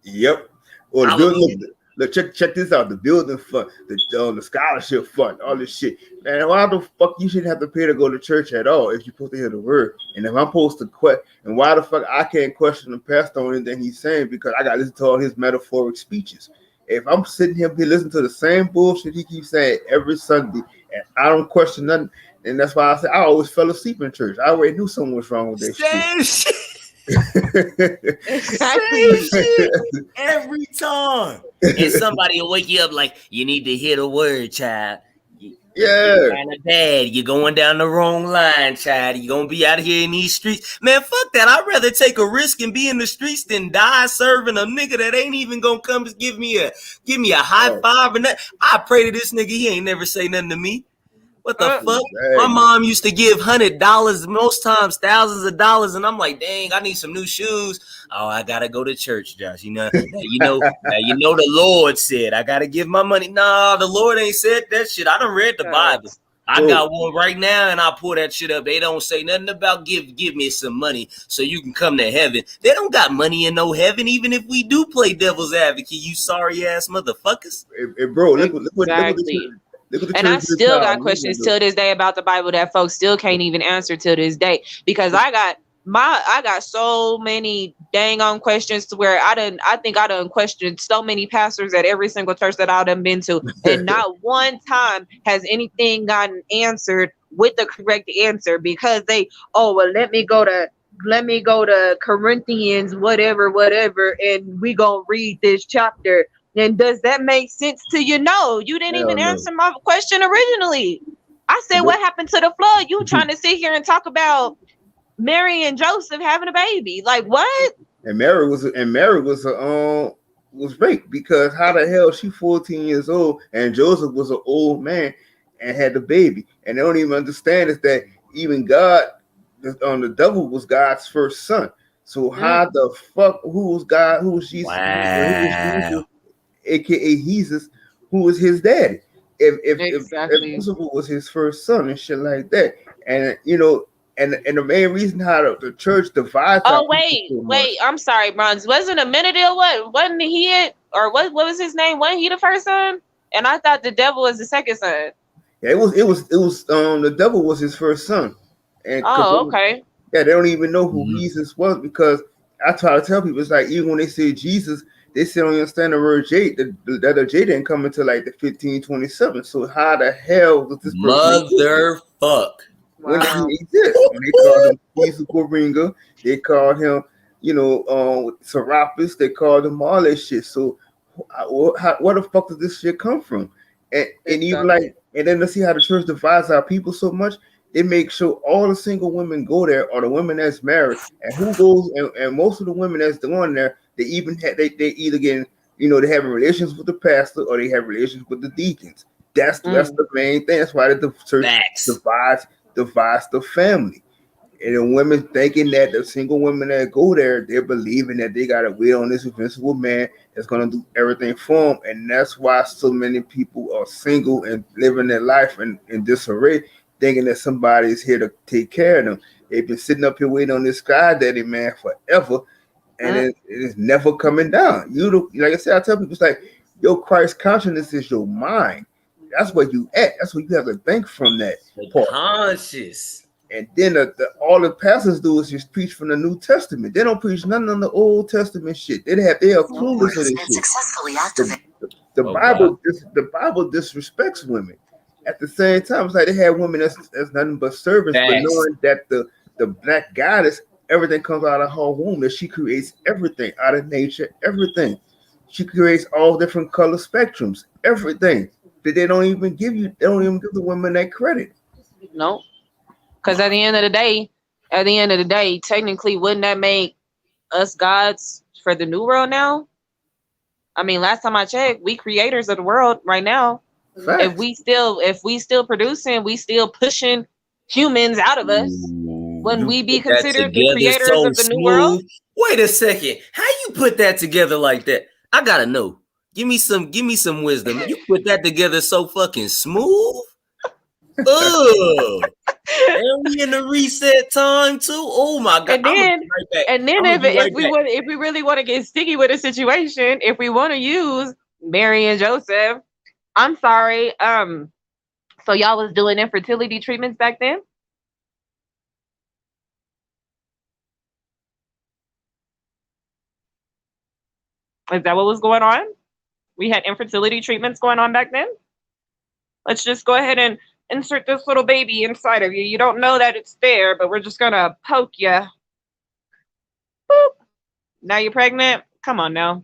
Yep. Or the Hallelujah. building. Look, check this out. The building fund, the scholarship fund, all this shit. Man, why the fuck you shouldn't have to pay to go to church at all if you're supposed to hear the word? And if I'm supposed to and why the fuck I can't question the pastor on anything he's saying because I got to listen to all his metaphoric speeches. If I'm sitting here listening to the same bullshit he keeps saying every Sunday, and I don't question nothing, and that's why I said I always fell asleep in church. I already knew something was wrong with that Same shit. Same Exactly. shit every time. And somebody will wake you up like, you need to hear the word, child. Yeah. You're kind of bad. You're going down the wrong line, child. You're going to be out here in these streets. Man, fuck that. I'd rather take a risk and be in the streets than die serving a nigga that ain't even going to come give me a high five. And that. I pray to this nigga. He ain't never say nothing to me. What the fuck? My Exactly. mom used to give $100, most times thousands of dollars, and I'm like, dang, I need some new shoes. Oh, I gotta go to church, Josh. Now you know the Lord said I gotta give my money. Nah, the Lord ain't said that shit. I done read the Bible. I Bro, got one right now, and I pull that shit up. They don't say nothing about give me some money so you can come to heaven. They don't got money in no heaven, even if we do play devil's advocate. You sorry ass motherfuckers. bro, Exactly. look what the And I church did still to our got women, questions though. till this day about the Bible that folks still can't even answer till this day. Because I got so many dang on questions to where I think I done questioned so many pastors at every single church that I done been to. And not one time has anything gotten answered with the correct answer because let me go to Corinthians, whatever, and we gonna read this chapter. And does that make sense to you? No, you didn't Hell even no. answer my question originally. I said, And what happened to the flood? You trying to sit here and talk about Mary and Joseph having a baby? Like what? Mary was raped because how the hell she 14 years old and Joseph was an old man and had the baby, and they don't even understand is that even God, the devil was God's first son. So how the fuck, who was God, who was Jesus, who was Jesus, Wow. aka Jesus, who was his daddy? If Exactly. Lucifer was his first son and shit like that, and you know, and the main reason how the church divides our Oh people so much. I'm sorry, Bronze. Wasn't a minute what? Wasn't he it? Or what was his name? Wasn't he the first son? And I thought the devil was the second son. Yeah, it was the devil was his first son, and because Oh, okay. yeah, they don't even know who Mhm. Jesus was because I try to tell people it's like even when they say Jesus, they still don't understand the word J. That the J didn't come until like the 1527. So how the hell does this person exist? Motherfuck. When did Wow. he exist? When they called him Jesus Coringa, they called him, Serapis, they called him all that shit. So, where the fuck does this shit come from? And even Exactly. like, and then to see how the church divides our people so much, it makes sure all the single women go there, or the women that's married, and who goes, and most of the women that's going there, they even have they either getting, they having relations with the pastor or they have relations with the deacons. That's Mm. the main thing. That's why the church Facts. divides divides the family. And the women thinking that the single women that go there, they're believing that they got a will on this invincible man that's gonna do everything for them. And that's why so many people are single and living their life in disarray, thinking that somebody is here to take care of them. They've been sitting up here waiting on this sky daddy man forever, and Mm. it is never coming down. Like I said, I tell people it's like your Christ consciousness is your mind. That's where you at. That's what you have to think from that The part. conscious. And then all the pastors do is just preach from the New Testament. They don't preach nothing on the Old Testament shit. They are clueless of this shit. The Oh God. The Bible disrespects women. At the same time, it's like they have women that's nothing but servants, but Facts. knowing that the black goddess, everything comes out of her womb, that she creates everything out of nature, everything. She creates all different color spectrums, everything. But they don't even give the women that credit. No. Because at the end of the day, technically, wouldn't that make us gods for the new world now? I mean, last time I checked, we creators of the world right now. Facts. If we still producing, we still pushing humans out of us, Ooh, wouldn't you we be put that considered the together creators so of the new world? smooth. Wait a second. How you put that together like that? I gotta know. Give me some wisdom. You put that together so fucking smooth. Ugh. And we in the reset time too. Oh my god. And I'm gonna then be right back. and then I'm gonna be right back. if we really want to get sticky with a situation, if we want to use Mary and Joseph, I'm sorry. So y'all was doing infertility treatments back then? Is that what was going on? We had infertility treatments going on back then? Let's just go ahead and insert this little baby inside of you. You don't know that it's there, but we're just gonna poke you. Boop. Now you're pregnant? Come on now.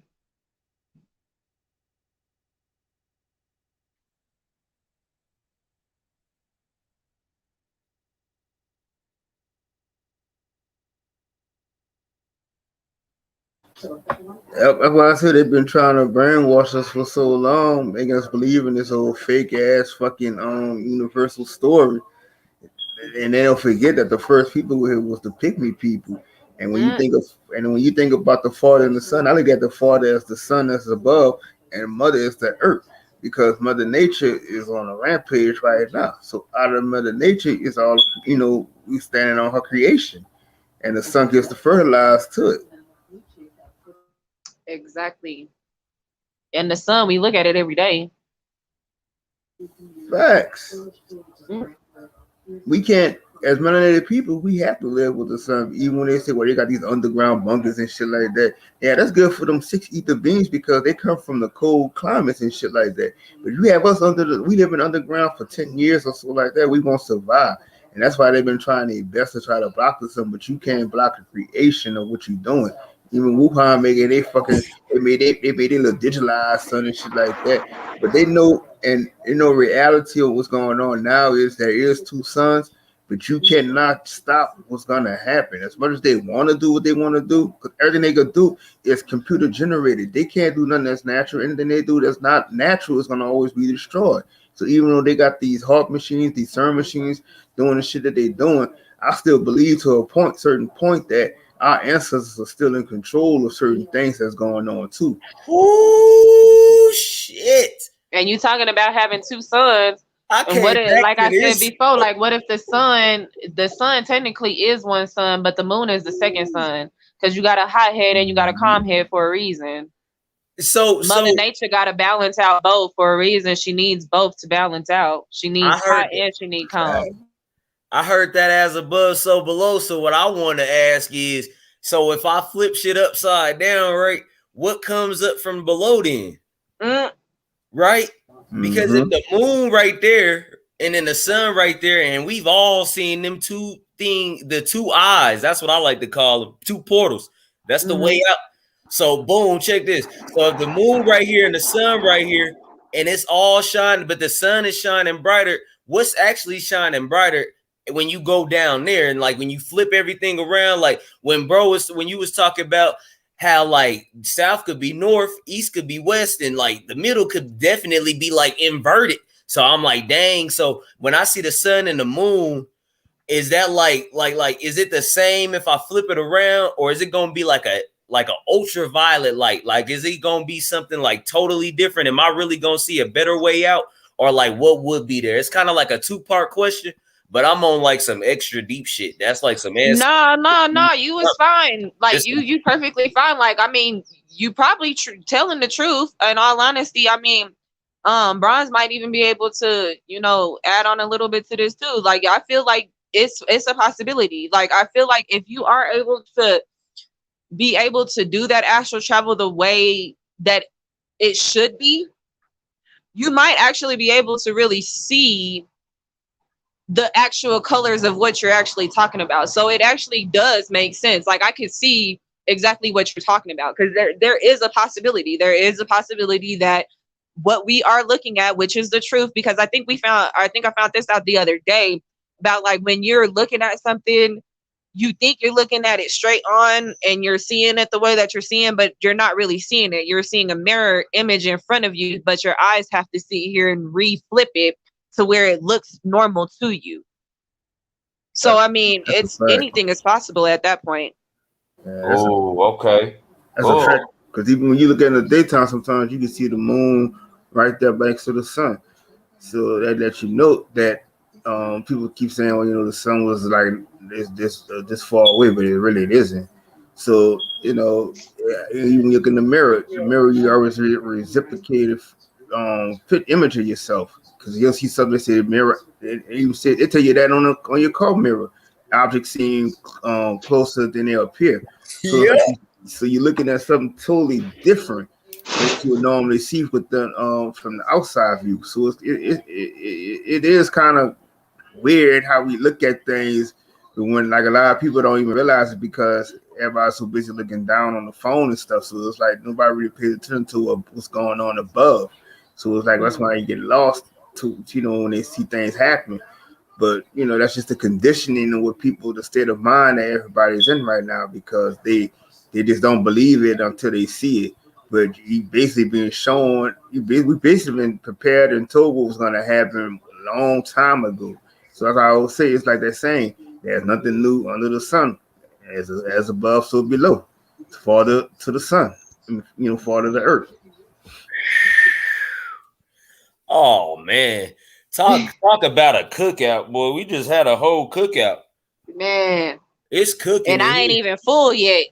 That's why I said they've been trying to brainwash us for so long, making us believe in this old fake ass fucking universal story. And they don't forget that the first people here was the pygmy people. And when you Mm, think of and when you think about the Father and the Son, I look at the Father as the Son that's above, and Mother is the Earth, because Mother Nature is on a rampage right now. So out of Mother Nature is all we standing on her creation, and the Son gives the fertilize to it. exactly. And the sun, we look at it every day. Facts. Mm, We can't, as melanated people, we have to live with the sun. Even when they say, well, they got these underground bunkers and shit like that. Yeah, that's good for them six ether beings because they come from the cold climates and shit like that. But you have us we live in underground for 10 years or so like that, we won't survive. And that's why they've been trying their best to try to block the sun, but you can't block the creation of what you're doing. Even Wuhan making they made a little digitalized sun and shit like that. But they know, and reality of what's going on now is there is two suns, but you cannot stop what's gonna happen. As much as they want to do what they want to do, because everything they could do is computer generated. They can't do nothing that's natural. Anything they do that's not natural is gonna always be destroyed. So even though they got these Hawk machines, these CERN machines doing the shit that they doing, I still believe to a certain point that our ancestors are still in control of certain things that's going on too. Oh shit! and you talking about having two sons, I and what came if, back like to I said this. before, like what if the sun technically is one sun, but the moon is the second sun? Because you got a hot head and you got a calm head for a reason. Mother So Nature got to balance out both for a reason. She needs both to balance out. She I needs hot heard and she needs that. calm. I heard that as above, so below. So what I want to ask is, so if I flip shit upside down, right, what comes up from below then? Mm, Right? Because if Mm-hmm. the moon right there and then the sun right there, and we've all seen them the two eyes. That's what I like to call them, two portals. That's the way mm-hmm. out. So boom, check this. So if the moon right here and the sun right here, and it's all shining, but the sun is shining brighter, what's actually shining brighter when you go down there and like when you flip everything around, like when you was talking about how like south could be north, east could be west, and like the middle could definitely be like inverted. So I'm like, dang. So when I see the sun and the moon, is that like is it the same if I flip it around, or is it gonna be like a ultraviolet light? Like, is it gonna be something like totally different? Am I really gonna see a better way out, or like what would be there? It's kind of like a two-part question, but I'm on like some extra deep shit. That's like some ass. No, no, no. You was fine. Like This you perfectly fine. Like I mean, you probably telling the truth. In all honesty, I mean, Bronze might even be able to, add on a little bit to this too. Like I feel like it's a possibility. Like I feel like if you are able to be able to do that astral travel the way that it should be, you might actually be able to really see the actual colors of what you're actually talking about. So it actually does make sense. Like I could see exactly what you're talking about because there is a possibility. There is a possibility that what we are looking at, which is the truth, because I think I found this out the other day about like when you're looking at something, you think you're looking at it straight on and you're seeing it the way that you're seeing, but you're not really seeing it. You're seeing a mirror image in front of you, but your eyes have to sit here and re-flip it to where it looks normal to you. So I mean, That's a it's fact. anything is possible at that point. Yeah, Oh, okay. that's a fact. Oh, Because even when you look at it in the daytime, sometimes you can see the moon right there next to the sun. So that lets you know that people keep saying, well, the sun was like this far away, but it isn't. So even when you look in the mirror, you always reciprocate fit image of yourself because you'll see something that say mirror. It even said it tell you that on your car mirror, objects seem closer than they appear. So it's yeah. like so you're looking at something totally different than what you would normally see with the from the outside view. So it is kind of weird how we look at things, but when like a lot of people don't even realize it because everybody's so busy looking down on the phone and stuff. So it's like nobody really pays attention to what's going on above. So it's like that's Mm. why you get lost to when they see things happen. But that's just the conditioning of what people, the state of mind that everybody's in right now because they They just don't believe it until they see it. But you basically been shown, we basically been prepared and told what was gonna happen a long time ago. So as I always say, it's like that saying, there's nothing new under the sun. As above, so below. Farther to the sun, farther to the earth. Oh man. Talk about a cookout, boy. We just had a whole cookout. Man. It's cooking. And I ain't even full yet.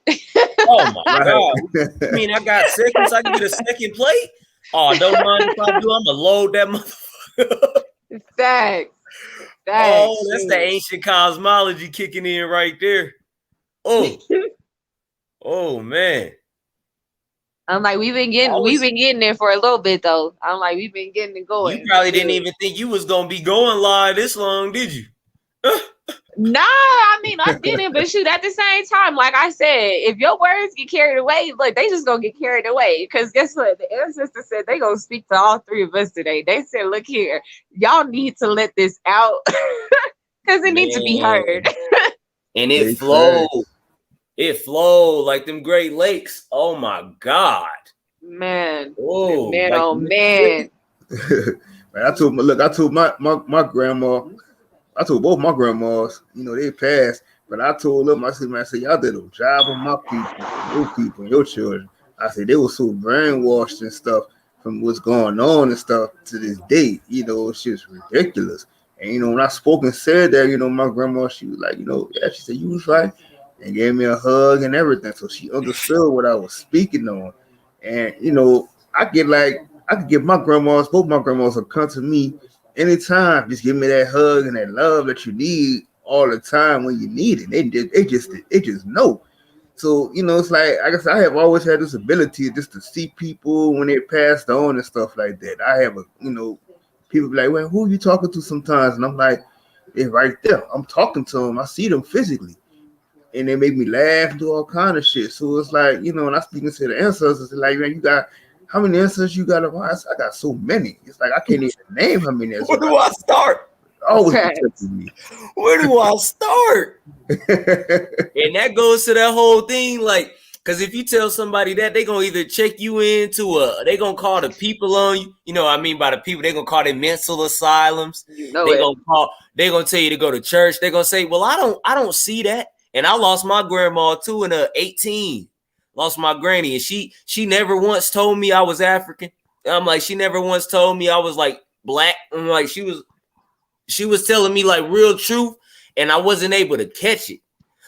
Oh my God. I mean, I got seconds. I can get a second plate. Oh, don't mind if I do. I'm gonna load that motherfucker. Facts. Oh, that's the ancient cosmology kicking in right there. Oh. Oh man. I'm like, we've been getting there for a little bit though. I'm like, we've been getting it going. You probably didn't even think you was gonna be going live this long, did you? Nah, I mean I didn't, but shoot, at the same time, like I said, if your words get carried away, look, they just gonna get carried away. Because guess what? The ancestor said they gonna speak to all three of us today. They said, look here, y'all need to let this out because it needs to be heard. And it flowed. It flowed like them Great Lakes. Oh my God. Man. Oh man, like, oh man. Man, I told my grandma, I told both my grandmas, they passed, but I told them, I said, y'all did a job on my people, your children. I said, they were so brainwashed and stuff from what's going on and stuff to this day. It's just ridiculous. And, when I spoke and said that, my grandma, she was like, yeah, she said, you was right. And gave me a hug and everything. So she understood what I was speaking on. And, I could give both my grandmas will come to me anytime. Just give me that hug and that love that you need all the time when you need it. They just know. So, it's like, I guess I have always had this ability just to see people when they passed on and stuff like that. I have people be like, well, who are you talking to sometimes? And I'm like, they're right there. I'm talking to them. I see them physically. And they make me laugh and do all kind of shit. So it's like, when I speaking to the ancestors, it's like, man, you got how many ancestors you got? I got so many. It's like I can't even name how many ancestors. Where do I start? Always protecting me. Where do I start? And that goes to that whole thing, like, because if you tell somebody that, they gonna either check you into they gonna call the people on you. You know what I mean by the people, they gonna call them mental asylums. They gonna tell you to go to church. They gonna say, well, I don't see that. And I lost my grandma too in 18. Lost my granny, and she never once told me I was African. I'm like, she never once told me I was like black. I'm like, she was telling me like real truth, and I wasn't able to catch it.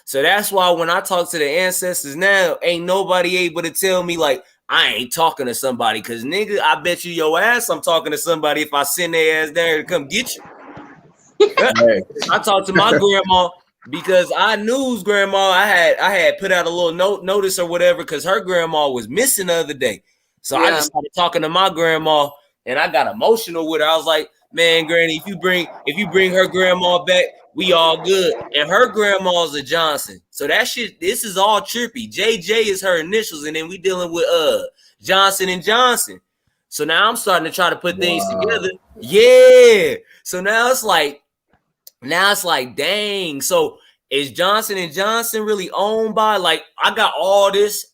So that's why when I talk to the ancestors now, ain't nobody able to tell me like I ain't talking to somebody. Cause nigga, I bet you your ass I'm talking to somebody if I send their ass there to come get you. I talked to my grandma. Because I knew grandma, I had put out a little notice or whatever, because her grandma was missing the other day. So I just started talking to my grandma, and I got emotional with her. I was like, man, Granny, if you bring her grandma back, we all good. And her grandma's a Johnson. So that shit, this is all trippy. JJ is her initials, and then we dealing with Johnson and Johnson. So now I'm starting to try to put things together. Yeah. So now it's like, dang. So is Johnson and Johnson really owned by, like, I got all this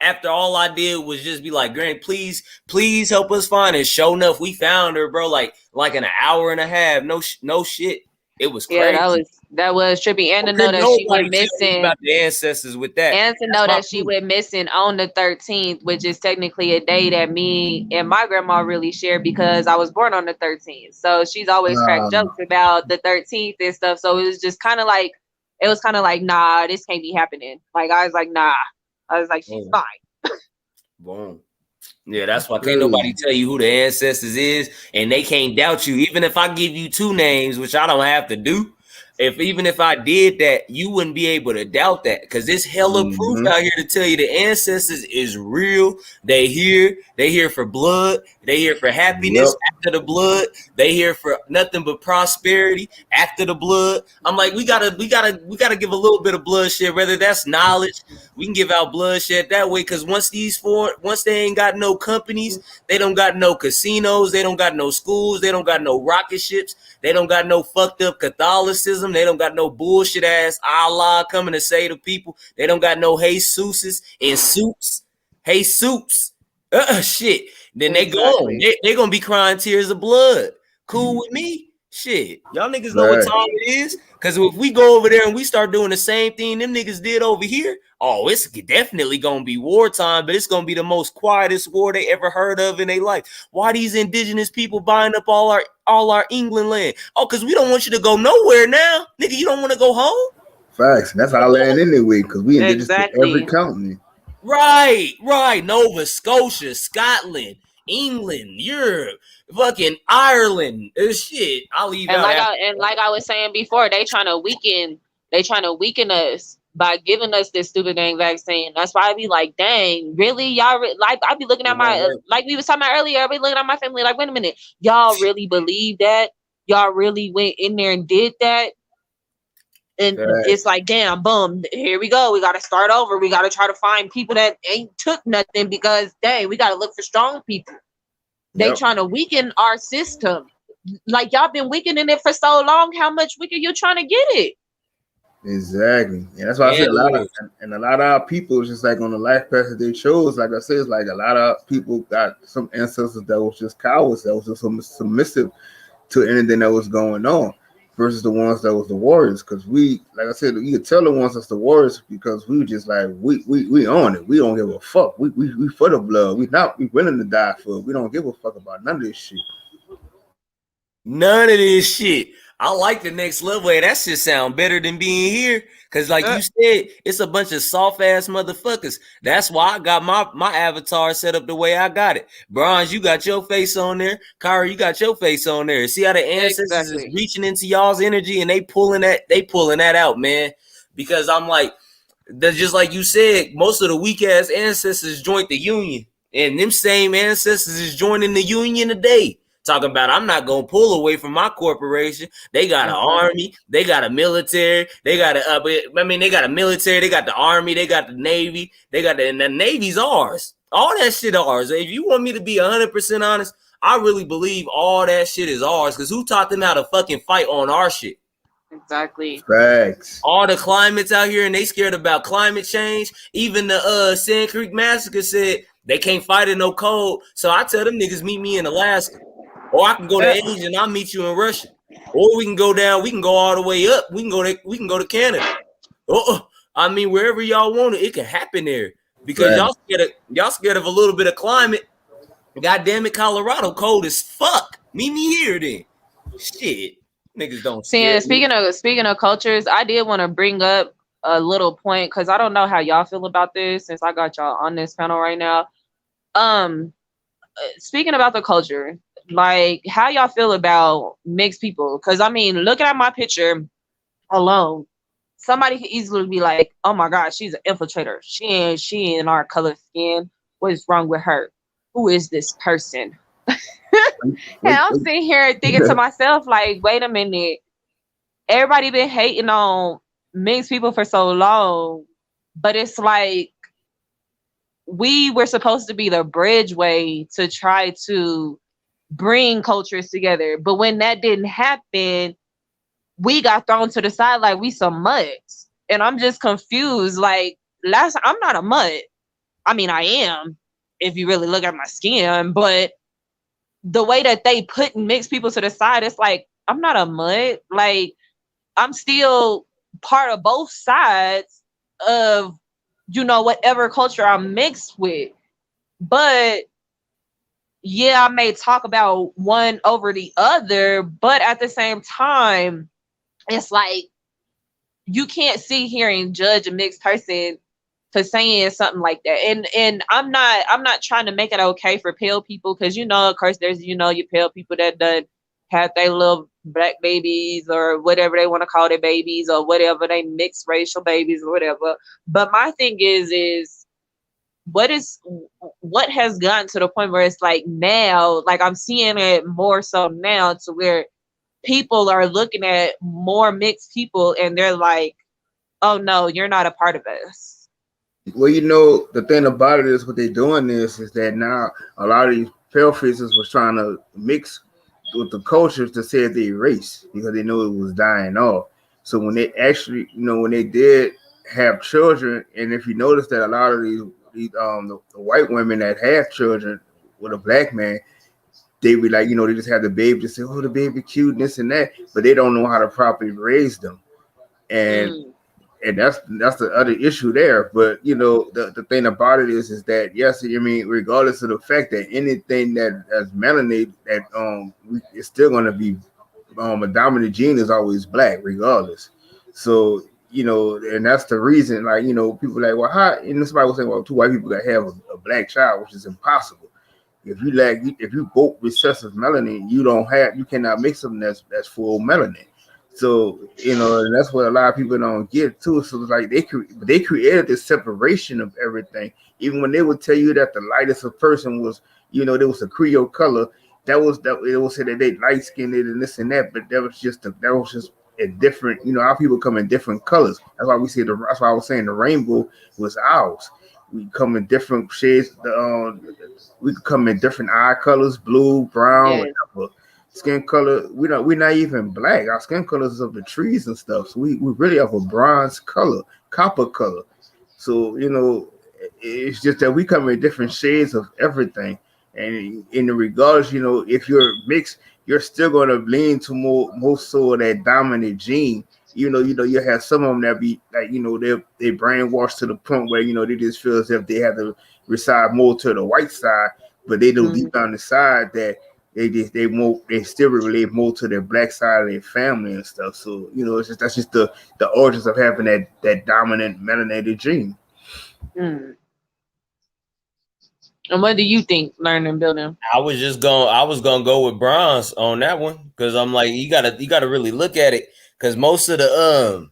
after all I did was just be like, Granny, please help us find it. Sure enough, we found her, bro, like in an hour and a half. No shit. It was crazy. Yeah, that was trippy. And to know that she went missing about the ancestors with that. And to know that she went missing on the 13th, which is technically a day that me and my grandma really shared because I was born on the 13th. So she's always cracked jokes about the 13th and stuff. So it was just kind of like, nah, this can't be happening. Like, I was like, nah. I was like, she's fine. Boom. Yeah, that's why can't nobody tell you who the ancestors is, and they can't doubt you. Even if I give you two names, which I don't have to do, even if I did that, you wouldn't be able to doubt that, because there's hella proof out here to tell you the ancestors is real. They here for blood. They here for happiness after the blood. They here for nothing but prosperity after the blood. I'm like, we gotta give a little bit of bloodshed, whether that's knowledge. We can give out bloodshed that way, because once they ain't got no companies, they don't got no casinos, they don't got no schools, they don't got no rocket ships, they don't got no fucked up Catholicism them. They don't got no bullshit ass Allah coming to say to people. They don't got no Jesuses in suits. Jesus. Shit. Then they gone. Exactly. They gonna be crying tears of blood. Cool with me. Shit. Y'all niggas know what Right. time it is. Cause if we go over there and we start doing the same thing them niggas did over here, oh, it's definitely gonna be wartime, but it's gonna be the most quietest war they ever heard of in their life. Why these indigenous people buying up all our England land? Oh, cause we don't want you to go nowhere now. Nigga, you don't want to go home? Facts. And that's our land anyway, because we indigenous to every Exactly. continent. Right. Nova Scotia, Scotland, England, Europe, fucking Ireland. Shit. I'll leave And out after. like I was saying before, they trying to weaken us by giving us this stupid dang vaccine. That's why I be like, dang, really, y'all like I be looking at my like we was talking about earlier. I be looking at my family like, wait a minute, y'all really believe that? Y'all really went in there and did that? And it's like, damn, boom, here we go. We got to start over. We got to try to find people that ain't took nothing because, dang, we got to look for strong people. They trying to weaken our system. Like, y'all been weakening it for so long. How much weaker you trying to get it? Exactly. And that's why I said a lot of our people is just like on the life path that they chose. Like I said, it's like a lot of people got some ancestors that was just cowards, that was just submissive to anything that was going on, versus the ones that was the warriors. Because we, like I said, you could tell the ones that's the warriors because we were just like we on it. We don't give a fuck. We for the blood. We willing to die for it. We don't give a fuck about none of this shit. None of this shit. I like the next level. Hey, that shit sound better than being here. Cause like you said, it's a bunch of soft ass motherfuckers. That's why I got my avatar set up the way I got it. Bronze, you got your face on there. Kyra, you got your face on there. See how the ancestors is reaching into y'all's energy and they pulling that out, man. Because I'm like, that's just like you said, most of the weak ass ancestors joined the union. And them same ancestors is joining the union today. Talking about I'm not gonna pull away from my corporation. They got an army, they got a military, they got they got a military, they got the army, they got the navy, and the navy's ours. All that shit ours. If you want me to be 100% honest, I really believe all that shit is ours. Cause who taught them how to fucking fight on our shit? Exactly. Facts. All the climates out here and they scared about climate change. Even the Sand Creek Massacre said they can't fight in no cold. So I tell them niggas meet me in Alaska. Or I can go to Asia and I'll meet you in Russia. Or we can go down, we can go all the way up. We can go to Canada. I mean, wherever y'all want it can happen there. Because y'all scared of a little bit of climate. God damn it, Colorado cold as fuck. Meet me here then. Shit. Niggas don't scare me. Speaking of cultures, I did want to bring up a little point because I don't know how y'all feel about this since I got y'all on this panel right now. Speaking about the culture, like how y'all feel about mixed people? Because I mean, looking at my picture alone, somebody could easily be like, "Oh my God, she's an infiltrator. She ain't our color skin. What is wrong with her? Who is this person?" And I'm sitting here thinking to myself, like, wait a minute. Everybody been hating on mixed people for so long, but it's like we were supposed to be the bridgeway to try to bring cultures together. But when that didn't happen, we got thrown to the side like we some mutts. And I'm just confused. Like, I'm not a mutt. I mean, I am, if you really look at my skin, but the way that they put mixed people to the side, it's like, I'm not a mutt. Like, I'm still part of both sides of, whatever culture I'm mixed with. But yeah, I may talk about one over the other, but at the same time, it's like you can't sit here and judge a mixed person for saying something like that. And I'm not trying to make it okay for pale people because of course there's your pale people that done have their little black babies or whatever they want to call their babies or whatever, they mixed racial babies or whatever. But my thing is what has gotten to the point where it's like now, like I'm seeing it more so now to where people are looking at more mixed people and they're like, oh no, you're not a part of us. Well, the thing about it is what they're doing is that now a lot of these pale faces was trying to mix with the cultures to save their race because they knew it was dying off. So when they actually, when they did have children, and if you notice that a lot of the white women that have children with a black man, they be like, they just have the baby, just say, oh, the baby cute, and this and that, but they don't know how to properly raise them. And Mm. that's the other issue there. But the thing about it is that yes, I mean, regardless of the fact that anything that has melanated, that it's still gonna be a dominant gene is always black, regardless. So and that's the reason. Like people like, well, how? And somebody was saying, well, two white people that have a black child, which is impossible. If you both recessive melanin, you cannot make something that's full melanin. So and that's what a lot of people don't get too. So it's like they created this separation of everything. Even when they would tell you that the lightest of person was, there was a Creole color, that it will say that they light skinned and this and that, but that was just a different. Our people come in different colors. That's why I was saying the rainbow was ours. We come in different shades. We could come in different eye colors, blue, brown, Yes. whatever. Skin color, we're not even black. Our skin colors is of the trees and stuff. So we really have a bronze color, copper color. So it's just that we come in different shades of everything. And in the regards, if you're mixed, you're still gonna lean to most so of that dominant gene. You have some of them that be like, they brainwashed to the point where they just feel as if they have to reside more to the white side, but they know Mm. deep down the side that they still relate more to their black side of their family and stuff. So that's just the origins of having that dominant melanated gene. Mm. And what do you think, learn and building? I was gonna go with bronze on that one because I'm like you gotta really look at it because most of the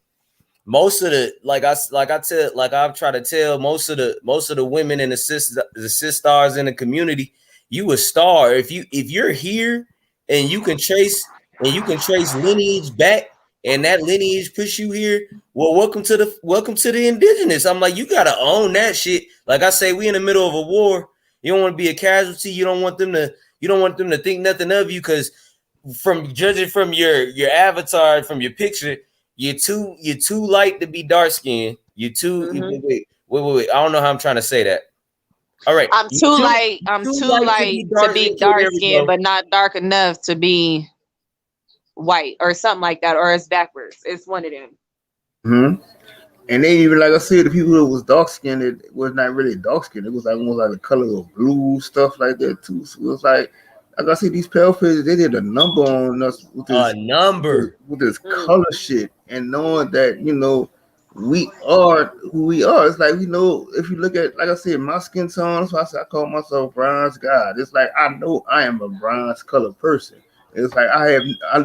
like I've tried to tell most of the women and the sisters in the community, you a star if you're here and you can trace lineage back and that lineage push you here. Well, welcome to the indigenous. I'm like, you gotta own that shit. Like I say, we in the middle of a war. You don't want to be a casualty. You don't want them to think nothing of you because from judging from your avatar, from your picture, you're too light to be dark skinned. You're too Mm-hmm. wait. I don't know how I'm trying to say that. All right, I'm you're too too light. I'm too too light to light be to dark. be Okay, dark there we skinned, go. but not dark enough to be white or something like that, or it's backwards. It's one of them. Hmm. And they even, like I said, the people that was dark skinned, it was not really dark skinned. It was like almost like the color of blue, stuff like that too. So it was like I see these pale faces, they did a number on us A number. with this Mm. color shit, and knowing that we are who we are. It's like if you look at, like I said, my skin tone. That's why I call myself bronze god. It's like I know I am a bronze color person. It's like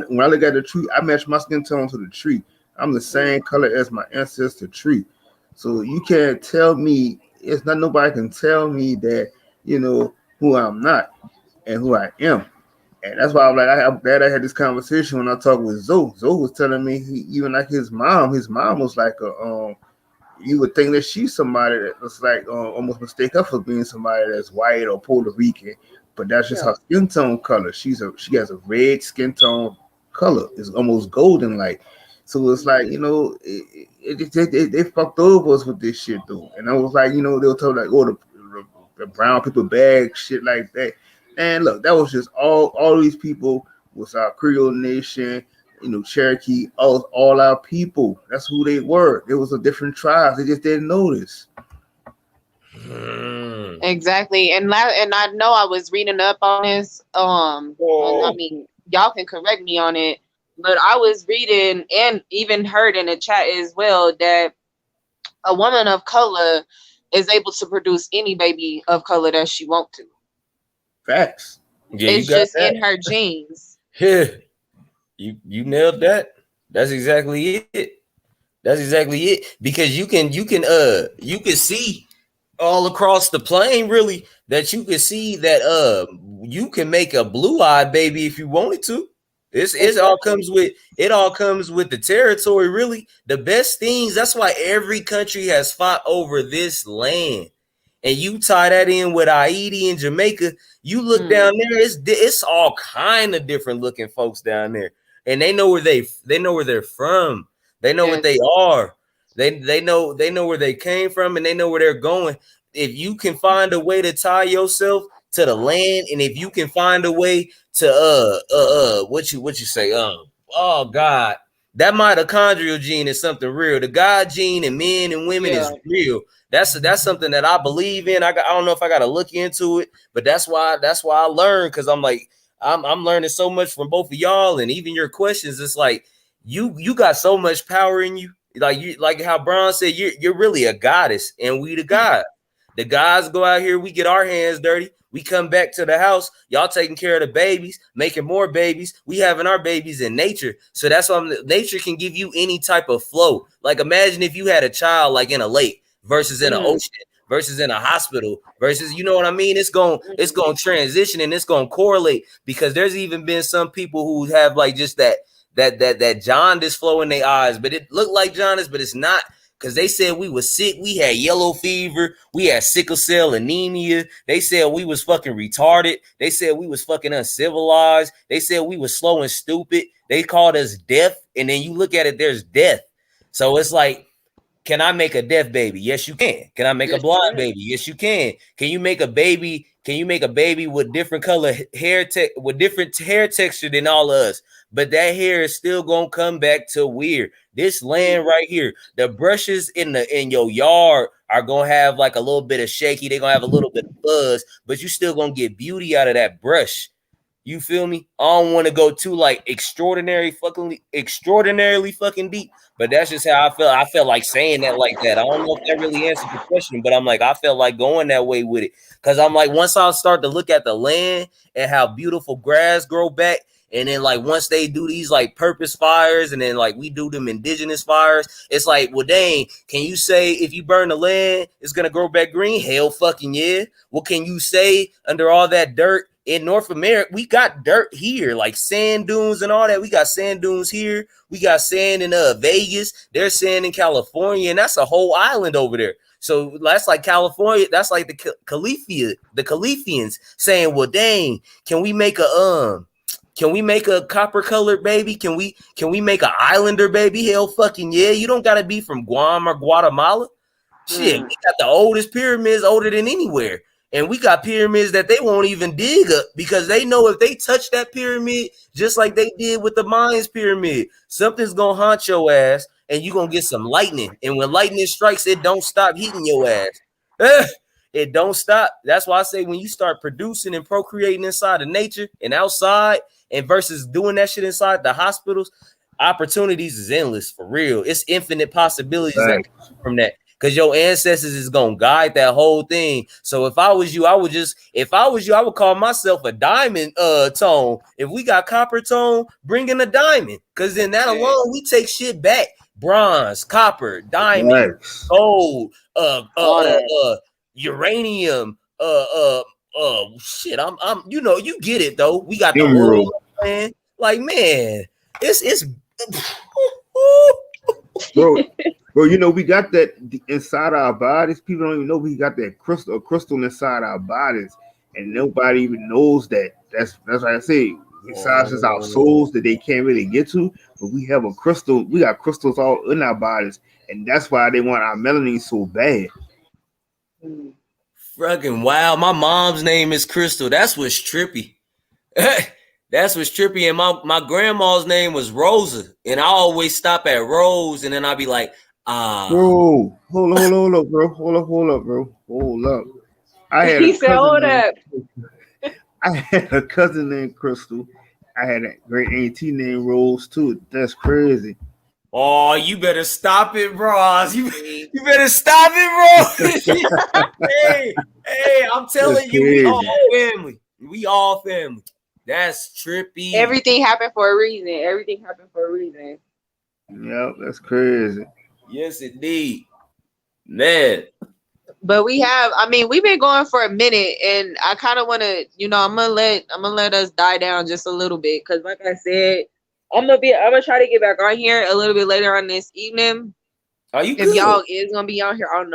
when I look at the tree, I match my skin tone to the tree. I'm the Mm. same color as my ancestor tree. So you can't tell me, it's not nobody can tell me that, who I'm not and who I am. And that's why I'm glad I had this conversation when I talked with Zoe. Zoe was telling me even like his mom was like you would think that she's somebody that was like almost mistake her for being somebody that's white or Puerto Rican, but that's just Yeah. her skin tone color. She has a red skin tone color. It's almost golden like. So it's like they fucked over us with this shit though, and I was like they'll tell like the brown people bag shit like that. And look, that was just all these people was our Creole nation, Cherokee, all our people. That's who they were. There was a different tribes. They just didn't notice. Mm. Exactly. And I know I was reading up on this. And I Oh. mean, y'all can correct me on it, but I was reading and even heard in the chat as well that a woman of color is able to produce any baby of color that she want to. Facts. Yeah, you It's got just in that. her genes. Yeah, you nailed that. That's exactly it. That's exactly it. Because you can see all across the plane really that you can see that you can make a blue-eyed baby if you wanted to. Exactly. It all comes with the territory really. The best things, that's why every country has fought over this land. And you tie that in with Haiti and Jamaica, you look Mm. down there, it's all kind of different looking folks down there. And they know where they're from. They know what Yes. they are. They know where they came from, and they know where they're going. If you can find a way to tie yourself to the land, and if you can find a way to what you say, oh God, that mitochondrial gene is something real. The God gene in men and women Yeah. is real. That's something that I believe in. I don't know if I got to look into it, but that's why I learned, because I'm like I'm learning so much from both of y'all, and even your questions. It's like you got so much power in you. Like how Bron said, you're really a goddess, and we the god. The guys go out here, we get our hands dirty. We come back to the house, y'all taking care of the babies, making more babies. We having our babies in nature. So that's why nature can give you any type of flow. Like imagine if you had a child like in a lake versus in an ocean versus in a hospital versus, you know what I mean? It's going to transition and it's going to correlate, because there's even been some people who have like just that jaundice flow in their eyes, but it looked like jaundice, but it's not. Because they said we was sick. We had yellow fever. We had sickle cell anemia. They said we was fucking retarded. They said we was fucking uncivilized. They said we was slow and stupid. They called us deaf. And then you look at it, there's death. So it's like, can I make a deaf baby? Yes, you can. Can I make a blind baby? Yes, you can. Can you make a baby? Can you make a baby with different color hair, with different hair texture than all of us? But that hair is still gonna come back to weird. This land right here, the brushes in your yard are gonna have like a little bit of shaky. They're gonna have a little bit of fuzz, but you still gonna get beauty out of that brush. You feel me? I don't want to go too like extraordinarily fucking deep, but that's just how I felt. I felt like saying that like that. I don't know if that really answered the question, but I'm like, I felt like going that way with it, because I'm like, once I start to look at the land and how beautiful grass grow back, and then like once they do these like purpose fires, and then like we do them indigenous fires, it's like, well, dang, can you say if you burn the land, it's gonna grow back green? Hell fucking yeah. What can you say under all that dirt? In North America, we got dirt here, like sand dunes and all that. We got sand dunes here. We got sand in Vegas. There's sand in California, and that's a whole island over there. So that's like California. That's like the Califians saying, "Well, dang, can we make a copper colored baby? Can we make an islander baby? Hell fucking yeah. You don't gotta be from Guam or Guatemala. Shit, we got the oldest pyramids, older than anywhere. And we got pyramids that they won't even dig up, because they know if they touch that pyramid, just like they did with the Mayans pyramid, something's gonna haunt your ass, and you're gonna get some lightning. And when lightning strikes, it don't stop hitting your ass. It don't stop. That's why I say, when you start producing and procreating inside of nature and outside, and versus doing that shit inside the hospitals, opportunities is endless, for real. It's infinite possibilities that come from that, because your ancestors is gonna guide that whole thing. So if I was you, I would call myself a diamond tone. If we got copper tone, bring in a diamond, because then that alone, we take shit back. Bronze, copper, diamond, gold, uranium, shit. I'm you get it though. We got the oil, man. Like, man, it's Bro, we got that inside our bodies. People don't even know we got that crystal inside our bodies, and nobody even knows that. That's what I say. Besides just our souls that they can't really get to, but we have a crystal. We got crystals all in our bodies, and that's why they want our melanin so bad. Fucking wow. My mom's name is Crystal. That's what's trippy. That's what's trippy. And my grandma's name was Rosa. And I always stop at Rose, and then I'll be like, Bro, hold up, bro. Hold up. He said, hold up. I had a cousin named Crystal. I had a great auntie named Rose too. That's crazy. Oh, you better stop it, bro. You better stop it, bro. hey, I'm telling you, we all family. We all family. That's trippy. Everything happened for a reason. Yep, that's crazy. Yes, indeed. Man. But we've been going for a minute, and I kind of want to, I'm gonna let us die down just a little bit, because like I said, I'm gonna try to get back on here a little bit later on this evening. Are you? If y'all is gonna be on here, I don't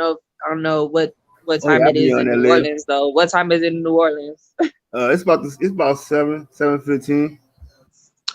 know what time it is in New Orleans though. What time is it in New Orleans? It's about 7:15.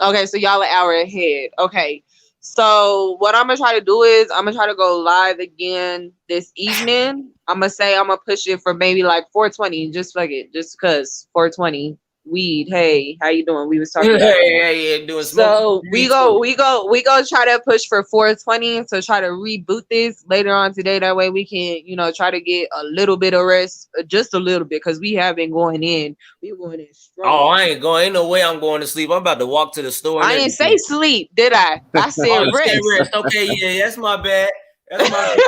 Okay, so y'all an hour ahead. Okay, So what I'm gonna try to do is I'm gonna try to go live again this evening. I'm gonna say I'm gonna push it for maybe like 420, just like it, just cause 420 weed. Hey, how you doing? We was talking about that. Yeah, doing smoke. So we go try to push for 420 to try to reboot this later on today. That way we can, try to get a little bit of rest, just a little bit, because we have been going in. We going in Oh, strong. I ain't going. Ain't no way I'm going to sleep. I'm about to walk to the store and I didn't say everything. sleep, did I? I said Oh, you rest. said rest. Okay, yeah, that's my bad. That's my bad.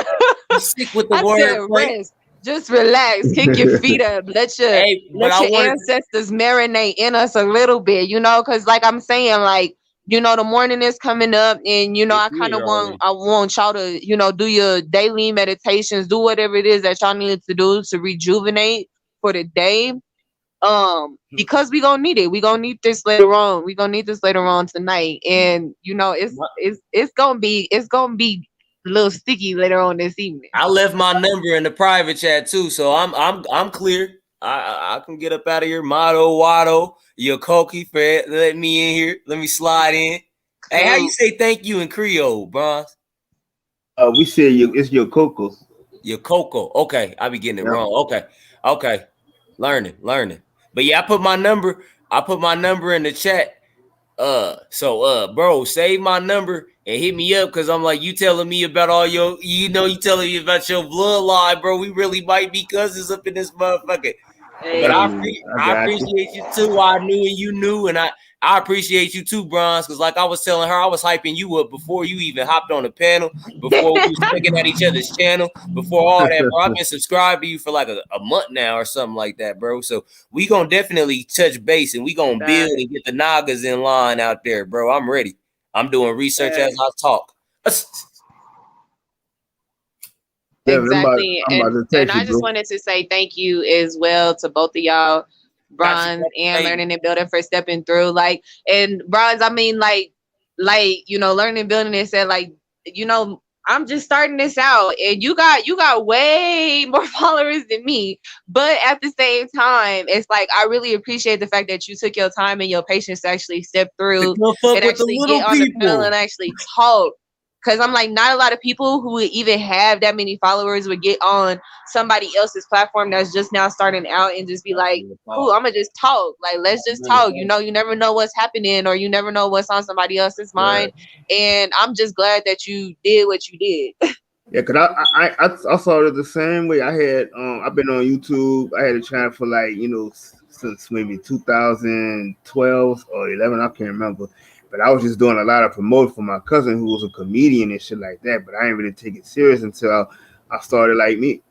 You stick with the I said wordplay. rest. Just relax. Kick your feet up. Let your Hey, but I wanted. ancestors marinate in us a little bit, because like I'm saying, like, the morning is coming up, and I kind of want y'all to, do your daily meditations, do whatever it is that y'all need to do to rejuvenate for the day. Because we gonna need it. We gonna need this later on. We gonna need this later on tonight. And it's gonna be a little sticky later on this evening. I left my number in the private chat too, so I'm clear. I can get up out of here. Motto, Watto, your Koki for letting me in here. Let me slide in. Hey, how you say thank you in Creole, Bronze? We say it's your cocoa. Your Coco. Okay, I be getting it wrong. Okay. Learning. But yeah, I put my number in the chat. Bro, save my number and hit me up, because I'm like, you telling me about all your, you telling me about your bloodline, bro. We really might be cousins up in this motherfucker. But I appreciate you too. I knew and you knew, and I appreciate you too, Bronze, because like I was telling her, I was hyping you up before you even hopped on the panel, before we was checking at each other's channel, before all that, bro. I've been subscribed to you for like a month now or something like that, bro. So we gonna definitely touch base, and we gonna build and get the Nagas in line out there, bro. I'm ready. I'm doing research as I talk. Exactly. And I just wanted to say thank you as well to both of y'all, Bronze and Learning and Building, for stepping through. Like, and Bronze, I mean, like, Learning and Building and said, like, I'm just starting this out, and you got way more followers than me. But at the same time, it's like, I really appreciate the fact that you took your time and your patience to actually step through and actually get on the panel and actually talk. Because I'm like, not a lot of people who would even have that many followers would get on somebody else's platform that's just now starting out and just be like, cool, I'm going to just talk. Like, let's just talk. You never know what's happening, or you never know what's on somebody else's mind. And I'm just glad that you did what you did. Yeah, cause I saw it the same way. I've been on YouTube. I had a channel for like, since maybe 2012 or 11. I can't remember. But I was just doing a lot of promoting for my cousin, who was a comedian and shit like that. But I didn't really take it serious until I started maybe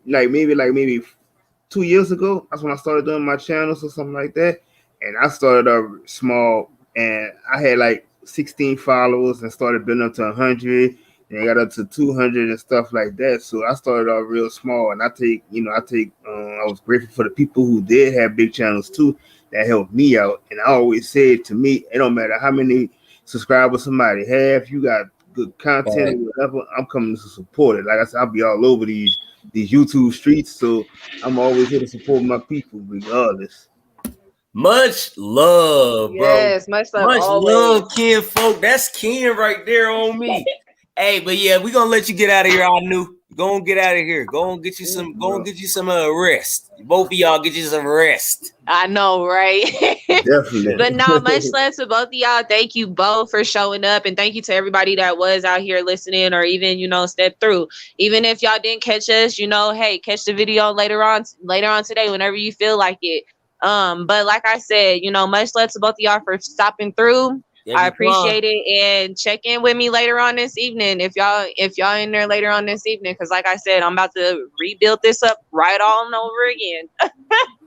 2 years ago. That's when I started doing my channels or something like that. And I started up small, and I had like 16 followers and started building up to 100. And I got up to 200 and stuff like that. So I started off real small, and I was grateful for the people who did have big channels too, that helped me out. And I always said, to me, it don't matter how many subscribers somebody have, you got good content or whatever, I'm coming to support it. Like I said, I'll be all over these YouTube streets, so I'm always here to support my people regardless. Much love, bro. Yes, much love, Ken folk. That's Ken right there on me. Hey, but yeah, we gonna let you get out of here. I knew. Go and get out of here. Go and get you some. Go and get you some rest. Both of y'all get you some rest. I know, right? Definitely. But no, much love to both of y'all. Thank you both for showing up, and thank you to everybody that was out here listening, or even step through. Even if y'all didn't catch us, hey, catch the video later on today, whenever you feel like it. But like I said, much love to both of y'all for stopping through. I appreciate it, and check in with me later on this evening if y'all in there later on this evening, because like I said, I'm about to rebuild this up right all over again.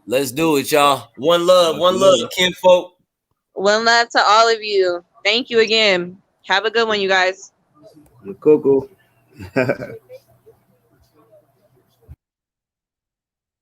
Let's do it, y'all. One love, kinfolk. One love to all of you. Thank you again. Have a good one, you guys. Coco.